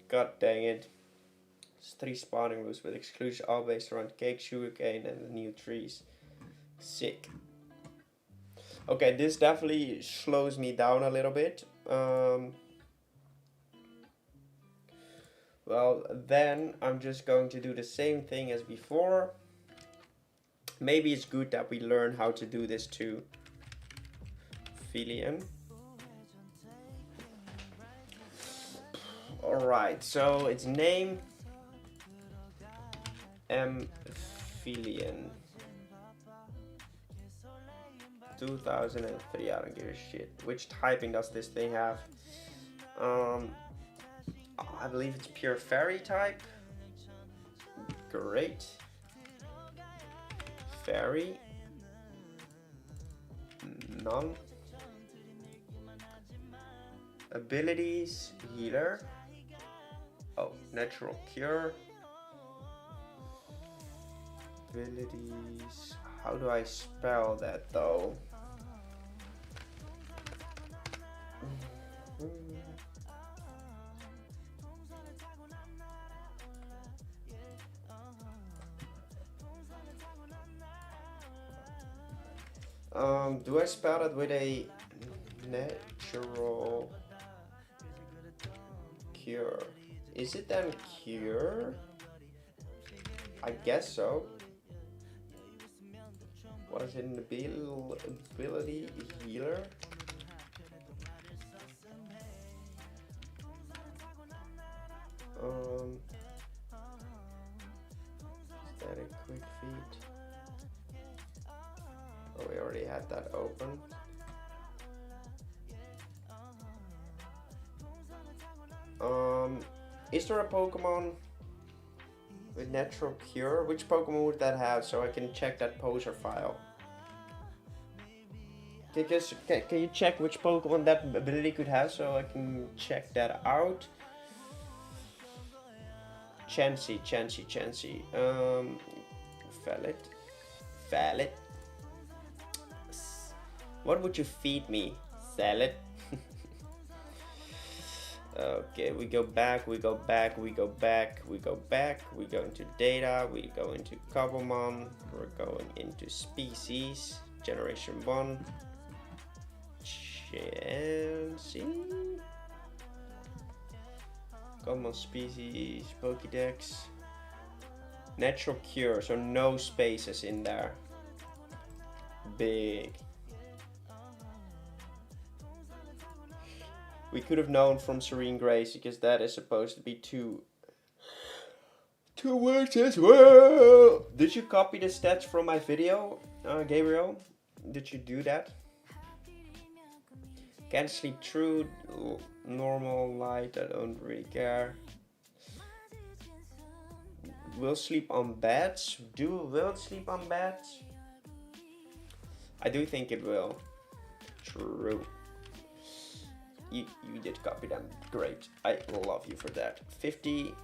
God dang it. It's 3 spawning rooms with exclusive all based around cake, sugarcane, and the new trees. Sick. Okay, this definitely slows me down a little bit. Well, then I'm just going to do the same thing as before. Maybe it's good that we learn how to do this too. Amphibian. Alright, so its name Amphibian. 2003, I don't give a shit. Which typing does this thing have? I believe it's pure fairy type. Great. Fairy. None. Abilities, healer. Oh, natural cure. Abilities. How do I spell that though? Do I spell it with a natural cure? Is it then cure? I guess so. What is it? An ability healer? Is that a quick feat? Oh, we already had that open. Is there a Pokemon with natural cure? Which Pokemon would that have so I can check that poser file? Can you check which Pokemon that ability could have so I can check that out? Chansey. Valid. What would you feed me? Salad. Okay, we go into data, we go into Cobblemon, we're going into species, generation 1, Chansey, Common species, Pokédex, natural cure, so no spaces in there, big. We could have known from Serene Grace because that is supposed to be two words as well. Did you copy the stats from my video, Gabriel? Did you do that? Can't sleep through, normal, light, I don't really care. Will sleep on beds. Will it sleep on beds? I do think it will. True. You did copy them. Great. I love you for that. 50,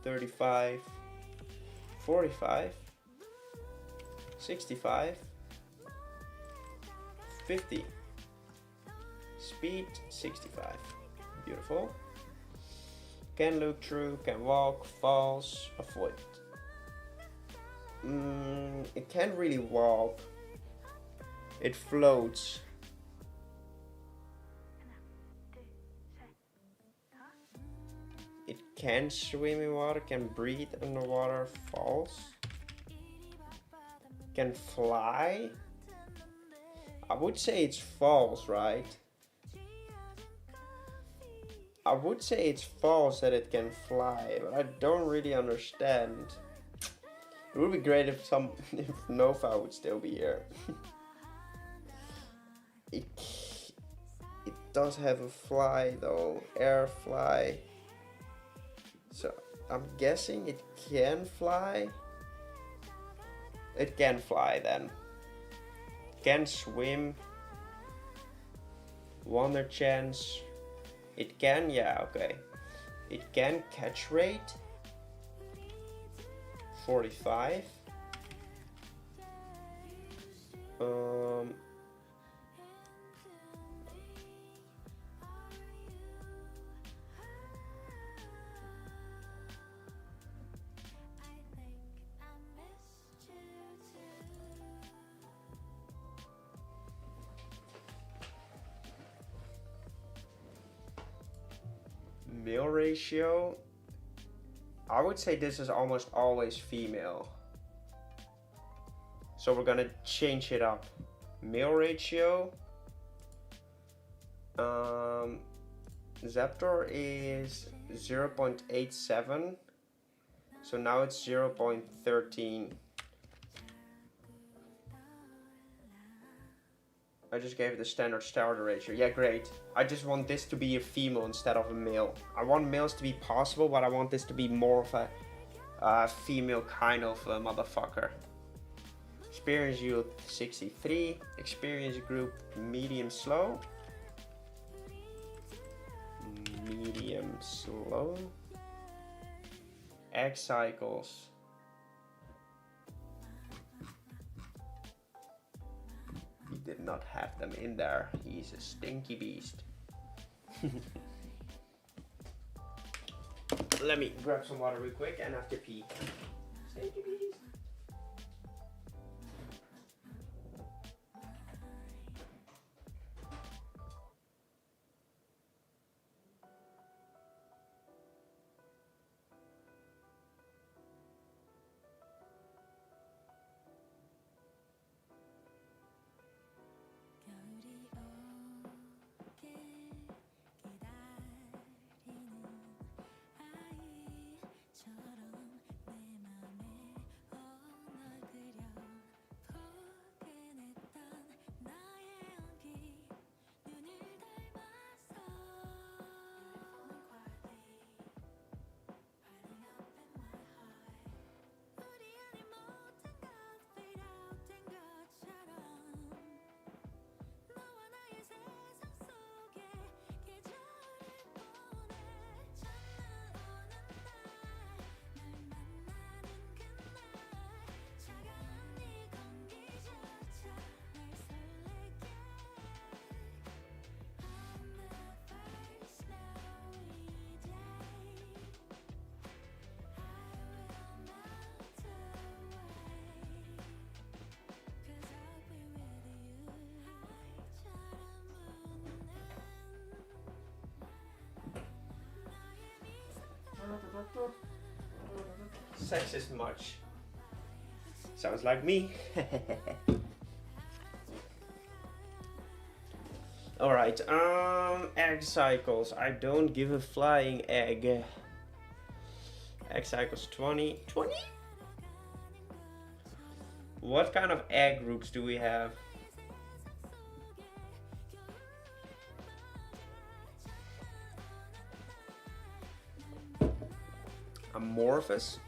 35, 45, 65, 50. Speed 65. Beautiful. Can look through, can walk, falls, avoid. It can't really walk. It floats. It can swim in water, can breathe underwater, falls. Can fly. I would say it's false, right? I would say it's false that it can fly, but I don't really understand. It would be great if Nova would still be here. It does have a fly though, air fly. So I'm guessing it can fly. It can fly then. Can swim. Wonder chance. It can, yeah, okay. It can catch rate. 45. Male ratio. I would say this is almost always female. So we're gonna change it up. Male ratio. Zaptor is 0.87. So now it's 0.13. I just gave it the standard starter ratio. Yeah, great. I just want this to be a female instead of a male. I want males to be possible, but I want this to be more of a female kind of motherfucker. Experience yield 63. Experience group medium slow. Medium slow. Egg cycles. He did not have them in there. He's a stinky beast. Let me grab some water real quick and have to pee. Stinky beast. Sexist much. Sounds like me. Alright, egg cycles. I don't give a flying egg. Egg cycles 20. 20? What kind of egg groups do we have? Amorphous.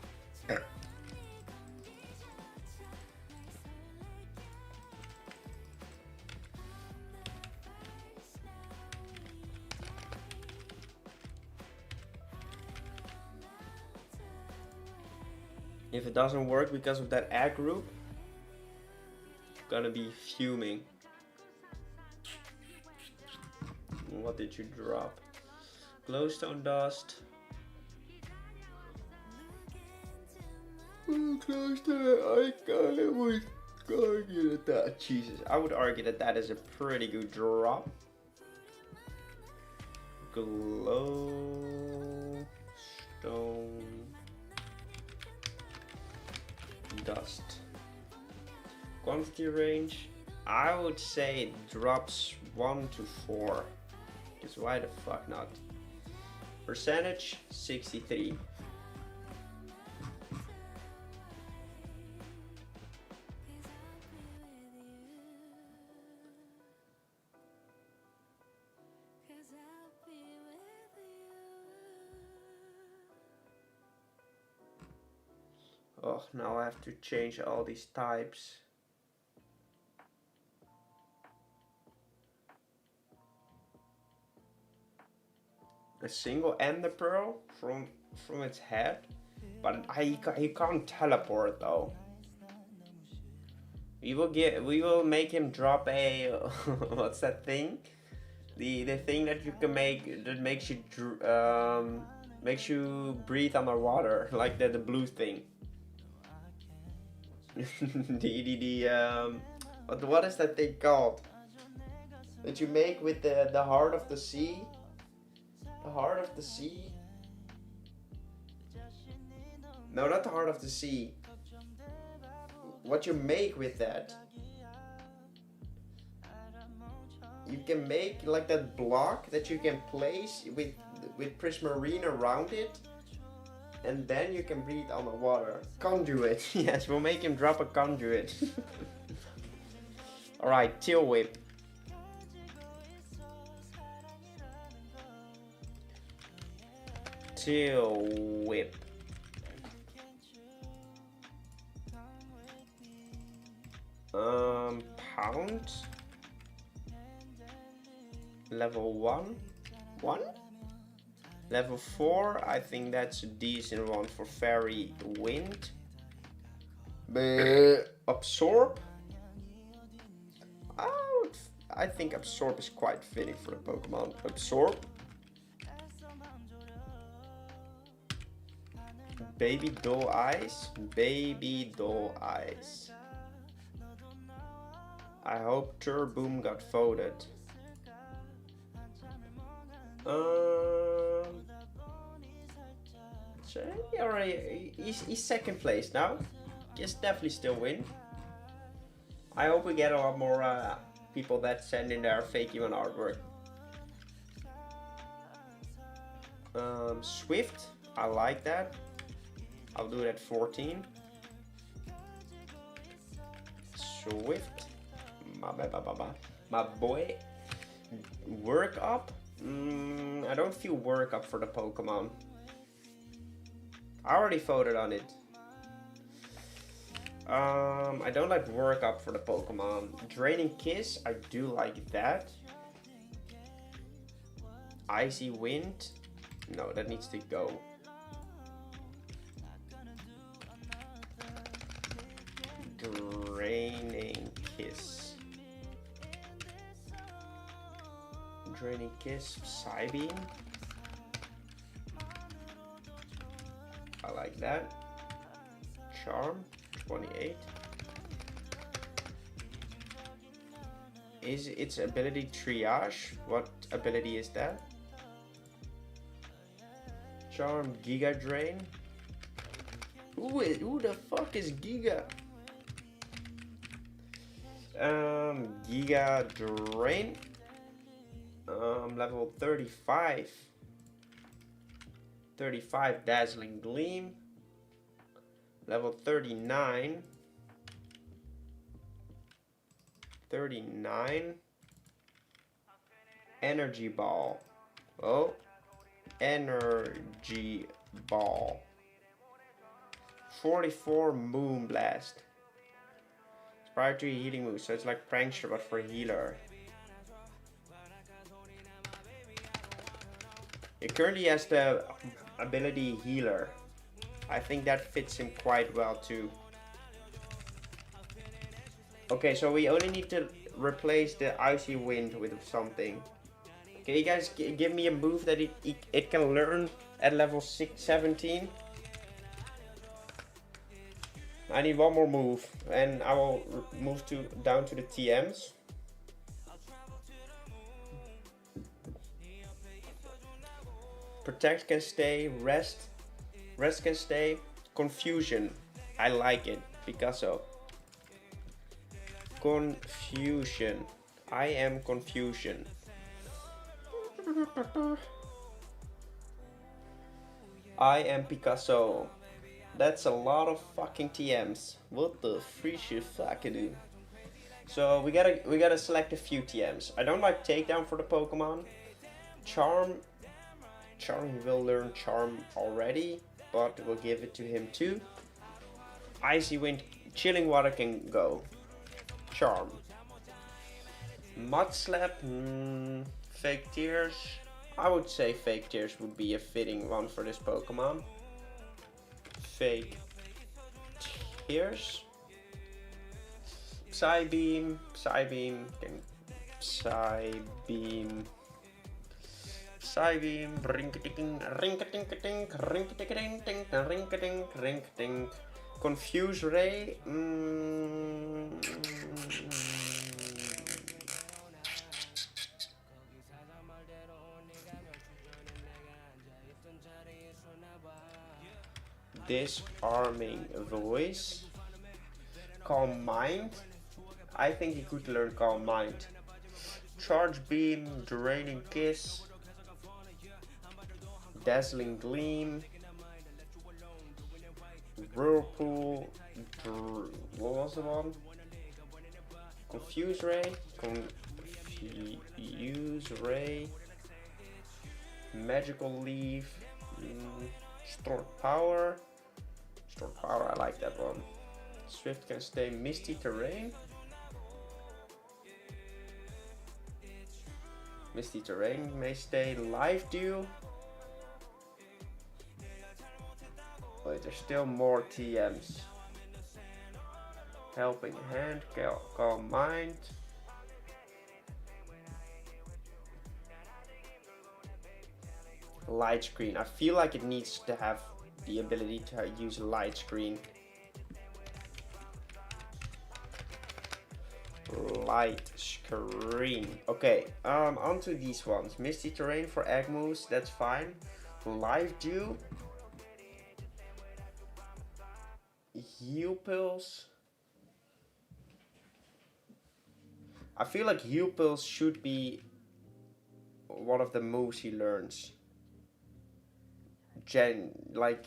If it doesn't work because of that egg group, I'm gonna be fuming. What did you drop? Glowstone dust. I would argue that Jesus, I would argue that that is a pretty good drop. Glowstone dust. Quantity range, I would say it drops 1 to 4. Because why the fuck not? Percentage 63. Oh, now I have to change all these types. A single ender pearl from its head, but he can't teleport though. We will make him drop a what's that thing? The thing that you can make that makes you breathe underwater, like the blue thing. What is that thing called? That you make with the heart of the sea? The Heart of the Sea. No, not the Heart of the Sea. What you make with that? You can make like that block that you can place with prismarine around it, and then you can breathe on the water. Conduit. Yes, we'll make him drop a conduit. Alright, Tail Whip. Tail Whip. Pound. Level 1. 1? Level 4, I think that's a decent one for Fairy Wind. Absorb. I think Absorb is quite fitting for the Pokemon. Absorb. Baby Doll Eyes. Baby Doll Eyes. I hope Turboom got voted. So he's second place now. Guess definitely still win. I hope we get a lot more people that send in their Fakemon artwork. Swift, I like that. I'll do it at 14. Swift, my boy. Work up. I don't feel work up for the Pokemon. I already voted on it. I don't like work up for the Pokemon. Draining Kiss, I do like that. Icy Wind, no, that needs to go. Draining Kiss. Draining Kiss, Psybeam. I like that. Charm, 28. Is its ability Triage? What ability is that? Charm, Giga Drain. Who the fuck is Giga? Giga Drain. Level 35. 35 Dazzling Gleam. Level 39. 39. Energy Ball. Oh. Energy Ball. 44 Moonblast. It's prior to a healing move, so it's like Prankster but for healer. It currently has the ability Healer. I think that fits him quite well too. Okay, so we only need to replace the Icy Wind with something. Can you guys give me a move that it can learn at level 17? I need one more move and I will move down to the TMs. Protect can stay, rest can stay, confusion, I like it, Picasso. Confusion, I am confusion. I am Picasso. That's a lot of fucking TMs. What the free shit fucking do? So we gotta select a few TMs. I don't like Takedown for the Pokemon. Charm, he will learn Charm already, but we'll give it to him too. Icy Wind, Chilling Water can go. Charm. Mud Slap, Fake Tears. I would say Fake Tears would be a fitting one for this Pokemon. Fake Tears. Psybeam can Psybeam, ring-a-ting-a-ting, Confuse Ray. Disarming voice. Calm mind. I think he could learn calm mind. Charge beam, draining kiss, dazzling gleam, whirlpool. What was the one? Confuse ray. Confuse ray. Magical leaf. Stored power. Stored power. I like that one. Swift can stay. Misty terrain. Misty terrain may stay. Live dew. Wait, there's still more TMs. Helping hand, calm mind. Light screen. I feel like it needs to have the ability to use light screen. Light screen. Okay, onto these ones. Misty terrain for egg moves, that's fine. Live dew. Heal pills. I feel like heal pills should be one of the moves he learns. Like,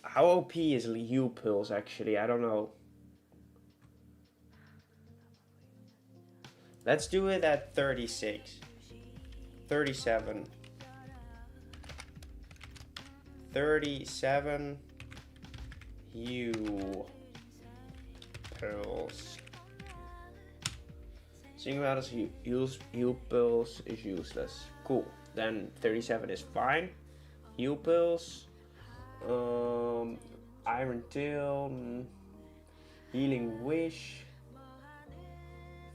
how OP is heal pills actually? I don't know. Let's do it at 36. 37. 37. Heal pills. Seeing about as heal pills is useless. Cool. Then 37 is fine. Heal pills. Iron tail. Healing wish.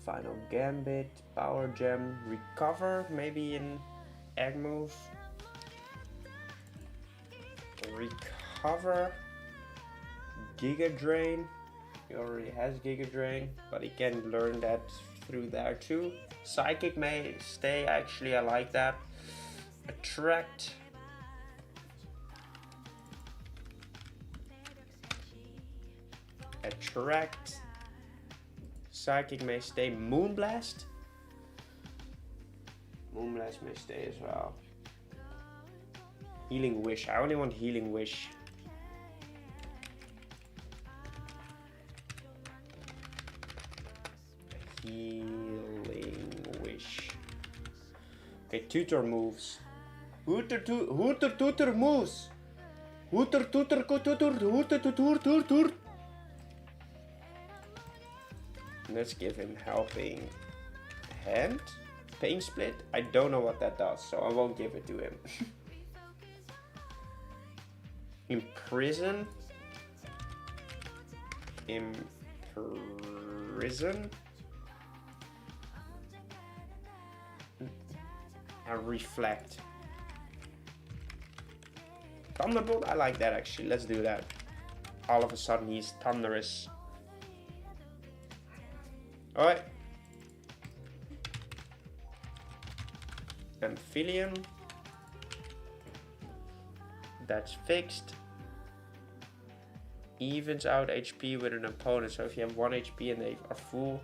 Final gambit. Power gem. Recover. Maybe in egg moves. Recover. Giga drain. He already has Giga drain, but he can learn that through there too. Psychic may stay, actually I like that. Attract. Attract. Psychic may stay. Moonblast. Moonblast may stay as well. Healing wish. I only want healing wish. Healing wish. Okay, tutor moves. Hooter tutor moves. Hooter tutor tutor. Let's give him helping hand. Pain split. I don't know what that does, so I won't give it to him. Imprison. Imprison. And reflect. Thunderbolt, I like that actually. Let's do that. All of a sudden he's thunderous. Alright. Amphibian. That's fixed. Evens out HP with an opponent. So if you have 1 HP and they are full.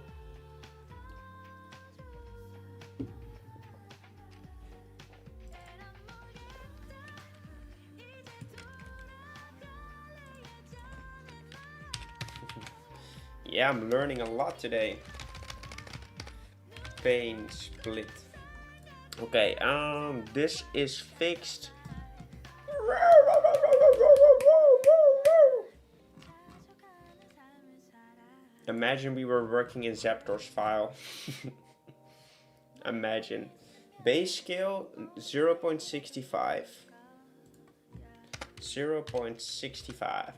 Yeah, I'm learning a lot today. Pain split. Okay, this is fixed. Imagine we were working in Zaptor's file. Imagine. Base scale 0.65. 0.65.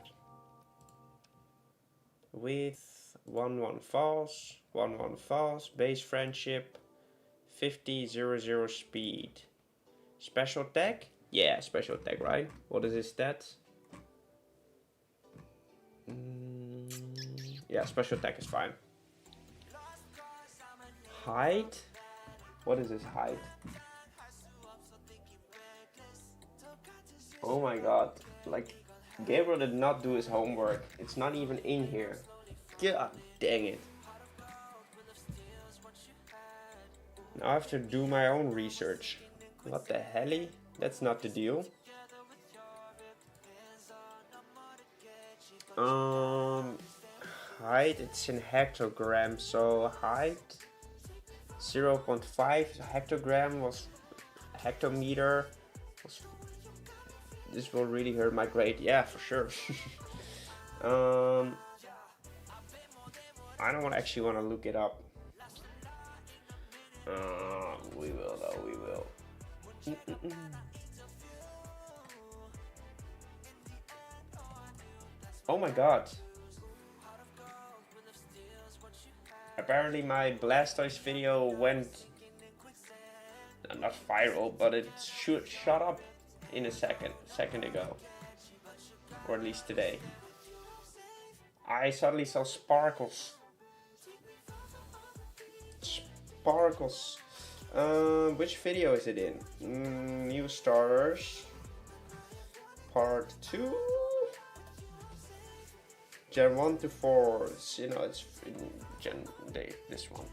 With 1-1 false, 1-1 false, base friendship, 50-0-0 speed. Special attack? Yeah, special attack, right? What is his stats? Yeah, special attack is fine. Height? What is his height? Oh my god. Like, Gabriel did not do his homework. It's not even in here. God dang it. Now I have to do my own research. What the helly? That's not the deal. Height, it's in hectograms, so height 0.5 hectogram was hectometer. This will really hurt my grade, yeah, for sure. I don't actually want to look it up. We will though, we will. Oh my god. Apparently my Blastoise video went not viral, but it shut up in a second ago. Or at least today. I suddenly saw sparkles. Sparkles. Which video is it in? New starters. Part 2. Gen 1 to 4. It's, you know, it's in Gen Day, this one.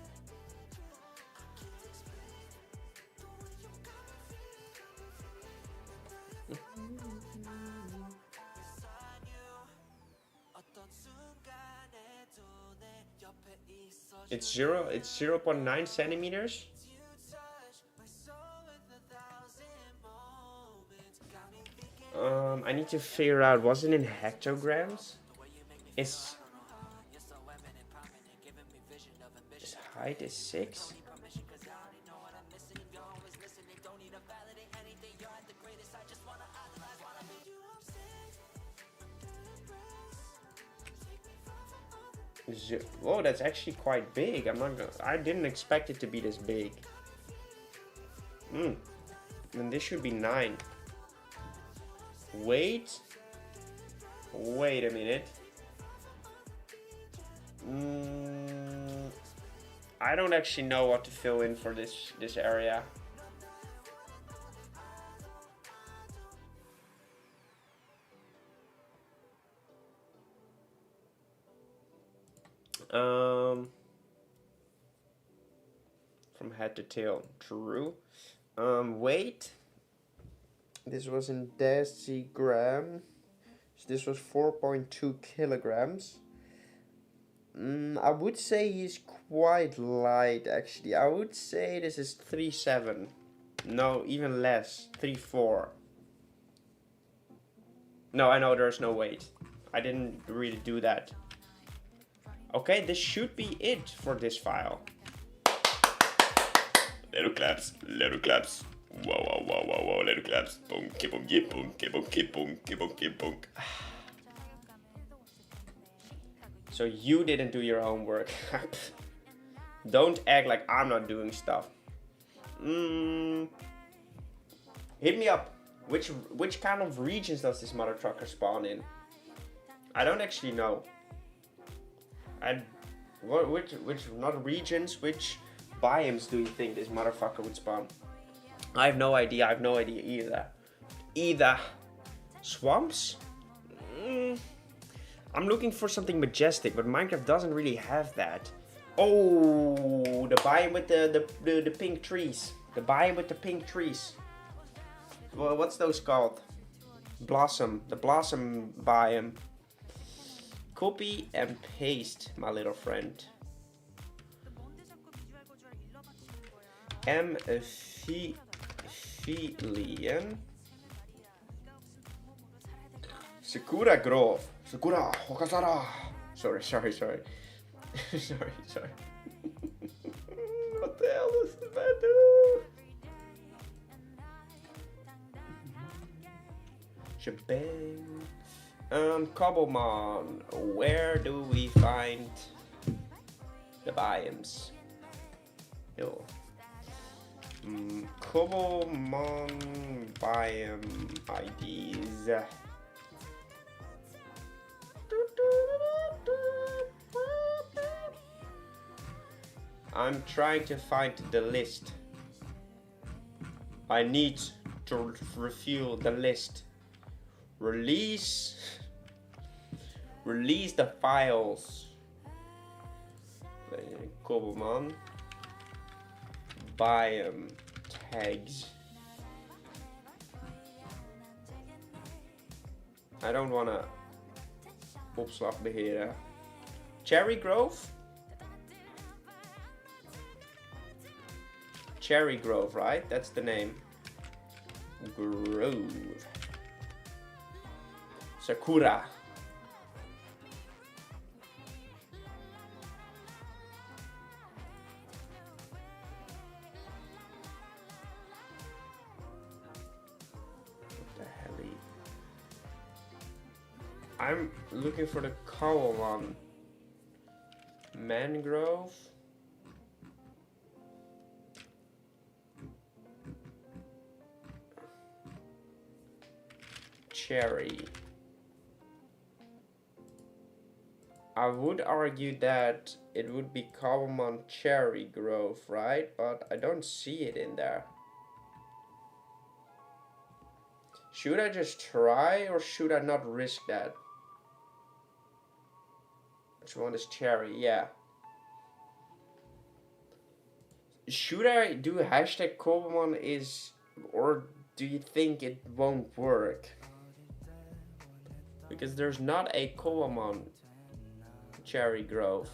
It's 0.9 centimeters. I need to figure out, was it in hectograms? Its height is 6. Whoa, that's actually quite big. I didn't expect it to be this big. And this should be 9. Wait a minute. I don't actually know what to fill in for this area. From head to tail, true. Weight. This was in decigram. So this was 4.2 kilograms. I would say he's quite light, actually. I would say this is 3.7. No, even less. 3.4. No, I know there's no weight. I didn't really do that. Okay, this should be it for this file. Little claps, little claps. Wow, wow, wow, wow, wow, little claps. Boom, boom, boom, boom, boom, boom, boom. So you didn't do your homework. Don't act like I'm not doing stuff. Hit me up. Which kind of regions does this mother trucker spawn in? I don't actually know. Which not regions, which biomes do you think this motherfucker would spawn? I have no idea. I have no idea either. Swamps? I'm looking for something majestic, but Minecraft doesn't really have that. Oh, the biome with the pink trees. The biome with the pink trees. Well, what's those called? Blossom. The blossom biome. Copy and paste, my little friend. Amphiphilian. Sakura Grove. Sakura Hokazara. Sorry. Sorry. What the hell does the man do? Shebang. Cobblemon. Where do we find the biomes? Yo. Cobblemon biome IDs. I'm trying to find the list. I need to refuel the list. Release the files. Cobblemon. Biome tags. I don't wanna opslag beheren. Cherry Grove? Cherry Grove, right? That's the name. Grove. Sakura. What the hell? I'm looking for the Cobblemon. Mangrove. Cherry. I would argue that it would be Cobblemon Cherry Grove, right? But I don't see it in there. Should I just try or should I not risk that? Which one is cherry? Yeah. Should I do hashtag Cobblemon is, or do you think it won't work? Because there's not a Cobblemon Cherry Grove.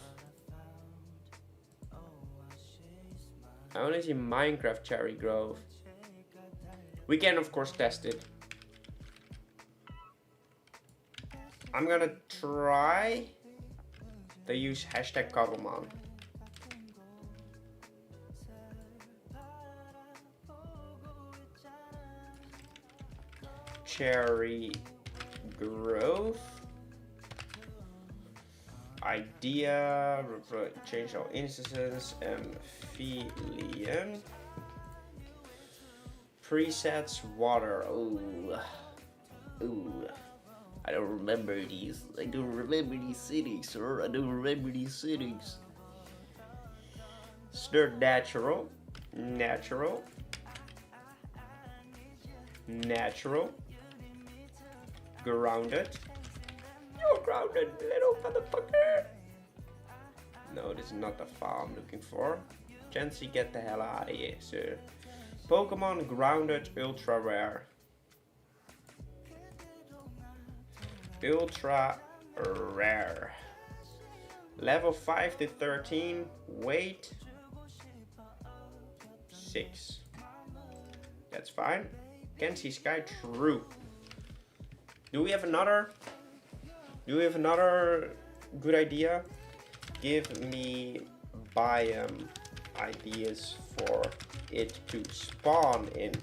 I only see Minecraft Cherry Grove. We can of course test it. I'm gonna try to use hashtag Cobblemon. Cherry Grove. Idea, change all instances, amphibian. Presets, water. Ooh. I don't remember these. I don't remember these settings, sir. I don't remember these settings. Stir natural. Natural. Grounded. You're grounded, little motherfucker. No, this is not the file I'm looking for. Chancy, get the hell out of here, sir. Pokemon Grounded Ultra Rare. Ultra Rare. Level 5 to 13. Weight 6. That's fine. Can see sky, true. Do we have another good idea? Give me biome ideas for it to spawn in.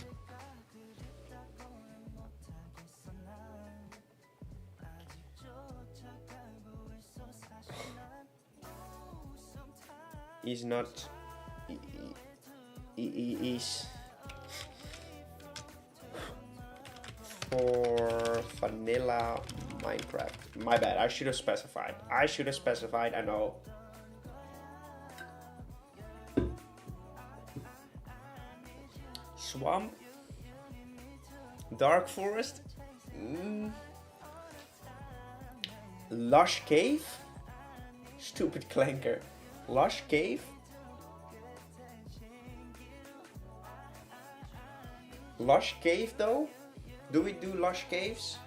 He's not. He's for vanilla Minecraft. My bad. I should have specified. I know. Swamp. Dark forest. Lush cave. Stupid clanker. Lush cave. Lush cave though? Do we do lush caves?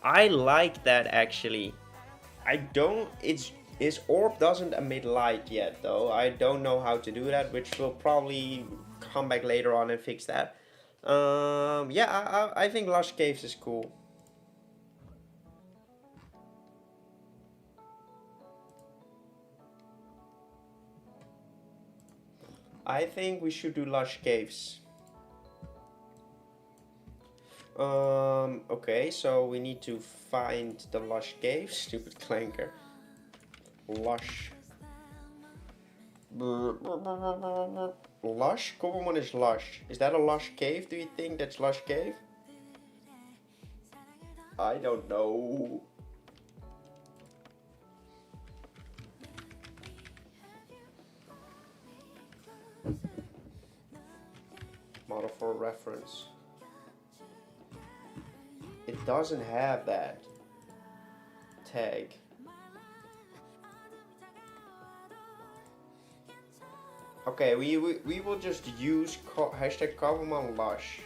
I like that actually. I don't. His orb doesn't emit light yet though. I don't know how to do that, which will probably come back later on and fix that. Yeah, I think lush caves is cool. I think we should do lush caves. Okay, so we need to find the lush cave. Stupid clanker. Lush. Lush? Cobblemon is lush. Is that a lush cave? Do you think that's lush cave? I don't know. Model for reference. It doesn't have that tag. Okay, we will just use hashtag Cobblemon Lush.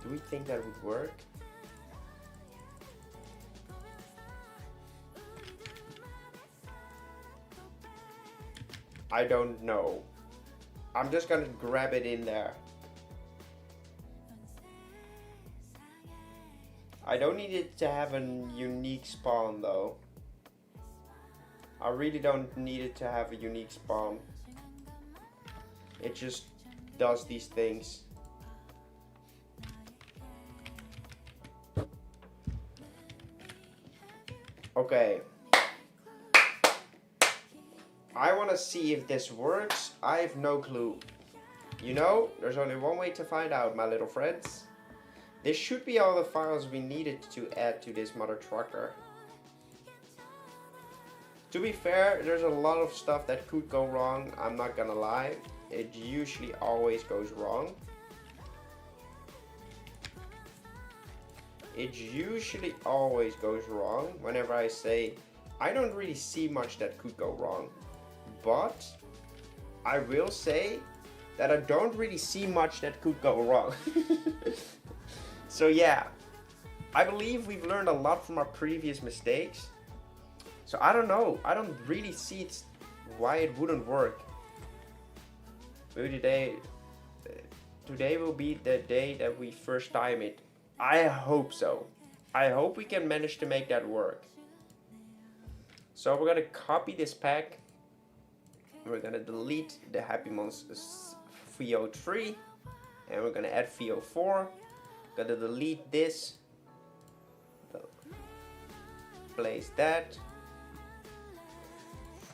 Do we think that would work? I don't know. I'm just gonna grab it in there. I don't need it to have a unique spawn though. I really don't need it to have a unique spawn. It just does these things. Okay. I want to see if this works. I have no clue. You know, there's only one way to find out, my little friends. This should be all the files we needed to add to this mother trucker. To be fair, there's a lot of stuff that could go wrong, I'm not gonna lie. It usually always goes wrong. It usually always goes wrong whenever I say, I don't really see much that could go wrong. But I will say that I don't really see much that could go wrong. So yeah, I believe we've learned a lot from our previous mistakes. So I don't know, I don't really see why it wouldn't work. Maybe today will be the day that we first time it. I hope so. I hope we can manage to make that work. So we're gonna copy this pack. We're gonna delete the Happy Monsters VO3 and we're gonna add VO4. Gonna delete this. Place that.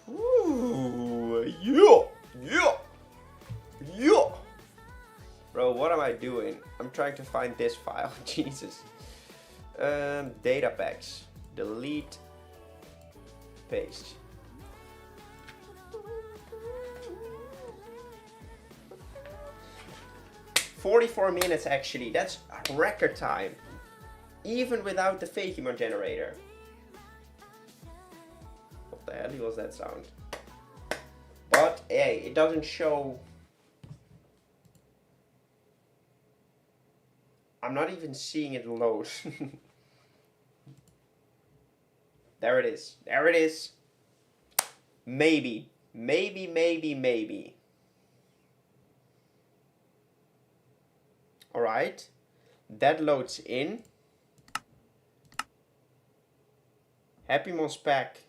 Ooh, yeah. Bro, what am I doing? I'm trying to find this file. Jesus. Data packs. Delete. Paste. "44 minutes actually, that's record time. Even without the Fakemon generator. What the hell was that sound? But hey, it doesn't show. I'm not even seeing it load. There it is. There it is. Maybe. Alright. That loads in. Happy Mon's pack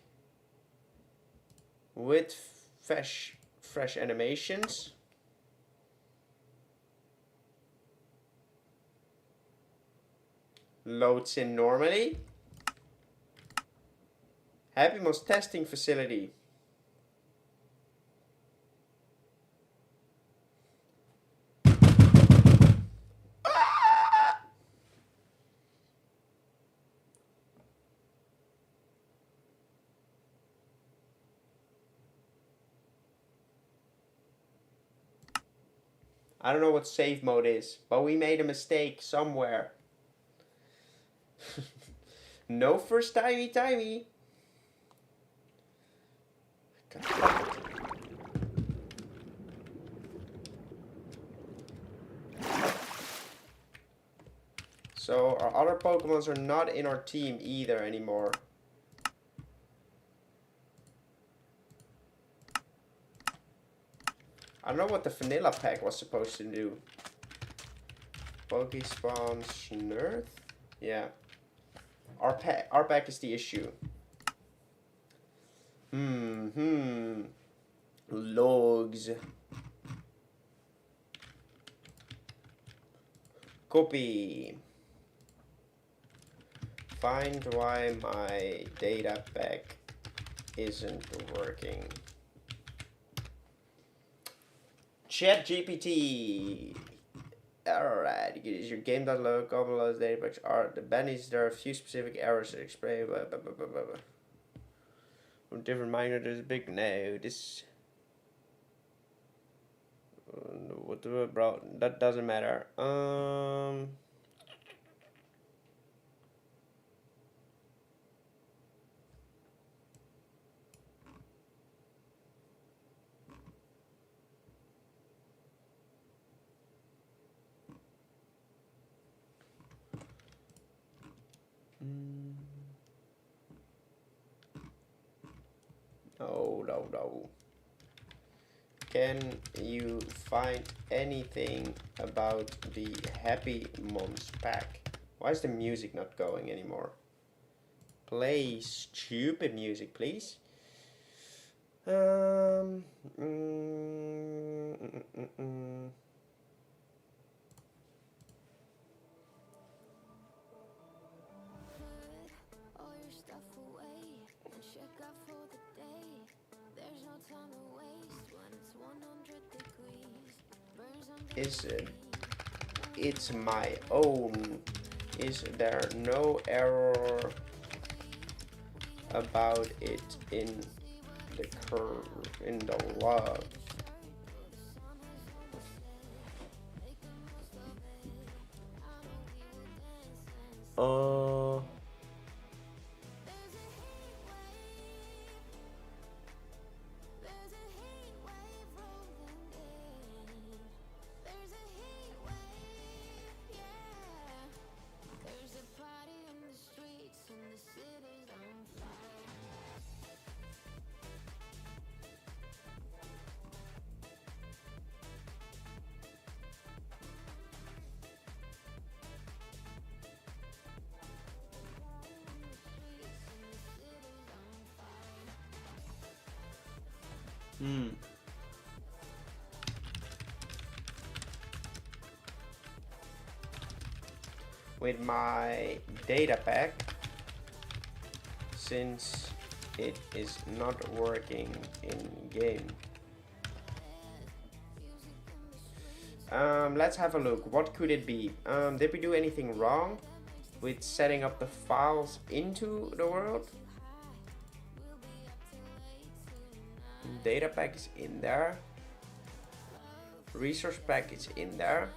with fresh animations. Loads in normally. Happy Mon's testing facility. I don't know what save mode is, but we made a mistake somewhere. No first timey. So our other Pokemons are not in our team either anymore. I don't know what the vanilla pack was supposed to do. Pokespawns Nerf? Yeah. Our pack is the issue. Logs. Copy. Find why my data pack isn't working. ChatGPT. Alright, is your game does load, Cobblemon data packs are the bennies. There are a few specific errors that explain blah blah blah blah blah. From different minor, there's a big no. This what the bro? That doesn't matter. no. Can you find anything about the Happy Moms pack? Why is the music not going anymore? Play stupid music, please. It's my own. Is there no error about it in the curve, in the log? With my data pack, since it is not working in game. Let's have a look. What could it be? Did we do anything wrong with setting up the files into the world? Data pack is in there. Resource pack is in there.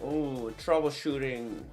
Ooh, troubleshooting.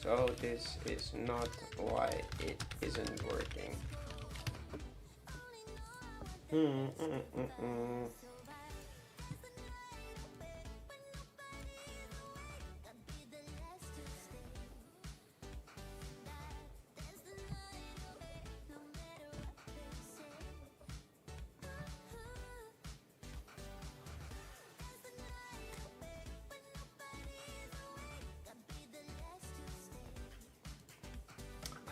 So this is not why it isn't working.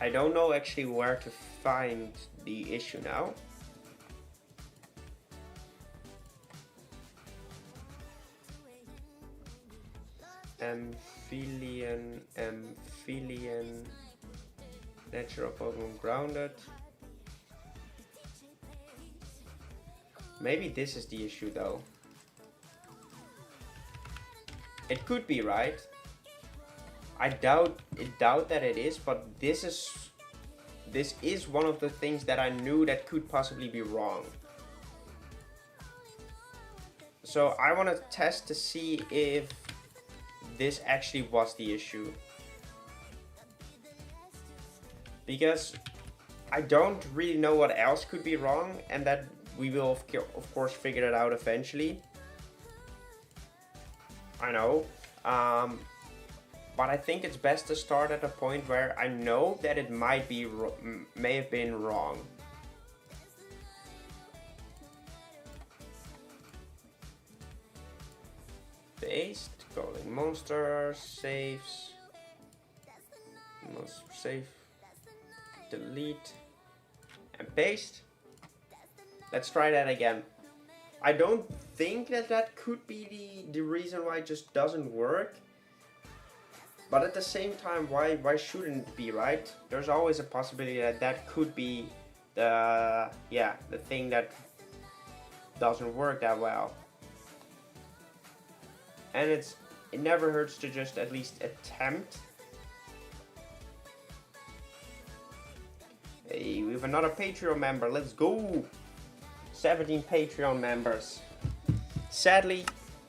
I don't know actually where to find the issue now. Amphibian, natural Pokemon grounded. Maybe this is the issue though. It could be, right? I doubt that it is, but this is one of the things that I knew that could possibly be wrong. So I want to test to see if this actually was the issue. Because I don't really know what else could be wrong, and that we will of course figure it out eventually. I know. But I think it's best to start at a point where I know that it may have been wrong. Paste, calling monsters, saves, save, delete, and paste. Let's try that again. I don't think that could be the reason why it just doesn't work. But at the same time, why shouldn't it be, right? There's always a possibility that could be the thing that doesn't work that well. And it never hurts to just at least attempt. Hey, we have another Patreon member. Let's go! 17 Patreon members. Sadly,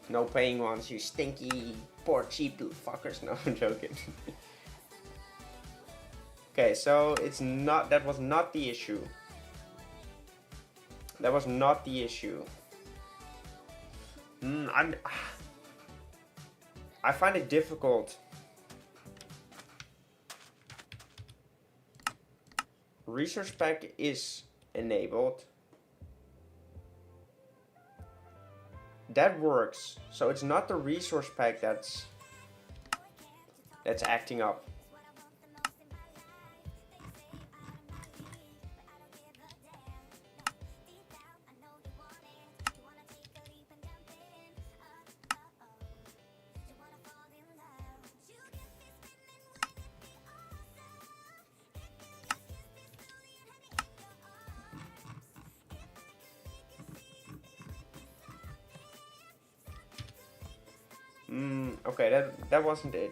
no paying ones, you stinky, poor cheap little fuckers. No, I'm joking. Okay, so that was not the issue. That was not the issue. I find it difficult. Resource pack is enabled. That works. So it's not the resource pack that's acting up. Okay, that wasn't it.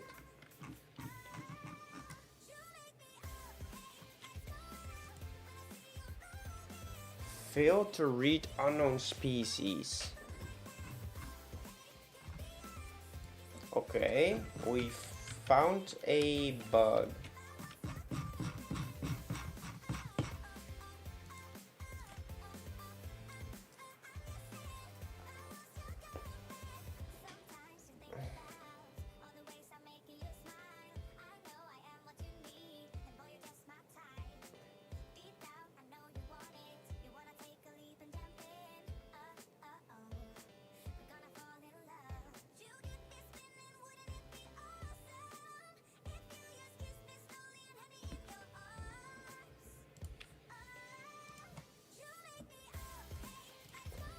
Failed to read unknown species. Okay, we found a bug.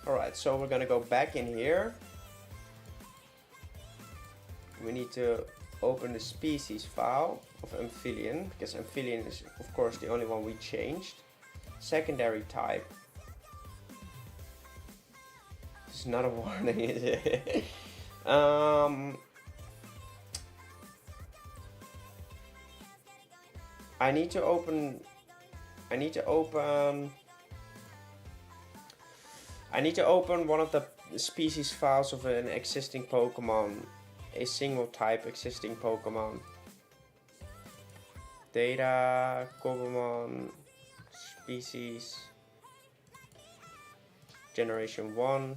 Alright, so we're gonna go back in here. We need to open the species file of amphibian, because amphibian is of course the only one we changed. Secondary type. It's not a warning, is it? I need to open one of the species files of an existing Pokemon, a single type existing Pokemon. Data, Cobblemon, species, generation 1,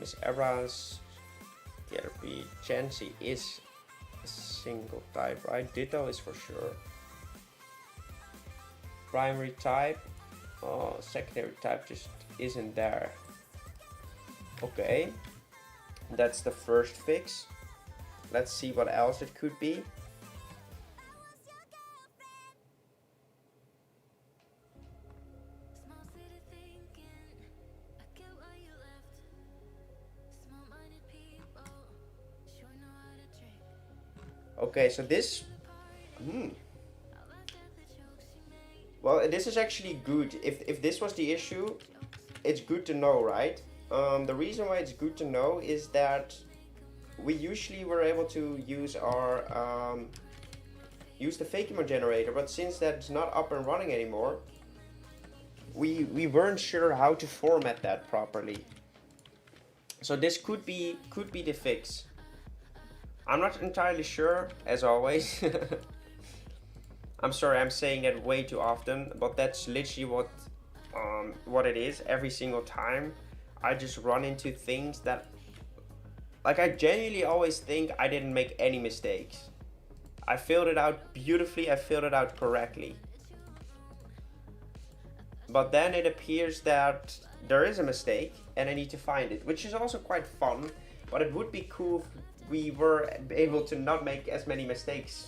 is Eras, Caterpie, Chansey is a single type, right? Ditto is for sure. Primary type, oh, secondary type just isn't there. Okay, that's the first fix. Let's see what else it could be. Okay, so this well, this is actually good. If this was the issue, it's good to know, right? The reason why it's good to know is that we usually were able to use our use the Fakemon generator, but since that's not up and running anymore, we weren't sure how to format that properly. So this could be the fix. I'm not entirely sure, as always. I'm sorry, I'm saying that way too often, but that's literally what it is every single time. I just run into things that, like, I genuinely always think I didn't make any mistakes. I filled it out beautifully, I filled it out correctly. But then it appears that there is a mistake and I need to find it, which is also quite fun. But it would be cool if we were able to not make as many mistakes.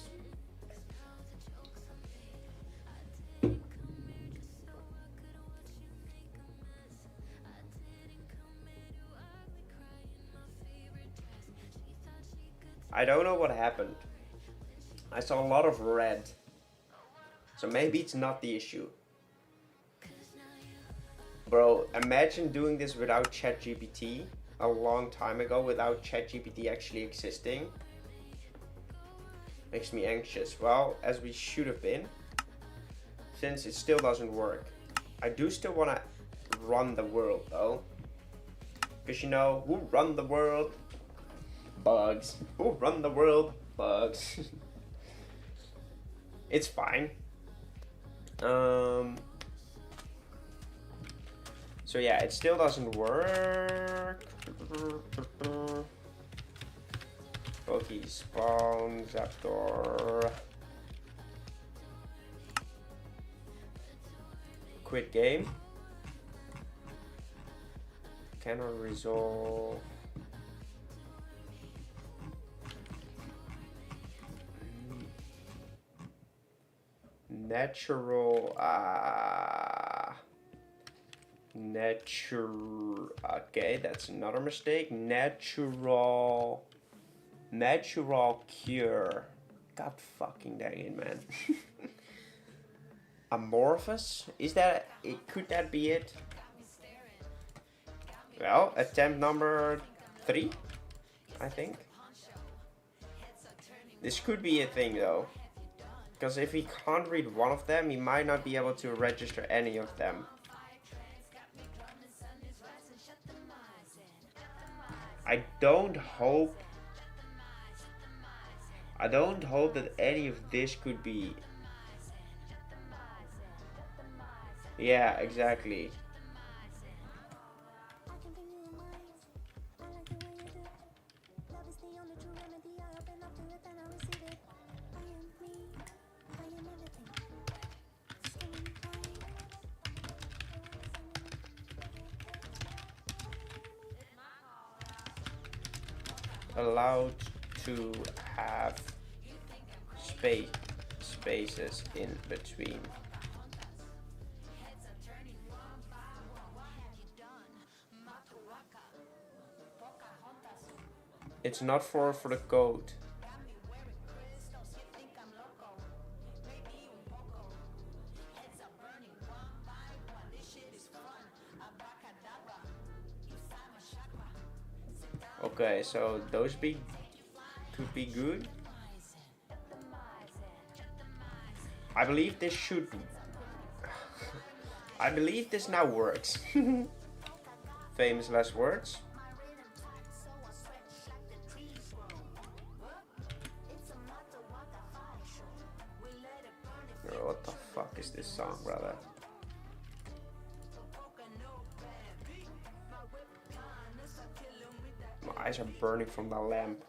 I don't know what happened. I saw a lot of red. So maybe it's not the issue. Bro, imagine doing this without ChatGPT a long time ago, without ChatGPT actually existing. Makes me anxious. Well, as we should have been, since it still doesn't work. I do still want to run the world though. Because you know, who run the world? Bugs. Who run the world? Bugs. It's fine. So yeah, it still doesn't work. Poke spawn, Zaptor. Quit game. Cannot resolve. Natural. Okay, that's another mistake. Natural cure. God fucking dang it, man. Amorphous? Is that it? Could that be it? Well, attempt number 3, I think. This could be a thing though. Because if he can't read one of them, he might not be able to register any of them. I don't hope that any of this could be. Yeah, exactly. Allowed to have spaces in between. It's not for the code. Okay, so those could be good. I believe this should. I believe this now works. Famous last words. Bro, what the fuck is this song, brother? My eyes are burning from the lamp.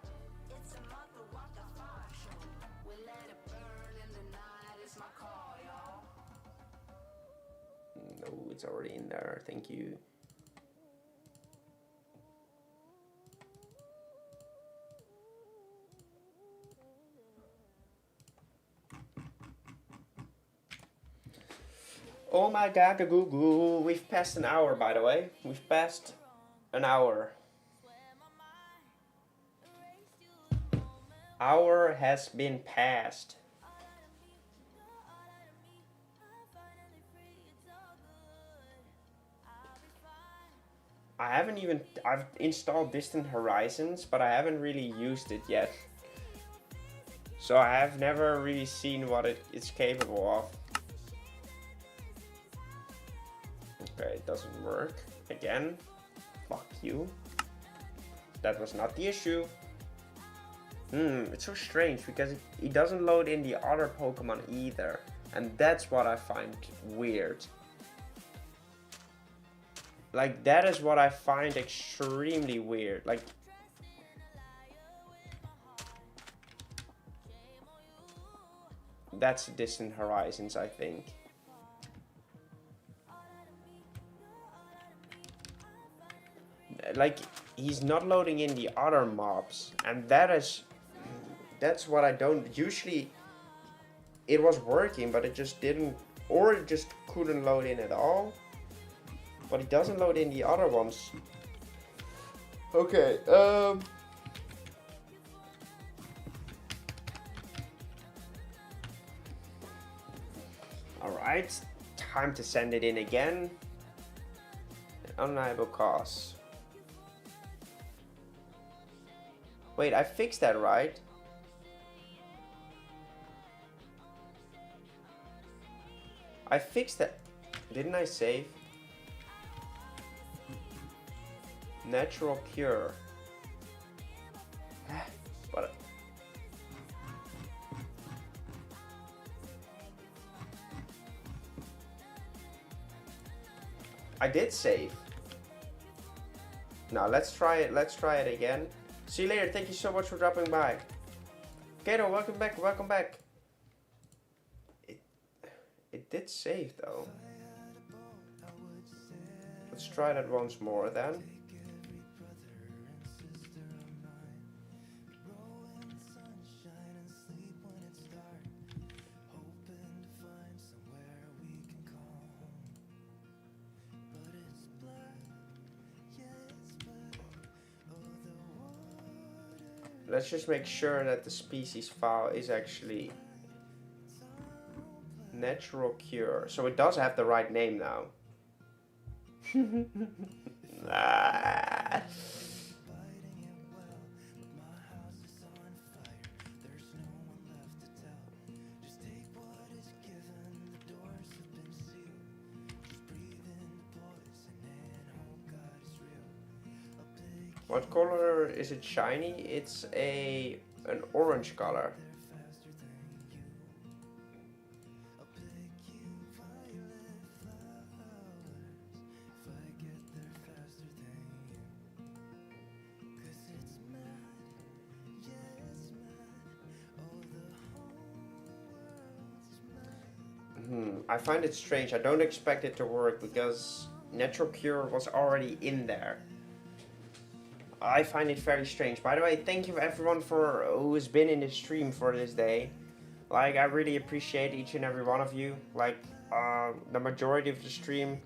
No, it's already in there. Thank you. Oh my god, Google. We've passed an hour, by the way. We've passed an hour. Hour has been passed. I've installed Distant Horizons, but I haven't really used it yet. So I have never really seen what it's capable of. Okay, it doesn't work. Again, fuck you. That was not the issue. It's so strange because it doesn't load in the other Pokemon either. And that's what I find weird. Like, that is what I find extremely weird. Like, that's Distant Horizons, I think. Like, he's not loading in the other mobs, and that's what I don't usually. It was working, but it just didn't, or it just couldn't load in at all. But it doesn't load in the other ones. Okay, alright, time to send it in again. Undeniable cause. Wait, I fixed that, right? I fixed that. Didn't I save? Natural cure. What? I did save. Now let's try it. Let's try it again. See you later. Thank you so much for dropping by. Kato, welcome back. Welcome back. It did save though. Let's try that once more then. Let's just make sure that the species file is actually natural cure. So it does have the right name now. Ah. What color is it shiny? It's an orange color. I find it strange. I don't expect it to work because Natural Cure was already in there. I find it very strange. By the way, thank you everyone who has been in the stream for this day. Like, I really appreciate each and every one of you. Like, the majority of the stream,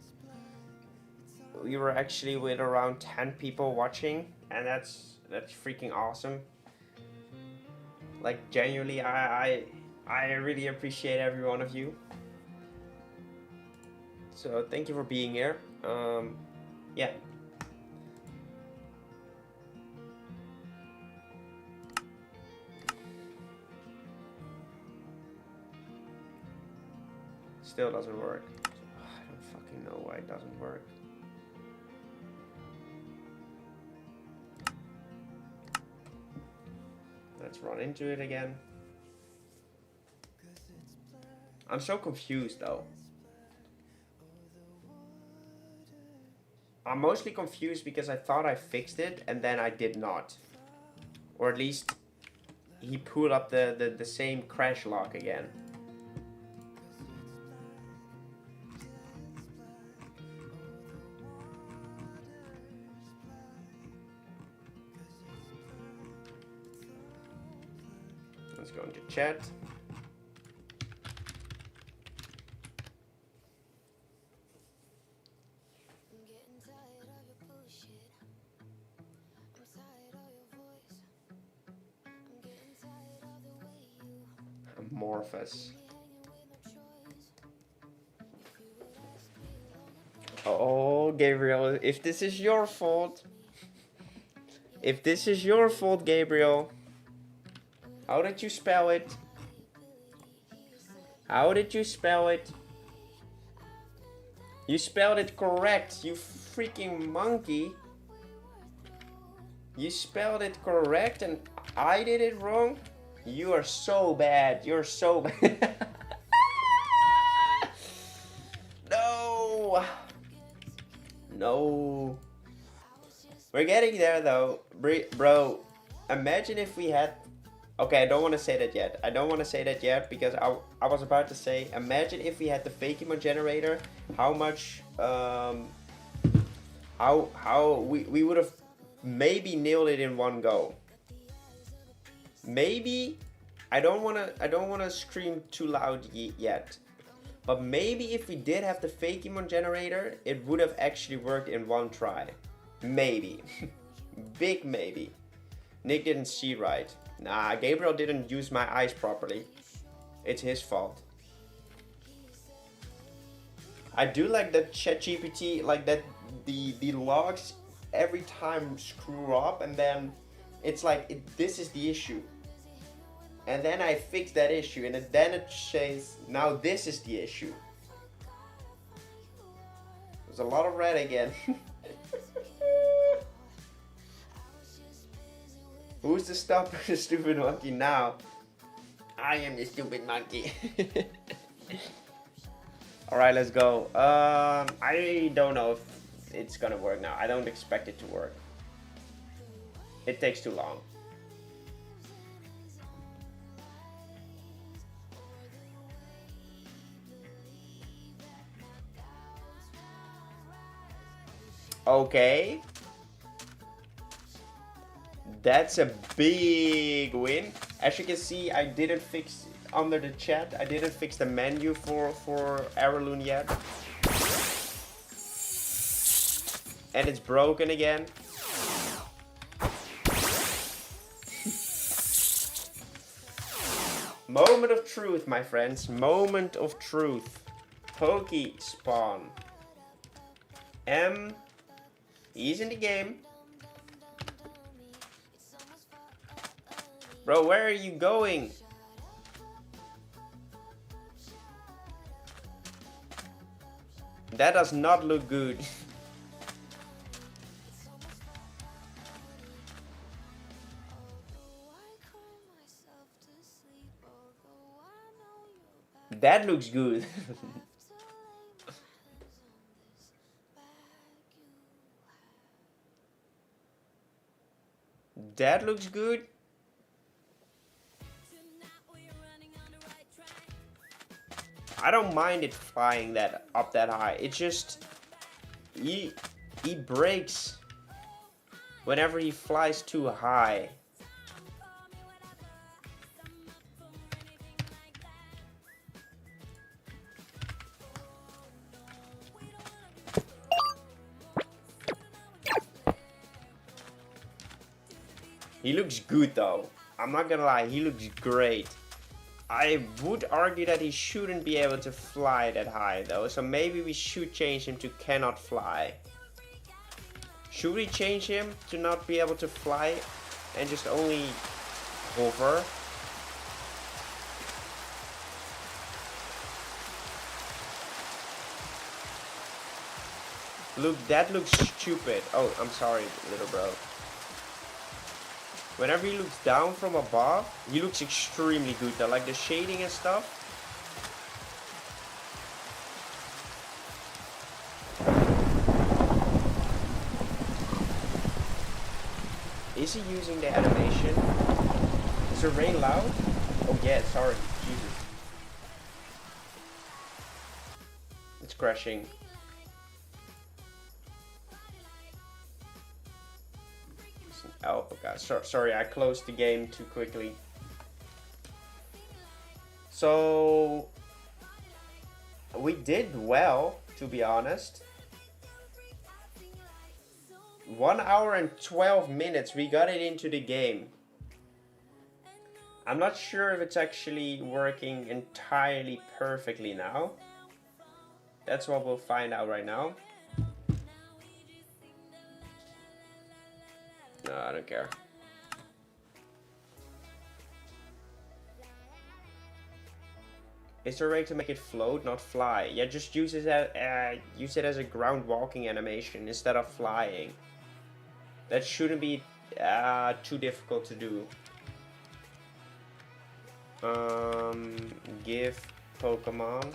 we were actually with around 10 people watching, and that's freaking awesome. Like, genuinely, I really appreciate every one of you. So thank you for being here. Yeah. Still doesn't work. I don't fucking know why it doesn't work. Let's run into it again. I'm so confused though. I'm mostly confused because I thought I fixed it and then I did not. Or at least he pulled up the same crash log again. Let's go into chat. Amorphous. Oh, Gabriel, if this is your fault. If this is your fault, Gabriel. How did you spell it? How did you spell it? You spelled it correct, you freaking monkey. You spelled it correct and I did it wrong? You are so bad. You're so bad. no. We're getting there though. Bro, imagine if we had... Okay, I don't want to say that yet. I don't want to say that yet because I was about to say, imagine if we had the Fakemon generator, how much... how we would have maybe nailed it in one go. Maybe... I don't wanna scream too loud yet. But maybe if we did have the Fakemon generator, it would have actually worked in one try. Maybe. Big maybe. Nick didn't see right. Nah, Gabriel didn't use my eyes properly. It's his fault. I do like that ChatGPT, like that the logs every time screw up and then it's like, this is the issue. And then I fix that issue and then it says, now this is the issue. There's a lot of red again. Who's the stupid monkey now? I am the stupid monkey. Alright, let's go. I don't know if it's gonna work now. I don't expect it to work. It takes too long. Okay. That's a big win. As you can see, I didn't fix under the chat. I didn't fix the menu for Araloon yet. And it's broken again. Moment of truth, my friends. Moment of truth. Pokey spawn. He's in the game. Bro, where are you going? That does not look good. That looks good. That looks good. I don't mind it flying that up that high. It's just he breaks whenever he flies too high. He looks good though. I'm not gonna lie, he looks great. I would argue that he shouldn't be able to fly that high though, so maybe we should change him to cannot fly. Should we change him to not be able to fly and just only hover? Look, that looks stupid. Oh, I'm sorry, little bro. Whenever he looks down from above, he looks extremely good though, like the shading and stuff. Is he using the animation? Is the rain loud? Oh yeah, sorry, Jesus. It's crashing. Oh god, sorry, I closed the game too quickly. So we did well, to be honest. 1 hour and 12 minutes, we got it into the game. I'm not sure if it's actually working entirely perfectly now. That's what we'll find out right now. No, I don't care. Is there a way to make it float, not fly? Yeah, just use it as a ground walking animation instead of flying. That shouldn't be too difficult to do. Give Pokemon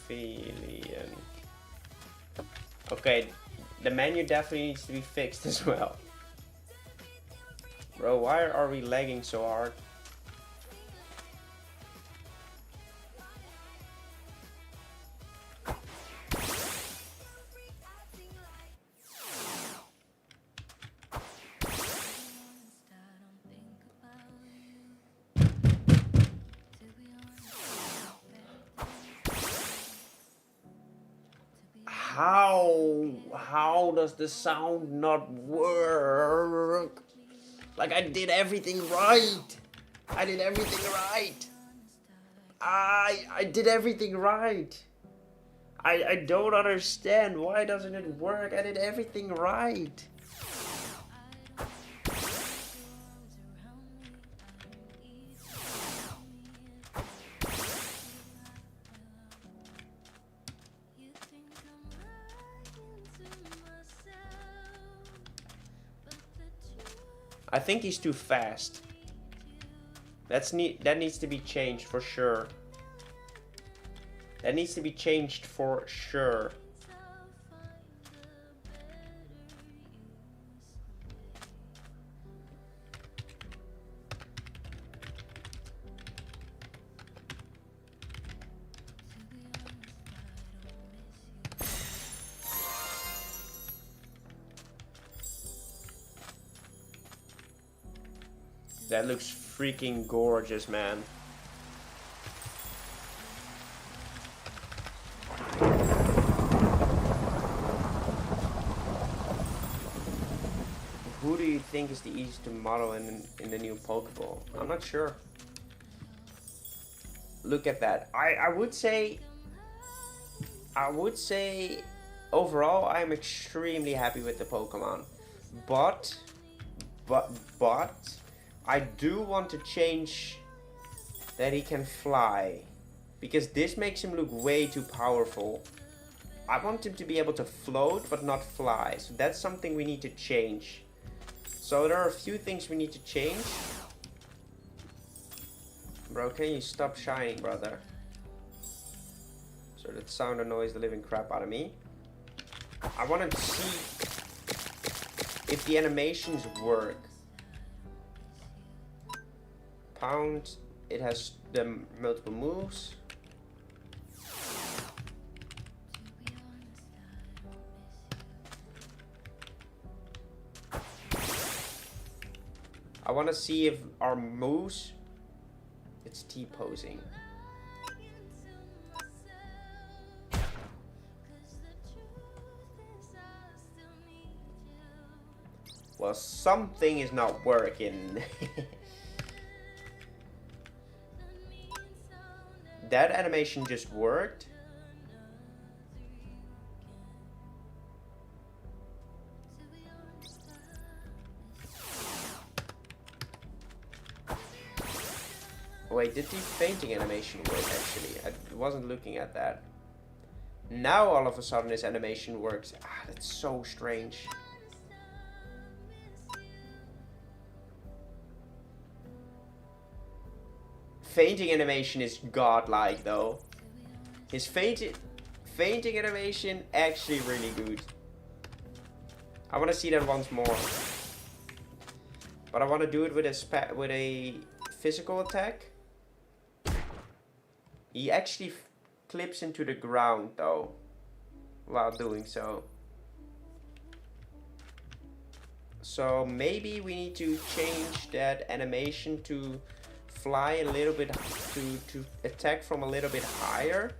Aphelion. Okay, the menu definitely needs to be fixed as well. Bro, why are we lagging so hard? How does the sound not work? Like, I did everything right. I did everything right. I did everything right. I don't understand. Why doesn't it work? I did everything right. I think he's too fast. That needs to be changed for sure. That needs to be changed for sure. That looks freaking gorgeous, man. Who do you think is the easiest to model in the new Pokeball? I'm not sure. Look at that. I would say overall I'm extremely happy with the Pokemon. But I do want to change that he can fly, because this makes him look way too powerful. I want him to be able to float but not fly, so that's something we need to change. So there are a few things we need to change. Bro, can you stop shining, brother? So that sound annoys the living crap out of me. I want to see if the animations work. Pound, it has the multiple moves. I want to see if our moves, it's T-posing. Well, something is not working. That animation just worked. Wait, did the fainting animation work actually? I wasn't looking at that. Now all of a sudden this animation works. Ah, that's so strange. Fainting animation is godlike though. His fainting animation actually really good. I want to see that once more. But I want to do it with a physical attack. He actually clips into the ground though while doing so. So maybe we need to change that animation to fly a little bit, to attack from a little bit higher.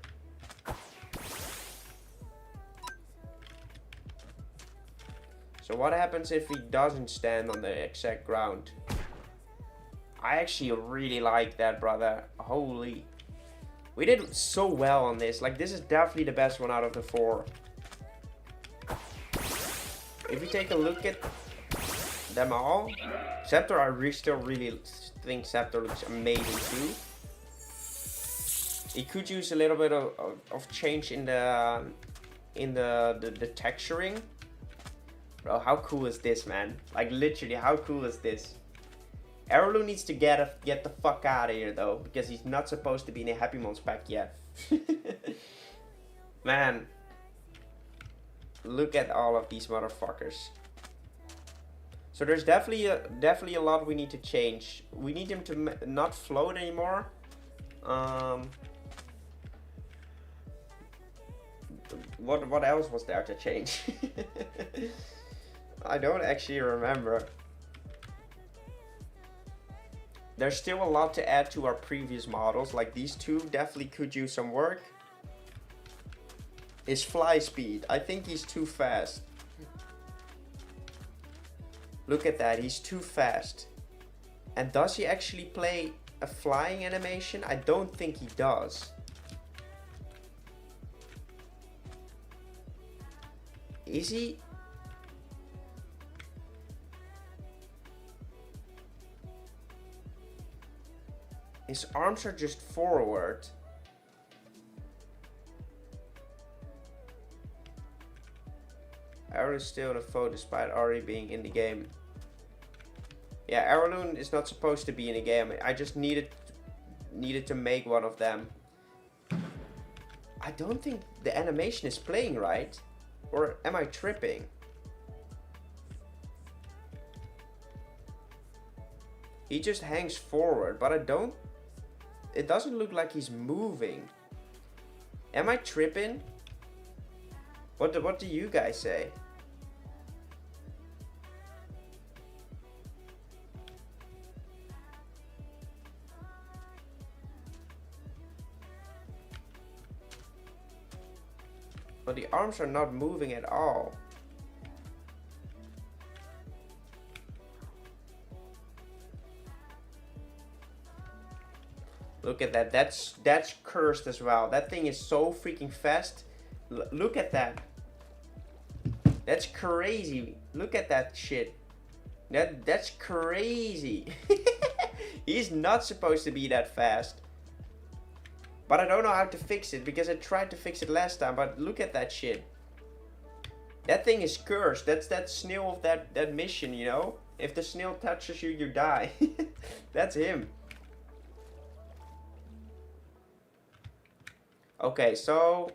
So what happens if he doesn't stand on the exact ground? I actually really like that, brother. Holy. We did so well on this. Like, this is definitely the best one out of the 4. If you take a look at them all, Scepter, I still really think Scepter looks amazing too. It could use a little bit of change in the texturing. Bro, how cool is this, man? Like, literally, how cool is this? Arrowloo needs to get the fuck out of here though, because he's not supposed to be in a Happy Mons pack yet. Man, look at all of these motherfuckers. So there's definitely a lot we need to change. We need him to not float anymore. What else was there to change? I don't actually remember. There's still a lot to add to our previous models. Like these two definitely could use some work. His fly speed. I think he's too fast. Look at that. He's too fast. And does he actually play a flying animation? I don't think he does. Is he? His arms are just forward. Arrow is still in a foe despite already being in the game. Yeah, Arrowloon is not supposed to be in the game. I just needed to make one of them. I don't think the animation is playing right. Or am I tripping? He just hangs forward, but it doesn't look like he's moving. Am I tripping? What do you guys say? But the arms are not moving at all. Look at that. That's cursed as well. That thing is so freaking fast. Look at that. That's crazy. Look at that shit. That's crazy. He's not supposed to be that fast. But I don't know how to fix it because I tried to fix it last time, but look at that shit. That thing is cursed. That's that snail of that mission, you know? If the snail touches you, you die. That's him. Okay, so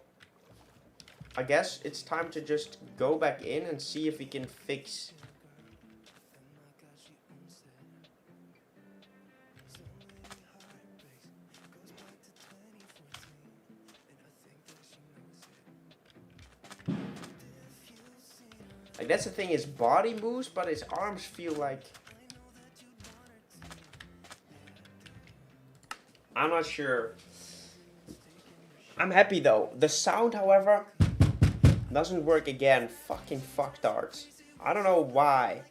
I guess it's time to just go back in and see if we can fix. Like that's the thing, his body moves, but his arms feel like. I'm not sure. I'm happy though. The sound, however, doesn't work again. Fucking fucktards. I don't know why.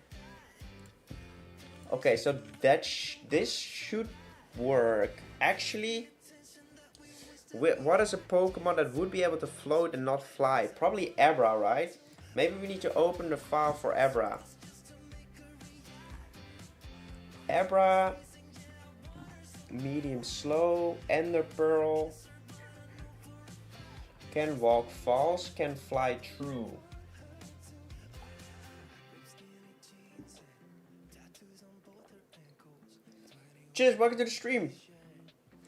Okay, so this should work. Actually, what is a Pokemon that would be able to float and not fly? Probably Abra, right? Maybe we need to open the file for Abra. Abra, medium slow, Ender Pearl. Can walk false, can fly true. Cheers, welcome to the stream.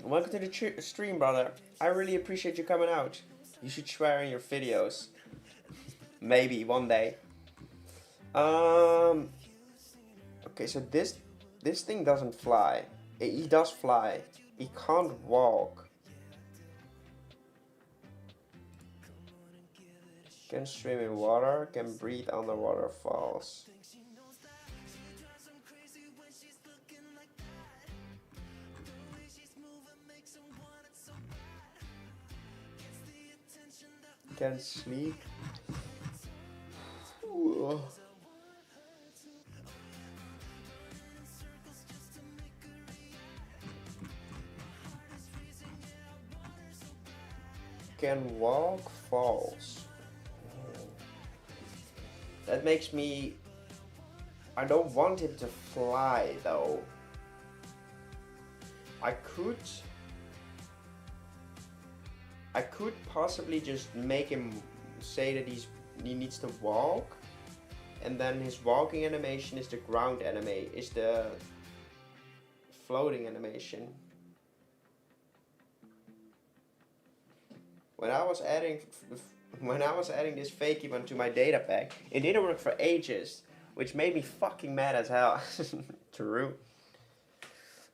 Welcome to the stream, brother. I really appreciate you coming out. You should swear in your videos. Maybe one day. Okay, so this thing doesn't fly. He does fly. He can't walk. Can swim in water, can breathe underwater falls. Can sleep. Ooh. Can walk falls. That makes me. I don't want him to fly though. I could possibly just make him say that he needs to walk, and then his walking animation is the ground is the floating animation. when I was adding this Fakemon to my data pack, it didn't work for ages, which made me fucking mad as hell. True.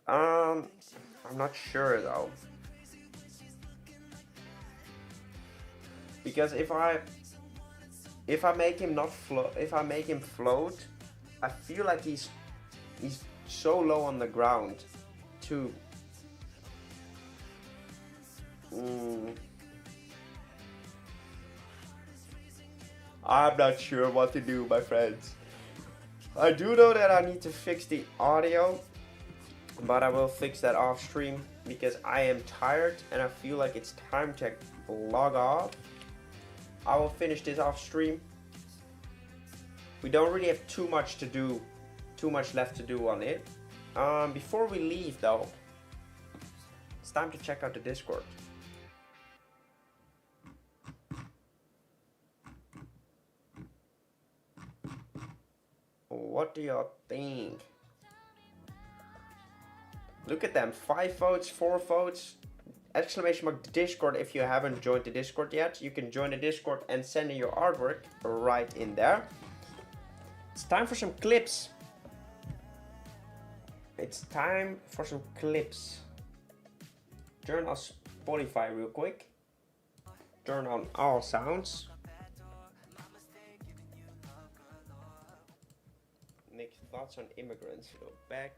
I'm not sure though, because if I make him not float, if I make him float, I feel like he's so low on the ground, too. I'm not sure what to do, my friends. I do know that I need to fix the audio, but I will fix that off stream because I am tired and I feel like it's time to log off. I will finish this off stream. We don't really have too much left to do on it. Before we leave though, it's time to check out the Discord. What do y'all think? Look at them, 5 votes, 4 votes. Exclamation mark Discord if you haven't joined the Discord yet. You can join the Discord and send in your artwork right in there. It's time for some clips. It's time for some clips. Turn on Spotify real quick. Turn on all sounds. Nick, thoughts on immigrants. Go back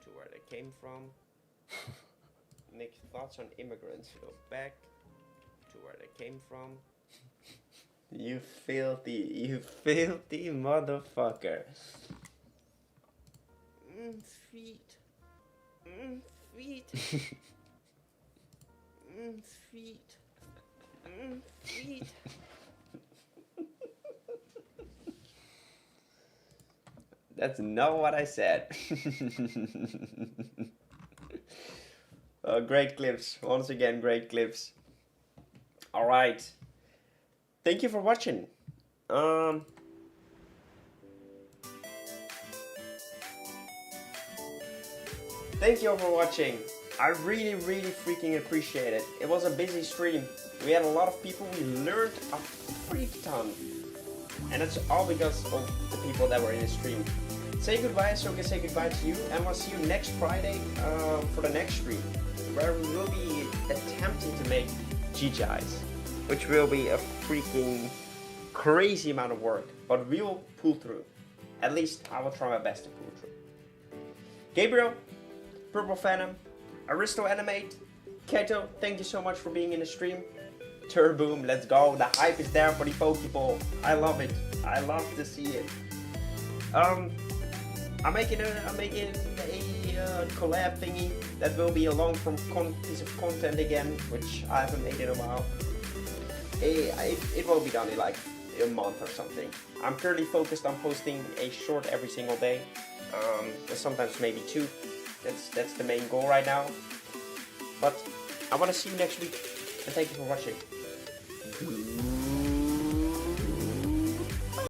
to where they came from. Nick, thoughts on immigrants. Go back to where they came from. You filthy motherfucker. Feet. Feet. Feet. Feet. That's not what I said. Great clips. Once again, great clips. Alright. Thank you for watching. Thank you all for watching. I really freaking appreciate it. It was a busy stream. We had a lot of people. We learned a freak ton. And it's all because of the people that were in the stream. Say goodbye so we can say goodbye to you. And we'll see you next Friday for the next stream, where we will be attempting to make GGIs, which will be a freaking crazy amount of work. But we will pull through. At least I will try my best to pull through. Gabriel, Purple Phantom, Aristo Animate, Keto, thank you so much for being in the stream. Turboom, let's go. The hype is there for the Pokeball. I love it. I love to see it. I'm making a collab thingy that will be a long-form piece of content again, which I haven't made in a while. It will be done in like a month or something. I'm currently focused on posting a short every single day. Sometimes maybe 2. That's the main goal right now. But I want to see you next week, and thank you for watching.